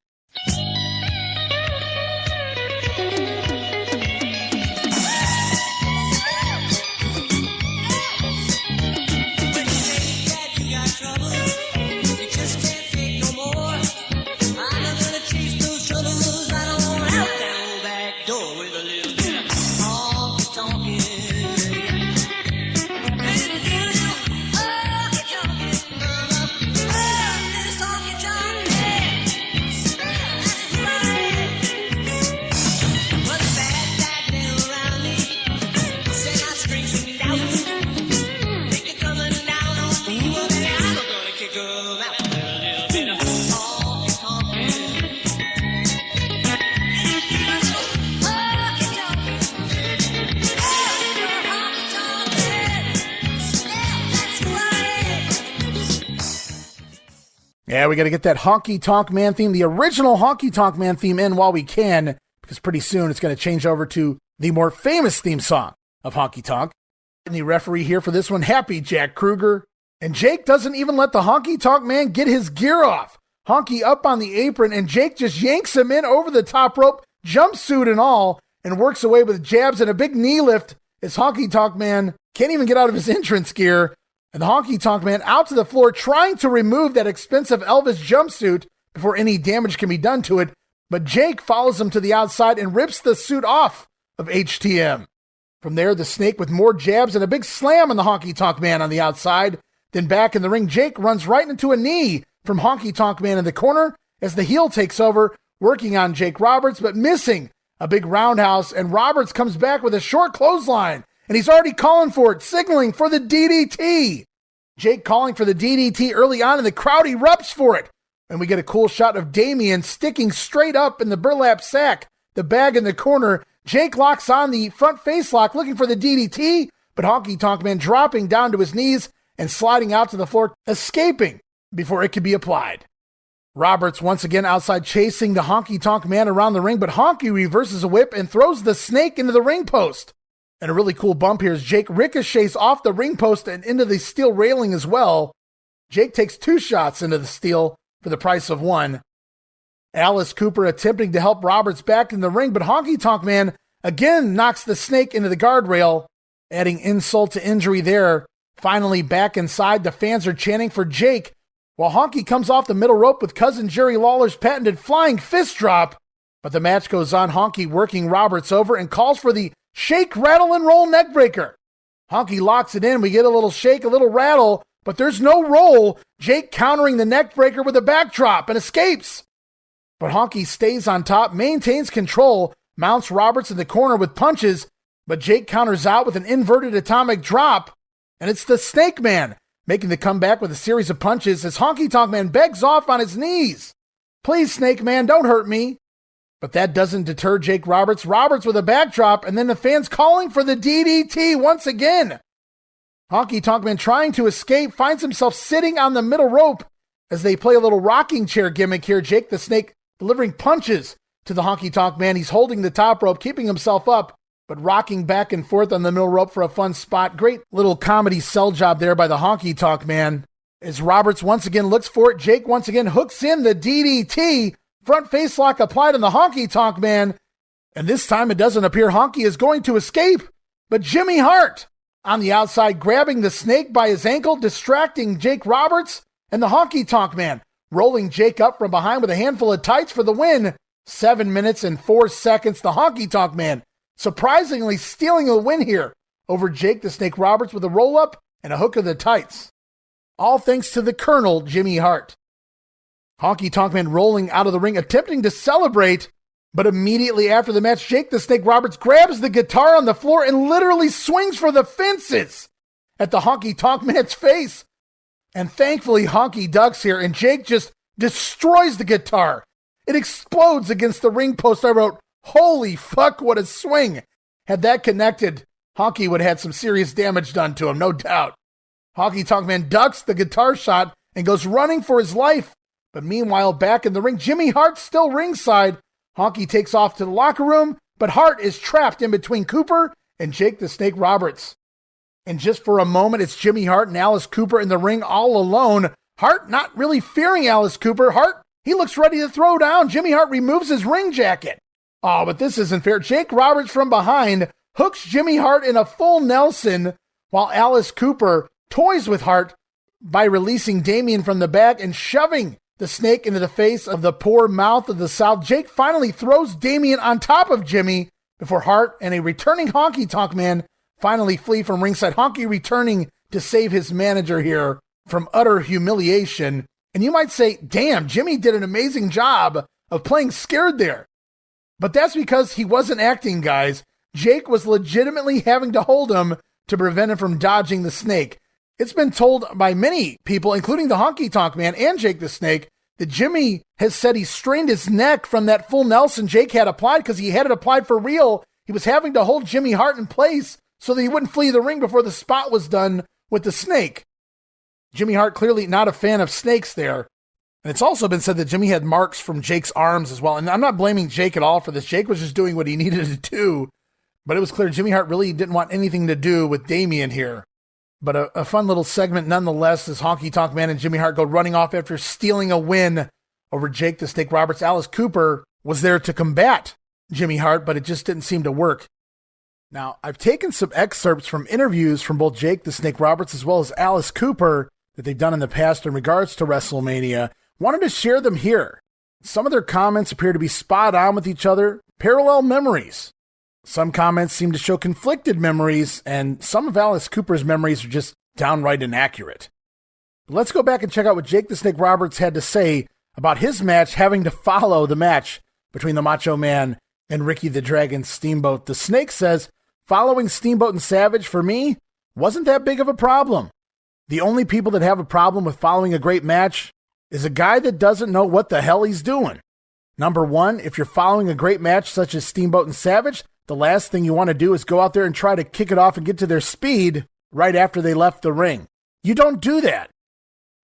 Yeah, we got to get that Honky Tonk Man theme, the original Honky Tonk Man theme in while we can, because pretty soon it's going to change over to the more famous theme song of Honky Tonk. And the referee here for this one, happy Jack Kruger. And Jake doesn't even let the Honky Tonk Man get his gear off. Honky up on the apron, and Jake just yanks him in over the top rope, jumpsuit and all, and works away with jabs and a big knee lift as Honky Tonk Man can't even get out of his entrance gear. And the Honky Tonk Man out to the floor trying to remove that expensive Elvis jumpsuit before any damage can be done to it. But Jake follows him to the outside and rips the suit off of HTM. From there, the Snake with more jabs and a big slam on the Honky Tonk Man on the outside. Then back in the ring, Jake runs right into a knee from Honky Tonk Man in the corner as the heel takes over, working on Jake Roberts, but missing a big roundhouse. And Roberts comes back with a short clothesline, and he's already calling for it, signaling for the DDT. Jake calling for the DDT early on, and the crowd erupts for it. And we get a cool shot of Damien sticking straight up in the burlap sack, the bag in the corner. Jake locks on the front face lock, looking for the DDT, but Honky Tonk Man dropping down to his knees and sliding out to the floor, escaping before it could be applied. Roberts once again outside chasing the Honky Tonk Man around the ring, but Honky reverses a whip and throws the Snake into the ring post. And a really cool bump here as Jake ricochets off the ring post and into the steel railing as well. Jake takes 2 shots into the steel for the price of 1. Alice Cooper attempting to help Roberts back in the ring, but Honky Tonk Man again knocks the Snake into the guardrail, adding insult to injury there. Finally back inside, the fans are chanting for Jake, while Honky comes off the middle rope with cousin Jerry Lawler's patented flying fist drop. But the match goes on, Honky working Roberts over and calls for the shake, rattle, and roll neckbreaker. Honky locks it in. We get a little shake, a little rattle, but there's no roll. Jake countering the neckbreaker with a backdrop and escapes. But Honky stays on top, maintains control, mounts Roberts in the corner with punches, but Jake counters out with an inverted atomic drop. And it's the Snake Man making the comeback with a series of punches as Honky Tonk Man begs off on his knees. Please, Snake Man, don't hurt me. But that doesn't deter Jake Roberts. Roberts with a backdrop, and then the fans calling for the DDT once again. Honky Tonk Man trying to escape, finds himself sitting on the middle rope as they play a little rocking chair gimmick here. Jake the Snake delivering punches to the Honky Tonk Man. He's holding the top rope, keeping himself up, but rocking back and forth on the middle rope for a fun spot. Great little comedy sell job there by the Honky Tonk Man. As Roberts once again looks for it, Jake once again hooks in the DDT. Front face lock applied on the Honky Tonk Man. And this time it doesn't appear Honky is going to escape. But Jimmy Hart on the outside grabbing the Snake by his ankle, distracting Jake Roberts. And the Honky Tonk Man rolling Jake up from behind with a handful of tights for the win. 7 minutes and 4 seconds. The Honky Tonk Man surprisingly stealing a win here over Jake the Snake Roberts with a roll-up and a hook of the tights. All thanks to the Colonel, Jimmy Hart. Honky Tonk Man rolling out of the ring, attempting to celebrate, but immediately after the match, Jake the Snake Roberts grabs the guitar on the floor and literally swings for the fences at the Honky Tonk Man's face. And thankfully, Honky ducks here, and Jake just destroys the guitar. It explodes against the ring post. I wrote, holy fuck, what a swing. Had that connected, Honky would have had some serious damage done to him, no doubt. Honky Tonk Man ducks the guitar shot and goes running for his life. But meanwhile, back in the ring, Jimmy Hart still ringside. Honky takes off to the locker room, but Hart is trapped in between Cooper and Jake the Snake Roberts. And just for a moment, it's Jimmy Hart and Alice Cooper in the ring all alone. Hart not really fearing Alice Cooper. Hart, he looks ready to throw down. Jimmy Hart removes his ring jacket. Oh, but this isn't fair. Jake Roberts from behind hooks Jimmy Hart in a full Nelson, while Alice Cooper toys with Hart by releasing Damien from the back and shoving the Snake into the face of the poor mouth of the South. Jake finally throws Damien on top of Jimmy before Hart and a returning Honky Tonk Man finally flee from ringside. Honky returning to save his manager here from utter humiliation. And you might say, damn, Jimmy did an amazing job of playing scared there. But that's because he wasn't acting, guys. Jake was legitimately having to hold him to prevent him from dodging the Snake. It's been told by many people, including the Honky Tonk Man and Jake the Snake, that Jimmy has said he strained his neck from that full Nelson Jake had applied because he had it applied for real. He was having to hold Jimmy Hart in place so that he wouldn't flee the ring before the spot was done with the Snake. Jimmy Hart clearly not a fan of snakes there. And it's also been said that Jimmy had marks from Jake's arms as well. And I'm not blaming Jake at all for this. Jake was just doing what he needed to do. But it was clear Jimmy Hart really didn't want anything to do with Damien here. But a fun little segment nonetheless as Honky Tonk Man and Jimmy Hart go running off after stealing a win over Jake the Snake Roberts. Alice Cooper was there to combat Jimmy Hart, but it just didn't seem to work. Now, I've taken some excerpts from interviews from both Jake the Snake Roberts as well as Alice Cooper that they've done in the past in regards to WrestleMania. Wanted to share them here. Some of their comments appear to be spot on with each other, parallel memories. Some comments seem to show conflicted memories, and some of Alice Cooper's memories are just downright inaccurate. But let's go back and check out what Jake the Snake Roberts had to say about his match having to follow the match between the Macho Man and Ricky the Dragon Steamboat. The Snake says, following Steamboat and Savage for me wasn't that big of a problem. The only people that have a problem with following a great match is a guy that doesn't know what the hell he's doing. Number one, if you're following a great match such as Steamboat and Savage, the last thing you want to do is go out there and try to kick it off and get to their speed right after they left the ring. You don't do that.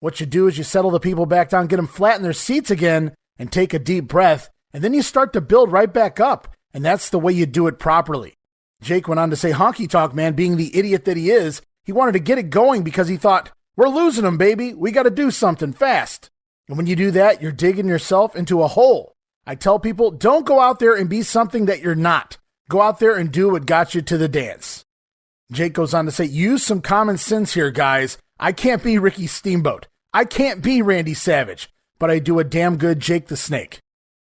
What you do is you settle the people back down, get them flat in their seats again, and take a deep breath, and then you start to build right back up, and that's the way you do it properly. Jake went on to say Honky Tonk Man, being the idiot that he is, he wanted to get it going because he thought, we're losing them, baby. We got to do something fast. And when you do that, you're digging yourself into a hole. I tell people, don't go out there and be something that you're not. Go out there and do what got you to the dance. Jake goes on to say, use some common sense here, guys. I can't be Ricky Steamboat. I can't be Randy Savage, but I do a damn good Jake the Snake.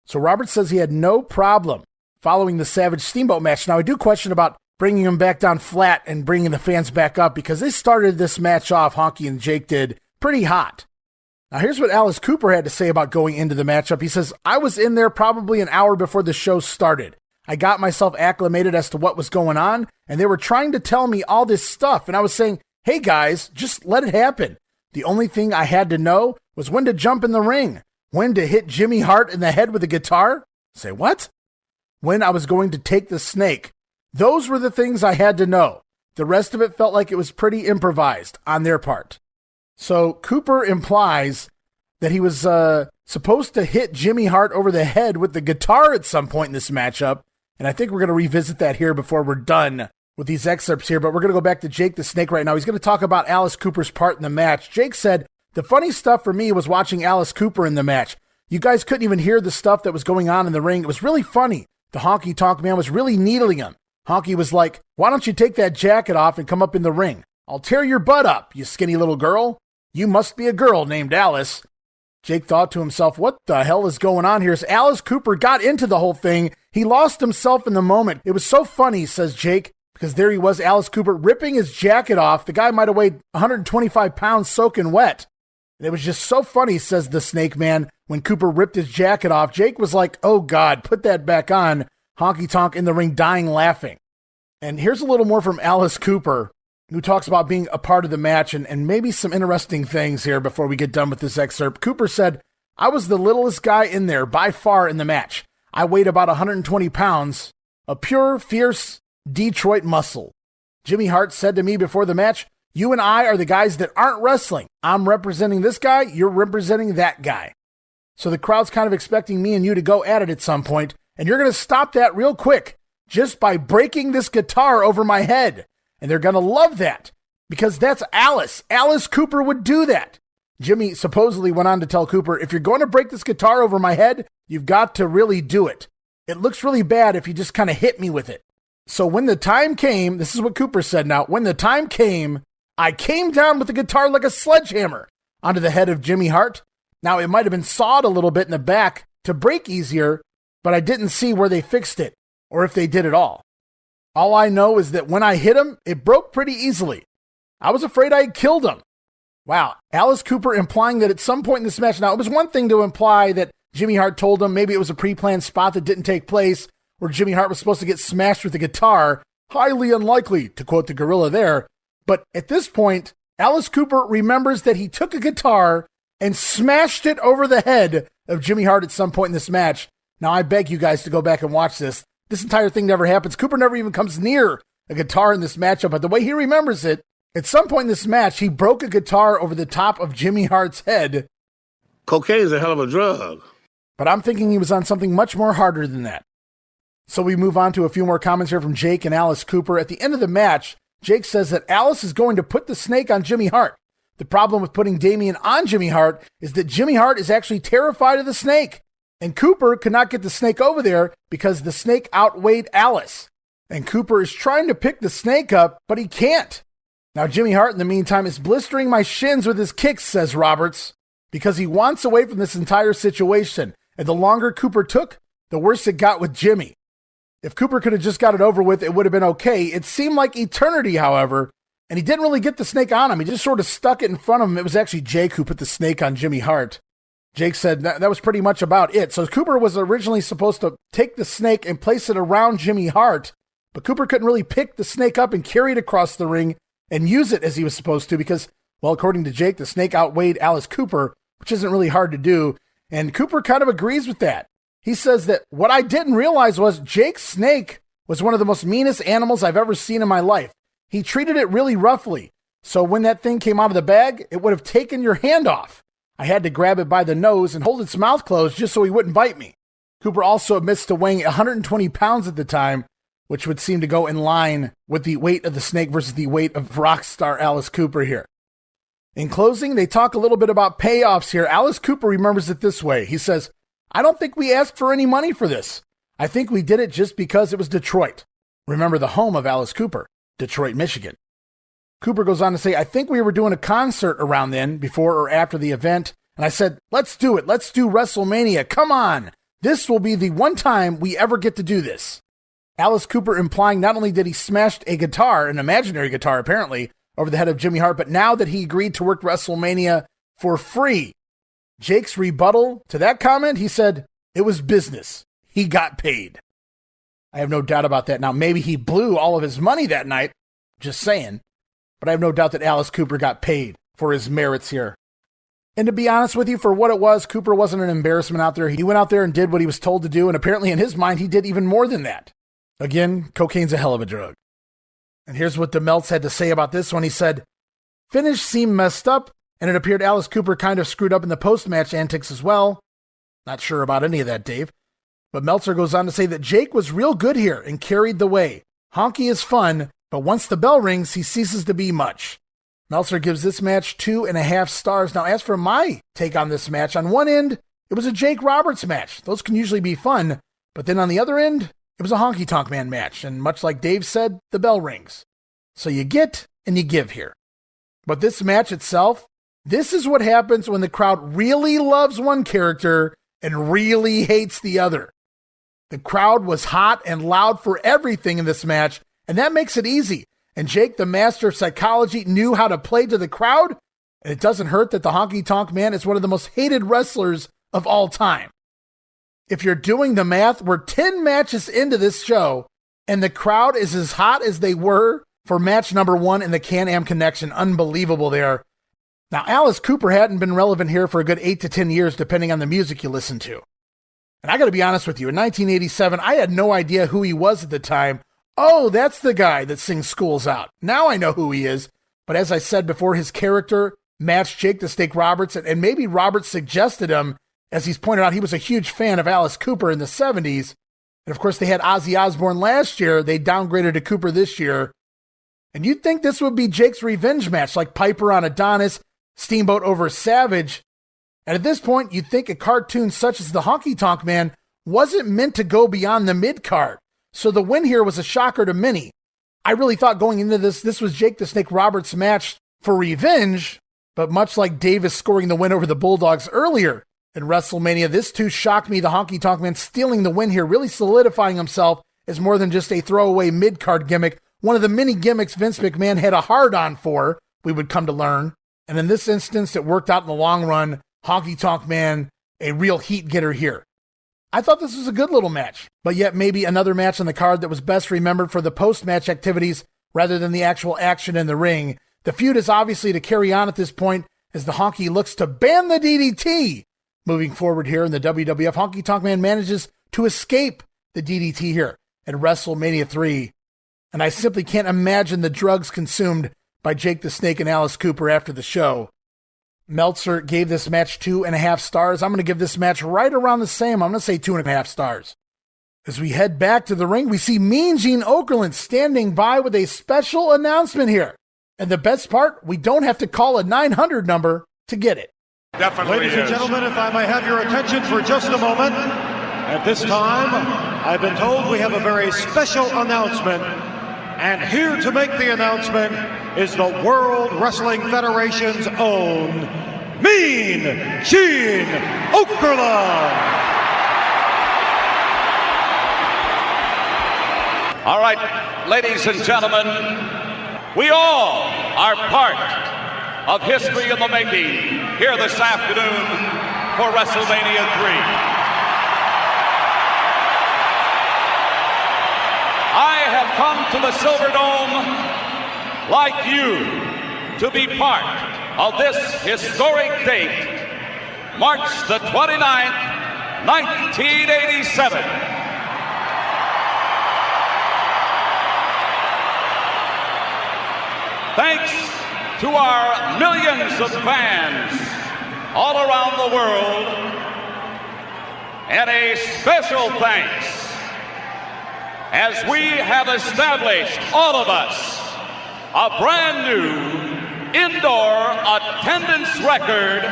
So Robert says he had no problem following the Savage Steamboat match. Now, I do question about bringing him back down flat and bringing the fans back up because they started this match off, Honky and Jake did, pretty hot. Now, here's what Alice Cooper had to say about going into the matchup. He says, I was in there probably an hour before the show started. I got myself acclimated as to what was going on, and they were trying to tell me all this stuff, and I was saying, hey guys, just let it happen. The only thing I had to know was when to jump in the ring, when to hit Jimmy Hart in the head with a guitar. Say what? When I was going to take the snake. Those were the things I had to know. The rest of it felt like it was pretty improvised on their part. So Cooper implies that he was supposed to hit Jimmy Hart over the head with the guitar at some point in this matchup. And I think we're going to revisit that here before we're done with these excerpts here. But we're going to go back to Jake the Snake right now. He's going to talk about Alice Cooper's part in the match. Jake said, the funny stuff for me was watching Alice Cooper in the match. You guys couldn't even hear the stuff that was going on in the ring. It was really funny. The Honky Tonk Man was really needling him. Honky was like, why don't you take that jacket off and come up in the ring? I'll tear your butt up, you skinny little girl. You must be a girl named Alice. Jake thought to himself, what the hell is going on here? As Alice Cooper got into the whole thing, he lost himself in the moment. It was so funny, says Jake, because there he was, Alice Cooper, ripping his jacket off. The guy might have weighed 125 pounds soaking wet. And it was just so funny, says the Snake Man, when Cooper ripped his jacket off. Jake was like, oh God, put that back on. Honky Tonk in the ring dying laughing. And here's a little more from Alice Cooper, who talks about being a part of the match and maybe some interesting things here before we get done with this excerpt. Cooper said, I was the littlest guy in there by far in the match. I weighed about 120 pounds, a pure, fierce Detroit muscle. Jimmy Hart said to me before the match, you and I are the guys that aren't wrestling. I'm representing this guy, you're representing that guy. So the crowd's kind of expecting me and you to go at it at some point, and you're going to stop that real quick just by breaking this guitar over my head. And they're going to love that because that's Alice. Alice Cooper would do that. Jimmy supposedly went on to tell Cooper, if you're going to break this guitar over my head, you've got to really do it. It looks really bad if you just kind of hit me with it. So when the time came, this is what Cooper said now, when the time came, I came down with the guitar like a sledgehammer onto the head of Jimmy Hart. Now, it might have been sawed a little bit in the back to break easier, but I didn't see where they fixed it or if they did at all. All I know is that when I hit him, it broke pretty easily. I was afraid I had killed him. Wow. Alice Cooper implying that at some point in this match, now it was one thing to imply that Jimmy Hart told him maybe it was a pre-planned spot that didn't take place where Jimmy Hart was supposed to get smashed with a guitar. Highly unlikely, to quote the gorilla there. But at this point, Alice Cooper remembers that he took a guitar and smashed it over the head of Jimmy Hart at some point in this match. Now, I beg you guys to go back and watch this. This entire thing never happens. Cooper never even comes near a guitar in this matchup, but the way he remembers it, at some point in this match, he broke a guitar over the top of Jimmy Hart's head, Cocaine's a hell of a drug. But I'm thinking he was on something much more harder than that. So we move on to a few more comments here from Jake and Alice Cooper. At the end of the match, Jake says that Alice is going to put the snake on Jimmy Hart. The problem with putting Damien on Jimmy Hart is that Jimmy Hart is actually terrified of the snake. And Cooper could not get the snake over there because the snake outweighed Alice. And Cooper is trying to pick the snake up, but he can't. Now Jimmy Hart, in the meantime, is blistering my shins with his kicks, says Roberts, because he wants away from this entire situation. And the longer Cooper took, the worse it got with Jimmy. If Cooper could have just got it over with, it would have been okay. It seemed like eternity, however, and he didn't really get the snake on him. He just sort of stuck it in front of him. It was actually Jake who put the snake on Jimmy Hart. Jake said that was pretty much about it. So Cooper was originally supposed to take the snake and place it around Jimmy Hart, but Cooper couldn't really pick the snake up and carry it across the ring and use it as he was supposed to because, well, according to Jake, the snake outweighed Alice Cooper, which isn't really hard to do, and Cooper kind of agrees with that. He says that what I didn't realize was Jake's snake was one of the most meanest animals I've ever seen in my life. He treated it really roughly. So when that thing came out of the bag, it would have taken your hand off. I had to grab it by the nose and hold its mouth closed just so he wouldn't bite me. Cooper also admits to weighing 120 pounds at the time, which would seem to go in line with the weight of the snake versus the weight of rock star Alice Cooper here. In closing, they talk a little bit about payoffs here. Alice Cooper remembers it this way. He says, I don't think we asked for any money for this. I think we did it just because it was Detroit. Remember the home of Alice Cooper, Detroit, Michigan. Cooper goes on to say, I think we were doing a concert around then, before or after the event, and I said, let's do it. Let's do WrestleMania. Come on. This will be the one time we ever get to do this. Alice Cooper implying not only did he smash a guitar, an imaginary guitar apparently, over the head of Jimmy Hart, but now that he agreed to work WrestleMania for free. Jake's rebuttal to that comment, he said, it was business. He got paid. I have no doubt about that. Now, maybe he blew all of his money that night, just saying, but I have no doubt that Alice Cooper got paid for his merits here. And to be honest with you, for what it was, Cooper wasn't an embarrassment out there. He went out there and did what he was told to do, and apparently in his mind, he did even more than that. Again, cocaine's a hell of a drug. And here's what DeMeltz had to say about this one. He said, finish seemed messed up, and it appeared Alice Cooper kind of screwed up in the post-match antics as well. Not sure about any of that, Dave. But Meltzer goes on to say that Jake was real good here and carried the way. Honky is fun, but once the bell rings, he ceases to be much. Meltzer gives this match 2.5 stars. Now, as for my take on this match, on one end, it was a Jake Roberts match. Those can usually be fun. But then on the other end, it was a Honky Tonk Man match. And much like Dave said, the bell rings. So you get and you give here. But this match itself, this is what happens when the crowd really loves one character and really hates the other. The crowd was hot and loud for everything in this match, and that makes it easy. And Jake, the master of psychology, knew how to play to the crowd, and it doesn't hurt that the Honky Tonk Man is one of the most hated wrestlers of all time. If you're doing the math, we're 10 matches into this show, and the crowd is as hot as they were for match number 1 in the Can-Am Connection. Unbelievable there. Now, Alice Cooper hadn't been relevant here for a good 8 to 10 years, depending on the music you listen to. And I got to be honest with you, in 1987, I had no idea who he was at the time. Oh, that's the guy that sings Schools Out. Now I know who he is. But as I said before, his character matched Jake the Snake Roberts, and maybe Roberts suggested him. As he's pointed out, he was a huge fan of Alice Cooper in the 70s. And of course, they had Ozzy Osbourne last year. They downgraded to Cooper this year. And you'd think this would be Jake's revenge match, like Piper on Adonis, Steamboat over Savage. And at this point, you'd think a cartoon such as the Honky Tonk Man wasn't meant to go beyond the mid-card. So the win here was a shocker to many. I really thought going into this was Jake the Snake Roberts' match for revenge, but much like Davis scoring the win over the Bulldogs earlier in WrestleMania, this too shocked me, the Honky Tonk Man stealing the win here, really solidifying himself as more than just a throwaway mid-card gimmick, one of the many gimmicks Vince McMahon had a hard-on for, we would come to learn. And in this instance, it worked out in the long run. Honky Tonk Man, a real heat getter here. I thought this was a good little match, but yet maybe another match on the card that was best remembered for the post-match activities rather than the actual action in the ring. The feud is obviously to carry on at this point as the Honky looks to ban the DDT. Moving forward here in the WWF, Honky Tonk Man manages to escape the DDT here at WrestleMania 3. And I simply can't imagine the drugs consumed by Jake the Snake and Alice Cooper after the show. Meltzer gave this match 2.5 stars. I'm going to give this match right around the same. I'm going to say 2.5 stars. As we head back to the ring, we see Mean Gene Okerlund standing by with a special announcement here. And the best part, we don't have to call a 900 number to get it. Definitely Ladies and gentlemen, if I may have your attention for just a moment. At this time, I've been told we have a very special announcement. And here to make the announcement is the World Wrestling Federation's own Mean Gene Okerlund. All right, ladies and gentlemen, we all are part of history in the making here this afternoon for WrestleMania III. I have come to the Silverdome, like you, to be part of this historic date, March the 29th, 1987. Thanks to our millions of fans all around the world, and a special thanks as we have established, all of us, a brand new indoor attendance record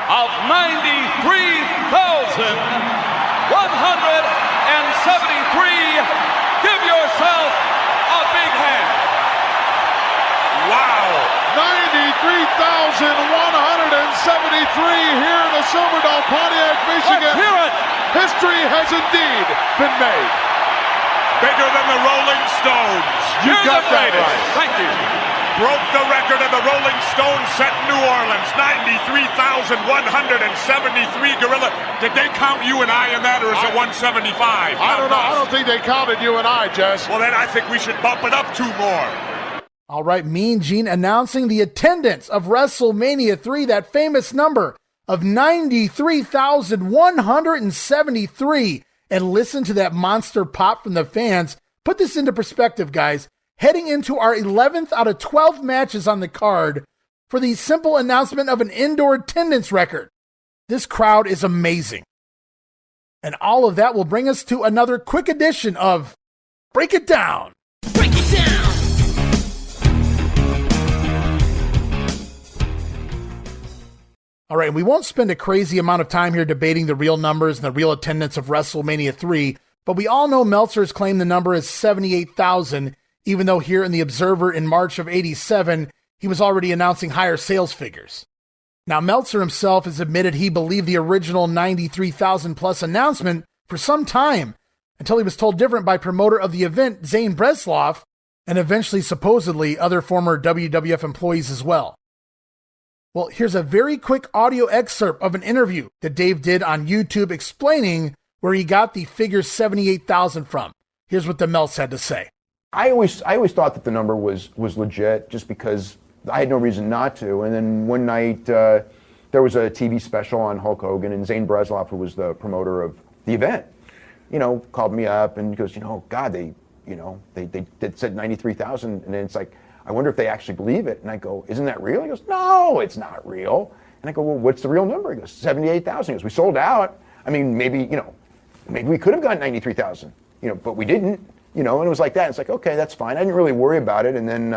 of 93,173. Give yourself a big hand. Wow! 93,173 here in the Silverdome, Pontiac, Michigan. Let's hear it! History has indeed been made. Bigger than the Rolling Stones. You got that right. Thank you. Broke the record of the Rolling Stones set in New Orleans. 93,173 gorilla. Did they count you and I in that, or is it 175? I don't know. I don't think they counted you and I, Jess. Well, then I think we should bump it up 2 more. All right, Mean Gene announcing the attendance of WrestleMania III, that famous number of 93,173. And listen to that monster pop from the fans. Put this into perspective, guys. Heading into our 11th out of 12 matches on the card for the simple announcement of an indoor attendance record. This crowd is amazing. And all of that will bring us to another quick edition of Break It Down. Break it down. All right, we won't spend a crazy amount of time here debating the real numbers and the real attendance of WrestleMania 3, but we all know Meltzer's claim the number is 78,000, even though here in the Observer in March of 87, he was already announcing higher sales figures. Now, Meltzer himself has admitted he believed the original 93,000 plus announcement for some time, until he was told different by promoter of the event, Zane Bresloff, and eventually supposedly other former WWF employees as well. Well, here's a very quick audio excerpt of an interview that Dave did on YouTube explaining where he got the figure 78,000 from. Here's what the Meltz had to say. I always thought that the number was legit just because I had no reason not to. And then one night there was a TV special on Hulk Hogan, and Zane Bresloff, who was the promoter of the event, called me up and goes, God, they said 93,000, and then it's like, I wonder if they actually believe it. And I go, isn't that real? He goes, no, it's not real. And I go, well, what's the real number? He goes, 78,000. He goes, we sold out. I mean, maybe we could have gotten 93,000, but we didn't, and it was like that. It's like, okay, that's fine. I didn't really worry about it. And then,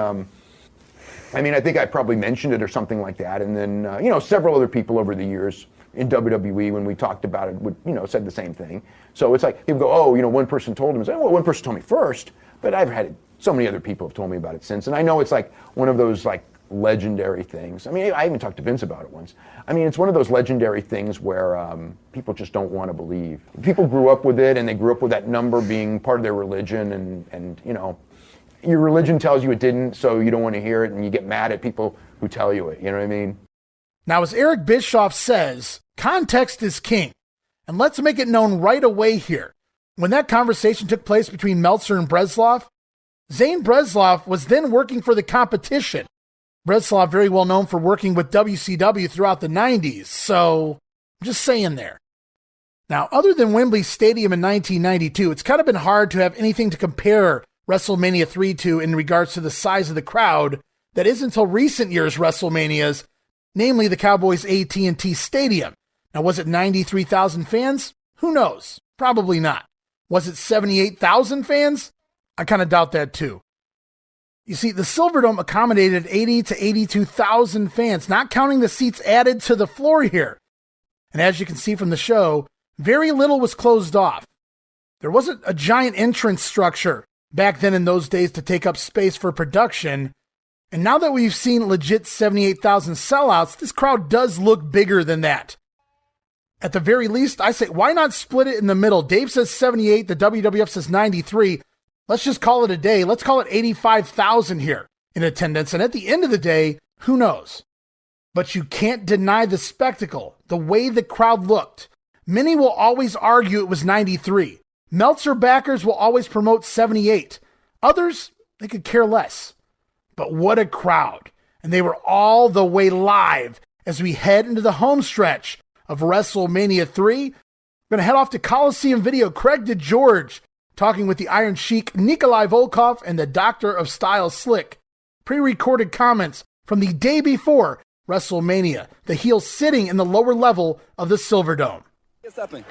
I think I probably mentioned it or something like that. And then, several other people over the years in WWE, when we talked about it, would, said the same thing. So it's like, people go, oh, one person told him. It's like, well, one person told me first, but I've had it. So many other people have told me about it since. And I know it's like one of those like legendary things. I even talked to Vince about it once. It's one of those legendary things where people just don't want to believe. People grew up with it, and they grew up with that number being part of their religion, and your religion tells you it didn't, so you don't want to hear it, and you get mad at people who tell you it. You know what I mean? Now, as Eric Bischoff says, context is king. And let's make it known right away here. When that conversation took place between Meltzer and Bresloff, Zane Bresloff was then working for the competition. Bresloff very well known for working with WCW throughout the 90s, so I'm just saying there. Now, other than Wembley Stadium in 1992, it's kind of been hard to have anything to compare WrestleMania 3 to in regards to the size of the crowd that is until recent years WrestleManias, namely the Cowboys' AT&T Stadium. Now, was it 93,000 fans? Who knows? Probably not. Was it 78,000 fans? I kind of doubt that too. You see, the Silverdome accommodated 80 to 82,000 fans, not counting the seats added to the floor here. And as you can see from the show, very little was closed off. There wasn't a giant entrance structure back then in those days to take up space for production. And now that we've seen legit 78,000 sellouts, this crowd does look bigger than that. At the very least, I say, why not split it in the middle? Dave says 78, the WWF says 93. Let's just call it a day. Let's call it 85,000 here in attendance. And at the end of the day, who knows? But you can't deny the spectacle, the way the crowd looked. Many will always argue it was 93. Meltzer backers will always promote 78. Others, they could care less. But what a crowd. And they were all the way live as we head into the home stretch of WrestleMania 3. We're going to head off to Coliseum Video. Craig DeGeorge talking with the Iron Sheik, Nikolai Volkov, and the Doctor of Style Slick. Pre-recorded comments from the day before WrestleMania. The heels sitting in the lower level of the Silverdome. Something.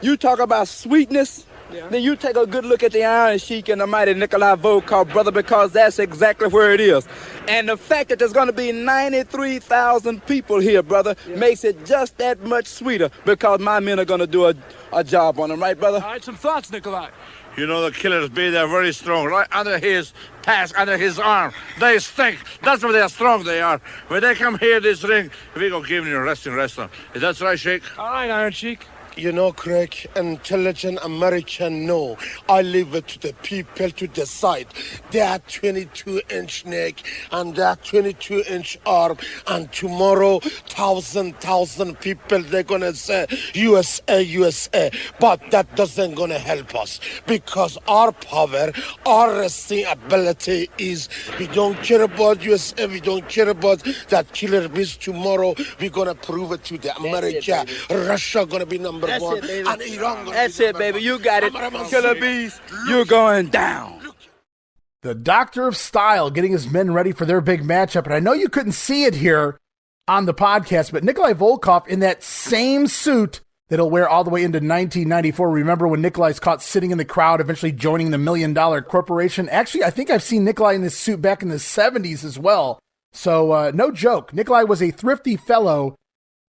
You talk about sweetness, then you take a good look at the Iron Sheik and the mighty Nikolai Volkov, brother, because that's exactly where it is. And the fact that there's going to be 93,000 people here, brother, makes it just that much sweeter because my men are going to do a job on them, right, brother? All right, some thoughts, Nikolai. You know, the Killers Bee, they're very strong, right under his pass, under his arm. They stink. That's why they're strong they are. When they come here, this ring, we're going to give them a wrestling. Is that right, Sheik? All right, Iron Sheik. You know, Craig, intelligent American know. I leave it to the people to decide. That 22-inch neck and that 22-inch arm. And tomorrow, thousand people, they're going to say, USA, USA. But that doesn't going to help us. Because our power, our wrestling ability is, we don't care about USA, we don't care about that Killer Bees tomorrow. We're going to prove it to the America. Russia going to be number That's one. It, baby. And Iran That's it, baby. You got it. Killer Bees, you're going down. The Doctor of Style getting his men ready for their big matchup. And I know you couldn't see it here on the podcast, but Nikolai Volkov in that same suit that he'll wear all the way into 1994. Remember when Nikolai's caught sitting in the crowd, eventually joining the $1 Million Corporation? Actually, I think I've seen Nikolai in this suit back in the 70s as well. So no joke. Nikolai was a thrifty fellow.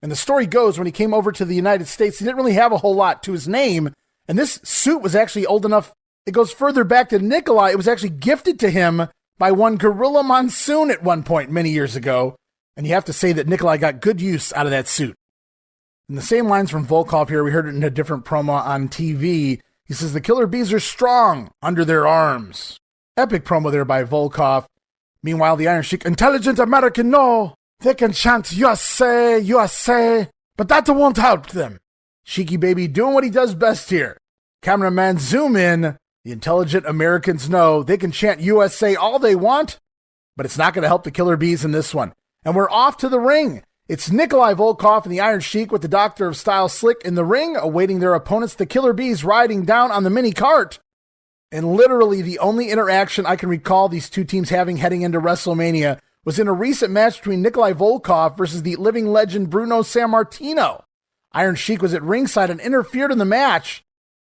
And the story goes, when he came over to the United States, he didn't really have a whole lot to his name. And this suit was actually old enough. It goes further back to Nikolai. It was actually gifted to him by one Gorilla Monsoon at one point many years ago. And you have to say that Nikolai got good use out of that suit. And the same lines from Volkov here. We heard it in a different promo on TV. He says, the Killer Bees are strong under their arms. Epic promo there by Volkov. Meanwhile, the Iron Sheik, intelligent American, no. They can chant USA, USA, but that won't help them. Sheiky Baby doing what he does best here. Cameraman zoom in. The intelligent Americans know they can chant USA all they want, but it's not going to help the Killer Bees in this one. And we're off to the ring. It's Nikolai Volkov and the Iron Sheik with the Doctor of Style Slick in the ring, awaiting their opponents, the Killer Bees, riding down on the mini cart. And literally the only interaction I can recall these two teams having heading into WrestleMania was in a recent match between Nikolai Volkov versus the living legend Bruno Sammartino. Iron Sheik was at ringside and interfered in the match.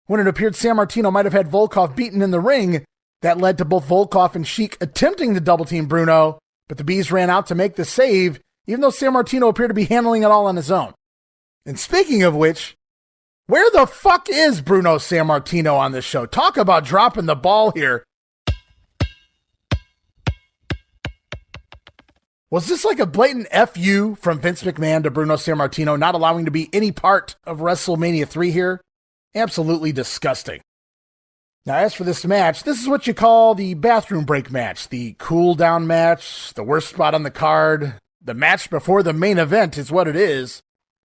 When it appeared Sammartino might have had Volkov beaten in the ring, that led to both Volkov and Sheik attempting to double-team Bruno, but the Bees ran out to make the save, even though Sammartino appeared to be handling it all on his own. And speaking of which, where the fuck is Bruno Sammartino on this show? Talk about dropping the ball here. Was this like a blatant FU from Vince McMahon to Bruno Sammartino, not allowing to be any part of WrestleMania 3 here? Absolutely disgusting. Now, as for this match, this is what you call the bathroom break match, the cool down match, the worst spot on the card. The match before the main event is what it is.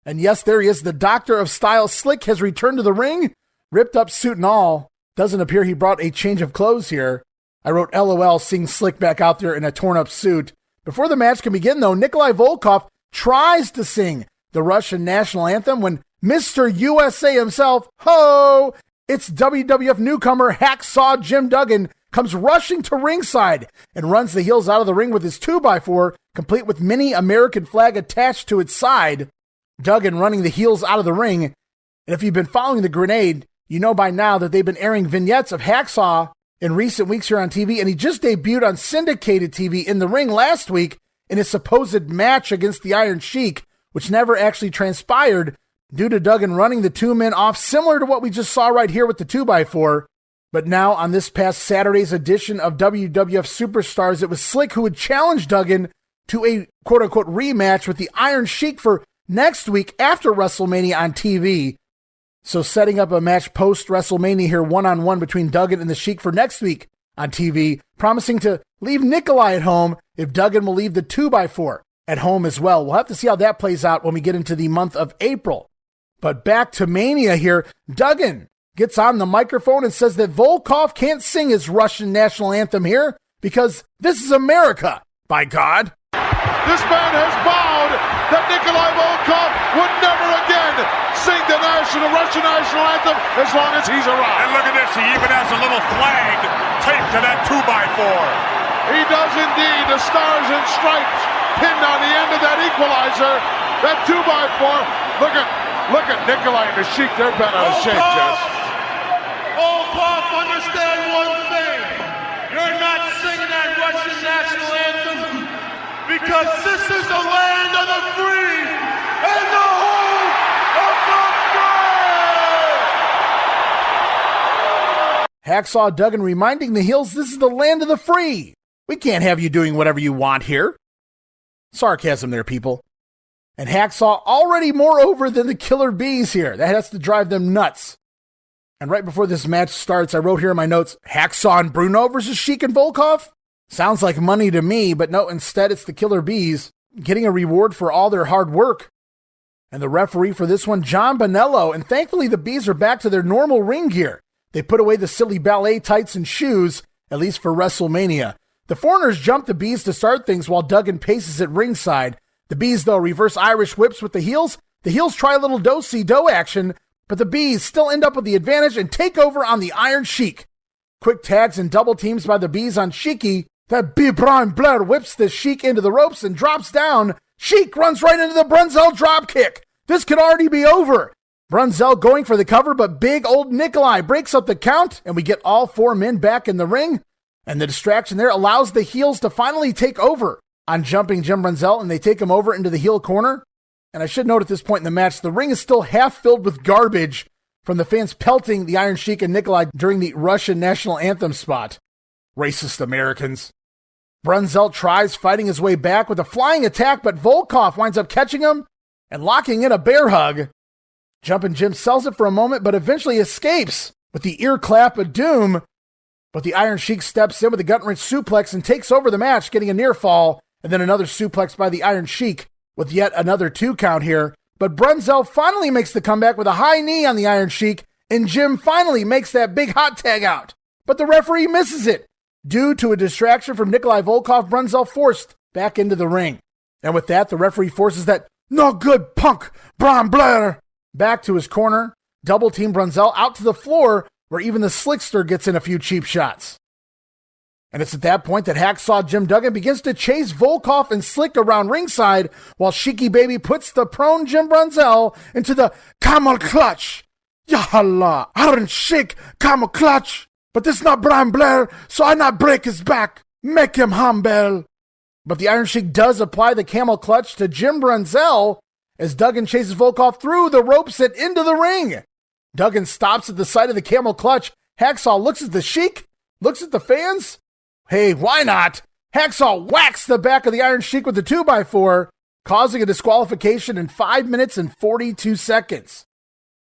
And yes, there he is. The Doctor of Style Slick has returned to the ring, ripped up suit and all. Doesn't appear he brought a change of clothes here. I wrote LOL seeing Slick back out there in a torn up suit. Before the match can begin, though, Nikolai Volkov tries to sing the Russian national anthem when Mr. USA himself, ho, it's WWF newcomer Hacksaw Jim Duggan, comes rushing to ringside and runs the heels out of the ring with his 2x4, complete with mini American flag attached to its side. Duggan running the heels out of the ring. And if you've been following the Grenade, you know by now that they've been airing vignettes of Hacksaw in recent weeks here on TV, and he just debuted on syndicated TV in the ring last week in his supposed match against the Iron Sheik, which never actually transpired due to Duggan running the two men off, similar to what we just saw right here with the 2x4. But now on this past Saturday's edition of WWF Superstars, it was Slick who would challenge Duggan to a quote-unquote rematch with the Iron Sheik for next week after WrestleMania on TV. So setting up a match post-WrestleMania here, one-on-one between Duggan and the Sheik for next week on TV, promising to leave Nikolai at home if Duggan will leave the 2x4 at home as well. We'll have to see how that plays out when we get into the month of April. But back to Mania here, Duggan gets on the microphone and says that Volkov can't sing his Russian national anthem here because this is America, by God. This man has vowed that Nikolai Volkov would never again sing the Russian national anthem as long as he's around. And look at this, he even has a little flag taped to that 2x4. He does indeed, the stars and stripes pinned on the end of that equalizer, that 2x4. Look at Nikolai and the Sheik, they're bent out of shape, Jess. Volkov, understand one thing. You're not singing that Russian national anthem because this is the land of the free and the home of the brave. Hacksaw Duggan reminding the heels this is the land of the free. We can't have you doing whatever you want here. Sarcasm there, people. And Hacksaw already more over than the Killer Bees here. That has to drive them nuts. And right before this match starts, I wrote here in my notes, Hacksaw and Bruno versus Sheik and Volkov? Sounds like money to me, but no, instead it's the Killer Bees getting a reward for all their hard work. And the referee for this one, John Bonello, and thankfully the Bees are back to their normal ring gear. They put away the silly ballet tights and shoes, at least for WrestleMania. The Foreigners jump the Bees to start things while Duggan paces at ringside. The Bees, though, reverse Irish whips with the heels. The heels try a little do-si-do action, but the Bees still end up with the advantage and take over on the Iron Sheik. Quick tags and double teams by the Bees on Sheiky. That Brian Blair whips the Sheik into the ropes and drops down. Sheik runs right into the Brunzell dropkick. This could already be over. Brunzell going for the cover, but big old Nikolai breaks up the count, and we get all four men back in the ring. And the distraction there allows the heels to finally take over on jumping Jim Brunzell, and they take him over into the heel corner. And I should note at this point in the match, the ring is still half filled with garbage from the fans pelting the Iron Sheik and Nikolai during the Russian national anthem spot. Racist Americans. Brunzell tries fighting his way back with a flying attack, but Volkov winds up catching him and locking in a bear hug. Jumpin' Jim sells it for a moment, but eventually escapes with the ear clap of doom. But the Iron Sheik steps in with a gut-wrench suplex and takes over the match, getting a near fall, and then another suplex by the Iron Sheik with yet another 2 count here. But Brunzell finally makes the comeback with a high knee on the Iron Sheik, and Jim finally makes that big hot tag out. But the referee misses it. Due to a distraction from Nikolai Volkov, Brunzell forced back into the ring. And with that, the referee forces that no good punk Brian Blair back to his corner. Double team Brunzell out to the floor, where even the Slickster gets in a few cheap shots. And it's at that point that Hacksaw Jim Duggan begins to chase Volkov and Slick around ringside, while Sheiky Baby puts the prone Jim Brunzell into the camel clutch. Yahallah, Iron Sheik, camel clutch. But this not Brian Blair, so I not break his back. Make him humble. But the Iron Sheik does apply the camel clutch to Jim Brunzell as Duggan chases Volkov through the ropes and into the ring. Duggan stops at the sight of the camel clutch. Hacksaw looks at the Sheik, looks at the fans. Hey, why not? Hacksaw whacks the back of the Iron Sheik with the 2x4, causing a disqualification in 5 minutes and 42 seconds.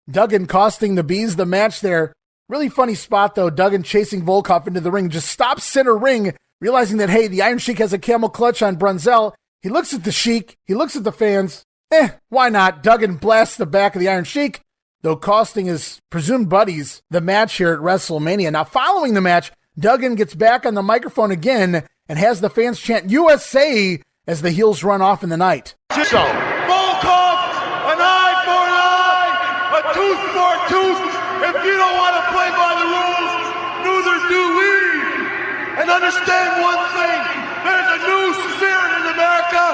Duggan costing the Bees the match there. Really funny spot, though. Duggan chasing Volkov into the ring, just stops center ring, realizing that, hey, the Iron Sheik has a camel clutch on Brunzell. He looks at the Sheik. He looks at the fans. Why not? Duggan blasts the back of the Iron Sheik, though costing his presumed buddies the match here at WrestleMania. Now, following the match, Duggan gets back on the microphone again and has the fans chant USA as the heels run off in the night. So, Volkov, an eye for an eye, a tooth for a tooth. If you don't want to play by the rules, neither do we. and understand one thing. There's a new spirit in America,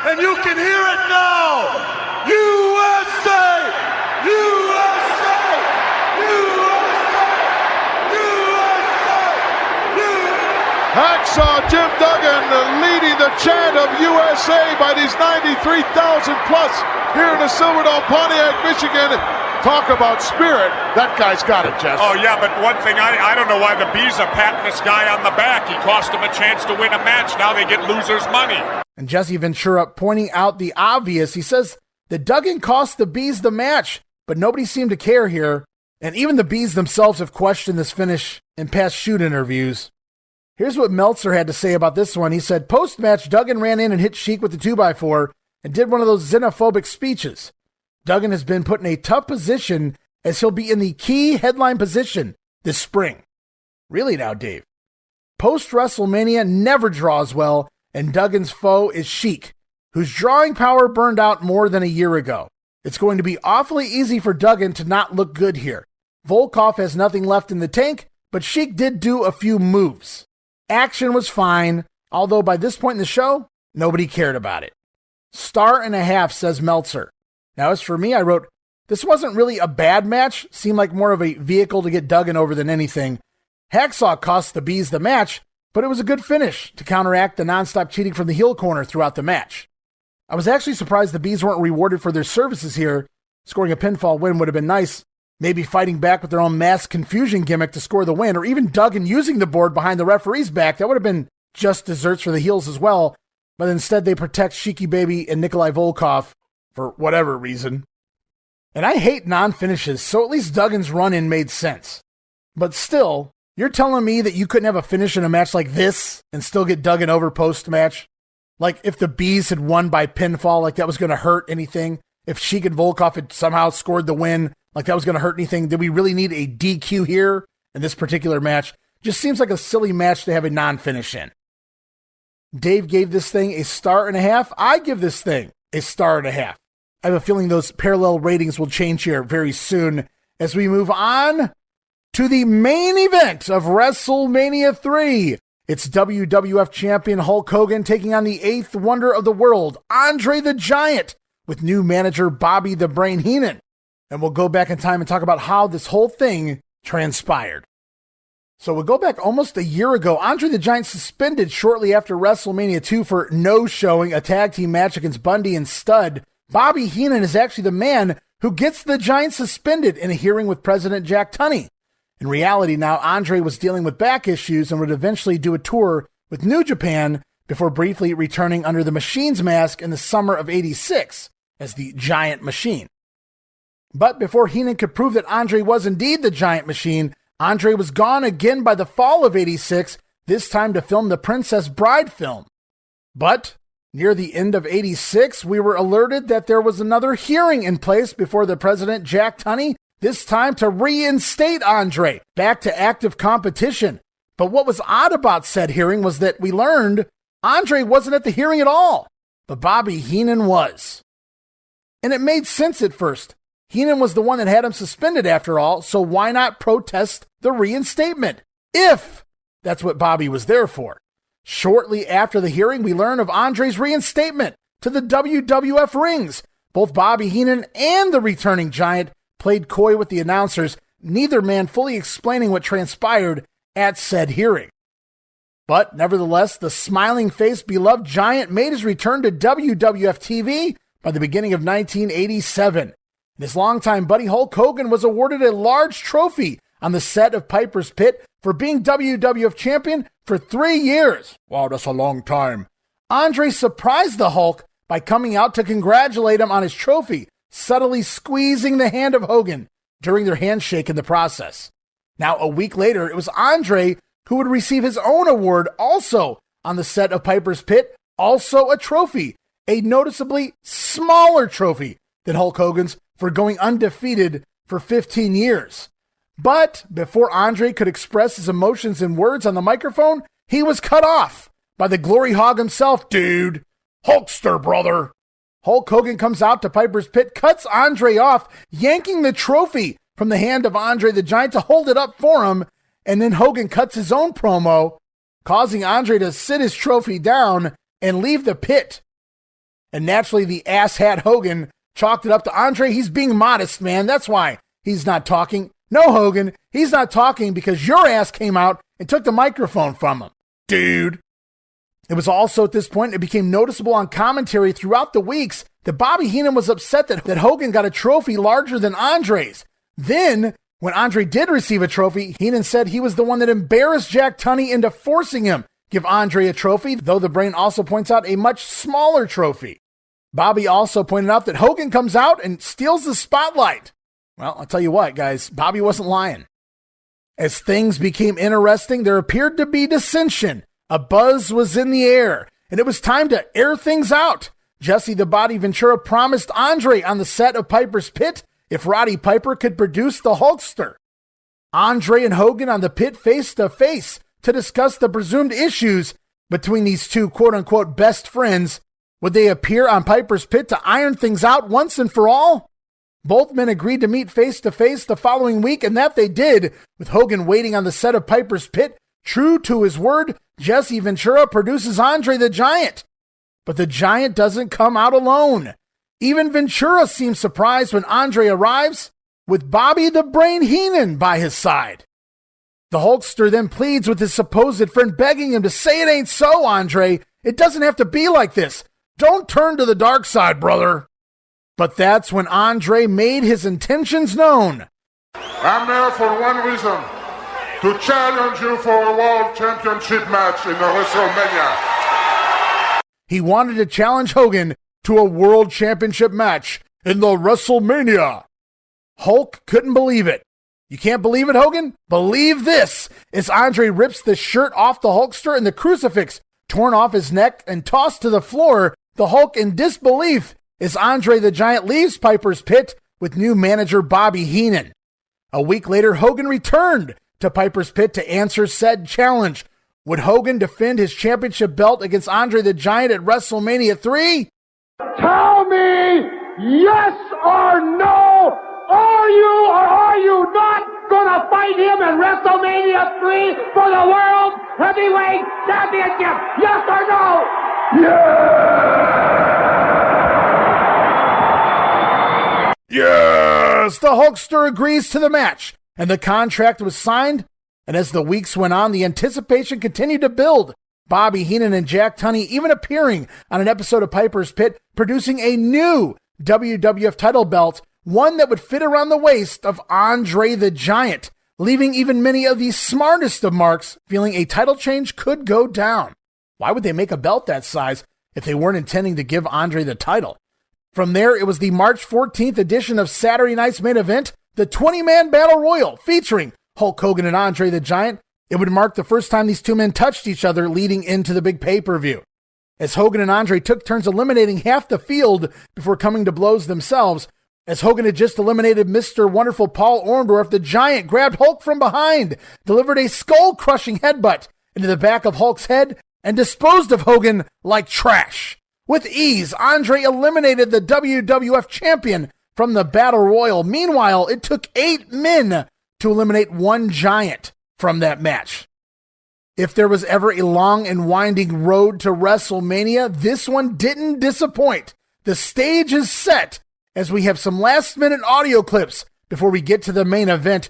and you can hear it now. USA! USA! USA! USA! Hacksaw Jim Duggan leading the chant of USA by these 93,000 plus here in the Silverdome, Pontiac, Michigan. Talk about spirit. That guy's got it, Jesse. Oh, yeah, but one thing, I don't know why the Bees are patting this guy on the back. He cost them a chance to win a match. Now they get losers' money. And Jesse Ventura pointing out the obvious. He says that Duggan cost the Bees the match, but nobody seemed to care here. And even the Bees themselves have questioned this finish in past shoot interviews. Here's what Meltzer had to say about this one. He said, post-match, Duggan ran in and hit Sheik with the 2x4 and did one of those xenophobic speeches. Duggan has been put in a tough position as he'll be in the key headline position this spring. Really now, Dave. Post-WrestleMania never draws well, and Duggan's foe is Sheik, whose drawing power burned out more than a year ago. It's going to be awfully easy for Duggan to not look good here. Volkov has nothing left in the tank, but Sheik did do a few moves. Action was fine, although by this point in the show, nobody cared about it. 1.5 stars, says Meltzer. Now, as for me, I wrote, this wasn't really a bad match, seemed like more of a vehicle to get Duggan over than anything. Hacksaw cost the Bees the match, but it was a good finish to counteract the nonstop cheating from the heel corner throughout the match. I was actually surprised the Bees weren't rewarded for their services here. Scoring a pinfall win would have been nice. Maybe fighting back with their own mass confusion gimmick to score the win, or even Duggan using the board behind the referee's back. That would have been just desserts for the heels as well. But instead they protect Sheiky Baby and Nikolai Volkov for whatever reason. And I hate non-finishes, so at least Duggan's run-in made sense. But still, you're telling me that you couldn't have a finish in a match like this and still get Duggan over post-match? Like if the Bees had won by pinfall, like that was going to hurt anything? If Sheik and Volkov had somehow scored the win, like that was going to hurt anything? Did we really need a DQ here in this particular match? Just seems like a silly match to have a non-finish in. Dave gave this thing 1.5 stars. I give this thing 1.5 stars. I have a feeling those parallel ratings will change here very soon as we move on to the main event of WrestleMania 3. It's WWF Champion Hulk Hogan taking on the 8th wonder of the world, Andre the Giant, with new manager Bobby the Brain Heenan. And we'll go back in time and talk about how this whole thing transpired. So we'll go back almost a year ago. Andre the Giant suspended shortly after WrestleMania 2 for no-showing a tag team match against Bundy and Studd. Bobby Heenan is actually the man who gets the Giant suspended in a hearing with President Jack Tunney. In reality now, Andre was dealing with back issues and would eventually do a tour with New Japan before briefly returning under the Machine's mask in the summer of '86 as the Giant Machine. But before Heenan could prove that Andre was indeed the Giant Machine, Andre was gone again by the fall of '86, this time to film the Princess Bride film. But near the end of '86, we were alerted that there was another hearing in place before the President Jack Tunney, this time to reinstate Andre back to active competition. But what was odd about said hearing was that we learned Andre wasn't at the hearing at all, but Bobby Heenan was. And it made sense at first. Heenan was the one that had him suspended after all, so why not protest the reinstatement, if that's what Bobby was there for? Shortly after the hearing, we learn of Andre's reinstatement to the WWF rings. Both Bobby Heenan and the returning Giant played coy with the announcers, neither man fully explaining what transpired at said hearing. But nevertheless, the smiling-faced beloved Giant made his return to WWF TV by the beginning of 1987. And his longtime buddy Hulk Hogan was awarded a large trophy on the set of Piper's Pit for being WWF champion for 3 years. Wow, that's a long time. Andre surprised the Hulk by coming out to congratulate him on his trophy, subtly squeezing the hand of Hogan during their handshake in the process. Now, a week later, it was Andre who would receive his own award also on the set of Piper's Pit, also a trophy, a noticeably smaller trophy than Hulk Hogan's for going undefeated for 15 years. But before Andre could express his emotions in words on the microphone, he was cut off by the glory hog himself. Dude, Hulkster, brother. Hulk Hogan comes out to Piper's Pit, cuts Andre off, yanking the trophy from the hand of Andre the Giant to hold it up for him, and then Hogan cuts his own promo causing Andre to sit his trophy down and leave the pit. And naturally, the asshat Hogan chalked it up to Andre. He's being modest, man. That's why he's not talking. No, Hogan, he's not talking because your ass came out and took the microphone from him, dude. It was also at this point, it became noticeable on commentary throughout the weeks that Bobby Heenan was upset that Hogan got a trophy larger than Andre's. Then, when Andre did receive a trophy, Heenan said he was the one that embarrassed Jack Tunney into forcing him give Andre a trophy, though the Brain also points out a much smaller trophy. Bobby also pointed out that Hogan comes out and steals the spotlight. Well, I'll tell you what, guys, Bobby wasn't lying. As things became interesting, there appeared to be dissension. A buzz was in the air, and it was time to air things out. Jesse the Body Ventura promised Andre on the set of Piper's Pit if Roddy Piper could produce the Hulkster. Andre and Hogan on the pit face-to-face to discuss the presumed issues between these two quote-unquote best friends. Would they appear on Piper's Pit to iron things out once and for all? Both men agreed to meet face-to-face the following week, and that they did, with Hogan waiting on the set of Piper's Pit. True to his word, Jesse Ventura produces Andre the Giant. But the Giant doesn't come out alone. Even Ventura seems surprised when Andre arrives, with Bobby the Brain Heenan by his side. The Hulkster then pleads with his supposed friend, begging him to say it ain't so, Andre. It doesn't have to be like this. Don't turn to the dark side, brother. But that's when Andre made his intentions known. I'm here for one reason, to challenge you for a world championship match in the WrestleMania. He wanted to challenge Hogan to a world championship match in the WrestleMania. Hulk couldn't believe it. You can't believe it, Hogan? Believe this, as Andre rips the shirt off the Hulkster and the crucifix torn off his neck and tossed to the floor. The Hulk in disbelief as Andre the Giant leaves Piper's Pit with new manager Bobby Heenan. A week later, Hogan returned to Piper's Pit to answer said challenge. Would Hogan defend his championship belt against Andre the Giant at WrestleMania 3? Tell me yes or no. Are you or are you not going to fight him in WrestleMania 3 for the World Heavyweight Championship? Yes or no? Yes! The Hulkster agrees to the match, and the contract was signed. And as the weeks went on, the anticipation continued to build. Bobby Heenan and Jack Tunney even appearing on an episode of Piper's Pit, producing a new WWF title belt, one that would fit around the waist of Andre the Giant, leaving even many of the smartest of marks feeling a title change could go down. Why would they make a belt that size if they weren't intending to give Andre the title? From there, it was the March 14th edition of Saturday Night's Main Event, the 20-man Battle Royal, featuring Hulk Hogan and Andre the Giant. It would mark the first time these two men touched each other leading into the big pay-per-view. As Hogan and Andre took turns eliminating half the field before coming to blows themselves, as Hogan had just eliminated Mr. Wonderful Paul Orndorff, the Giant grabbed Hulk from behind, delivered a skull-crushing headbutt into the back of Hulk's head, and disposed of Hogan like trash. With ease, Andre eliminated the WWF champion from the Battle Royal. Meanwhile, it took 8 men to eliminate one Giant from that match. If there was ever a long and winding road to WrestleMania, this one didn't disappoint. The stage is set as we have some last-minute audio clips before we get to the main event.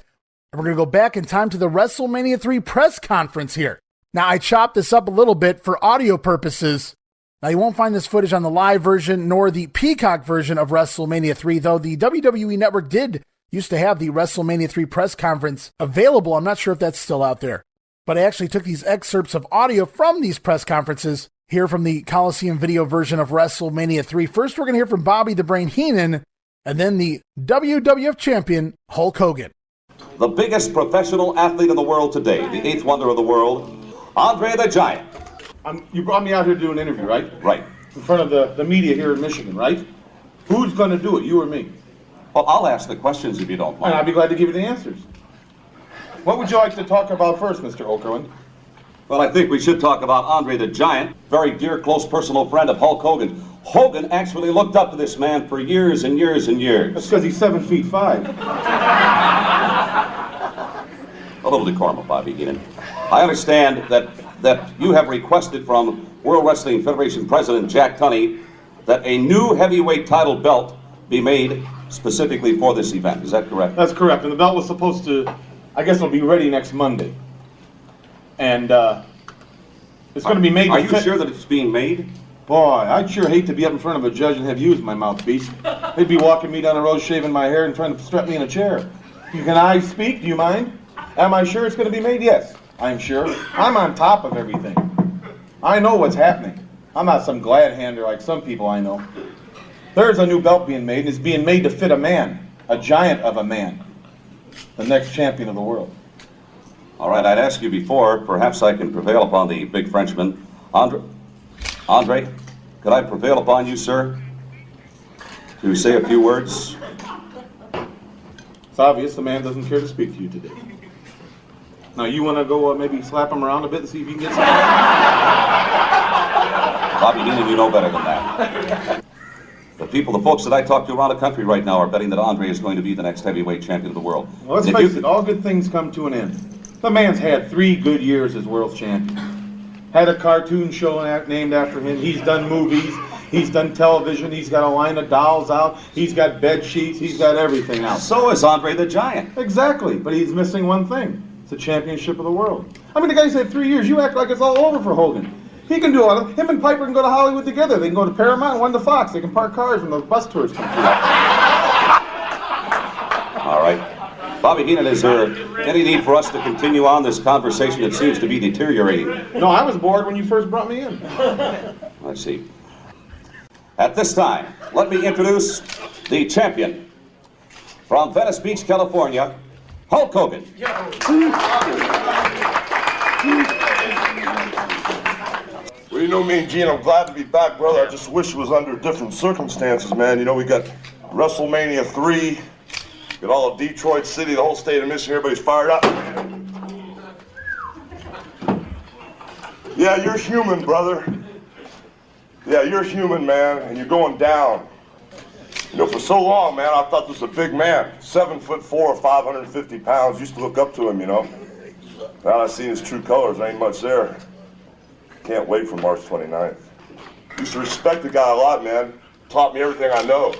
And we're going to go back in time to the WrestleMania 3 press conference here. Now, I chopped this up a little bit for audio purposes. Now, you won't find this footage on the live version nor the Peacock version of WrestleMania 3, though the WWE Network used to have the WrestleMania 3 press conference available. I'm not sure if that's still out there. But I actually took these excerpts of audio from these press conferences here from the Coliseum video version of WrestleMania 3. First, we're going to hear from Bobby the Brain Heenan, and then the WWF champion, Hulk Hogan. The biggest professional athlete in the world today, the 8th wonder of the world, Andre the Giant. You brought me out here to do an interview, right? Right. In front of the media here in Michigan, right? Who's going to do it, you or me? Well, I'll ask the questions if you don't mind. And I'll be glad to give you the answers. What would you like to talk about first, Mr. Okerlund? Well, I think we should talk about Andre the Giant, very dear, close personal friend of Hulk Hogan. Hogan actually looked up to this man for years and years and years. That's because he's 7'5". A little decorum, Bobby Heenan. I understand that that you have requested from World Wrestling Federation President Jack Tunney that a new heavyweight title belt be made specifically for this event. Is that correct? That's correct. And the belt was supposed to, I guess it'll be ready next Monday. And it's going to be made. Are you sure that it's being made? Boy, I'd sure hate to be up in front of a judge and have you as my mouthpiece. They'd be walking me down the road, shaving my hair, and trying to strap me in a chair. Can I speak? Do you mind? Am I sure it's going to be made? Yes, I'm sure. I'm on top of everything. I know what's happening. I'm not some glad hander like some people I know. There's a new belt being made, and it's being made to fit a man, a giant of a man, the next champion of the world. All right, I'd asked you before, perhaps I can prevail upon the big Frenchman. Andre, could I prevail upon you, sir, to say a few words? It's obvious the man doesn't care to speak to you today. Now, you want to go maybe slap him around a bit and see if you can get something? Bobby Heenan, you know better than that. The folks that I talk to around the country right now are betting that Andre is going to be the next heavyweight champion of the world. Well, let's face it, all good things come to an end. The man's had 3 good years as world champion. Had a cartoon show named after him. He's done movies. He's done television. He's got a line of dolls out. He's got bed sheets. He's got everything out. So is Andre the Giant. Exactly, but he's missing one thing. It's the championship of the world. I mean, the guy's had 3 years. You act like it's all over for Hogan. He can do all of it. Him and Piper can go to Hollywood together. They can go to Paramount and one to Fox. They can park cars when the bus tours come through. All right. Bobby Heenan, is there any need for us to continue on this conversation that seems to be deteriorating? No, I was bored when you first brought me in. I see. At this time, let me introduce the champion from Venice Beach, California, Hulk Hogan. Well, you know me and Gene, I'm glad to be back, brother. I just wish it was under different circumstances, man. You know, we got WrestleMania 3, got all of Detroit City, the whole state of Michigan, everybody's fired up. Yeah, you're human, brother. Yeah, you're human, man, and you're going down. You know, for so long, man, I thought this was a big man. 7'4", 550 pounds. Used to look up to him, you know. Now I see his true colors, ain't much there. Can't wait for March 29th. Used to respect the guy a lot, man. Taught me everything I know.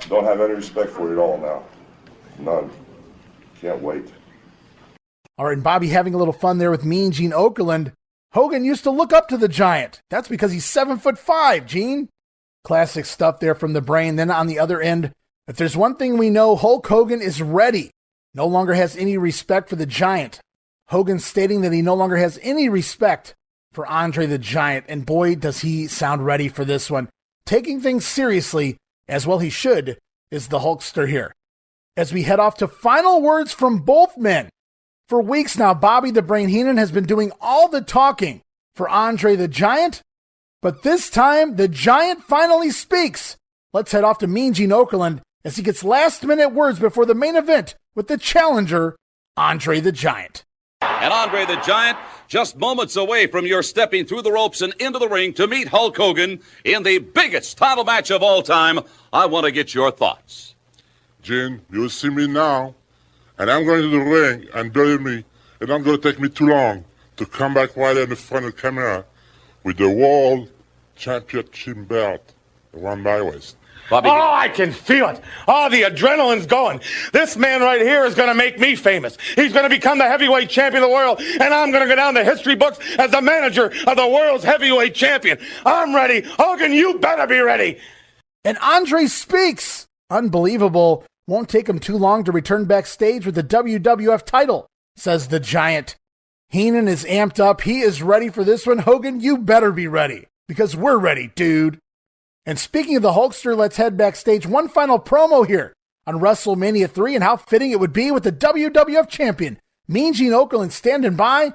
Don't have any respect for it at all now. None. Can't wait. All right, and Bobby having a little fun there with Mean Gene Okerlund. Hogan used to look up to the Giant. That's because he's 7'5", Gene. Classic stuff there from the brain. Then on the other end, if there's one thing we know, Hulk Hogan is ready. No longer has any respect for the Giant. Hogan stating that he no longer has any respect for Andre the Giant. And boy, does he sound ready for this one. Taking things seriously, as well he should, is the Hulkster here. As we head off to final words from both men. For weeks now, Bobby the Brain Heenan has been doing all the talking for Andre the Giant. But this time, the Giant finally speaks. Let's head off to Mean Gene Okerlund as he gets last-minute words before the main event with the challenger, Andre the Giant. And Andre the Giant, just moments away from your stepping through the ropes and into the ring to meet Hulk Hogan in the biggest title match of all time. I want to get your thoughts. Gene, you will see me now, and I'm going to the ring, and believe me, it not going to take me too long to come back right in the front of the camera with the World Championship belt around my waist. Bobby. Oh, I can feel it. Oh, the adrenaline's going. This man right here is going to make me famous. He's going to become the heavyweight champion of the world, and I'm going to go down the history books as the manager of the world's heavyweight champion. I'm ready. Hogan, you better be ready. And Andre speaks. Unbelievable. Won't take him too long to return backstage with the WWF title, says the Giant. Heenan is amped up. He is ready for this one. Hogan, you better be ready, because we're ready, dude. And speaking of the Hulkster, let's head backstage. One final promo here on WrestleMania 3 and how fitting it would be with the WWF champion, Mean Gene Okerlund, standing by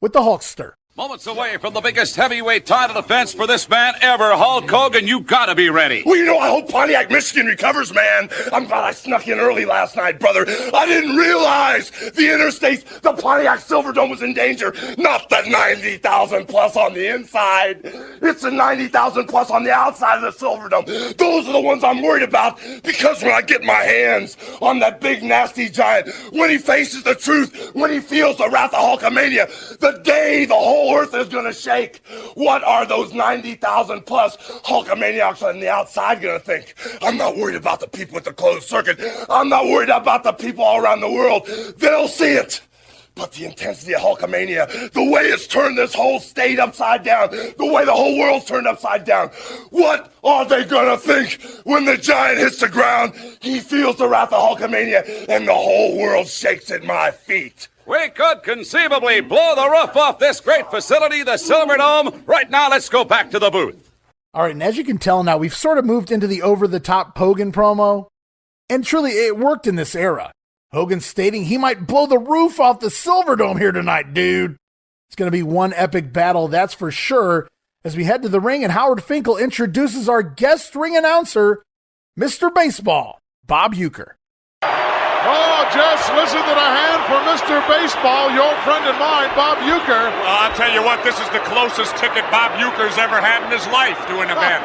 with the Hulkster. Moments away from the biggest heavyweight title defense for this man ever. Hulk Hogan, you gotta be ready. Well, you know, I hope Pontiac, Michigan recovers, man. I'm glad I snuck in early last night, brother. I didn't realize the interstates, the Pontiac Silverdome was in danger. Not the 90,000 plus on the inside. It's the 90,000 plus on the outside of the Silverdome. Those are the ones I'm worried about, because when I get my hands on that big, nasty giant, when he faces the truth, when he feels the wrath of Hulkamania, the day the whole earth is gonna shake, what are those 90,000 plus Hulkamaniacs on the outside gonna think? I'm not worried about the people at the closed circuit. I'm not worried about the people all around the world. They'll see it. But the intensity of Hulkamania, the way it's turned this whole state upside down, the way the whole world's turned upside down, what are they gonna think when the giant hits the ground, he feels the wrath of Hulkamania, and the whole world shakes at my feet? We could conceivably blow the roof off this great facility, the Silverdome. Right now, let's go back to the booth. All right, and as you can tell now, we've sort of moved into the over-the-top Hogan promo. And truly, it worked in this era. Hogan stating he might blow the roof off the Silverdome here tonight, dude. It's going to be one epic battle, that's for sure. As we head to the ring and Howard Finkel introduces our guest ring announcer, Mr. Baseball, Bob Uecker. Oh, just listen to the hand from Mr. Baseball, your friend and mine, Bob Uecker. Well, I'll tell you what, this is the closest ticket Bob Uecker's ever had in his life to an event.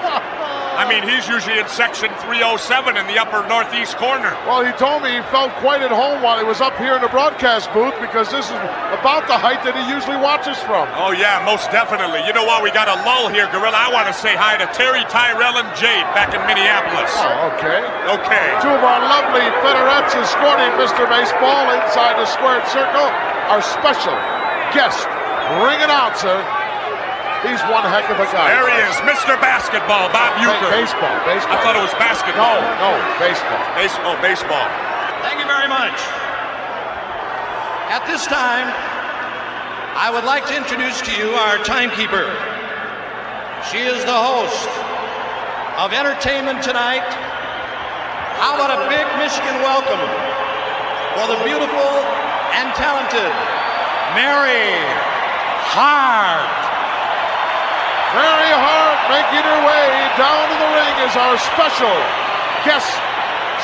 I mean, he's usually in section 307 in the upper northeast corner. Well, he told me he felt quite at home while he was up here in the broadcast booth, because this is about the height that he usually watches from. Oh, yeah, most definitely. You know what? We got a lull here, Gorilla. I want to say hi to Terry, Tyrell, and Jade back in Minneapolis. Oh, okay. Okay. Two of our lovely Federettes escorting Mr. Baseball inside the squared circle. Our special guest ring announcer. He's one heck of a guy. There he is, Mr. Basketball, Bob Uecker. Baseball. I thought it was basketball. No, baseball. Baseball. Thank you very much. At this time, I would like to introduce to you our timekeeper. She is the host of Entertainment Tonight. How about a big Michigan welcome for the beautiful and talented Mary Hart. Mary Hart making her way down to the ring is our special guest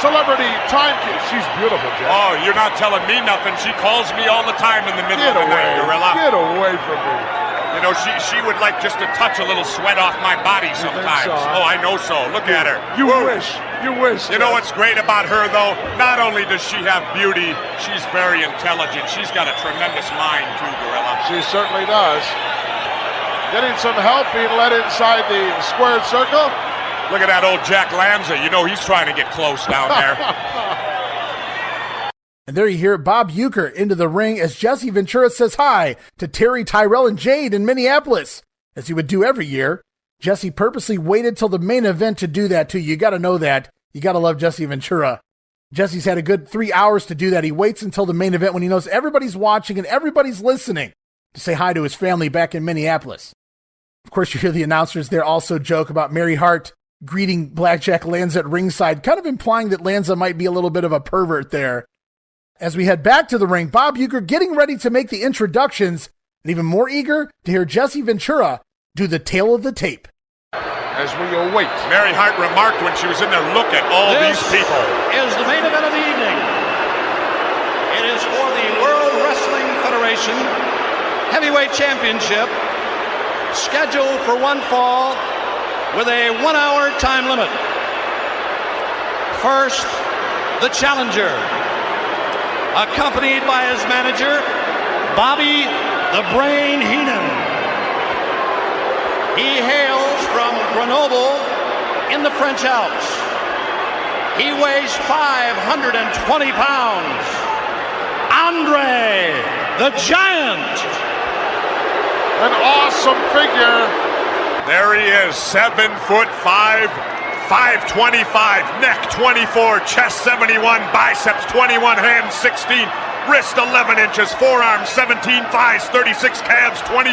celebrity timekeeper. She's beautiful, Jeff. Oh, you're not telling me nothing. She calls me all the time in the middle of the night, Gorilla. Get away from me. You know, she would like just to touch a little sweat off my body sometimes. So? Oh, I know so. Look at her. You wish. You know what's great about her, though? Not only does she have beauty, she's very intelligent. She's got a tremendous mind, too, Gorilla. She certainly does. Getting some help being led inside the squared circle. Look at that old Jack Lanza. You know he's trying to get close down there. And there you hear Bob Uecker into the ring as Jesse Ventura says hi to Terry, Tyrell, and Jade in Minneapolis. As he would do every year, Jesse purposely waited till the main event to do that too. You got to know that. You got to love Jesse Ventura. Jesse's had a good 3 hours to do that. He waits until the main event when he knows everybody's watching and everybody's listening to say hi to his family back in Minneapolis. Of course, you hear the announcers there also joke about Mary Hart greeting Blackjack Lanza at ringside, kind of implying that Lanza might be a little bit of a pervert there. As we head back to the ring, Bob Uecker getting ready to make the introductions, and even more eager to hear Jesse Ventura do the tale of the tape. As we await. Mary Hart remarked when she was in there, look at all these people. This is the main event of the evening. It is for the World Wrestling Federation Heavyweight Championship, scheduled for one fall with a 1 hour time limit. First, the challenger, accompanied by his manager, Bobby the Brain Heenan. He hails from Grenoble in the French Alps. He weighs 520 pounds. Andre the Giant. An awesome figure. There he is, 7'5", 525, neck 24, chest 71, biceps 21, hands 16, wrist 11 inches, forearms 17, thighs 36, calves 22.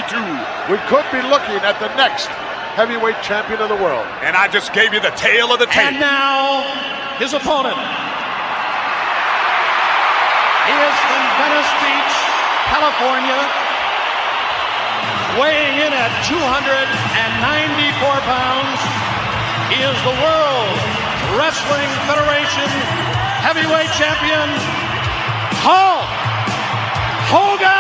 We could be looking at the next heavyweight champion of the world. And I just gave you the tale of the tape. And now, his opponent. He is from Venice Beach, California. weighing in at 294 pounds, he is the World Wrestling Federation Heavyweight Champion, Hulk Hogan!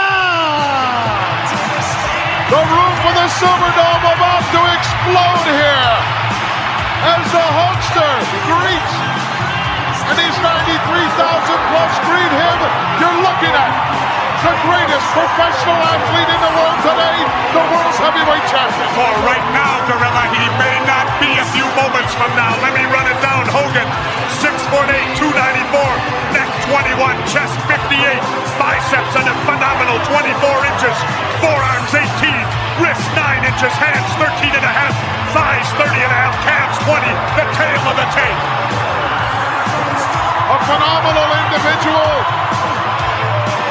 The roof of the Silverdome about to explode here as the Hulkster greets, and these 93,000 plus greet him. You're looking at the greatest professional athlete in the world today, the world's heavyweight champion. For right now, Gorilla, he may not be a few moments from now. Let me run it down. Hogan, 6'8", 294, neck 21, chest 58, biceps and a phenomenal 24 inches, forearms 18, wrists 9 inches, hands 13 and a half, thighs 30 and a half, calves 20, the tail of the tape. A phenomenal individual.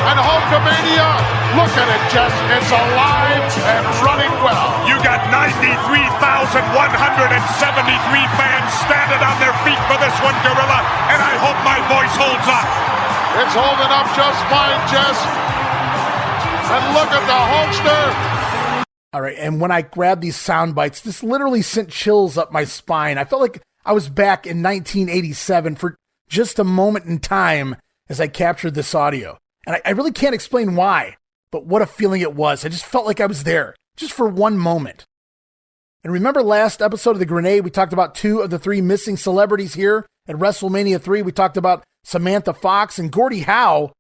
And Hulkamania, look at it, Jess. It's alive and running well. You got 93,173 fans standing on their feet for this one, Gorilla, and I hope my voice holds up. It's holding up just fine, Jess. And look at the Hulkster. All right, and when I grabbed these sound bites, this literally sent chills up my spine. I felt like I was back in 1987 for just a moment in time as I captured this audio. And I really can't explain why, but what a feeling it was. I just felt like I was there, just for one moment. And remember last episode of The Grenade, we talked about 2 of the 3 missing celebrities here at WrestleMania 3. We talked about Samantha Fox and Gordie Howe. Of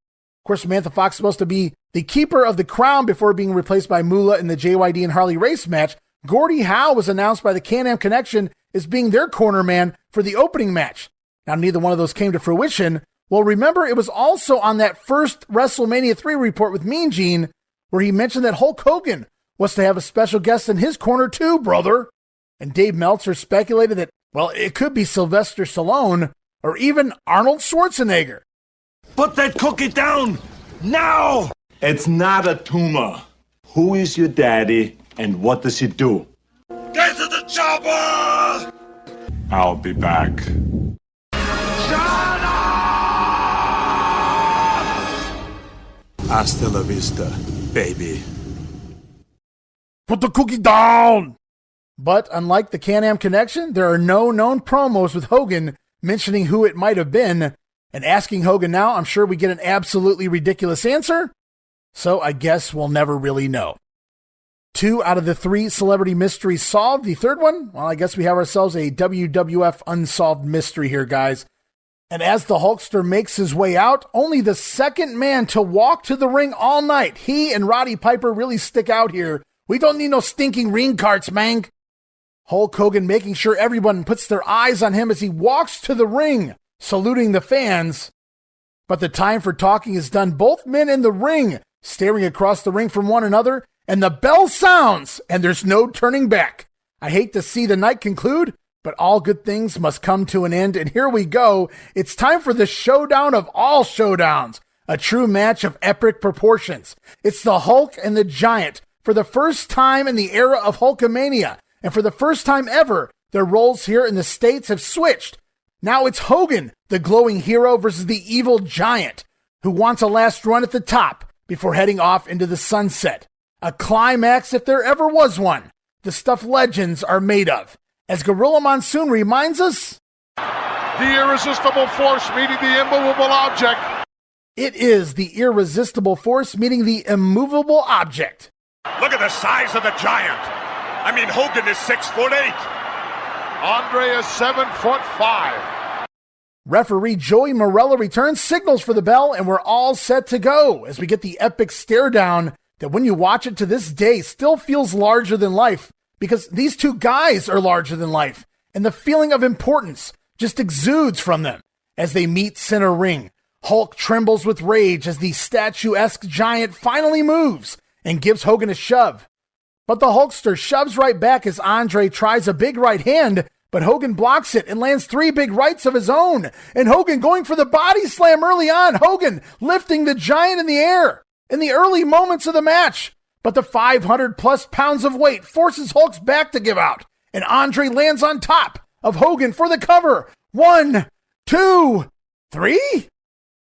course, Samantha Fox is supposed to be the keeper of the crown before being replaced by Moolah in the JYD and Harley Race match. Gordie Howe was announced by the Can-Am Connection as being their corner man for the opening match. Now, neither one of those came to fruition. Well, remember, it was also on that first WrestleMania 3 report with Mean Gene where he mentioned that Hulk Hogan was to have a special guest in his corner too, brother. And Dave Meltzer speculated that, well, it could be Sylvester Stallone or even Arnold Schwarzenegger. Put that cookie down now! It's not a tumor. Who is your daddy and what does he do? Get to the chopper! I'll be back. Hasta la vista, baby. Put the cookie down! But unlike the Can-Am Connection, there are no known promos with Hogan mentioning who it might have been. And asking Hogan now, I'm sure we get an absolutely ridiculous answer. So I guess we'll never really know. 2 out of the 3 celebrity mysteries solved. The third one, well, I guess we have ourselves a WWF unsolved mystery here, guys. And as the Hulkster makes his way out, only the second man to walk to the ring all night. He and Roddy Piper really stick out here. We don't need no stinking ring carts, man. Hulk Hogan making sure everyone puts their eyes on him as he walks to the ring, saluting the fans. But the time for talking is done. Both men in the ring, staring across the ring from one another, and the bell sounds, and there's no turning back. I hate to see the night conclude, but all good things must come to an end, and here we go. It's time for the showdown of all showdowns, a true match of epic proportions. It's the Hulk and the Giant for the first time in the era of Hulkamania, and for the first time ever, their roles here in the States have switched. Now it's Hogan, the glowing hero, versus the evil Giant, who wants a last run at the top before heading off into the sunset. A climax if there ever was one. The stuff legends are made of. As Gorilla Monsoon reminds us, the irresistible force meeting the immovable object. It is the irresistible force meeting the immovable object. Look at the size of the Giant. I mean, Hogan is 6'8". Andre is 7'5". Referee Joey Morella returns, signals for the bell, and we're all set to go as we get the epic stare down that when you watch it to this day still feels larger than life. Because these 2 guys are larger than life, and the feeling of importance just exudes from them as they meet center ring. Hulk trembles with rage as the statuesque Giant finally moves and gives Hogan a shove. But the Hulkster shoves right back as Andre tries a big right hand, but Hogan blocks it and lands 3 big rights of his own. And Hogan going for the body slam early on. Hogan lifting the Giant in the air in the early moments of the match. But the 500-plus pounds of weight forces Hulk's back to give out, and Andre lands on top of Hogan for the cover. 1, 2, 3?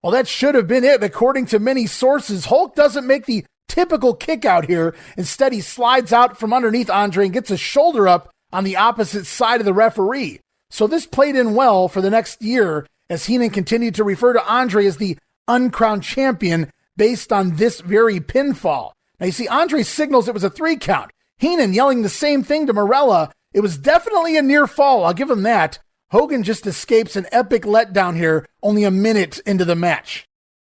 Well, that should have been it. According to many sources, Hulk doesn't make the typical kick out here. Instead, he slides out from underneath Andre and gets a shoulder up on the opposite side of the referee. So this played in well for the next year as Heenan continued to refer to Andre as the uncrowned champion based on this very pinfall. Now you see, Andre signals it was a 3 count. Heenan yelling the same thing to Marella. It was definitely a near fall, I'll give him that. Hogan just escapes an epic letdown here only a minute into the match.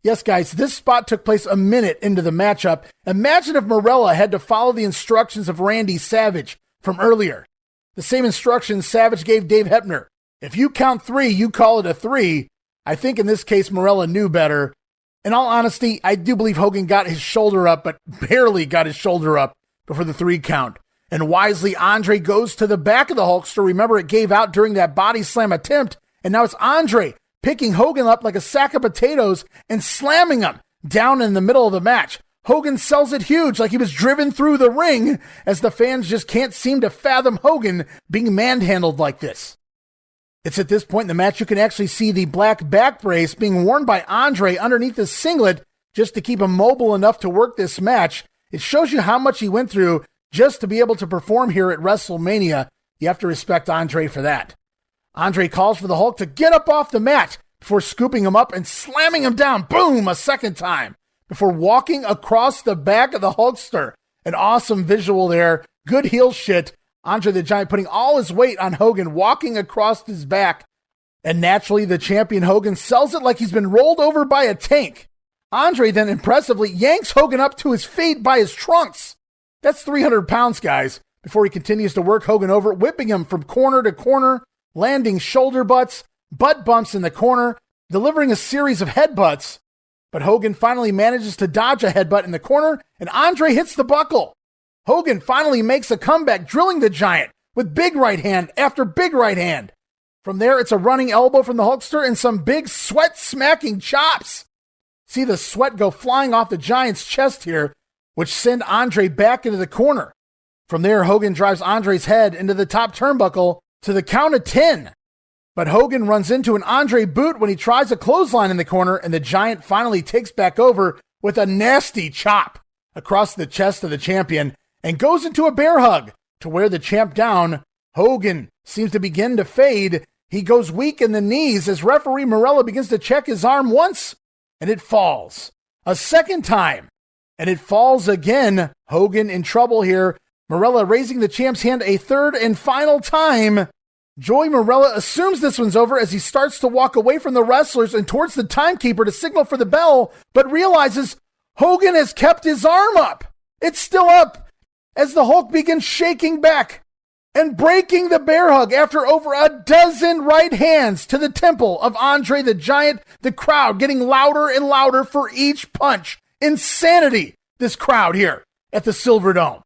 Yes, guys, this spot took place a minute into the matchup. Imagine if Marella had to follow the instructions of Randy Savage from earlier. The same instructions Savage gave Dave Hebner. If you count 3, you call it a 3. I think in this case, Marella knew better. In all honesty, I do believe Hogan got his shoulder up, but barely got his shoulder up before the 3 count. And wisely, Andre goes to the back of the Hulkster. Remember, it gave out during that body slam attempt. And now it's Andre picking Hogan up like a sack of potatoes and slamming him down in the middle of the match. Hogan sells it huge, like he was driven through the ring, as the fans just can't seem to fathom Hogan being manhandled like this. It's at this point in the match you can actually see the black back brace being worn by Andre underneath his singlet just to keep him mobile enough to work this match. It shows you how much he went through just to be able to perform here at WrestleMania. You have to respect Andre for that. Andre calls for the Hulk to get up off the mat before scooping him up and slamming him down, boom, a second time, before walking across the back of the Hulkster. An awesome visual there. Good heel shit. Andre the Giant putting all his weight on Hogan, walking across his back. And naturally, the champion Hogan sells it like he's been rolled over by a tank. Andre then impressively yanks Hogan up to his feet by his trunks. That's 300 pounds, guys, before he continues to work Hogan over, whipping him from corner to corner, landing shoulder butts, butt bumps in the corner, delivering a series of headbutts. But Hogan finally manages to dodge a headbutt in the corner, and Andre hits the buckle. Hogan finally makes a comeback, drilling the Giant with big right hand after big right hand. From there, it's a running elbow from the Hulkster and some big sweat-smacking chops. See the sweat go flying off the Giant's chest here, which send Andre back into the corner. From there, Hogan drives Andre's head into the top turnbuckle to the count of 10. But Hogan runs into an Andre boot when he tries a clothesline in the corner, and the Giant finally takes back over with a nasty chop across the chest of the champion and goes into a bear hug to wear the champ down. Hogan seems to begin to fade. He goes weak in the knees as referee Marella begins to check his arm once, and it falls. A second time, and it falls again. Hogan in trouble here. Marella raising the champ's hand a third and final time. Joey Marella assumes this one's over as he starts to walk away from the wrestlers and towards the timekeeper to signal for the bell, but realizes Hogan has kept his arm up. It's still up as the Hulk begins shaking back and breaking the bear hug after over a dozen right hands to the temple of Andre the Giant, the crowd getting louder and louder for each punch. Insanity, this crowd here at the Silverdome.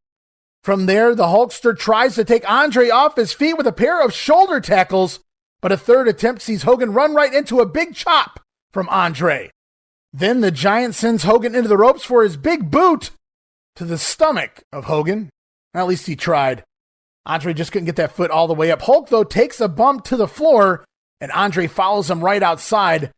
From there, the Hulkster tries to take Andre off his feet with a pair of shoulder tackles, but a third attempt sees Hogan run right into a big chop from Andre. Then the Giant sends Hogan into the ropes for his big boot to the stomach of Hogan. At least he tried. Andre just couldn't get that foot all the way up. Hulk, though, takes a bump to the floor, and Andre follows him right outside.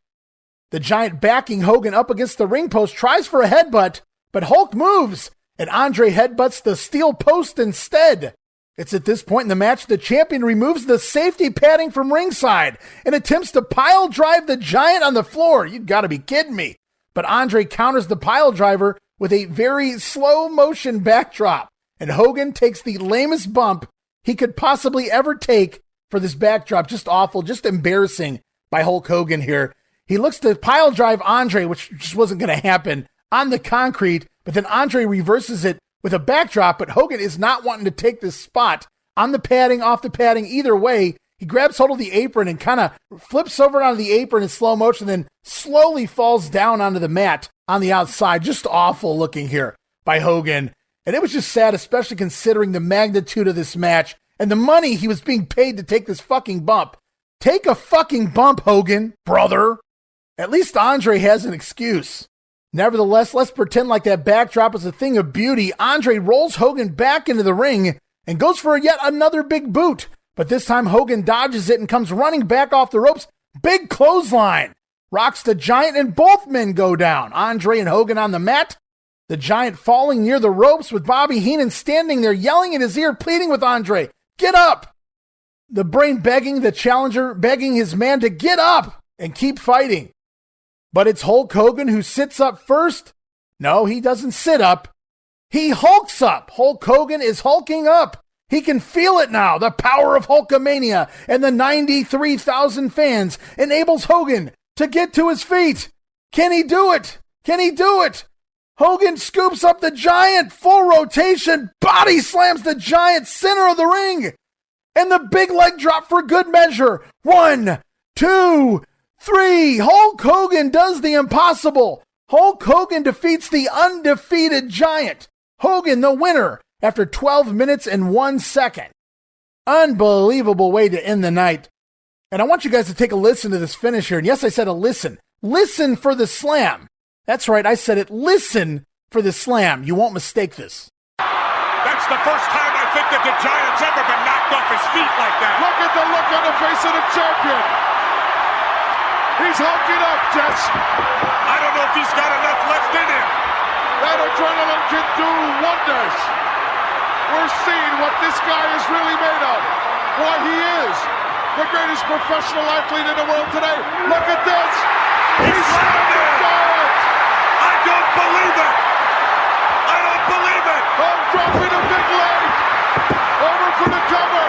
The Giant backing Hogan up against the ring post tries for a headbutt, but Hulk moves, and Andre headbutts the steel post instead. It's at this point in the match the champion removes the safety padding from ringside and attempts to pile drive the Giant on the floor. You gotta be kidding me. But Andre counters the pile driver with a very slow motion backdrop, and Hogan takes the lamest bump he could possibly ever take for this backdrop. Just awful, just embarrassing by Hulk Hogan here. He looks to pile drive Andre, which just wasn't going to happen, on the concrete, but then Andre reverses it with a backdrop, but Hogan is not wanting to take this spot on the padding, off the padding, either way. He grabs hold of the apron and kind of flips over onto the apron in slow motion, then slowly falls down onto the mat on the outside. Just awful looking here by Hogan. And it was just sad, especially considering the magnitude of this match and the money he was being paid to take this fucking bump. Take a fucking bump, Hogan, brother. At least Andre has an excuse. Nevertheless, let's pretend like that backdrop is a thing of beauty. Andre rolls Hogan back into the ring and goes for yet another big boot. But this time Hogan dodges it and comes running back off the ropes. Big clothesline. Rocks the Giant and both men go down. Andre and Hogan on the mat. The Giant falling near the ropes with Bobby Heenan standing there yelling in his ear, pleading with Andre, get up! The Brain begging the challenger, begging his man to get up and keep fighting. But it's Hulk Hogan who sits up first. No, he doesn't sit up. He hulks up. Hulk Hogan is hulking up. He can feel it now. The power of Hulkamania and the 93,000 fans enables Hogan to get to his feet. Can he do it? Can he do it? Hogan scoops up the Giant, full rotation, body slams the Giant, center of the ring. And the big leg drop for good measure. 1, 2, 3. Hulk Hogan does the impossible. Hulk Hogan defeats the undefeated Giant. Hogan the winner after 12 minutes and 1 second. Unbelievable way to end the night. And I want you guys to take a listen to this finish here. And yes, I said a listen. Listen for the slam. That's right, I said it. Listen for the slam. You won't mistake this. That's the first time I think that the Giant's ever been knocked off his feet like that. Look at the look on the face of the champion. He's hulking up, Jess. I don't know if he's got enough left in him. That adrenaline can do wonders. We're seeing what this guy is really made of. Why he is the greatest professional athlete in the world today. Look at this. He's slammed it. I don't believe it. I don't believe it. Oh, dropping a big leg. Over for the cover.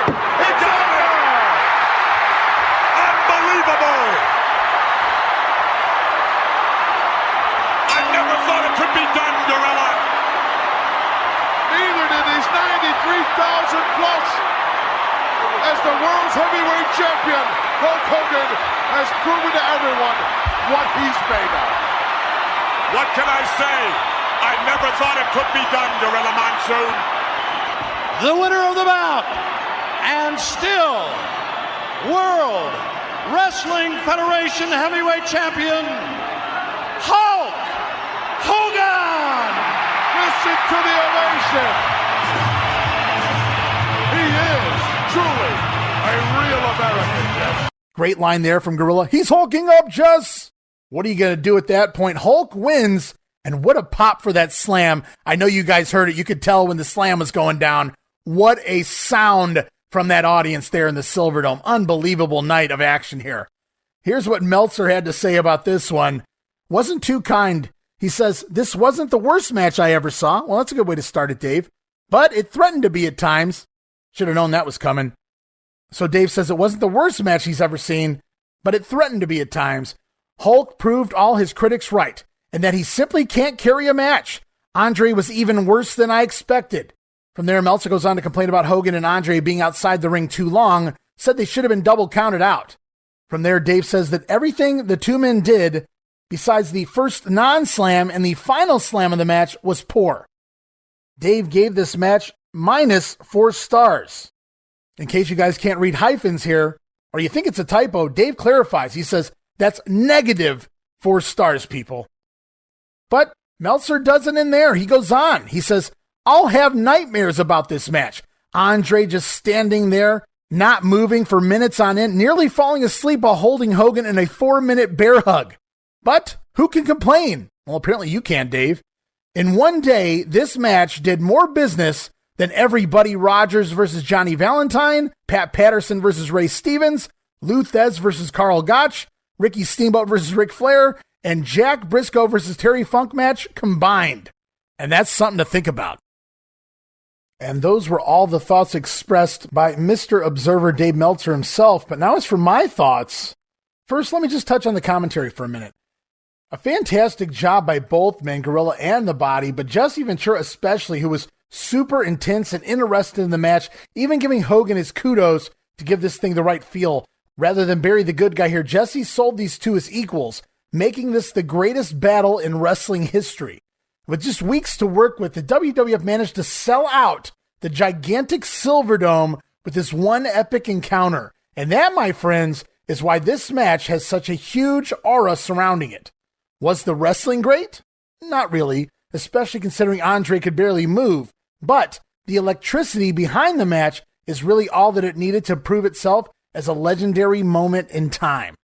It's over. Unbelievable. I never thought it could be done, Gorilla. Neither did these 93,000 plus. As the world's heavyweight champion, Hulk Hogan has proven to everyone what he's made of. What can I say? I never thought it could be done, Gorilla Monsoon. The winner of the bout, and still World Wrestling Federation Heavyweight Champion, Hulk Hogan! Listen to the ovation. He is truly a real American, Jess. Great line there from Gorilla. He's hulking up, Jess. What are you going to do at that point? Hulk wins, and what a pop for that slam. I know you guys heard it. You could tell when the slam was going down. What a sound from that audience there in the Silverdome. Unbelievable night of action here. Here's what Meltzer had to say about this one. Wasn't too kind. He says, this wasn't the worst match I ever saw. Well, that's a good way to start it, Dave. But it threatened to be at times. Should have known that was coming. So Dave says it wasn't the worst match he's ever seen, but it threatened to be at times. Hulk proved all his critics right, and that he simply can't carry a match. Andre was even worse than I expected. From there, Meltzer goes on to complain about Hogan and Andre being outside the ring too long, said they should have been double counted out. From there, Dave says that everything the two men did, besides the first non-slam and the final slam of the match, was poor. Dave gave this match -4 stars. In case you guys can't read hyphens here, or you think it's a typo, Dave clarifies. He says, that's -4 stars, people. But Meltzer doesn't in there. He goes on. He says, I'll have nightmares about this match. Andre just standing there, not moving for minutes on end, nearly falling asleep while holding Hogan in a 4-minute bear hug. But who can complain? Well, apparently you can, Dave. In one day, this match did more business than every Buddy Rogers versus Johnny Valentine, Pat Patterson versus Ray Stevens, Lou Thez versus Carl Gotch, Ricky Steamboat versus Ric Flair, and Jack Briscoe versus Terry Funk match combined. And that's something to think about. And those were all the thoughts expressed by Mr. Observer Dave Meltzer himself. But now as for my thoughts, first let me just touch on the commentary for a minute. A fantastic job by both men, Gorilla and the Body, but Jesse Ventura especially, who was super intense and interested in the match, even giving Hogan his kudos to give this thing the right feel. Rather than bury the good guy here, Jesse sold these two as equals, making this the greatest battle in wrestling history. With just weeks to work with, the WWF managed to sell out the gigantic Silverdome with this one epic encounter. And that, my friends, is why this match has such a huge aura surrounding it. Was the wrestling great? Not really, especially considering Andre could barely move. But the electricity behind the match is really all that it needed to prove itself as a legendary moment in time.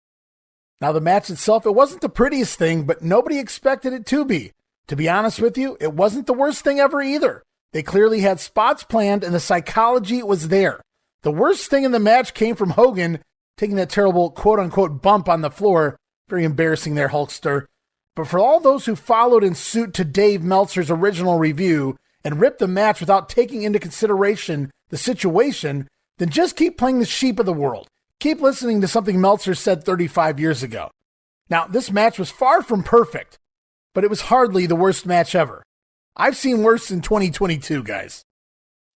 Now, the match itself, it wasn't the prettiest thing, but nobody expected it to be. To be honest with you, it wasn't the worst thing ever either. They clearly had spots planned and the psychology was there. The worst thing in the match came from Hogan taking that terrible quote-unquote bump on the floor. Very embarrassing there, Hulkster. But for all those who followed in suit to Dave Meltzer's original review and ripped the match without taking into consideration the situation, then just keep playing the sheep of the world. Keep listening to something Meltzer said 35 years ago. Now, this match was far from perfect, but it was hardly the worst match ever. I've seen worse in 2022, guys.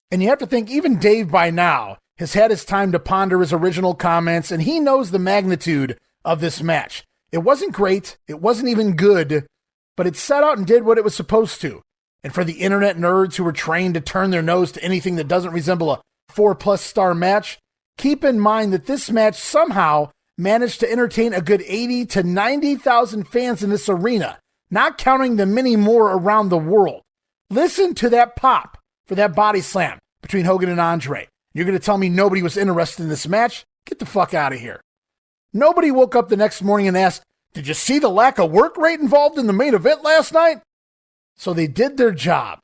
And you have to think even Dave by now has had his time to ponder his original comments, and he knows the magnitude of this match. It wasn't great, it wasn't even good, but it set out and did what it was supposed to. And for the internet nerds who were trained to turn their nose to anything that doesn't resemble a 4+ star match, keep in mind that this match somehow managed to entertain a good 80 to 90,000 fans in this arena, not counting the many more around the world. Listen to that pop for that body slam between Hogan and Andre. You're going to tell me nobody was interested in this match? Get the fuck out of here. Nobody woke up the next morning and asked, did you see the lack of work rate involved in the main event last night? So they did their job.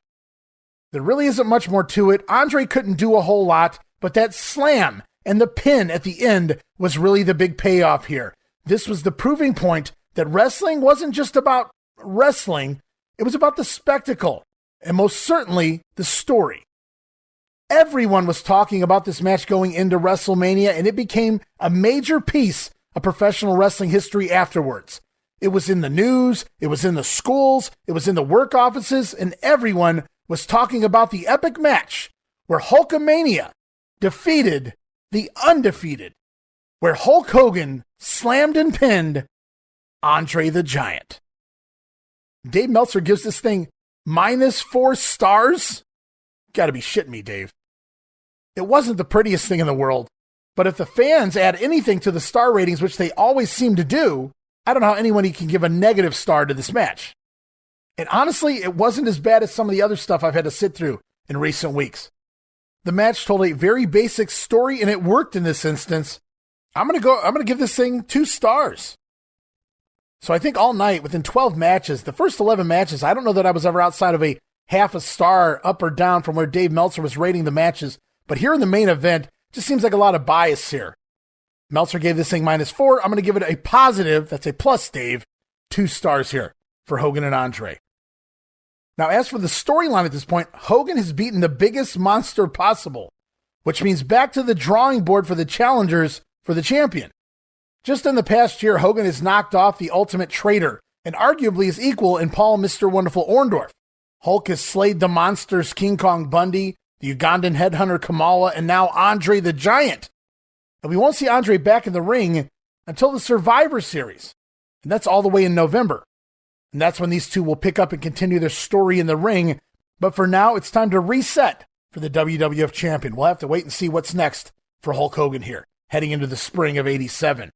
There really isn't much more to it. Andre couldn't do a whole lot, but that slam and the pin at the end was really the big payoff here. This was the proving point that wrestling wasn't just about wrestling, it was about the spectacle, and most certainly the story. Everyone was talking about this match going into WrestleMania, and it became a major piece of professional wrestling history afterwards. It was in the news, it was in the schools, it was in the work offices, and everyone was talking about the epic match where Hulkamania defeated the undefeated, where Hulk Hogan slammed and pinned Andre the Giant. Dave Meltzer gives this thing -4 stars? Gotta be shitting me, Dave. It wasn't the prettiest thing in the world, but if the fans add anything to the star ratings, which they always seem to do, I don't know how anybody can give a negative star to this match. And honestly, it wasn't as bad as some of the other stuff I've had to sit through in recent weeks. The match told a very basic story, and it worked in this instance. I'm gonna give this thing 2 stars. So I think all night, within 12 matches, the first 11 matches, I don't know that I was ever outside of a half a star up or down from where Dave Meltzer was rating the matches. But here in the main event, just seems like a lot of bias here. Meltzer gave this thing -4. I'm going to give it a positive, that's a plus, Dave, 2 stars here for Hogan and Andre. Now, as for the storyline at this point, Hogan has beaten the biggest monster possible, which means back to the drawing board for the challengers for the champion. Just in the past year, Hogan has knocked off the ultimate traitor and arguably his equal in Paul Mr. Wonderful Orndorff. Hulk has slayed the monsters King Kong Bundy, the Ugandan headhunter Kamala, and now Andre the Giant. And we won't see Andre back in the ring until the Survivor Series. And that's all the way in November. And that's when these two will pick up and continue their story in the ring. But for now, it's time to reset for the WWF champion. We'll have to wait and see what's next for Hulk Hogan here, heading into the spring of '87.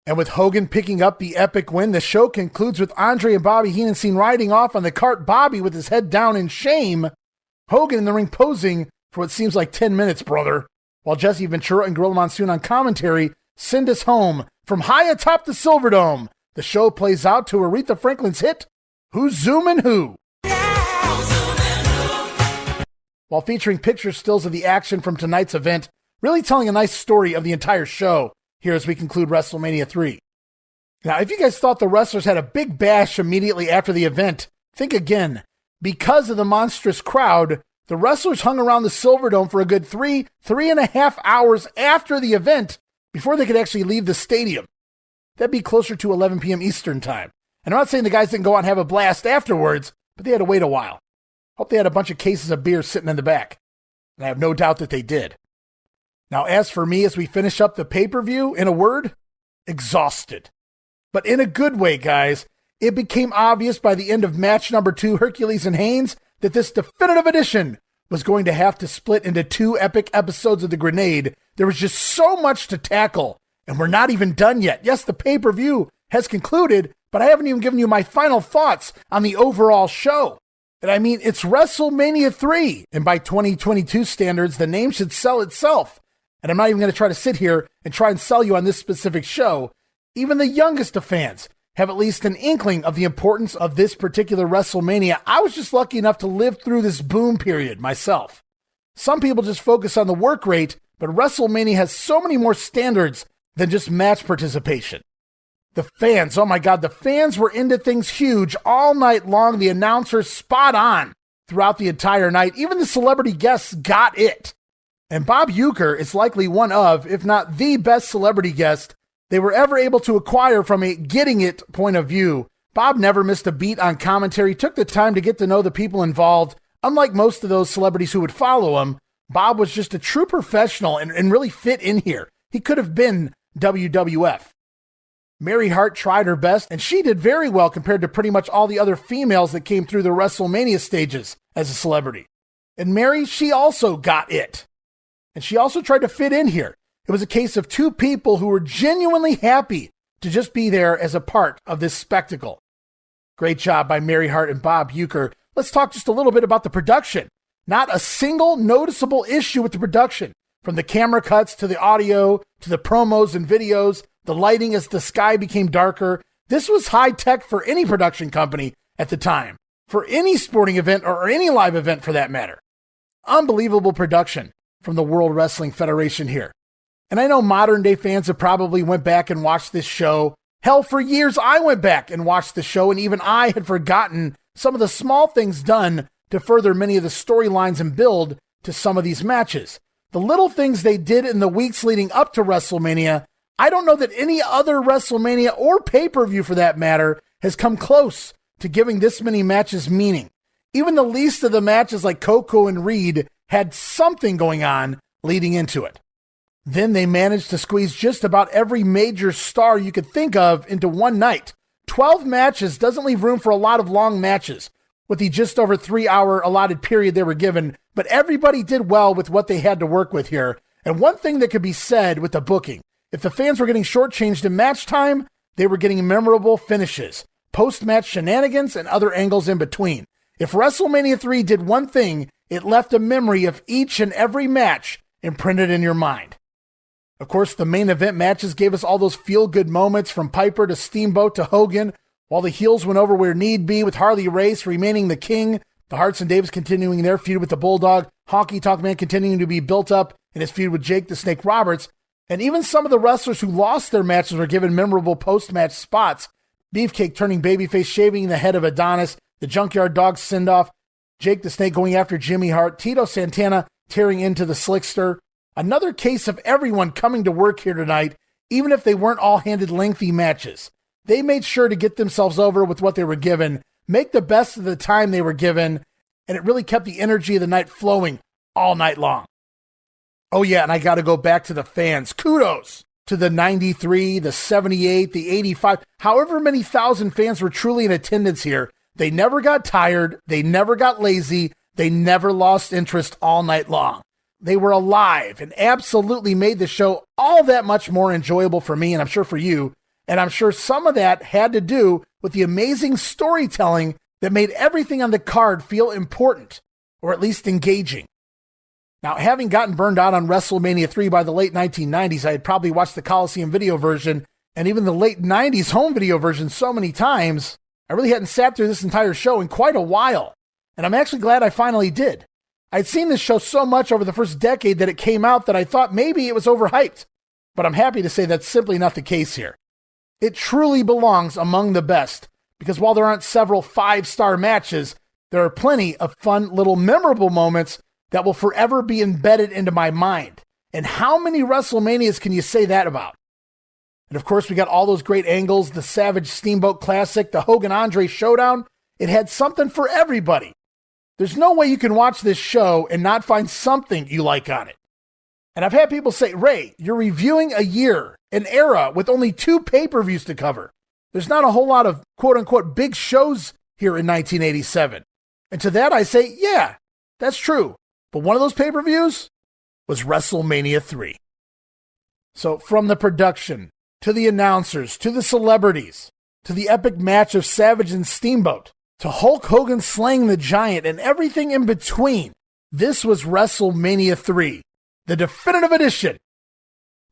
And with Hogan picking up the epic win, the show concludes with Andre and Bobby Heenan seen riding off on the cart, Bobby with his head down in shame, Hogan in the ring posing for what seems like 10 minutes, brother, while Jesse Ventura and Gorilla Monsoon on commentary send us home from high atop the Silverdome. The show plays out to Aretha Franklin's hit, Who's Zoomin' Who? While featuring picture stills of the action from tonight's event, really telling a nice story of the entire show here as we conclude WrestleMania 3. Now, if you guys thought the wrestlers had a big bash immediately after the event, think again. Because of the monstrous crowd, the wrestlers hung around the Silverdome for a good 3.5 hours after the event before they could actually leave the stadium. That'd be closer to 11 p.m. Eastern time. And I'm not saying the guys didn't go out and have a blast afterwards, but they had to wait a while. Hope they had a bunch of cases of beer sitting in the back. And I have no doubt that they did. Now, as for me, as we finish up the pay-per-view, in a word, exhausted. But in a good way, guys. It became obvious by the end of match number 2, Hercules and Haynes, that this definitive edition was going to have to split into 2 epic episodes of The Grenade. There was just so much to tackle, and we're not even done yet. Yes, the pay-per-view has concluded, but I haven't even given you my final thoughts on the overall show. And I mean, it's WrestleMania 3, and by 2022 standards, the name should sell itself. And I'm not even going to try to sit here and try and sell you on this specific show. Even the youngest of fans have at least an inkling of the importance of this particular WrestleMania. I was just lucky enough to live through this boom period myself. Some people just focus on the work rate, but WrestleMania has so many more standards than just match participation. The fans, oh my God, the fans were into things huge all night long. The announcers spot on throughout the entire night. Even the celebrity guests got it. And Bob Uecker is likely one of, if not the best celebrity guest they were ever able to acquire from a getting it point of view. Bob never missed a beat on commentary, took the time to get to know the people involved. Unlike most of those celebrities who would follow him, Bob was just a true professional and really fit in here. He could have been WWF. Mary Hart tried her best, and she did very well compared to pretty much all the other females that came through the WrestleMania stages as a celebrity. And Mary, she also got it. And she also tried to fit in here. It was a case of two people who were genuinely happy to just be there as a part of this spectacle. Great job by Mary Hart and Bob Uecker. Let's talk just a little bit about the production. Not a single noticeable issue with the production. From the camera cuts to the audio to the promos and videos, the lighting as the sky became darker. This was high tech for any production company at the time, for any sporting event or any live event for that matter. Unbelievable production from the World Wrestling Federation here. And I know modern day fans have probably went back and watched this show. Hell, for years I went back and watched the show, and even I had forgotten some of the small things done to further many of the storylines and build to some of these matches. The little things they did in the weeks leading up to WrestleMania, I don't know that any other WrestleMania or pay-per-view for that matter has come close to giving this many matches meaning. Even the least of the matches like Coco and Reed had something going on leading into it. Then they managed to squeeze just about every major star you could think of into one night. 12 matches doesn't leave room for a lot of long matches with the just over 3-hour allotted period they were given, but everybody did well with what they had to work with here. And one thing that could be said with the booking, if the fans were getting shortchanged in match time, they were getting memorable finishes, post-match shenanigans, and other angles in between. If WrestleMania 3 did one thing, it left a memory of each and every match imprinted in your mind. Of course, the main event matches gave us all those feel-good moments from Piper to Steamboat to Hogan, while the heels went over where need be with Harley Race remaining the king, the Harts and Davis continuing their feud with the Bulldog, Honky Tonk Man continuing to be built up in his feud with Jake the Snake Roberts, and even some of the wrestlers who lost their matches were given memorable post-match spots. Beefcake turning babyface, shaving the head of Adonis, the Junkyard Dog send-off, Jake the Snake going after Jimmy Hart, Tito Santana tearing into the Slickster. Another case of everyone coming to work here tonight, even if they weren't all handed lengthy matches. They made sure to get themselves over with what they were given, make the best of the time they were given, and it really kept the energy of the night flowing all night long. Oh yeah, and I got to go back to the fans. Kudos to the 93, the 78, the 85, however many thousand fans were truly in attendance here. They never got tired, they never got lazy, they never lost interest all night long. They were alive and absolutely made the show all that much more enjoyable for me, and I'm sure for you. And I'm sure some of that had to do with the amazing storytelling that made everything on the card feel important, or at least engaging. Now, having gotten burned out on WrestleMania 3 by the late 1990s, I had probably watched the Coliseum video version and even the late 90s home video version so many times, I really hadn't sat through this entire show in quite a while. And I'm actually glad I finally did. I'd seen this show so much over the first decade that it came out that I thought maybe it was overhyped. But I'm happy to say that's simply not the case here. It truly belongs among the best, because while there aren't several 5-star matches, there are plenty of fun little memorable moments that will forever be embedded into my mind. And how many WrestleManias can you say that about? And of course, we got all those great angles, the Savage Steamboat Classic, the Hogan-Andre Showdown. It had something for everybody. There's no way you can watch this show and not find something you like on it. And I've had people say, Ray, you're reviewing a year, an era with only 2 pay-per-views to cover. There's not a whole lot of quote-unquote big shows here in 1987. And to that I say, yeah, that's true. But one of those pay-per-views was WrestleMania 3. So from the production, to the announcers, to the celebrities, to the epic match of Savage and Steamboat, to Hulk Hogan slaying the Giant and everything in between, this was WrestleMania 3, the definitive edition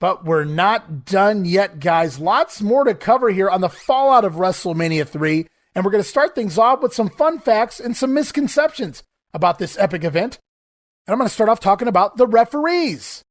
But we're not done yet, guys. Lots more to cover here on the fallout of WrestleMania 3, and we're going to start things off with some fun facts and some misconceptions about this epic event. And I'm going to start off talking about the referees.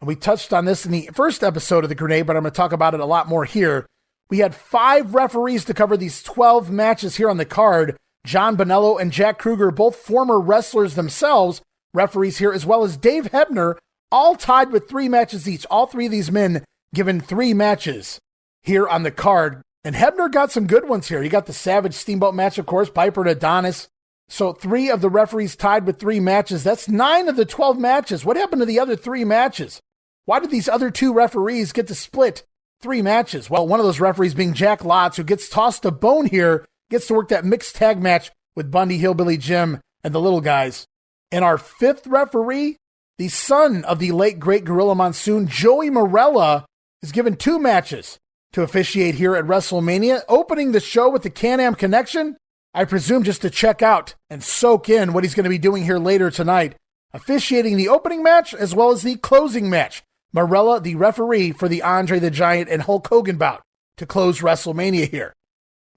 And we touched on this in the first episode of The Grenade, but I'm going to talk about it a lot more here. We had 5 referees to cover these 12 matches here on the card. John Bonello and Jack Kruger, both former wrestlers themselves, referees here, as well as Dave Hebner, all tied with 3 matches each. All 3 of these men given 3 matches here on the card. And Hebner got some good ones here. He got the Savage Steamboat match, of course, Piper and Adonis. So 3 of the referees tied with 3 matches. That's 9 of the 12 matches. What happened to the other 3 matches? Why did these other 2 referees get to split 3 matches? Well, one of those referees being Jack Lotz, who gets tossed a bone here, gets to work that mixed tag match with Bundy, Hillbilly Jim, and the little guys. And our 5th referee, the son of the late great Gorilla Monsoon, Joey Marella, is given 2 matches to officiate here at WrestleMania, opening the show with the Can-Am Connection, I presume just to check out and soak in what he's going to be doing here later tonight, officiating the opening match as well as the closing match. Marella, the referee for the Andre the Giant and Hulk Hogan bout to close WrestleMania here.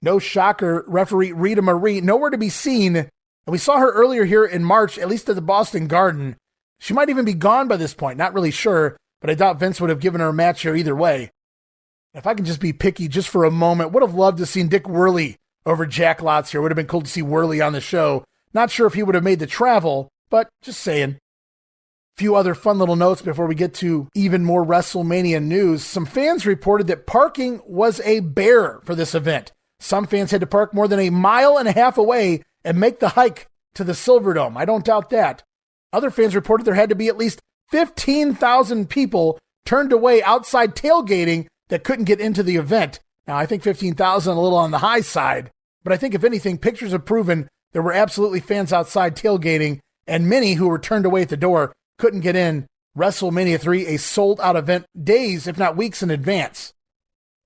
No shocker, referee Rita Marie, nowhere to be seen, and we saw her earlier here in March, at least at the Boston Garden. She might even be gone by this point, not really sure, but I doubt Vince would have given her a match here either way. If I can just be picky just for a moment, would have loved to have seen Dick Worley over Jack Lotz here. Would have been cool to see Worley on the show. Not sure if he would have made the travel, but just saying. Few other fun little notes before we get to even more WrestleMania news. Some fans reported that parking was a bear for this event. Some fans had to park more than 1.5 miles away and make the hike to the Silverdome. I don't doubt that. Other fans reported there had to be at least 15,000 people turned away outside tailgating that couldn't get into the event. Now, I think 15,000 a little on the high side, but I think if anything, pictures have proven there were absolutely fans outside tailgating, and many who were turned away at the door couldn't get in. WrestleMania 3, a sold-out event days, if not weeks in advance.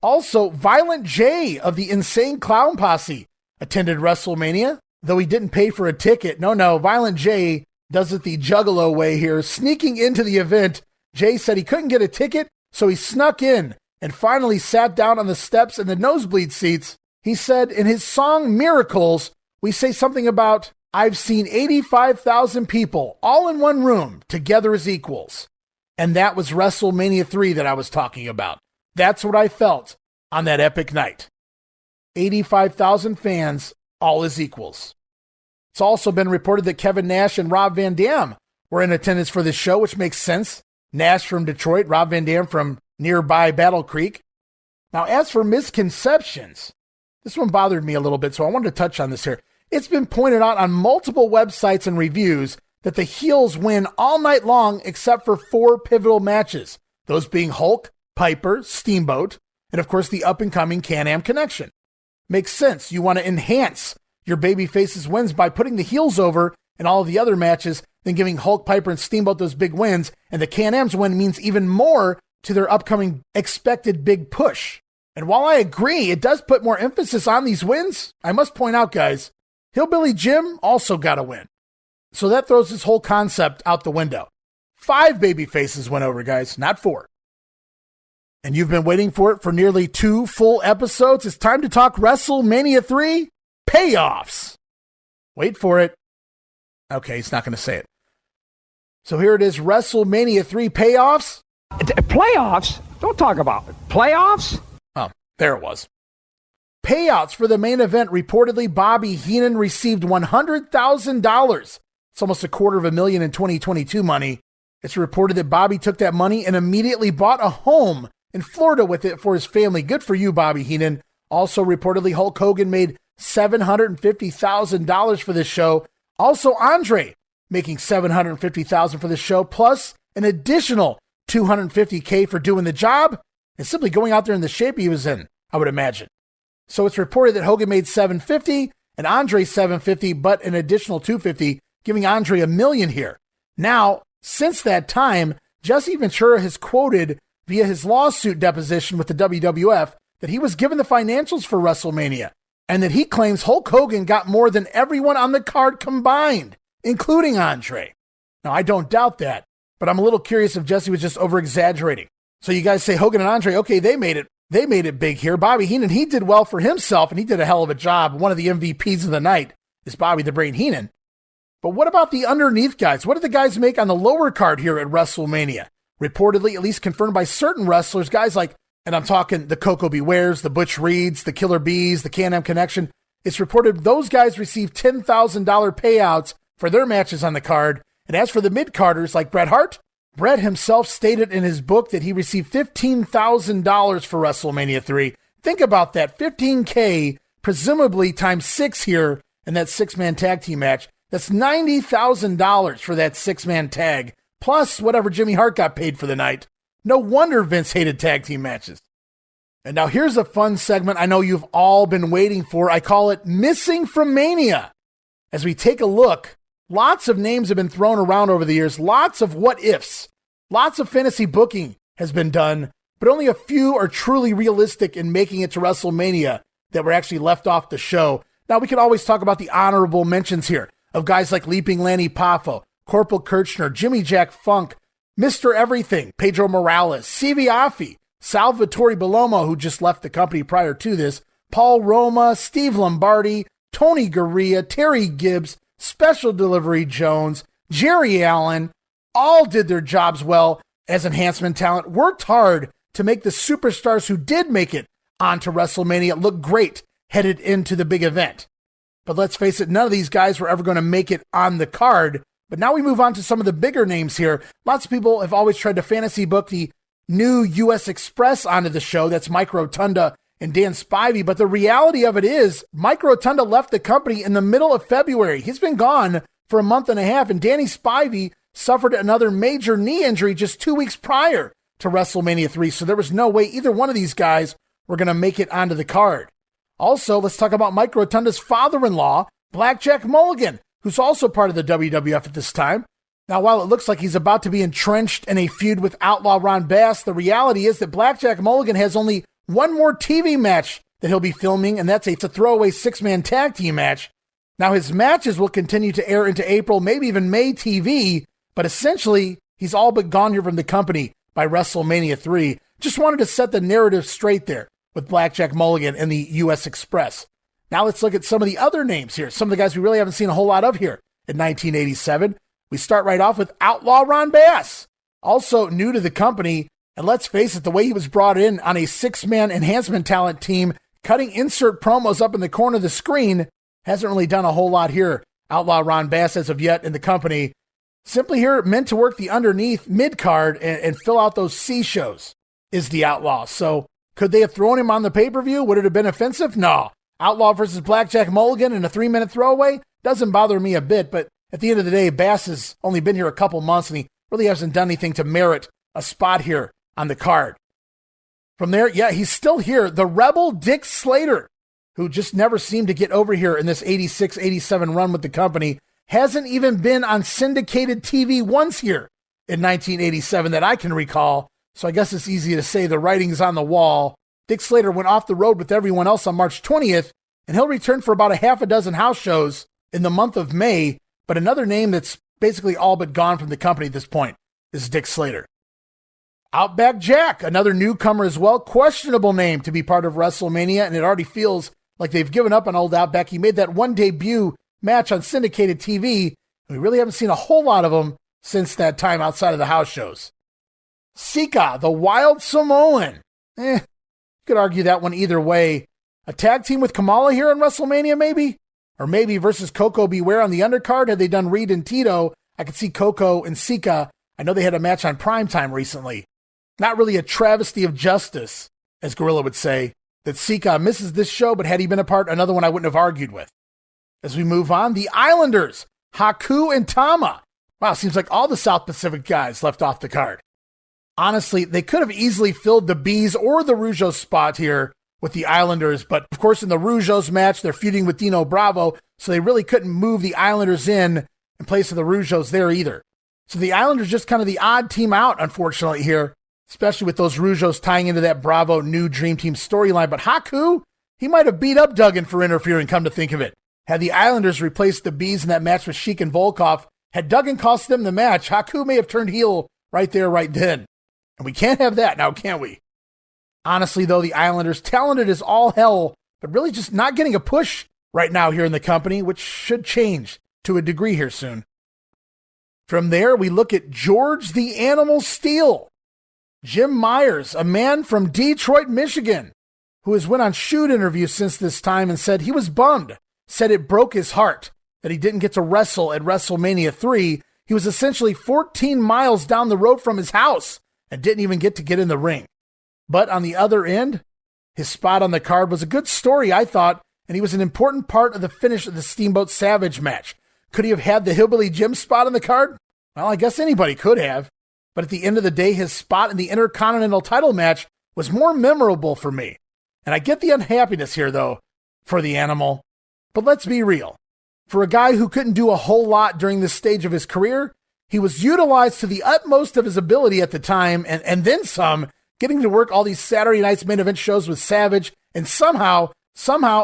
Also, Violent J of the Insane Clown Posse attended WrestleMania, though he didn't pay for a ticket. No, Violent J does it the Juggalo way here. Sneaking into the event, Jay said he couldn't get a ticket, so he snuck in and finally sat down on the steps in the nosebleed seats. He said in his song Miracles, we say something about, I've seen 85,000 people all in one room together as equals. And that was WrestleMania 3 that I was talking about. That's what I felt on that epic night. 85,000 fans, all as equals. It's also been reported that Kevin Nash and Rob Van Dam were in attendance for this show, which makes sense. Nash from Detroit, Rob Van Dam from nearby Battle Creek. Now, as for misconceptions, this one bothered me a little bit, so I wanted to touch on this here. It's been pointed out on multiple websites and reviews that the heels win all night long except for 4 pivotal matches, those being Hulk, Piper, Steamboat, and of course the up-and-coming Can-Am Connection. Makes sense. You want to enhance your babyface's wins by putting the heels over in all of the other matches than giving Hulk, Piper, and Steamboat those big wins, and the Can-Am's win means even more to their upcoming expected big push. And while I agree it does put more emphasis on these wins, I must point out, guys, Hillbilly Jim also got a win. So that throws this whole concept out the window. 5 babyfaces went over, guys, not 4. And you've been waiting for it for nearly 2 full episodes. It's time to talk WrestleMania 3 payoffs. Wait for it. Okay, he's not going to say it. So here it is, WrestleMania 3 payoffs. Playoffs? Don't talk about it. Playoffs? Oh, there it was. Payouts for the main event. Reportedly, Bobby Heenan received $100,000. It's almost $250,000 in 2022 money. It's reported that Bobby took that money and immediately bought a home in Florida with it for his family. Good for you, Bobby Heenan. Also, reportedly, Hulk Hogan made $750,000 for this show. Also, Andre making $750,000 for this show, plus an additional $250K for doing the job and simply going out there in the shape he was in, I would imagine. So it's reported that Hogan made $750 and Andre $750, but an additional $250, giving Andre $1 million here. Now, since that time, Jesse Ventura has quoted via his lawsuit deposition with the WWF that he was given the financials for WrestleMania and that he claims Hulk Hogan got more than everyone on the card combined, including Andre. Now, I don't doubt that, but I'm a little curious if Jesse was just over-exaggerating. So you guys say Hogan and Andre, okay, they made it big here. Bobby Heenan, he did well for himself, and he did a hell of a job. One of the MVPs of the night is Bobby the Brain Heenan. But what about the underneath guys? What did the guys make on the lower card here at WrestleMania? Reportedly, at least confirmed by certain wrestlers, guys like, and I'm talking the Coco Bewares, the Butch Reeds, the Killer Bees, the Can-Am Connection. It's reported those guys received $10,000 payouts for their matches on the card. And as for the mid-carders like Bret Hart, Bret himself stated in his book that he received $15,000 for WrestleMania 3. Think about that, $15K, presumably times 6 here in that 6-man tag team match. That's $90,000 for that 6-man tag, plus whatever Jimmy Hart got paid for the night. No wonder Vince hated tag team matches. And now here's a fun segment I know you've all been waiting for. I call it Missing from Mania. As we take a look, lots of names have been thrown around over the years, lots of what-ifs, lots of fantasy booking has been done, but only a few are truly realistic in making it to WrestleMania that were actually left off the show. Now, we could always talk about the honorable mentions here of guys like Leaping Lanny Poffo, Corporal Kirchner, Jimmy Jack Funk, Mr. Everything, Pedro Morales, C.V. Affi, Salvatore Bellomo, who just left the company prior to this, Paul Roma, Steve Lombardi, Tony Gurria, Terry Gibbs, Special Delivery Jones, Jerry Allen, all did their jobs well as enhancement talent, worked hard to make the superstars who did make it onto WrestleMania look great headed into the big event. But let's face it, none of these guys were ever going to make it on the card. But now we move on to some of the bigger names here. Lots of people have always tried to fantasy book the new U.S. Express onto the show. That's Mike Rotunda and Dan Spivey. But the reality of it is Mike Rotunda left the company in the middle of February. He's been gone for a month and a half. And Danny Spivey suffered another major knee injury just 2 weeks prior to WrestleMania 3. So there was no way either one of these guys were going to make it onto the card. Also, let's talk about Mike Rotunda's father-in-law, Blackjack Mulligan, who's also part of the WWF at this time. Now, while it looks like he's about to be entrenched in a feud with Outlaw Ron Bass, the reality is that Blackjack Mulligan has only one more TV match that he'll be filming, and that's a throwaway 6-man tag team match. Now, his matches will continue to air into April, maybe even May TV, but essentially, he's all but gone here from the company by WrestleMania 3. Just wanted to set the narrative straight there with Blackjack Mulligan and the U.S. Express. Now let's look at some of the other names here, some of the guys we really haven't seen a whole lot of here in 1987. We start right off with Outlaw Ron Bass, also new to the company, and let's face it, the way he was brought in on a 6-man enhancement talent team, cutting insert promos up in the corner of the screen, hasn't really done a whole lot here. Outlaw Ron Bass as of yet in the company. Simply here, meant to work the underneath mid-card and fill out those C shows, is the Outlaw. So could they have thrown him on the pay-per-view? Would it have been offensive? No. Outlaw versus Blackjack Mulligan in a 3-minute throwaway doesn't bother me a bit, but at the end of the day, Bass has only been here a couple months, and he really hasn't done anything to merit a spot here on the card. From there, yeah, he's still here. The Rebel Dick Slater, who just never seemed to get over here in this 86-87 run with the company, hasn't even been on syndicated TV once here in 1987 that I can recall. So I guess it's easy to say the writing's on the wall. Dick Slater went off the road with everyone else on March 20th, and he'll return for about a half a dozen house shows in the month of May. But another name that's basically all but gone from the company at this point is Dick Slater. Outback Jack, another newcomer as well. Questionable name to be part of WrestleMania, and it already feels like they've given up on old Outback. He made that one debut match on syndicated TV, and we really haven't seen a whole lot of him since that time outside of the house shows. Sika, the Wild Samoan. You could argue that one either way. A tag team with Kamala here in WrestleMania, maybe? Or maybe versus Coco Beware on the undercard. Had they done Reed and Tito, I could see Coco and Sika. I know they had a match on Primetime recently. Not really a travesty of justice, as Gorilla would say, that Sika misses this show, but had he been a part, another one I wouldn't have argued with. As we move on, the Islanders, Haku and Tama. Wow, seems like all the South Pacific guys left off the card. Honestly, they could have easily filled the Bees or the Rougeos spot here with the Islanders, but of course in the Rougeos match, they're feuding with Dino Bravo, so they really couldn't move the Islanders in place of the Rougeos there either. So the Islanders just kind of the odd team out, unfortunately, here, especially with those Rougeos tying into that Bravo new Dream Team storyline. But Haku, he might have beat up Duggan for interfering, come to think of it. Had the Islanders replaced the Bees in that match with Sheik and Volkov, had Duggan cost them the match, Haku may have turned heel right there, right then. And we can't have that now, can we? Honestly, though, the Islanders, talented as all hell, but really just not getting a push right now here in the company, which should change to a degree here soon. From there, we look at George the Animal Steele. Jim Myers, a man from Detroit, Michigan, who has went on shoot interviews since this time and said he was bummed, said it broke his heart that he didn't get to wrestle at WrestleMania III. He was essentially 14 miles down the road from his house and didn't even get to get in the ring. But on the other end, his spot on the card was a good story, I thought, and he was an important part of the finish of the Steamboat Savage match. Could he have had the Hillbilly Jim spot on the card? Well, I guess anybody could have. But at the end of the day, his spot in the Intercontinental title match was more memorable for me. And I get the unhappiness here, though, for the Animal. But let's be real. For a guy who couldn't do a whole lot during this stage of his career, he was utilized to the utmost of his ability at the time, and then some, getting to work all these Saturday night's main event shows with Savage, and somehow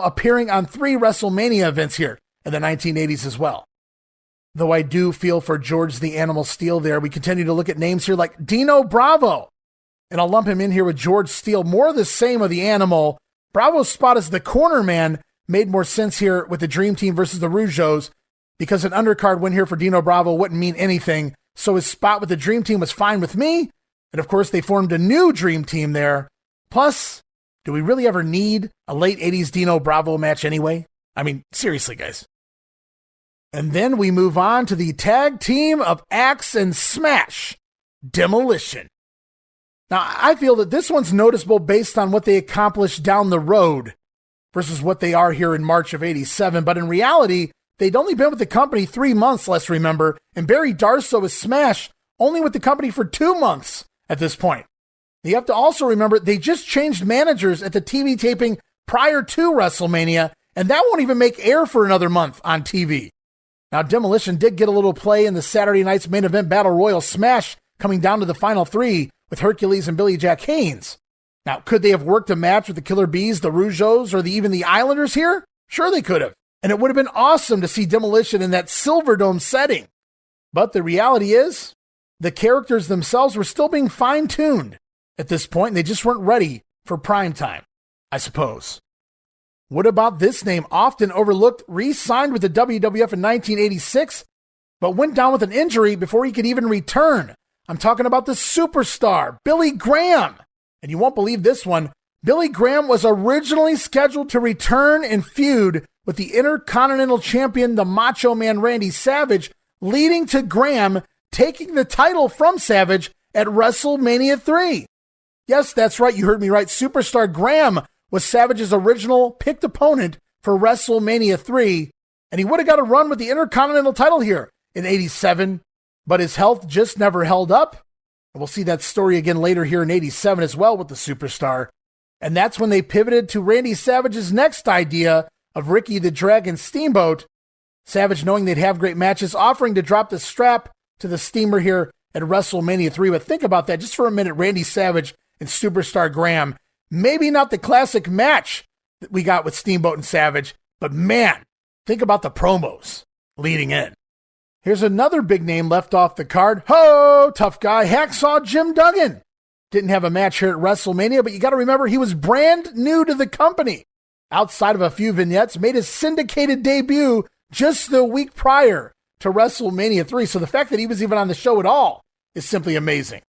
appearing on 3 WrestleMania events here in the 1980s as well. Though I do feel for George the Animal Steele there, we continue to look at names here like Dino Bravo. And I'll lump him in here with George Steele. More of the same of the Animal. Bravo's spot as the corner man made more sense here with the Dream Team versus the Rougeaus, because an undercard win here for Dino Bravo wouldn't mean anything. So his spot with the Dream Team was fine with me. And of course, they formed a new Dream Team there. Plus, do we really ever need a late 80s Dino Bravo match anyway? I mean, seriously, guys. And then we move on to the tag team of Axe and Smash, Demolition. Now, I feel that this one's noticeable based on what they accomplished down the road versus what they are here in March of 87. But in reality, they'd only been with the company 3 months, let's remember, and Barry Darsow is Smash only with the company for 2 months at this point. You have to also remember they just changed managers at the TV taping prior to WrestleMania, and that won't even make air for another month on TV. Now, Demolition did get a little play in the Saturday night's main event Battle Royal Smash, coming down to the final 3 with Hercules and Billy Jack Haynes. Now, could they have worked a match with the Killer Bees, the Rougeaus, or even the Islanders here? Sure they could have. And it would have been awesome to see Demolition in that Silverdome setting. But the reality is, the characters themselves were still being fine-tuned at this point, and they just weren't ready for prime time, I suppose. What about this name, often overlooked, re-signed with the WWF in 1986, but went down with an injury before he could even return? I'm talking about the superstar, Billy Graham. And you won't believe this one. Billy Graham was originally scheduled to return and feud with the Intercontinental Champion, the Macho Man Randy Savage, leading to Graham taking the title from Savage at WrestleMania III. Yes, that's right, you heard me right. Superstar Graham was Savage's original picked opponent for WrestleMania III, and he would have got a run with the Intercontinental title here in 87, but his health just never held up. And we'll see that story again later here in 87 as well with the superstar. And that's when they pivoted to Randy Savage's next idea of Ricky the Dragon Steamboat. Savage, knowing they'd have great matches, offering to drop the strap to the Steamer here at WrestleMania 3. But think about that just for a minute, Randy Savage and Superstar Graham. Maybe not the classic match that we got with Steamboat and Savage, but man, think about the promos leading in. Here's another big name left off the card. Ho, tough guy, Hacksaw Jim Duggan. Didn't have a match here at WrestleMania, but you got to remember he was brand new to the company. Outside of a few vignettes, made his syndicated debut just the week prior to WrestleMania 3. So the fact that he was even on the show at all is simply amazing.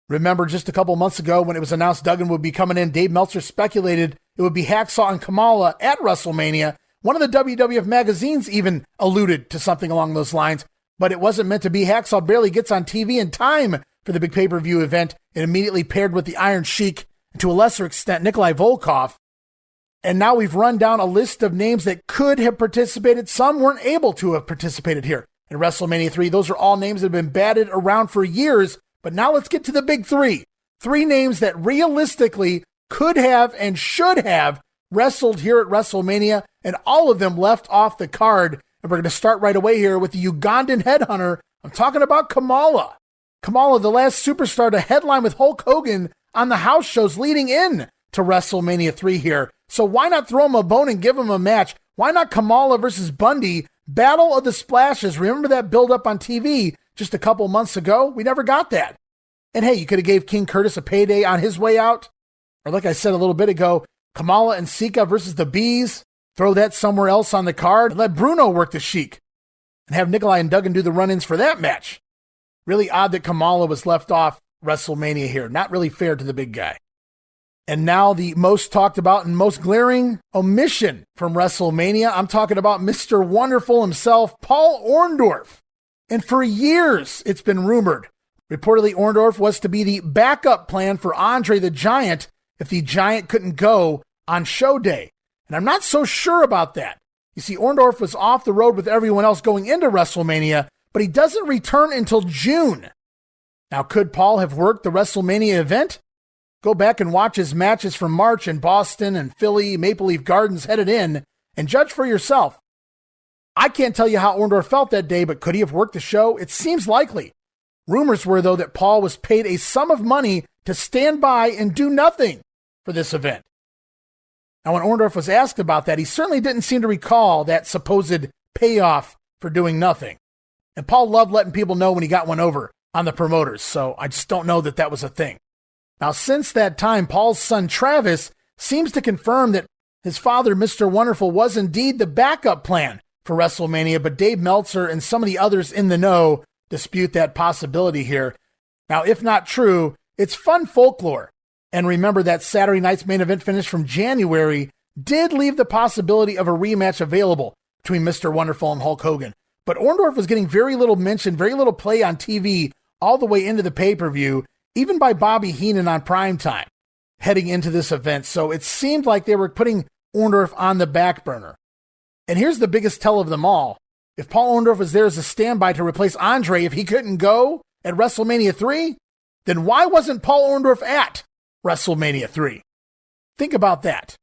Remember just a couple months ago when it was announced Duggan would be coming in, Dave Meltzer speculated it would be Hacksaw and Kamala at WrestleMania. One of the WWF magazines even alluded to something along those lines, but it wasn't meant to be. Hacksaw barely gets on TV in time for the big pay-per-view event and immediately paired with the Iron Sheik, and to a lesser extent, Nikolai Volkov. And now we've run down a list of names that could have participated. Some weren't able to have participated here in WrestleMania 3. Those are all names that have been batted around for years. But now let's get to the big 3. 3 names that realistically could have and should have wrestled here at WrestleMania, and all of them left off the card. And we're going to start right away here with the Ugandan headhunter. I'm talking about Kamala. Kamala, the last superstar to headline with Hulk Hogan on the house shows leading in to WrestleMania 3 here. So why not throw him a bone and give him a match? Why not Kamala versus Bundy? Battle of the Splashes. Remember that build up on TV just a couple months ago? We never got that. And hey, you could have gave King Curtis a payday on his way out. Or like I said a little bit ago, Kamala and Sika versus the Bees. Throw that somewhere else on the card and let Bruno work the Sheik. And have Nikolai and Duggan do the run-ins for that match. Really odd that Kamala was left off WrestleMania here. Not really fair to the big guy. And now the most talked about and most glaring omission from WrestleMania. I'm talking about Mr. Wonderful himself, Paul Orndorff. And for years, it's been rumored. Reportedly, Orndorff was to be the backup plan for Andre the Giant if the Giant couldn't go on show day. And I'm not so sure about that. You see, Orndorff was off the road with everyone else going into WrestleMania, but he doesn't return until June. Now, could Paul have worked the WrestleMania event? Go back and watch his matches from March in Boston and Philly, Maple Leaf Gardens headed in, and judge for yourself. I can't tell you how Orndorff felt that day, but could he have worked the show? It seems likely. Rumors were, though, that Paul was paid a sum of money to stand by and do nothing for this event. Now, when Orndorff was asked about that, he certainly didn't seem to recall that supposed payoff for doing nothing. And Paul loved letting people know when he got one over on the promoters, so I just don't know that that was a thing. Now, since that time, Paul's son Travis seems to confirm that his father, Mr. Wonderful, was indeed the backup plan for WrestleMania, but Dave Meltzer and some of the others in the know dispute that possibility here. Now, if not true, it's fun folklore. And remember that Saturday night's main event finish from January did leave the possibility of a rematch available between Mr. Wonderful and Hulk Hogan. But Orndorff was getting very little mention, very little play on TV all the way into the pay-per-view, even by Bobby Heenan on primetime, heading into this event. So it seemed like they were putting Orndorff on the back burner. And here's the biggest tell of them all. If Paul Orndorff was there as a standby to replace Andre if he couldn't go at WrestleMania 3, then why wasn't Paul Orndorff at WrestleMania 3? Think about that.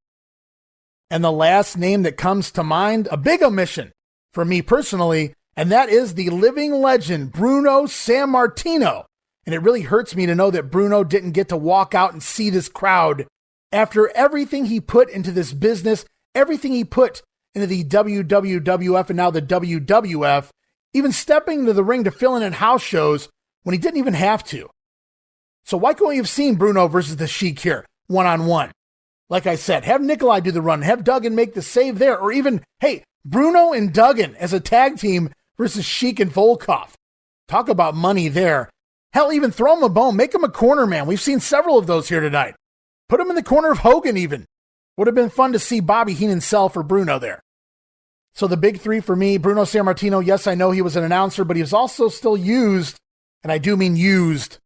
And the last name that comes to mind, a big omission for me personally, and that is the living legend, Bruno Sammartino. And it really hurts me to know that Bruno didn't get to walk out and see this crowd after everything he put into this business, everything he put into the WWF and now the WWF, even stepping into the ring to fill in at house shows when he didn't even have to. So why couldn't we have seen Bruno versus the Sheik here, one-on-one? Like I said, have Nikolai do the run, have Duggan make the save there, or even, hey, Bruno and Duggan as a tag team versus Sheik and Volkov. Talk about money there. Hell, even throw him a bone, make him a corner man. We've seen several of those here tonight. Put him in the corner of Hogan even. Would have been fun to see Bobby Heenan sell for Bruno there. So the big three for me, Bruno Sammartino, yes, I know he was an announcer, but he was also still used, and I do mean used,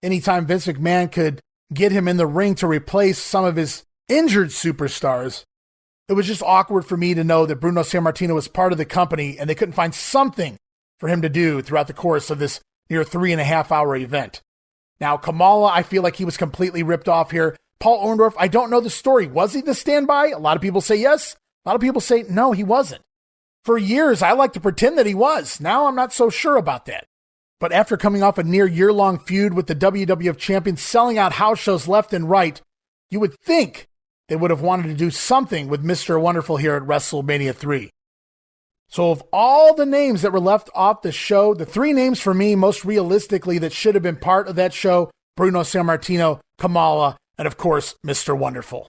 anytime Vince McMahon could get him in the ring to replace some of his injured superstars. It was just awkward for me to know that Bruno Sammartino was part of the company and they couldn't find something for him to do throughout the course of this near 3.5-hour event. Now, Kamala, I feel like he was completely ripped off here. Paul Orndorff, I don't know the story. Was he the standby? A lot of people say yes. A lot of people say no, he wasn't. For years, I like to pretend that he was. Now I'm not so sure about that. But after coming off a near year-long feud with the WWF champion, selling out house shows left and right, you would think they would have wanted to do something with Mr. Wonderful here at WrestleMania 3. So of all the names that were left off the show, the three names for me most realistically that should have been part of that show, Bruno Sammartino, Kamala, and of course, Mr. Wonderful.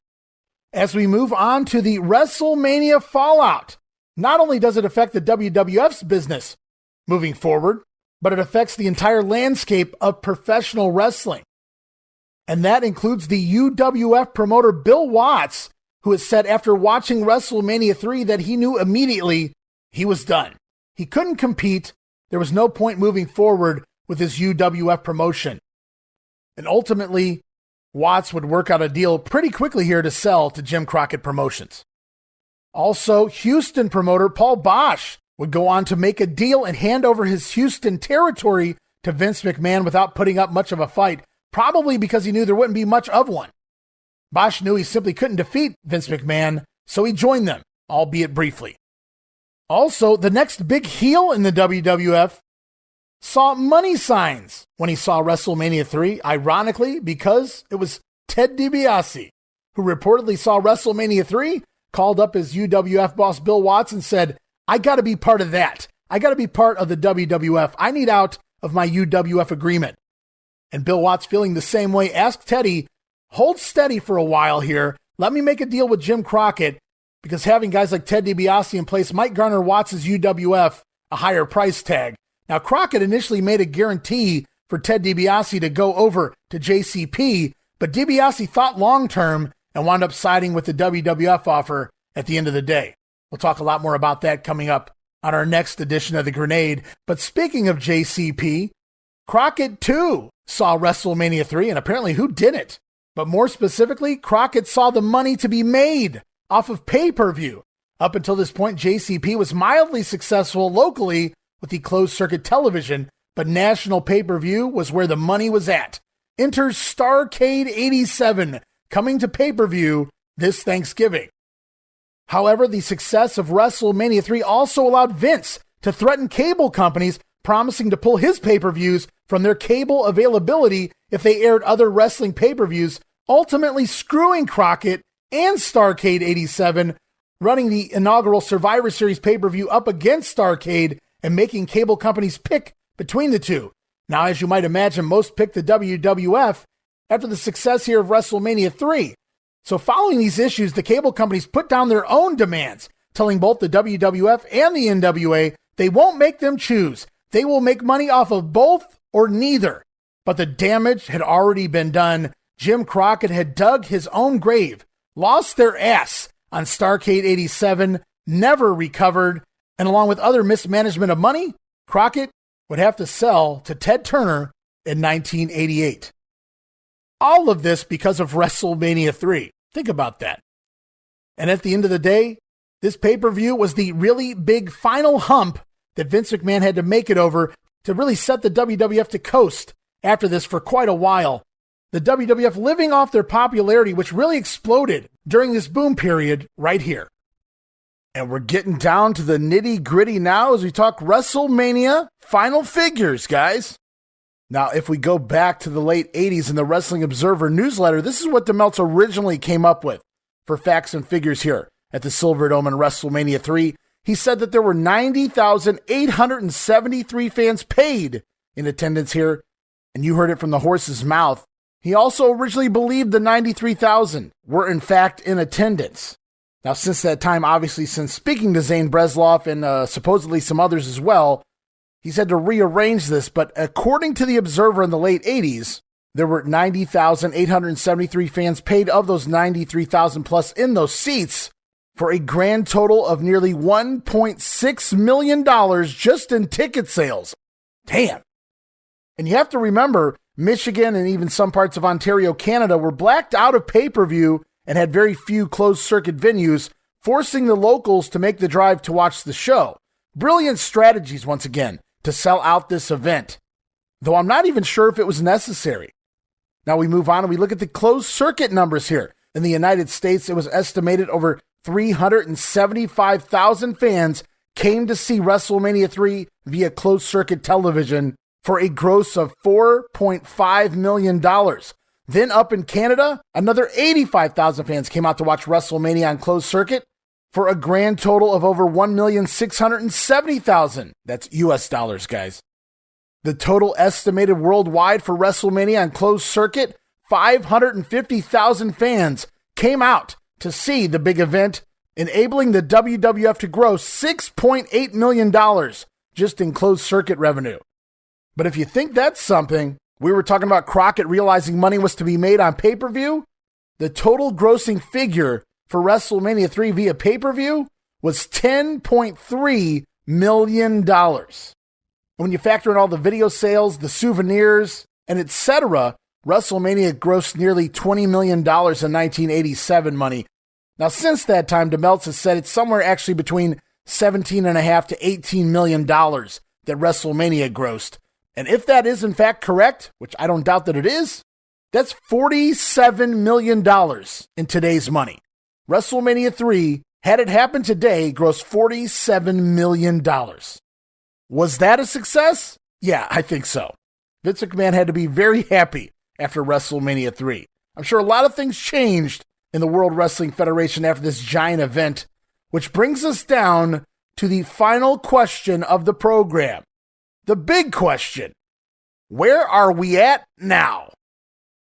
As we move on to the WrestleMania fallout, not only does it affect the WWF's business moving forward, but it affects the entire landscape of professional wrestling. And that includes the UWF promoter Bill Watts, who has said after watching WrestleMania 3 that he knew immediately he was done. He couldn't compete. There was no point moving forward with his UWF promotion. And ultimately, Watts would work out a deal pretty quickly here to sell to Jim Crockett Promotions. Also, Houston promoter Paul Bosch would go on to make a deal and hand over his Houston territory to Vince McMahon without putting up much of a fight, probably because he knew there wouldn't be much of one. Bosch knew he simply couldn't defeat Vince McMahon, so he joined them, albeit briefly. Also, the next big heel in the WWF saw money signs when he saw WrestleMania 3, ironically, because it was Ted DiBiase, who reportedly saw WrestleMania 3, called up his UWF boss Bill Watts and said, I got to be part of that. I got to be part of the WWF. I need out of my UWF agreement. And Bill Watts, feeling the same way, asked Teddy, hold steady for a while here. Let me make a deal with Jim Crockett, because having guys like Ted DiBiase in place might garner Watts' UWF a higher price tag. Now, Crockett initially made a guarantee for Ted DiBiase to go over to JCP, but DiBiase thought long-term and wound up siding with the WWF offer at the end of the day. We'll talk a lot more about that coming up on our next edition of The Grenade. But speaking of JCP, Crockett, too, saw WrestleMania 3, and apparently who didn't? But more specifically, Crockett saw the money to be made off of pay-per-view. Up until this point, JCP was mildly successful locally with the closed-circuit television, but national pay-per-view was where the money was at. Enter Starrcade 87, coming to pay-per-view this Thanksgiving. However, the success of WrestleMania 3 also allowed Vince to threaten cable companies, promising to pull his pay-per-views from their cable availability if they aired other wrestling pay-per-views, ultimately screwing Crockett and Starrcade 87, running the inaugural Survivor Series pay-per-view up against Starrcade and making cable companies pick between the two. Now, as you might imagine, most picked the WWF after the success here of WrestleMania 3. So following these issues, the cable companies put down their own demands, telling both the WWF and the NWA they won't make them choose. They will make money off of both or neither. But the damage had already been done. Jim Crockett had dug his own grave, lost their ass on Starrcade 87, never recovered, and along with other mismanagement of money, Crockett would have to sell to Ted Turner in 1988. All of this because of WrestleMania 3. Think about that. And at the end of the day, this pay-per-view was the really big final hump that Vince McMahon had to make it over to really set the WWF to coast after this for quite a while. The WWF living off their popularity, which really exploded during this boom period right here. And we're getting down to the nitty-gritty now as we talk WrestleMania final figures, guys. Now, if we go back to the late 80s in the Wrestling Observer newsletter, this is what DeMeltz originally came up with for facts and figures here at the Silverdome in WrestleMania 3. He said that there were 90,873 fans paid in attendance here, and you heard it from the horse's mouth. He also originally believed the 93,000 were in fact in attendance. Now, since that time, obviously, since speaking to Zane Bresloff and supposedly some others as well, he's had to rearrange this, but according to the Observer in the late 80s, there were 90,873 fans paid of those 93,000 plus in those seats for a grand total of nearly $1.6 million just in ticket sales. Damn. And you have to remember, Michigan and even some parts of Ontario, Canada were blacked out of pay-per-view and had very few closed-circuit venues, forcing the locals to make the drive to watch the show. Brilliant strategies, once again, to sell out this event, though I'm not even sure if it was necessary. Now we move on and we look at the closed-circuit numbers here. In the United States, it was estimated over 375,000 fans came to see WrestleMania 3 via closed-circuit television for a gross of $4.5 million. Then up in Canada, another 85,000 fans came out to watch WrestleMania on closed circuit for a grand total of over 1,670,000. That's US dollars, guys. The total estimated worldwide for WrestleMania on closed circuit, 550,000 fans came out to see the big event, enabling the WWF to gross $6.8 million just in closed circuit revenue. But if you think that's something, we were talking about Crockett realizing money was to be made on pay-per-view. The total grossing figure for WrestleMania 3 via pay-per-view was $10.3 million. And when you factor in all the video sales, the souvenirs, and etc., WrestleMania grossed nearly $20 million in 1987 money. Now, since that time, DeMeltz has said it's somewhere actually between $17.5 to $18 million that WrestleMania grossed. And if that is in fact correct, which I don't doubt that it is, that's $47 million in today's money. WrestleMania 3, had it happened today, grossed $47 million. Was that a success? Yeah, I think so. Vince McMahon had to be very happy after WrestleMania 3. I'm sure a lot of things changed in the World Wrestling Federation after this giant event, which brings us down to the final question of the program. The big question. where are we at now?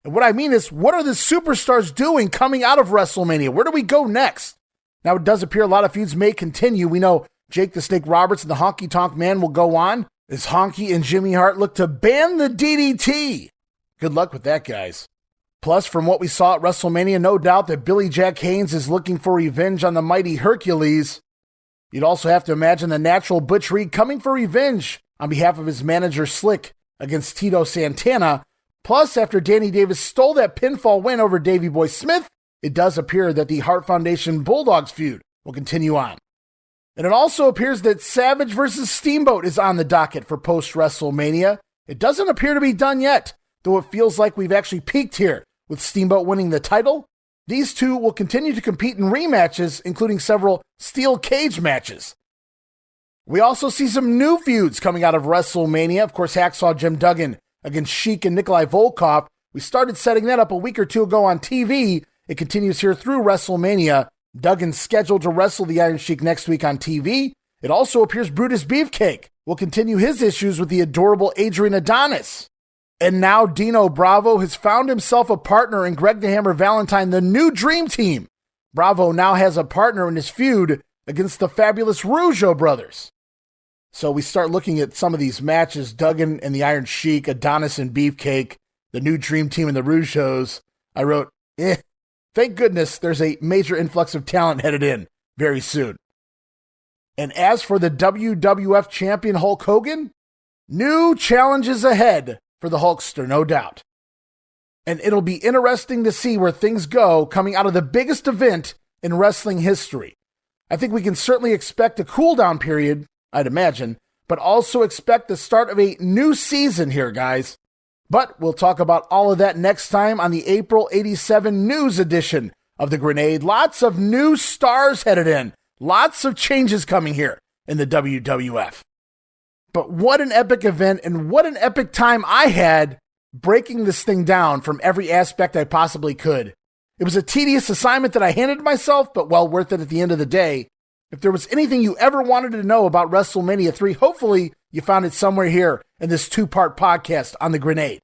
And what I mean is, what are the superstars doing coming out of WrestleMania? Where do we go next? Now, it does appear a lot of feuds may continue. We know Jake the Snake Roberts and the Honky Tonk Man will go on as Honky and Jimmy Hart look to ban the DDT. Good luck with that, guys. Plus, from what we saw at WrestleMania, no doubt that Billy Jack Haynes is looking for revenge on the mighty Hercules. You'd also have to imagine the Natural Butch Reed coming for revenge on behalf of his manager Slick against Tito Santana. Plus, after Danny Davis stole that pinfall win over Davey Boy Smith, it does appear that the Hart Foundation Bulldogs feud will continue on. And it also appears that Savage versus Steamboat is on the docket for post-WrestleMania. It doesn't appear to be done yet, though it feels like we've actually peaked here with Steamboat winning the title. These two will continue to compete in rematches, including several steel cage matches. We also see some new feuds coming out of WrestleMania. Of course, Hacksaw Jim Duggan against Sheik and Nikolai Volkov. We started setting that up a week or two ago on TV. It continues here through WrestleMania. Duggan's scheduled to wrestle the Iron Sheik next week on TV. It also appears Brutus Beefcake will continue his issues with the adorable Adrian Adonis. And now Dino Bravo has found himself a partner in Greg the Hammer Valentine, the new Dream Team. Bravo now has a partner in his feud against the fabulous Rougeau brothers. So we start looking at some of these matches, Duggan and the Iron Sheik, Adonis and Beefcake, the new Dream Team and the Rougeaus. I wrote, thank goodness there's a major influx of talent headed in very soon. And as for the WWF champion Hulk Hogan, new challenges ahead for the Hulkster, no doubt. And it'll be interesting to see where things go coming out of the biggest event in wrestling history. I think we can certainly expect a cool-down period, I'd imagine, but also expect the start of a new season here, guys. But we'll talk about all of that next time on the April 87 news edition of The Grenade. Lots of new stars headed in. Lots of changes coming here in the WWF. But what an epic event and what an epic time I had breaking this thing down from every aspect I possibly could. It was a tedious assignment that I handed myself, but well worth it at the end of the day. If there was anything you ever wanted to know about WrestleMania 3, hopefully you found it somewhere here in this two-part podcast on The Grenade.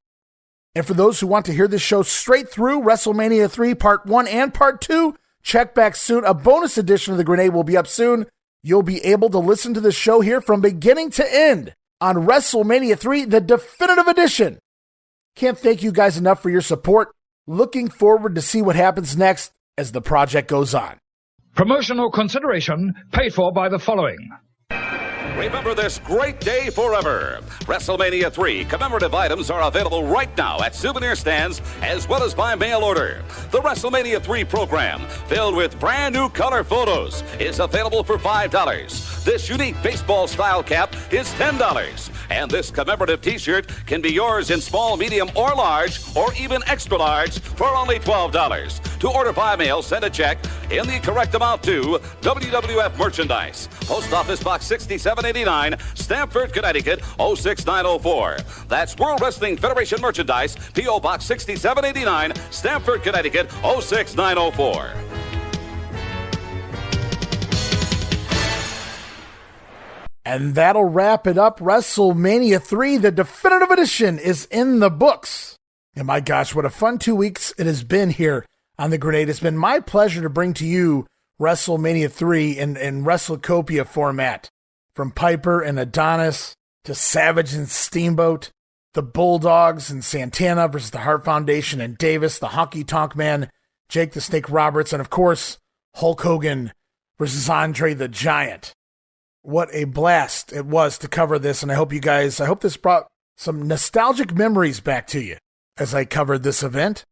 And for those who want to hear this show straight through, WrestleMania 3 Part 1 and Part 2, check back soon. A bonus edition of The Grenade will be up soon. You'll be able to listen to the show here from beginning to end on WrestleMania 3, the definitive edition. Can't thank you guys enough for your support. Looking forward to see what happens next as the project goes on. Promotional consideration paid for by the following. Remember this great day forever. WrestleMania 3 commemorative items are available right now at souvenir stands as well as by mail order. The WrestleMania 3 program, filled with brand new color photos, is available for $5. This unique baseball style cap is $10. And this commemorative t-shirt can be yours in small, medium, or large, or even extra large for only $12. To order by mail, send a check in the correct amount to WWF Merchandise, Post Office Box 6789, Stamford, Connecticut 06904. That's World Wrestling Federation Merchandise, P.O. Box 6789, Stamford, Connecticut 06904. And that'll wrap it up. WrestleMania 3, the definitive edition, is in the books. And my gosh, what a fun 2 weeks it has been here on The Grenade. It's been my pleasure to bring to you WrestleMania 3 in WrestleCopia format. From Piper and Adonis to Savage and Steamboat, the Bulldogs and Santana versus the Hart Foundation and Davis, the Honky Tonk Man, Jake the Snake Roberts, and of course, Hulk Hogan versus Andre the Giant. What a blast it was to cover this, and I hope this brought some nostalgic memories back to you as I covered this event.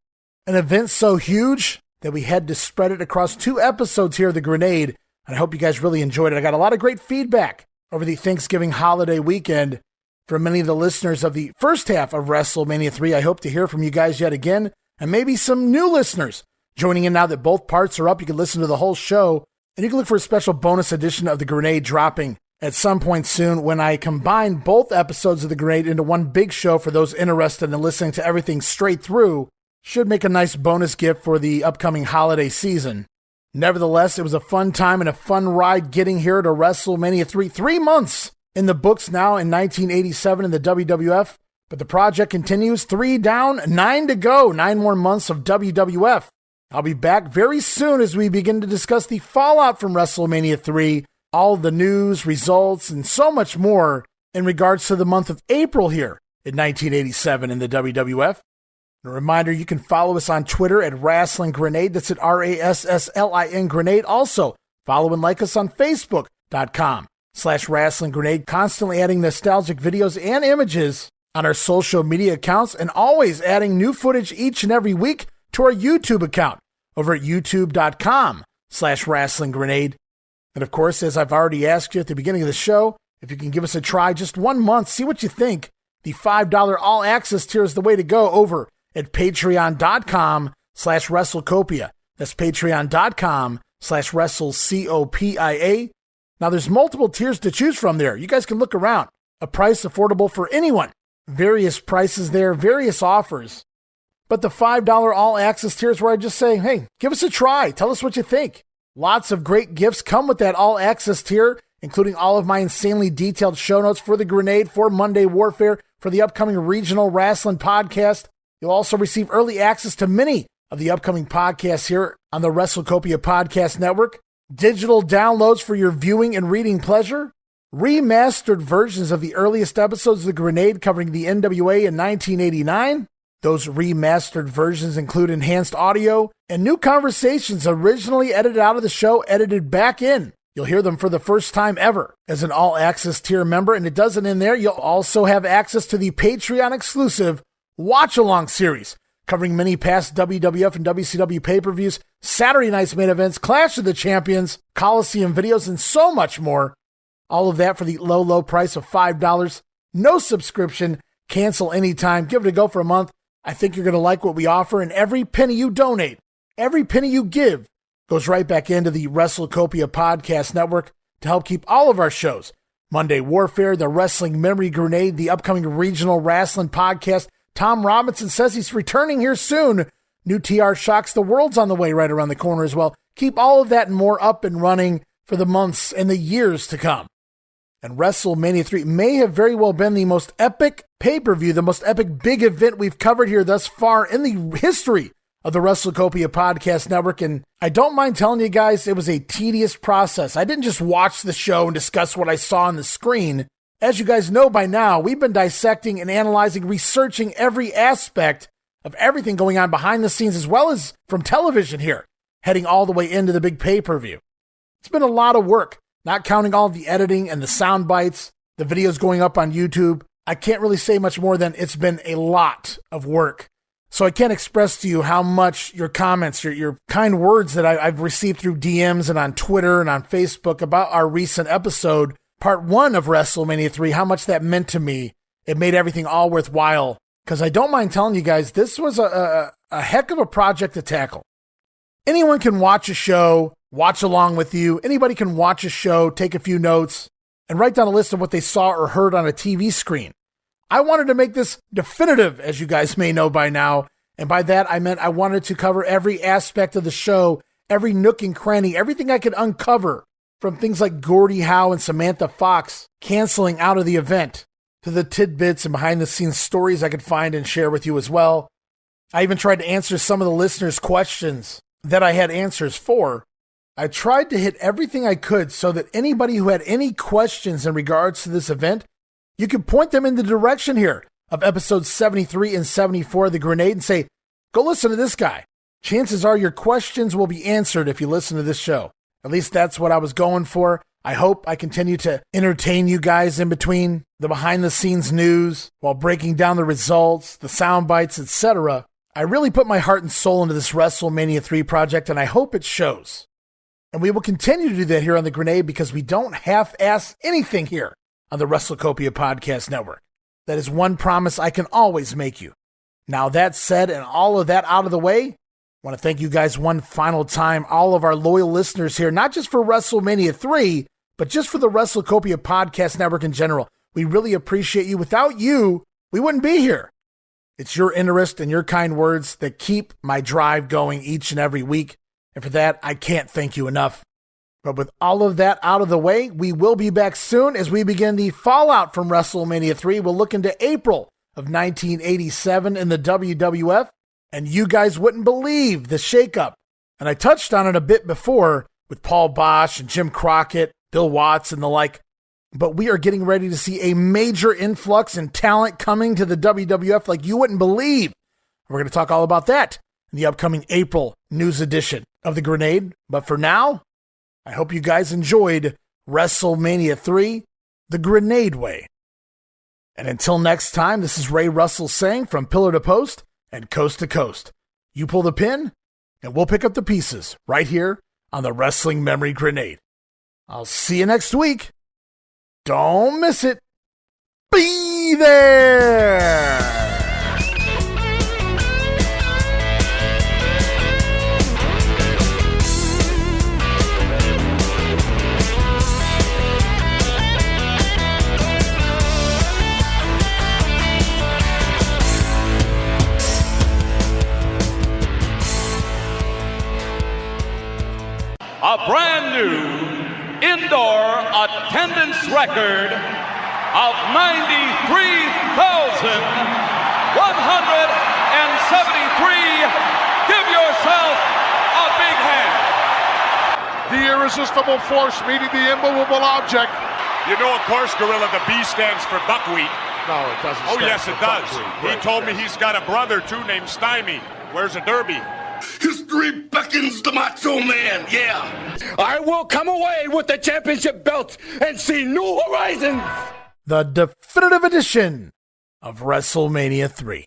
An event so huge that we had to spread it across 2 episodes here of The Grenade, and I hope you guys really enjoyed it. I got a lot of great feedback over the Thanksgiving holiday weekend from many of the listeners of the first half of WrestleMania 3. I hope to hear from you guys yet again, and maybe some new listeners joining in now that both parts are up. You can listen to the whole show. And you can look for a special bonus edition of The Grenade dropping at some point soon when I combine both episodes of The Grenade into one big show for those interested in listening to everything straight through. Should make a nice bonus gift for the upcoming holiday season. Nevertheless, it was a fun time and a fun ride getting here to WrestleMania 3. 3 months in the books now in 1987 in the WWF. But the project continues, 3 down, 9 to go, 9 more months of WWF. I'll be back very soon as we begin to discuss the fallout from WrestleMania 3, all the news, results, and so much more in regards to the month of April here in 1987 in the WWF. A reminder, you can follow us on Twitter at Wrestling Grenade. That's at RASSLIN Grenade. Also, follow and like us on Facebook.com/Wrestling Grenade. Constantly adding nostalgic videos and images on our social media accounts, and always adding new footage each and every week to our YouTube account over at YouTube.com/Wrestling Grenade. And of course, as I've already asked you at the beginning of the show, if you can give us a try just 1 month, see what you think. The $5 all access tier is the way to go over at patreon.com/WrestleCopia. That's patreon.com/WrestleCopia. Now there's multiple tiers to choose from there. You guys can look around. A price affordable for anyone. Various prices there, various offers. But the $5 all access tier is where I just say, hey, give us a try. Tell us what you think. Lots of great gifts come with that all access tier, including all of my insanely detailed show notes for the Grenade, for Monday Warfare, for the upcoming regional wrestling podcast. You'll also receive early access to many of the upcoming podcasts here on the WrestleCopia Podcast Network, digital downloads for your viewing and reading pleasure, remastered versions of the earliest episodes of the Grenade covering the NWA in 1989. Those remastered versions include enhanced audio and new conversations originally edited out of the show, edited back in. You'll hear them for the first time ever as an all-access tier member, and it doesn't end there. You'll also have access to the Patreon-exclusive Watch-Along series, covering many past WWF and WCW pay-per-views, Saturday night's main events, Clash of the Champions, Coliseum videos, and so much more. All of that for the low, low price of $5. No subscription. Cancel anytime. Give it a go for a month. I think you're going to like what we offer, and every penny you donate, every penny you give, goes right back into the WrestleCopia Podcast Network to help keep all of our shows. Monday Warfare, the Wrestling Memory Grenade, the upcoming regional wrestling podcast. Tom Robinson says he's returning here soon. New TR Shocks, the world's on the way right around the corner as well. Keep all of that and more up and running for the months and the years to come. And WrestleMania 3 may have very well been the most epic pay-per-view, the most epic big event we've covered here thus far in the history of the WrestleCopia Podcast Network. And I don't mind telling you guys, it was a tedious process. I didn't just watch the show and discuss what I saw on the screen. As you guys know by now, we've been dissecting and analyzing, researching every aspect of everything going on behind the scenes, as well as from television here, heading all the way into the big pay-per-view. It's been a lot of work, not counting all the editing and the sound bites, the videos going up on YouTube. I can't really say much more than it's been a lot of work. So I can't express to you how much your comments, your kind words that I've received through DMs and on Twitter and on Facebook about our recent episode, Part 1 of WrestleMania 3, how much that meant to me. It made everything all worthwhile. Because I don't mind telling you guys, this was a heck of a project to tackle. Anyone can watch a show, watch along with you. Anybody can watch a show, take a few notes, and write down a list of what they saw or heard on a TV screen. I wanted to make this definitive, as you guys may know by now. And by that, I meant I wanted to cover every aspect of the show, every nook and cranny, everything I could uncover, from things like Gordie Howe and Samantha Fox canceling out of the event, to the tidbits and behind-the-scenes stories I could find and share with you as well. I even tried to answer some of the listeners' questions that I had answers for. I tried to hit everything I could so that anybody who had any questions in regards to this event, you could point them in the direction here of episodes 73 and 74 of The Grenade and say, go listen to this guy. Chances are your questions will be answered if you listen to this show. At least that's what I was going for. I hope I continue to entertain you guys in between the behind-the-scenes news while breaking down the results, the sound bites, etc. I really put my heart and soul into this WrestleMania 3 project, and I hope it shows. And we will continue to do that here on The Grenade because we don't half-ass anything here on the WrestleCopia Podcast Network. That is one promise I can always make you. Now that said and all of that out of the way, I want to thank you guys one final time, all of our loyal listeners here, not just for WrestleMania 3, but just for the WrestleCopia Podcast Network in general. We really appreciate you. Without you, we wouldn't be here. It's your interest and your kind words that keep my drive going each and every week. And for that, I can't thank you enough. But with all of that out of the way, we will be back soon as we begin the fallout from WrestleMania 3. We'll look into April of 1987 in the WWF, and you guys wouldn't believe the shakeup. And I touched on it a bit before with Paul Bosch and Jim Crockett, Bill Watts, and the like. But we are getting ready to see a major influx in talent coming to the WWF like you wouldn't believe. We're going to talk all about that in the upcoming April news edition of The Grenade. But for now, I hope you guys enjoyed WrestleMania 3, The Grenade Way. And until next time, this is Ray Russell saying from pillar to post and coast to coast, you pull the pin and we'll pick up the pieces right here on the Wrestling Memory Grenade. I'll see you next week. Don't miss it. Be there. A brand new indoor attendance record of 93,173. Give yourself a big hand. The irresistible force meeting the immovable object. You know, of course, Gorilla, the B stands for buckwheat. No, it doesn't. Oh, stand yes, for it does. buckwheat. He told me he's got a brother, too, named Stymie. Where's a derby? History beckons the Macho Man, yeah. I will come away with the championship belt and see new horizons. The definitive edition of WrestleMania 3.